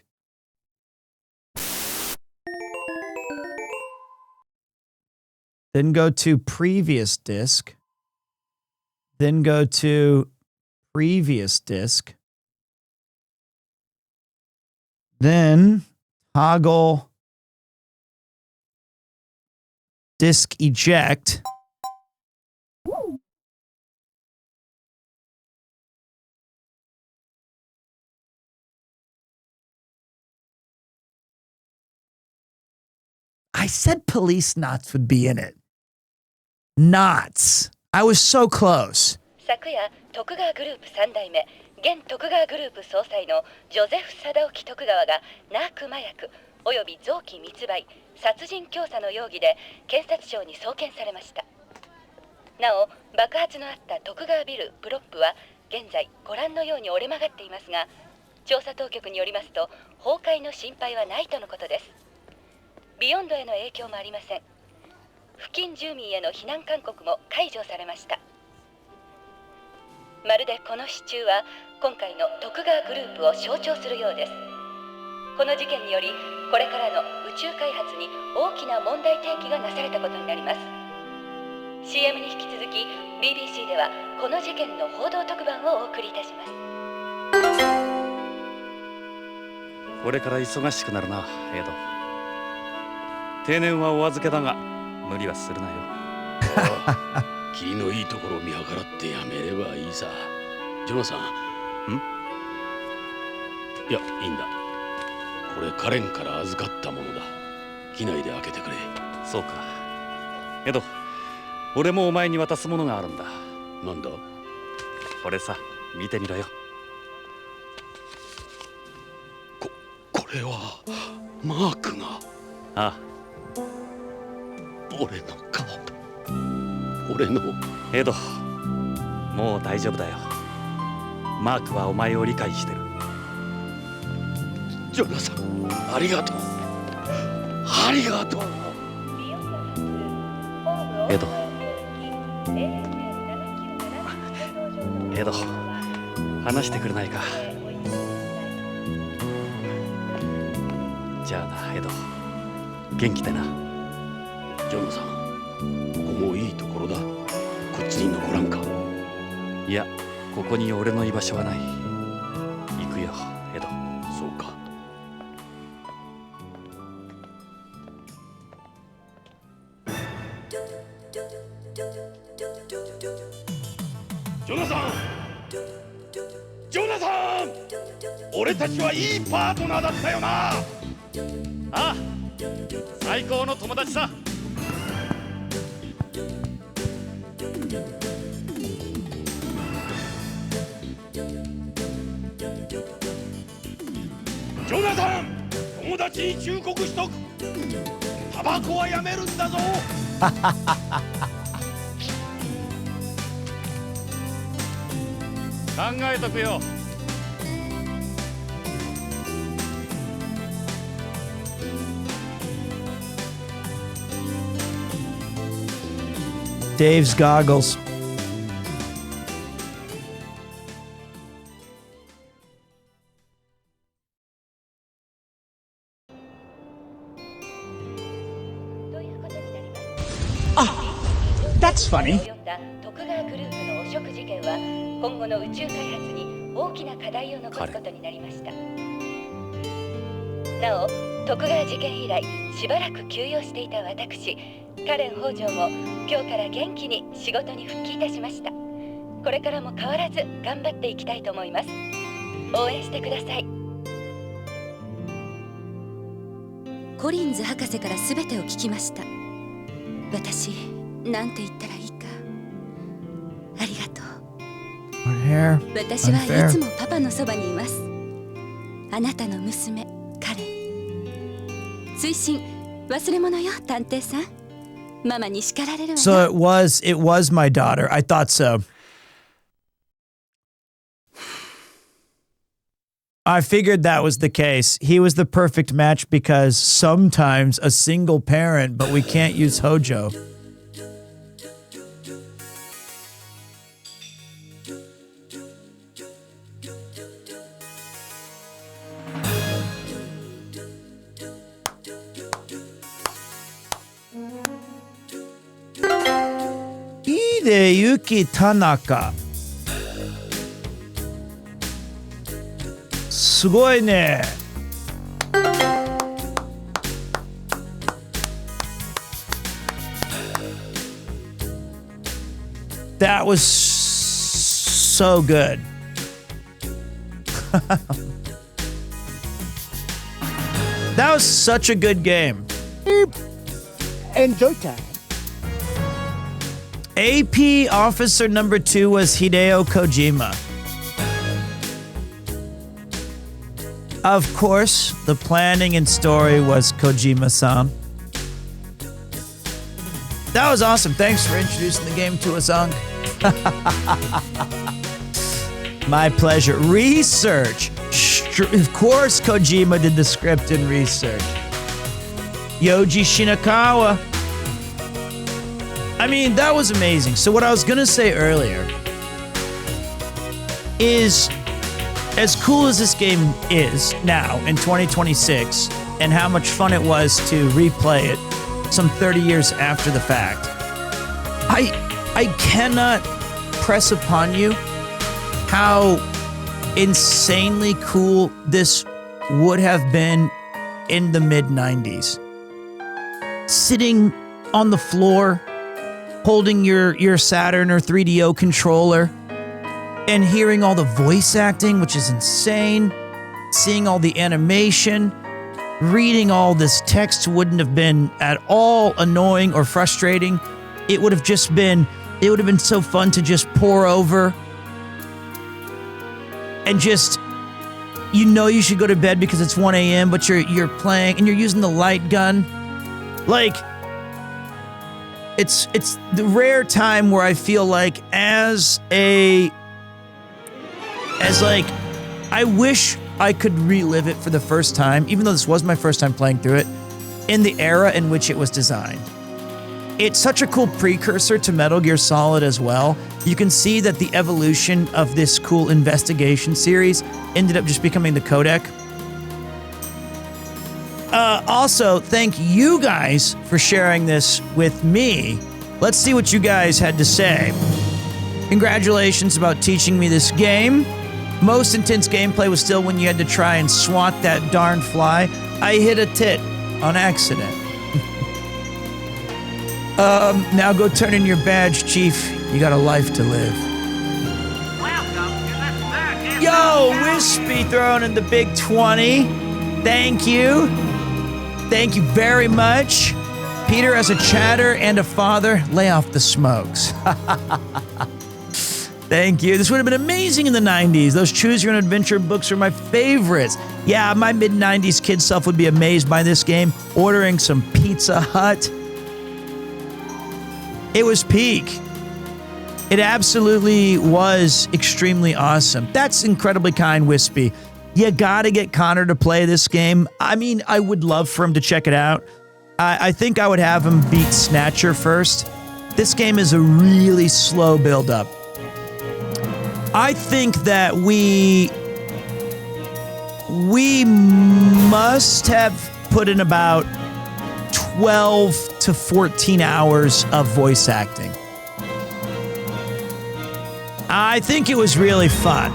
Then go to previous disc. Then go to previous disc. Then toggle disk eject. I said police knots would be in it. Knots. I was so close. 昨夜、徳川グループ3代目、現徳川グループ総裁のジョゼフ・貞興徳川がナーク麻薬および臓器密売、殺人教唆の容疑で検察庁に送検されました。なお、爆発のあった徳川ビルプロップは現在ご覧のように折れ曲がっていますが、調査当局によりますと崩壊の心配はないとのことです。ビヨンドへの影響もありません。付近住民への避難勧告も解除されました。まるでこの支柱は今回の徳川グループを象徴するようです。この事件によりこれからの宇宙開発に大きな問題提起がなされたことになります。 CM に引き続き BBC ではこの事件の報道特番をお送りいたします。これから忙しくなるな、エド。定年はお預けだが無理はするなよ。霧のいいところを見計らってやめればいいさ。ジョナサン。いや、いいんだ。これカレンから預かったものだ。機内で開けてくれ。そうか。エド、俺もお前に渡すものがあるんだ。なんだ？これさ、見てみろよ。これはマークが。ああ。俺の顔。俺の。エド、もう大丈夫だよ。マークはお前を理解してる。ジョナサン、ありがとう。ありがとう。エド。エド、話してくれないか。じゃあな、エド。元気でな。ジョナサン、ここもいいところだ。こっちに残らんか。いや、ここに俺の居場所はない。行くよ、エド。そうか。ジョナサン！ジョナサン！俺たちはいいパートナーだったよな。ああ、最高の友達さ。ジョナサン、友達に忠告しとく。タバコはやめるんだぞ。考えとくよ。Dave's goggles. That's funny. 徳川グループの汚職事件は今後の宇宙開発に大きな課題を残すことになりました。なお、徳川事件以来しばらく休養していた私、カレン北条も今日から元気に仕事に復帰いたしました。これからも変わらず頑張っていきたいと思います。応援してください。コリンズ博士から全てを聞きました。私、なんて言ったらいいか。ありがとう。私はいつもパパのそばにいます。あなたの娘、カレン。追伸、忘れ物よ、探偵さん。ママに叱られるわよ。So it was my daughter. I thought so. I figured that was the case. He was the perfect match because sometimes a single parent, but we can't use Hojo. Hideyuki Tanaka. すごいね。That was so good. That was such a good game. Enjoy time. AP Officer number 2 was Hideo Kojima. Of course, the planning and story was Kojima-san. That was awesome. Thanks for introducing the game to us, Unk. My pleasure. Research. Of course, Kojima did the script and research. Yoji Shinakawa. I mean, that was amazing. So what I was going to say earlier is, as cool as this game is now in 2026 and how much fun it was to replay it some 30 years after the fact, I cannot press upon you how insanely cool this would have been in the mid-90s. Sitting on the floor, holding your Saturn or 3DO controller, and hearing all the voice acting, which is insane, seeing all the animation, reading all this text wouldn't have been at all annoying or frustrating. It would have been so fun to just pour over and just, you should go to bed because it's 1 a.m., but you're playing and you're using the light gun. Like, it's the rare time where I feel like I wish I could relive it for the first time, even though this was my first time playing through it, in the era in which it was designed. It's such a cool precursor to Metal Gear Solid as well. You can see that the evolution of this cool investigation series ended up just becoming the codec. Also, thank you guys for sharing this with me. Let's see what you guys had to say. Congratulations about teaching me this game. Most intense gameplay was still when you had to try and swat that darn fly. I hit a tit on accident. Now go turn in your badge, Chief. You got a life to live. Yo, Wispy throwing in the big 20. Thank you. Thank you very much. Peter, as a chatter and a father, lay off the smokes. Thank you. This would have been amazing in the 90s. Those Choose Your Own Adventure books are my favorites. Yeah, my mid-90s kid self would be amazed by this game. Ordering some Pizza Hut. It was peak. It absolutely was extremely awesome. That's incredibly kind, Wispy. You gotta get Connor to play this game. I mean, I would love for him to check it out. I think I would have him beat Snatcher first. This game is a really slow build-up. I think that we must have put in about 12 to 14 hours of voice acting. I think it was really fun.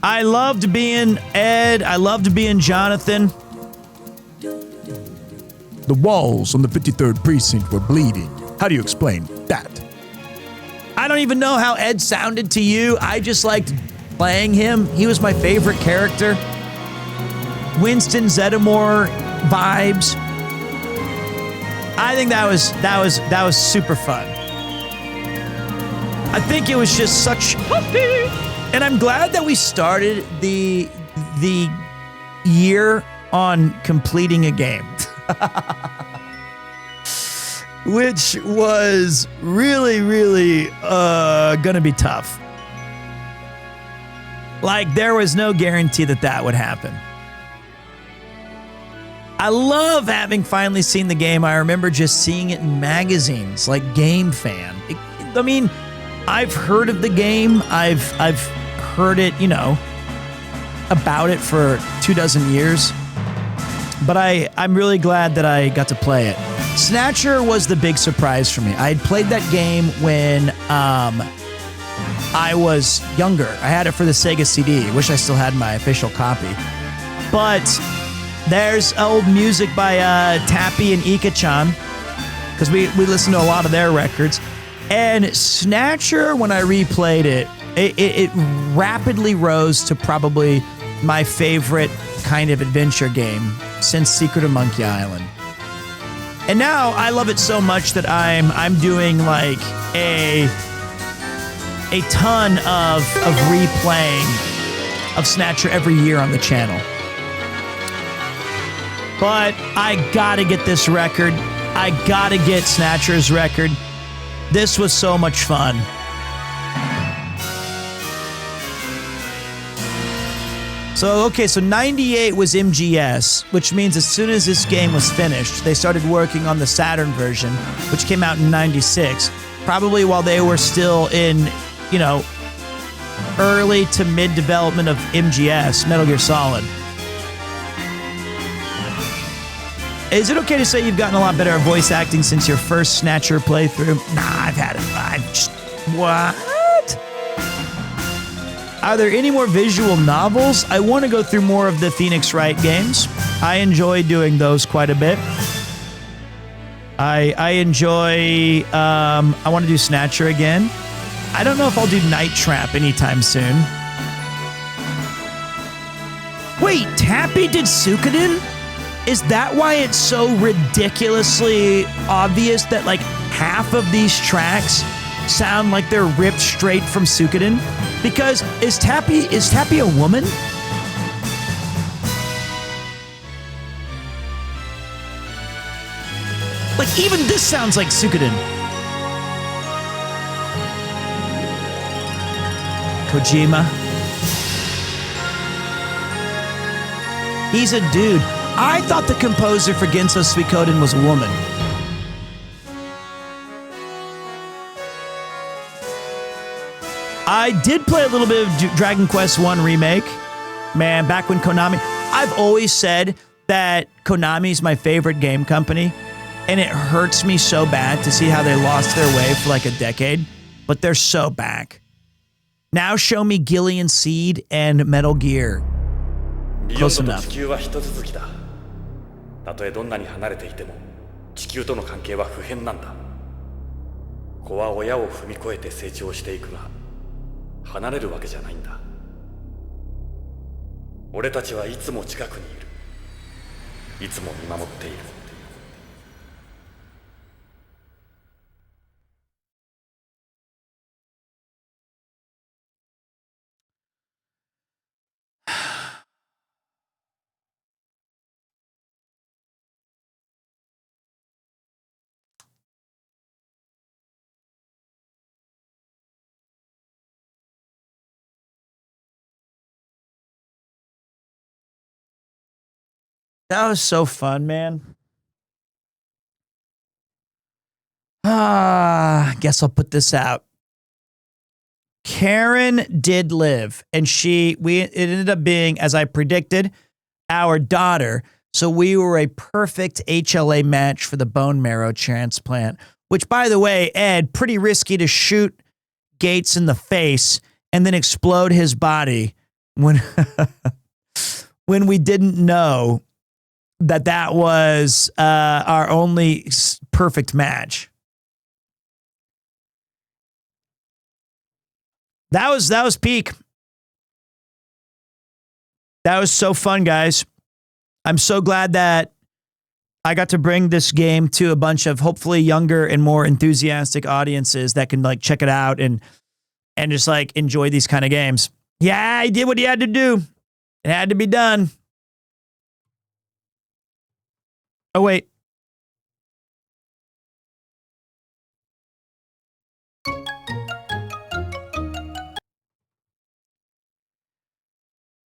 I loved being Ed. I loved being Jonathan. The walls on the 53rd precinct were bleeding. How do you explain that? I don't even know how Ed sounded to you. I just liked playing him. He was my favorite character. Winston Zeddemore vibes. I think that was super fun. I think it was just such, and I'm glad that we started the year on completing a game. Which was really, really gonna be tough. Like, there was no guarantee that that would happen. I love having finally seen the game. I remember just seeing it in magazines, like Game Fan. I mean, I've heard of the game. I've heard it, you know, about it for 24 years. But I'm really glad that I got to play it. Snatcher was the big surprise for me. I had played that game when I was younger. I had it for the Sega CD. Wish I still had my official copy. But there's old music by Tappy and Ika-chan, because we listened to a lot of their records. And Snatcher, when I replayed it, it rapidly rose to probably my favorite kind of adventure game since Secret of Monkey Island. And now I love it so much that I'm doing like a ton of replaying of Snatcher every year on the channel. But I gotta get this record. I gotta get Snatcher's record. This was so much fun. So, okay, so 98 was MGS, which means as soon as this game was finished, they started working on the Saturn version, which came out in 96, probably while they were still in, you know, early to mid development of MGS, Metal Gear Solid. Is it okay to say you've gotten a lot better at voice acting since your first Snatcher playthrough? Nah, I've had it. What? Are there any more visual novels? I want to go through more of the Phoenix Wright games. I enjoy doing those quite a bit. I enjoy, I want to do Snatcher again. I don't know if I'll do Night Trap anytime soon. Wait, Tappy did Suikoden? Is that why it's so ridiculously obvious that like half of these tracks sound like they're ripped straight from Suikoden? Because is Tappy a woman? Like even this sounds like Suikoden. Kojima. He's a dude. I thought the composer for Genso Suikoden was a woman. I did play a little bit of Dragon Quest 1 Remake. Man, back when Konami... I've always said that Konami's my favorite game company, and it hurts me so bad to see how they lost their way for like a decade, but they're so back. Now show me Gillian Seed and Metal Gear. Close enough. たとえどんなに離れていても地球との関係は不変なんだ。子は親を踏み越えて成長していくが離れるわけじゃないんだ。俺たちはいつも近くにいる。いつも見守っている。That was so fun, man. Guess I'll put this out. Karen did live, and it ended up being, as I predicted, our daughter. So we were a perfect HLA match for the bone marrow transplant, which, by the way, Ed, pretty risky to shoot Gates in the face and then explode his body when we didn't know that was our only perfect match. That was peak. That was so fun, guys. I'm so glad that I got to bring this game to a bunch of hopefully younger and more enthusiastic audiences that can like check it out and just like enjoy these kind of games. Yeah, he did what he had to do. It had to be done. Oh, wait.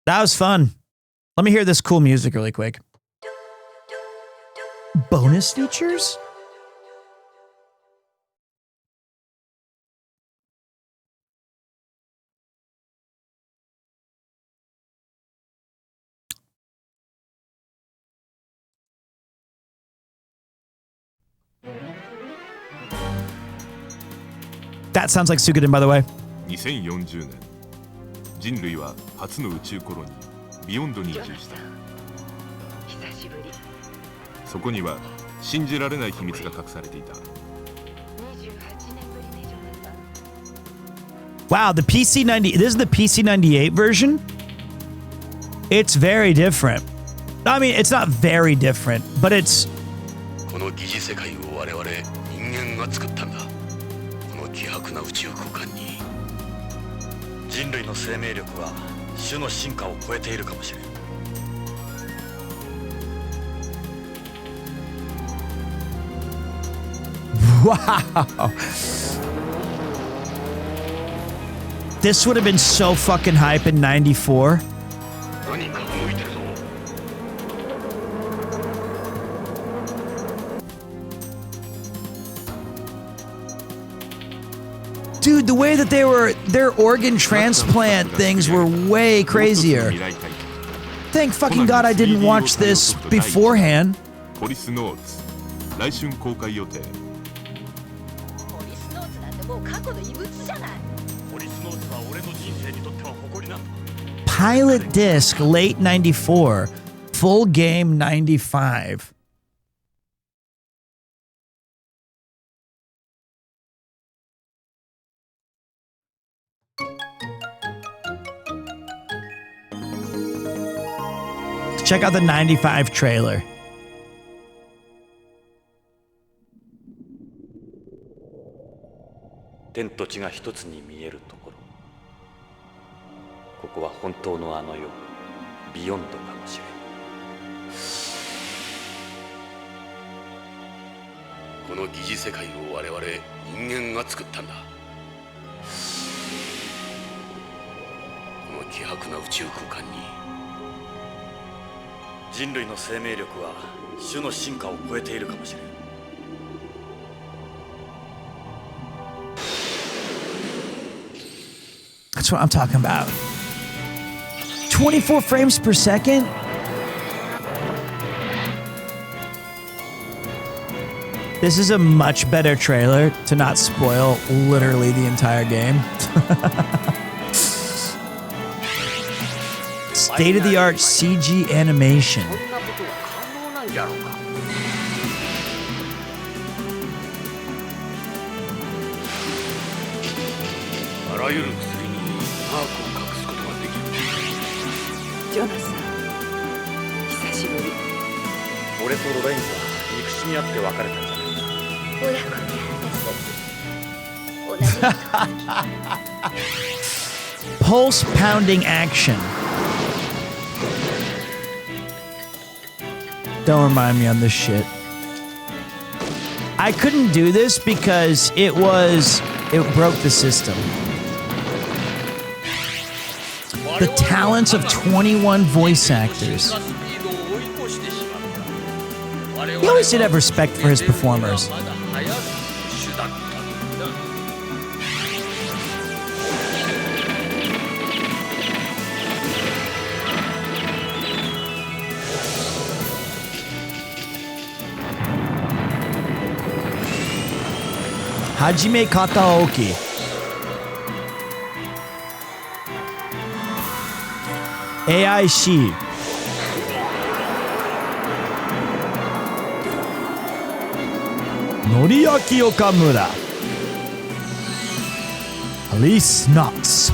That was fun. Let me hear this cool music really quick. Bonus features? That sounds like Suikoden, by the way. 2040年、人類は初の宇宙コロニービヨンドに移住した。そこには信じられない秘密が隠されていた。Wow, the PC90. This is the PC98 version. It's very different. I mean, it's not very different, but it's. この疑似世界を我々人間が作ったんだ。この希薄な宇宙空間に人類の生命力は種の進化を超えているかもしれん。Wow. This would have been so fucking hype in 94. Dude, the way that their organ transplant things were way crazier. Thank fucking God I didn't watch this beforehand. POLICENAUTS 来春公開予定。Pilot disc late 94, full game 95. Check out the 95 trailer.天と地が一つに見えるところ。ここは本当のあの世、ビヨンドかもしれん。この疑似世界を我々人間が作ったんだ。この希薄な宇宙空間に人類の生命力は種の進化を超えているかもしれん。That's what I'm talking about. 24 frames per second? This is a much better trailer to not spoil literally the entire game. State-of-the-art CG animation. Pulse pounding action. Don't remind me on this shit. I couldn't do this because it broke the system. The talents of 21 voice actors. He always did have respect for his performers. Hajime Kataoki. AIC. Noriaki Okamura. POLICENAUTS.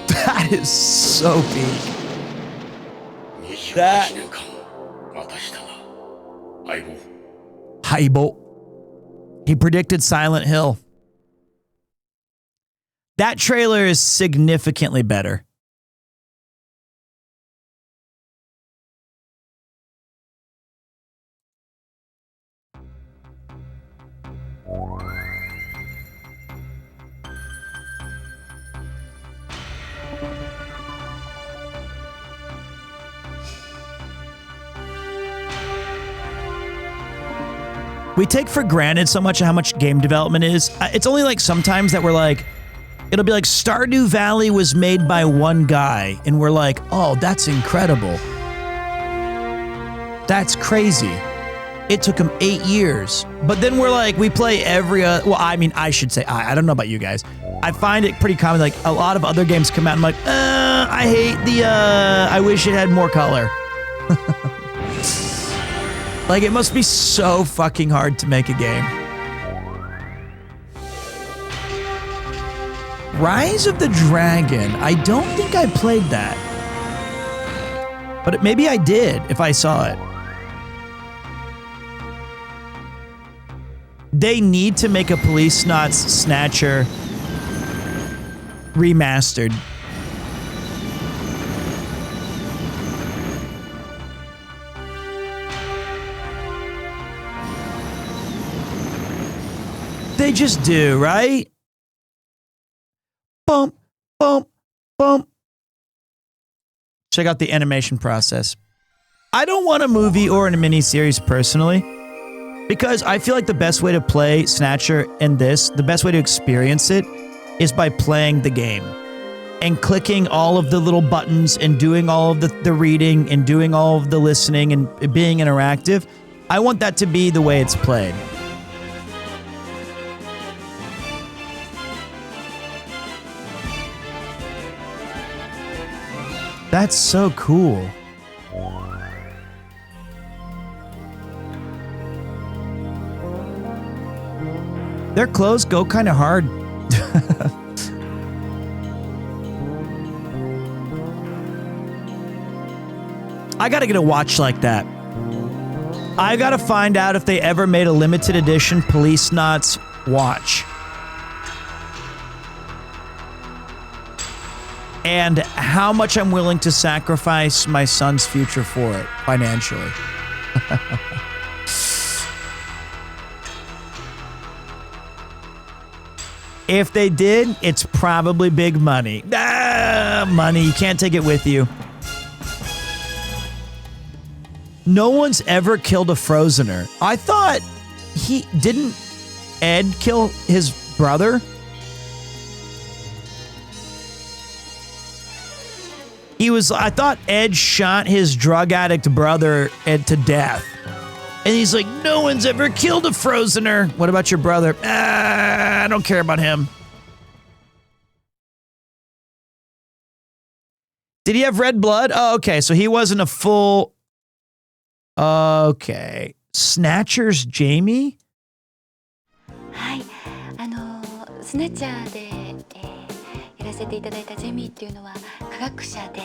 That is so big. That. Haibo. He predicted Silent Hill. That trailer is significantly better. We take for granted so much how much game development is. It's only like sometimes that we're like, it'll be like Stardew Valley was made by one guy, and we're like, oh, that's incredible. That's crazy. It took him 8 years. But then we're like, we play every well, I mean, I should say, I don't know about you guys. I find it pretty common, like a lot of other games come out and I'm like, I hate the, I wish it had more color. Like, it must be so fucking hard to make a game. Rise of the Dragon. I don't think I played that. But maybe I did, if I saw it. They need to make a Policenauts Snatcher remastered. They just do, right? Bump, bump, bump. Check out the animation process. I don't want a movie or a miniseries personally, because I feel like the best way to play Snatcher in this, the best way to experience it, is by playing the game and clicking all of the little buttons and doing all of the reading and doing all of the listening and being interactive. I want that to be the way it's played. That's so cool. Their clothes go kind of hard. I gotta get a watch like that. I gotta find out if they ever made a limited edition Policenauts watch. And how much I'm willing to sacrifice my son's future for it, financially. If they did, it's probably big money. Money, you can't take it with you. No one's ever killed a Frozener. I thought didn't Ed kill his brother? I thought Ed shot his drug addict brother Ed to death. And he's like, no one's ever killed a Frozener. What about your brother? I don't care about him. Did he have red blood? Oh, okay. So he wasn't a full... Okay. Snatcher's Jamie? はい。スナッチャーで、やらせていただいたジェミーっていうのは科学者で、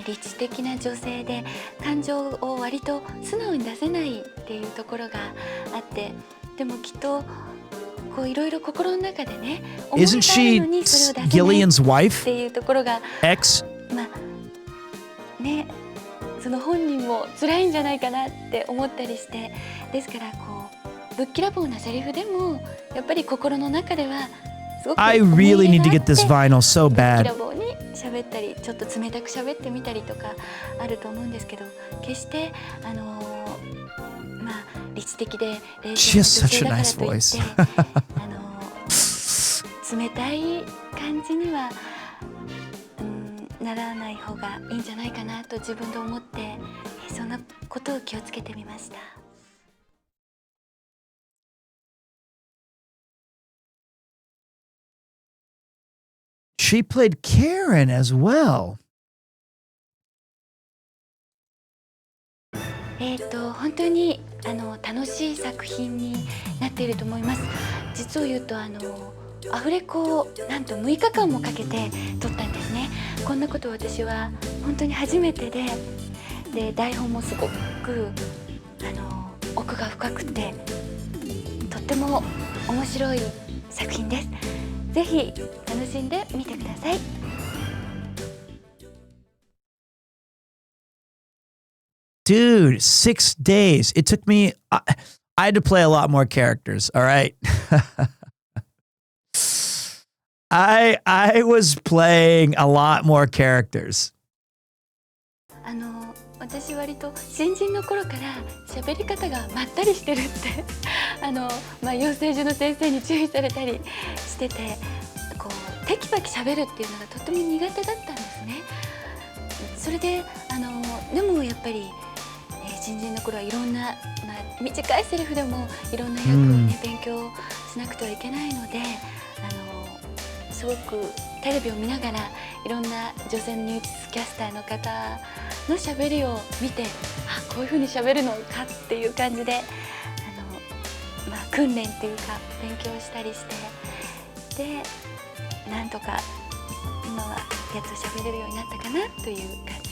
理知的な女性で感情を割と素直に出せないっていうところがあって、でもきっとこういろいろ心の中でね、思いたいのにそれを出せないっていうところが、X? まあね、その本人も辛いんじゃないかなって思ったりして、ですからこうぶっきらぼうなセリフでもやっぱり心の中では。I really need to get this vinyl so bad. 喋ったりちょっと冷たく喋ってみたりとかあると思うんですけど、決してまあ理知的で冷静な女性だからといって冷たい感じにはならない方がいいんじゃないかなと自分で思って、そんなことを気をつけてみました。She played Karen as well. 本当に楽しい作品になっていると思います。実を言うとアフレコをなんと6日間もかけて撮ったんですね。こんなこと私は本当に初めてで、台本もすごく奥が深くてとっても面白い作品です。ぜひ楽しんでみてください。Dude, 6 days. It took me... I had to play a lot more characters, all right? I was playing a lot more characters. 私割と新人の頃から喋り方がまったりしてるって養成所の先生に注意されたりしてて、こうテキパキ喋るっていうのがとても苦手だったんですね。それででもやっぱり、新人の頃はいろんな、短いセリフでもいろんな役をね、勉強しなくてはいけないのですごくテレビを見ながらいろんな女性のニュースキャスターの方の喋りを見て、こういう風に喋るのかっていう感じで訓練っていうか勉強したりして、でなんとか今はやっと喋れるようになったかなという感じ。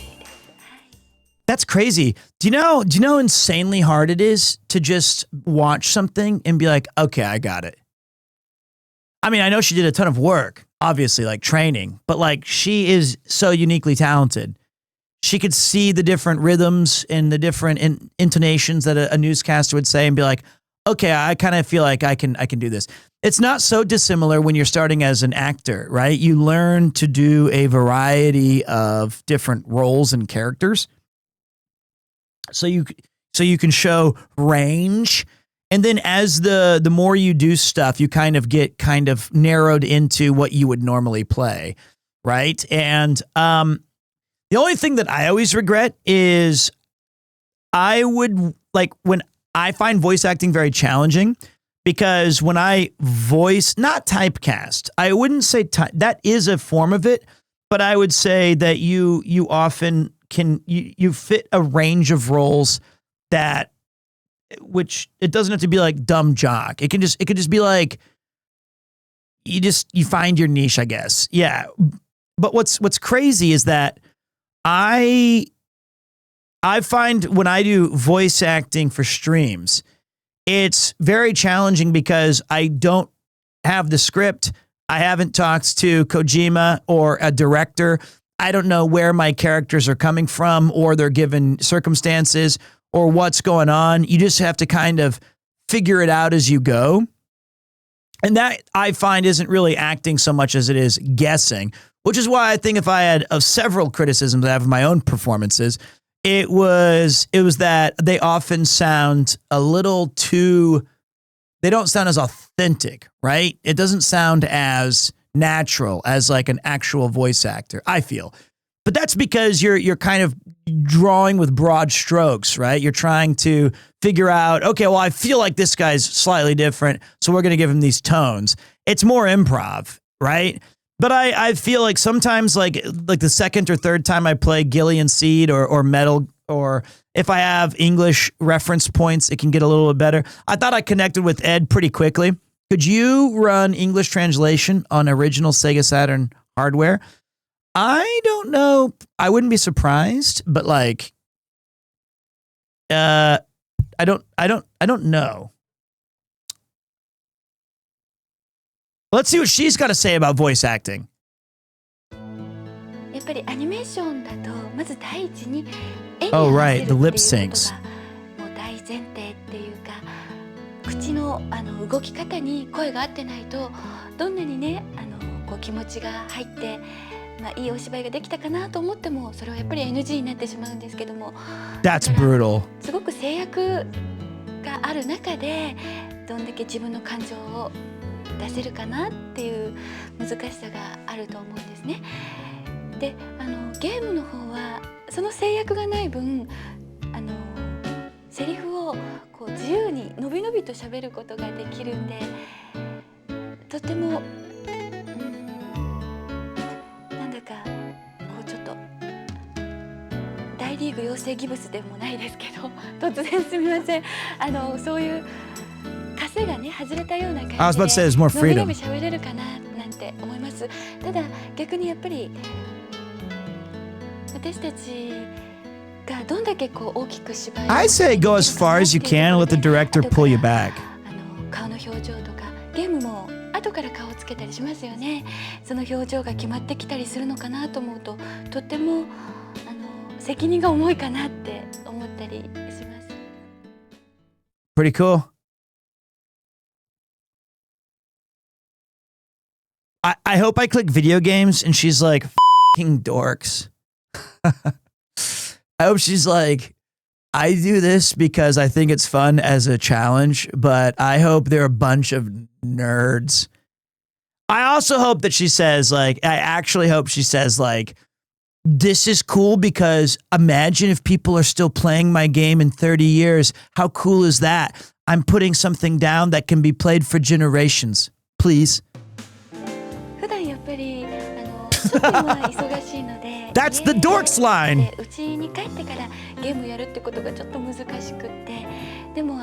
That's crazy. Do you know how insanely hard it is to just watch something and be like, okay, I got it? I mean, I know she did a ton of work, obviously, like training, but like she is so uniquely talented. She could see the different rhythms and the different intonations that a newscaster would say and be like, okay, I kind of feel like I can do this. It's not so dissimilar when you're starting as an actor, right? You learn to do a variety of different roles and characters. So you can show range, and then as the more you do stuff, you kind of get kind of narrowed into what you would normally play, right? And the only thing that I always regret is I would like when I find voice acting very challenging, because when I voice, not typecast, I wouldn't say that is a form of it, but I would say that you often you fit a range of roles that, which it doesn't have to be like dumb jock. It could just be like you find your niche, I guess. Yeah. But what's crazy is that I find when I do voice acting for streams, it's very challenging because I don't have the script. I haven't talked to Kojima or a director. I don't know where my characters are coming from or their given circumstances or what's going on. You just have to kind of figure it out as you go. And that I find isn't really acting so much as it is guessing, which is why I think if I had several criticisms I have of my own performances, it was that they often sound a little too, they don't sound as authentic, right? It doesn't sound as natural as like an actual voice actor, I feel. But that's because you're kind of drawing with broad strokes, right? You're trying to figure out, okay, well, I feel like this guy's slightly different, so we're going to give him these tones. It's more improv, right? But I feel like sometimes like the second or third time I play Gillian Seed or Metal, or if I have English reference points, it can get a little bit better. I thought I connected with Ed pretty quickly. Could you run English translation on original Sega Saturn hardware? I don't know. I wouldn't be surprised, but like, I don't know. Let's see what she's got to say about voice acting. やっぱりアニメーションだとまず第一に絵に Oh 合わ right, せる the って lip いうこと syncs. がもう大前提っていうか、口の動き方に声が合ってないとどんなにねこう気持ちが入って、いいお芝居ができたかなと思ってもそれはやっぱり NG になってしまうんですけども、 That's brutal. すごく制約がある中でどんだけ自分の感情を出せるかなっていう難しさがあると思うんですね。でゲームの方はその制約がない分セリフをこう自由にのびのびと喋ることができるんで、とてもなんだかこうちょっと大リーグ養成ギブスでもないですけど、突然すみません、そういう枷がね外れたような感じで I was about to say there's more のびの freedom. び喋れるかななんて思います。ただ逆にやっぱり私たちがどんだけこう大きく芝居を I say go as far as you can and let the director pull you back. 顔の表情とかゲームも後から顔をつけたりしますよね。その表情が決まってきたりするのかなと思うととっても責任が重いかなって思ったりします。 Pretty cool. I hope I click video games and she's like, f***ing dorks. I hope she's like, I do this because I think it's fun as a challenge, but I hope they're a bunch of nerds. I also hope that she says, like, I actually hope she says, like, this is cool because imagine if people are still playing my game in 30 years. How cool is that? I'm putting something down that can be played for generations. Please. 普段やっぱりちょっと今忙しいので That's the dorks line. うちに帰ってからゲームやるってことがちょっと難しくってでも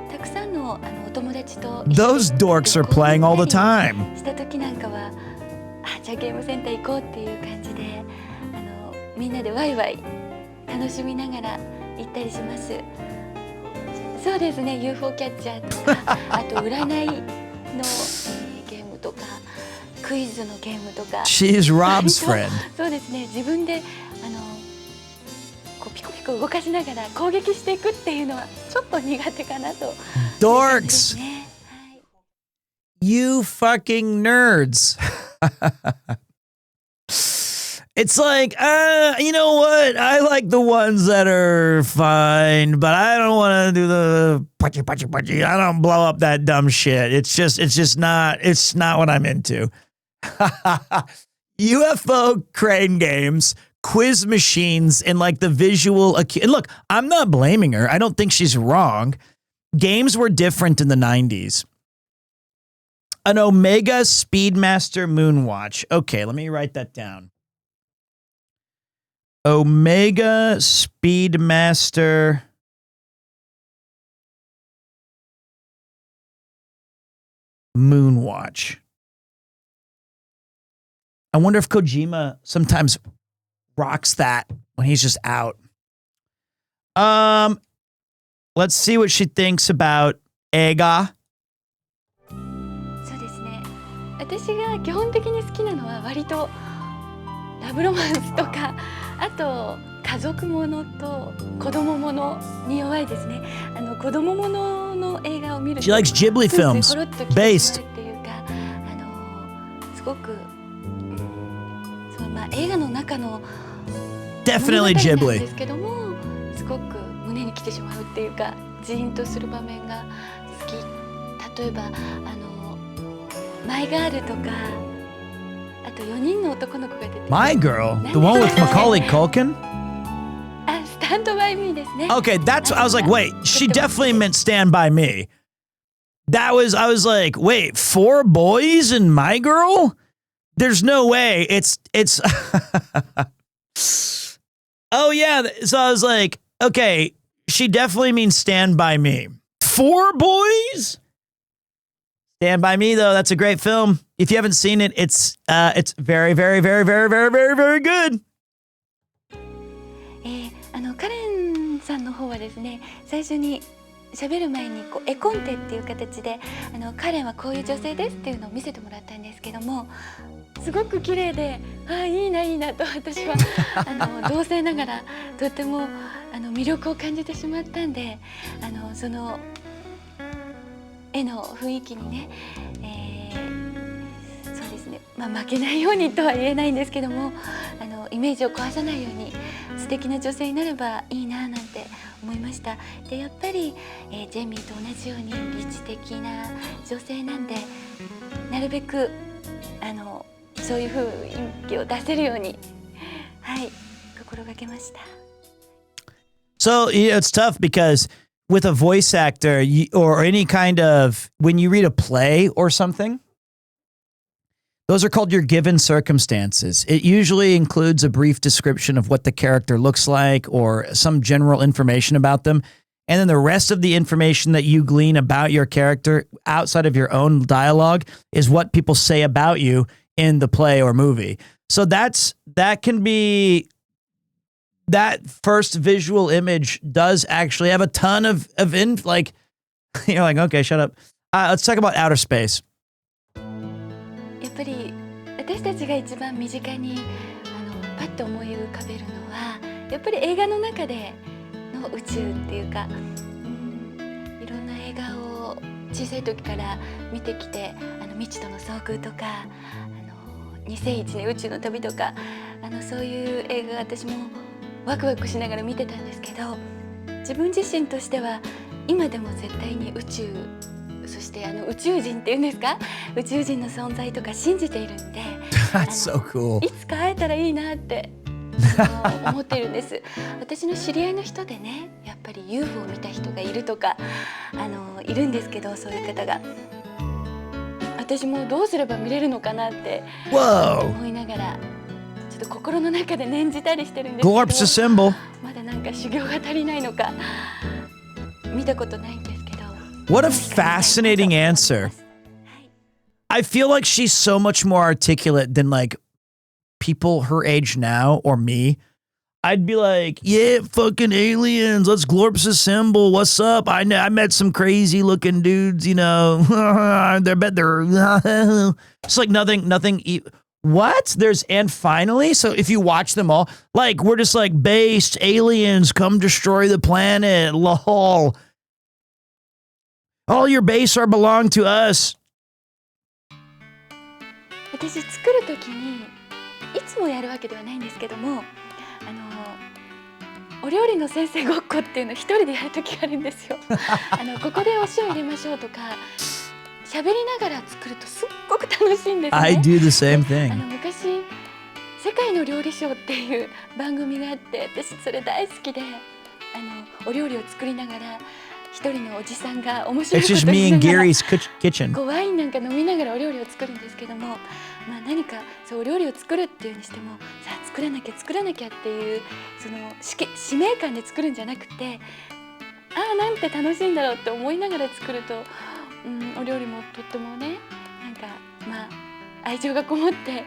たくさんのお友達と Those dorks are playing all the time. した時なんかはじゃあゲームセンター行こうっていう感じでみんなでワイワイ楽しみながら行ったりします。そうですね UFO キャッチャーとかあと占いの、ゲームとかクイズのゲームとか She's Rob's friend. そうですね自分でこうピコピコ動かしながら攻撃していくっていうのはちょっと苦手かなと Dorks! You fucking nerds. It's like, you know what? I like the ones that are fine, but I don't want to do the punchy. I don't blow up that dumb shit. It's not what I'm into. UFO crane games, quiz machines, and like the visual. And look, I'm not blaming her. I don't think she's wrong. Games were different in the 90s. An Omega Speedmaster Moonwatch. Okay, let me write that down. Omega Speedmaster Moonwatch. I wonder if Kojima sometimes rocks that when he's just out. Let's see what she thinks about Ega. そうですね。私が基本的に好きなのは割とラブロマンスとかあと家族ものと子供ものに弱いですね。子供ものの映画を見ると She likes Ghibli films based っていうかすごく映画の中の Definitely 物語なん Ghibli ですけどもすごく胸に来てしまうっていうかジーンとする場面が好き。例えばマイガールとかあと4人の男の子が出て My Girl? The one with Macaulay Culkin? スタンドバイミーですね。 Okay, that's, I was like, wait, she definitely meant Stand By Me. I was like, wait, 4 boys and My Girl? There's no way. It's oh yeah, so I was like, okay, she definitely means Stand By Me. 4 boys? Stand By Me, though, that's a great film. If you haven't seen it, it's very, very, very, very, very, very, very good. カレンさんの方はですね、最初に喋る前にこう絵コンテっていう形でカレンはこういう女性ですっていうのを見せてもらったんですけども、すごく綺麗で、いいないいなと私は同性ながらとても魅力を感じてしまったんで、その絵の雰囲気にね、そうですね、負けないようにとは言えないんですけども、イメージを壊さないように素敵な女性になればいいななんて思いました。でやっぱり、ジェミーと同じように理知的な女性なんで、なるべくそういう雰囲気を出せるように、心がけました。So it's tough because with a voice actor or any kind of, when you read a play or something, those are called your given circumstances. It usually includes a brief description of what the character looks like or some general information about them. And then the rest of the information that you glean about your character outside of your own dialogue is what people say about you in the play or movie. So that can be, that first visual image does actually have a ton of like, you're like, okay, shut up. Let's talk about outer space. やっぱり私たちが一番身近にパッと思い浮かべるのはやっぱり映画の中での宇宙っていうか、いろんな映画を小さい時から見てきて、未知との遭遇とか2001年宇宙の旅とかそういう映画が私もワクワクしながら見てたんですけど、自分自身としては今でも絶対に宇宙、そして宇宙人っていうんですか、宇宙人の存在とか信じているんで、That's so cool. いつか会えたらいいなって思っているんです。私の知り合いの人でね、やっぱり UFO を見た人がいるとかいるんですけど、そういう方が私もどうすれば見れるのかなって思いながらちょっと心の中で念じたりしてるんですけど、 Glorp's a symbol. まだなんか修行が足りないのか見たことないんですけど。 What a fascinating answer. I feel like she's so much more articulate than like people her age now or me. I'd be like, yeah, fucking aliens. Let's Glorp's a symbol. What's up? I met some crazy looking dudes, you know. they're it's like nothing. What? And finally, so if you watch them all, like we're just like based aliens come destroy the planet. Lol. All your base are belong to us. 私作る時にいつもやるわけではないんですけども、お料理の先生ごっこっていうのを一人でやる時があるんですよ。ここでお塩入れましょうとか喋りながら作るとすっごく楽しいんですね。I do the same thing. 昔世界の料理ショーっていう番組があって、私それ大好きで、お料理を作りながら一人のおじさんが面白いことをしながら It's just me and Gary's kitchen. ワインなんか飲みながらお料理を作るんですけども、何かそうお料理を作るっていうにしても、さあ作らなきゃっていうその使命感で作るんじゃなくて、なんて楽しいんだろうって思いながら作ると、お料理もとってもね、なんか愛情がこもって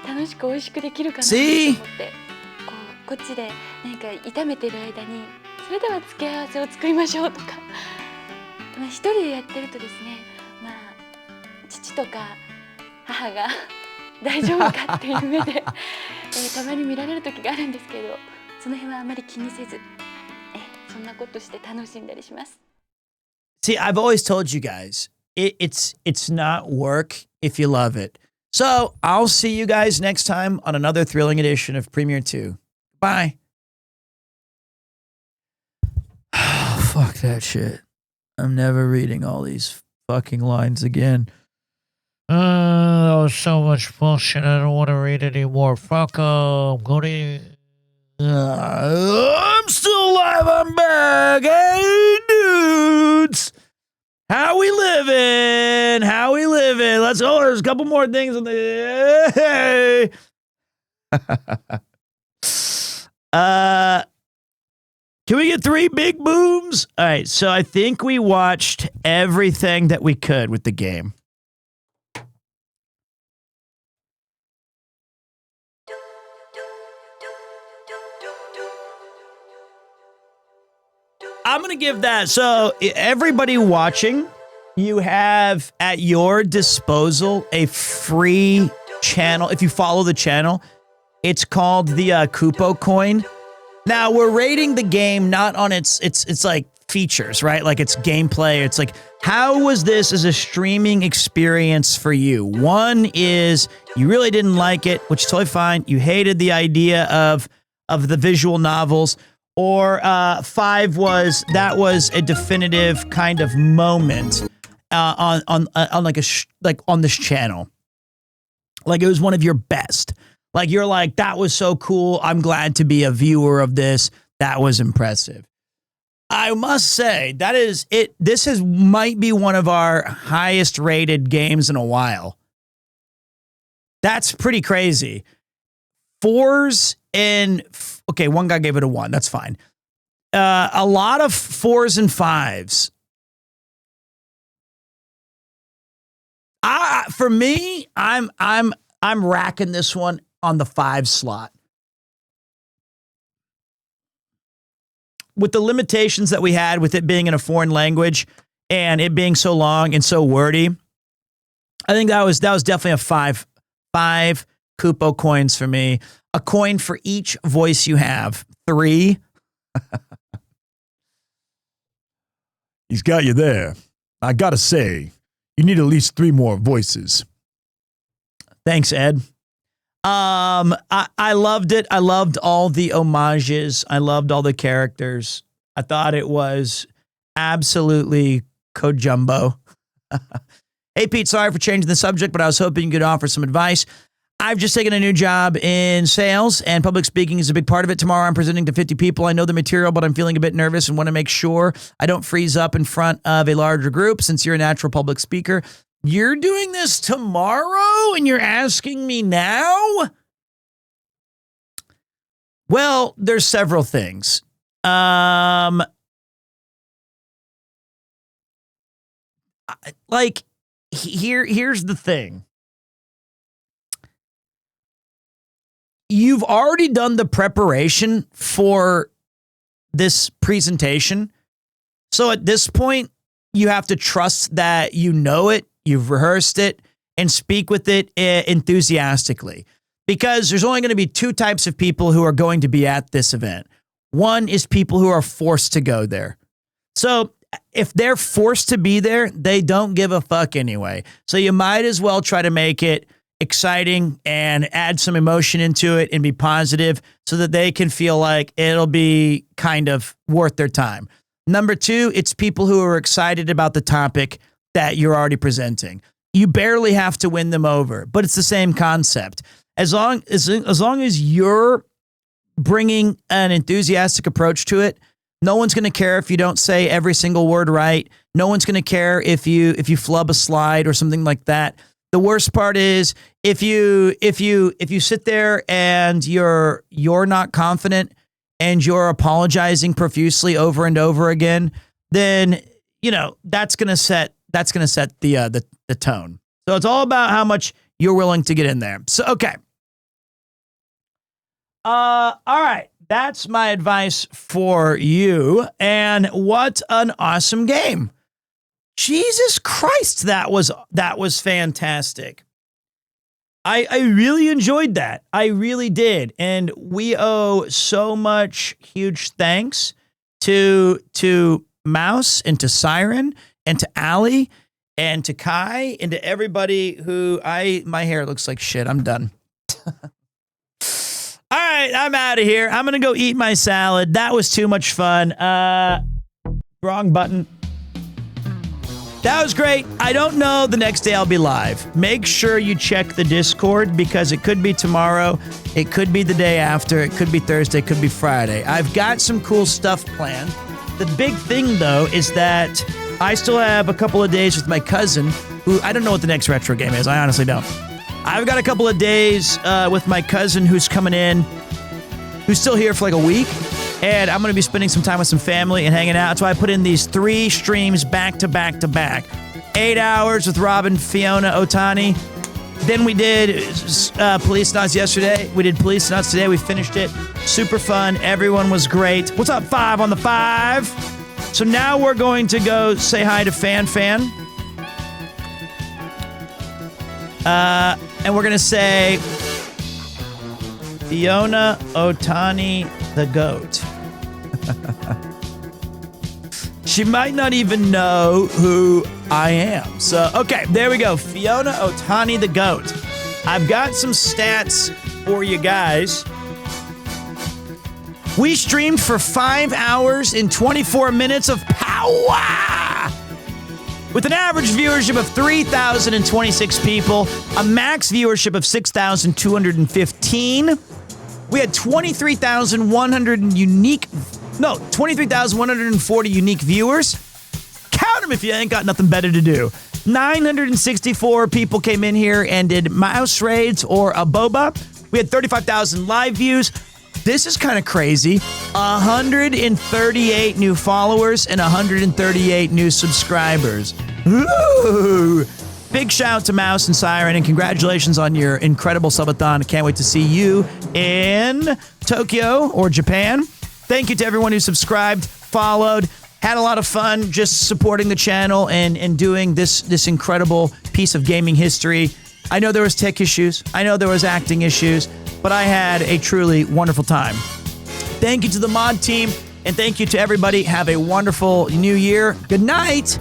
楽しく美味しくできるかなと思って、こっちでなんか炒めてる間に、それでは付け合わせを作りましょうとか、一人でやってるとですね、父とか母が大丈夫かっていう目で、たまに見られる時があるんですけど、その辺はあまり気にせず、そんなことして楽しんだりします。See, I've always told you guys, it's not work if you love it. So I'll see you guys next time on another thrilling edition of Premiere 2. Bye. Fuck that shit. I'm never reading all these fucking lines again. That was so much bullshit. I don't want to read anymore. Fuck 'em. Go to... I'm still alive. I'm back. Hey, dudes. How we living? Let's go. There's a couple more things on the... Hey. Can we get 3 big booms? All right, so I think we watched everything that we could with the game. I'm going to give that. So everybody watching, you have at your disposal a free channel. If you follow the channel, it's called the Kupo coin. Now we're rating the game not on its like features, right? Like its gameplay. It's like, how was this as a streaming experience for you? 1 is you really didn't like it, which is totally fine. You hated the idea of the visual novels. Or 5 was that was a definitive kind of moment on like on this channel. Like it was one of your best. Like you're like, that was so cool. I'm glad to be a viewer of this. That was impressive. I must say that is it. This might be one of our highest rated games in a while. That's pretty crazy. 4s and okay, one guy gave it a 1. That's fine. A lot of 4s and 5s. For me, I'm racking this one on the 5 slot. With the limitations that we had with it being in a foreign language and it being so long and so wordy, I think that was definitely a 5 Kupo coins for me. A coin for each voice you have. 3. He's got you there. I gotta say, you need at least 3 more voices. Thanks, Ed. I loved it. I loved all the homages. I loved all the characters. I thought it was absolutely co-jumbo. Hey, Pete, sorry for changing the subject, but I was hoping you could offer some advice. I've just taken a new job in sales, and public speaking is a big part of it. Tomorrow, I'm presenting to 50 people. I know the material, but I'm feeling a bit nervous and want to make sure I don't freeze up in front of a larger group. Since you're a natural public speaker, you're doing this tomorrow, and you're asking me now? Well, there's several things. Here's the thing. You've already done the preparation for this presentation. So at this point, you have to trust that you know it, you've rehearsed it, and speak with it enthusiastically. Because there's only going to be two types of people who are going to be at this event. One is people who are forced to go there. So if they're forced to be there, they don't give a fuck anyway. So you might as well try to make it exciting and add some emotion into it and be positive so that they can feel like it'll be kind of worth their time. Number two, it's people who are excited about the topic that you're already presenting. You barely have to win them over, but it's the same concept. As long as you're bringing an enthusiastic approach to it, no one's going to care if you don't say every single word right. No one's going to care if you flub a slide or something like that. The worst part is if you sit there and you're not confident and you're apologizing profusely over and over again, then that's going to set the tone. So it's all about how much you're willing to get in there. So okay. All right. That's my advice for you. And what an awesome game. Jesus Christ, that was fantastic. I really enjoyed that. I really did. And we owe so much huge thanks to Mouse and to Siren and to Allie and to Kai and to everybody who my hair looks like shit. I'm done. All right, I'm out of here. I'm going to go eat my salad. That was too much fun. Wrong button. That was great. I don't know the next day I'll be live. Make sure you check the Discord because it could be tomorrow. It could be the day after. It could be Thursday. It could be Friday. I've got some cool stuff planned. The big thing, though, is that I still have a couple of days with my cousin, who I don't know what the next retro game is. I honestly don't. I've got a couple of days with my cousin who's coming in, who's still here for like a week. And I'm going to be spending some time with some family and hanging out. That's why I put in these 3 streams back to back to back. 8 hours with Robin, Fiona, Otani. Then we did Policenauts yesterday. We did Policenauts today. We finished it. Super fun. Everyone was great. What's up, 5 on the 5? So now we're going to go say hi to Fan. And we're going to say Fiona Otani the GOAT. She might not even know who I am. So, okay, there we go. Fiona Otani the GOAT. I've got some stats for you guys. We streamed for 5 hours and 24 minutes of power! With an average viewership of 3,026 people, a max viewership of 6,215. We had 23,140 unique viewers. Count them if you ain't got nothing better to do. 964 people came in here and did mouse raids or a boba. We had 35,000 live views. This is kind of crazy. 138 new followers and 138 new subscribers. Ooh. Big shout out to Mouse and Siren, and congratulations on your incredible subathon. I can't wait to see you in Tokyo or Japan. Thank you to everyone who subscribed, followed, had a lot of fun just supporting the channel and doing this incredible piece of gaming history. I know there was tech issues. I know there was acting issues, but I had a truly wonderful time. Thank you to the mod team, and thank you to everybody. Have a wonderful new year. Good night.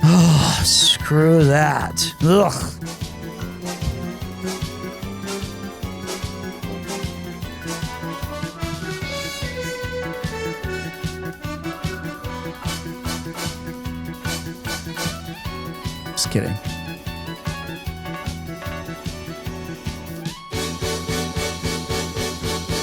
Oh, screw that. Ugh. kidding.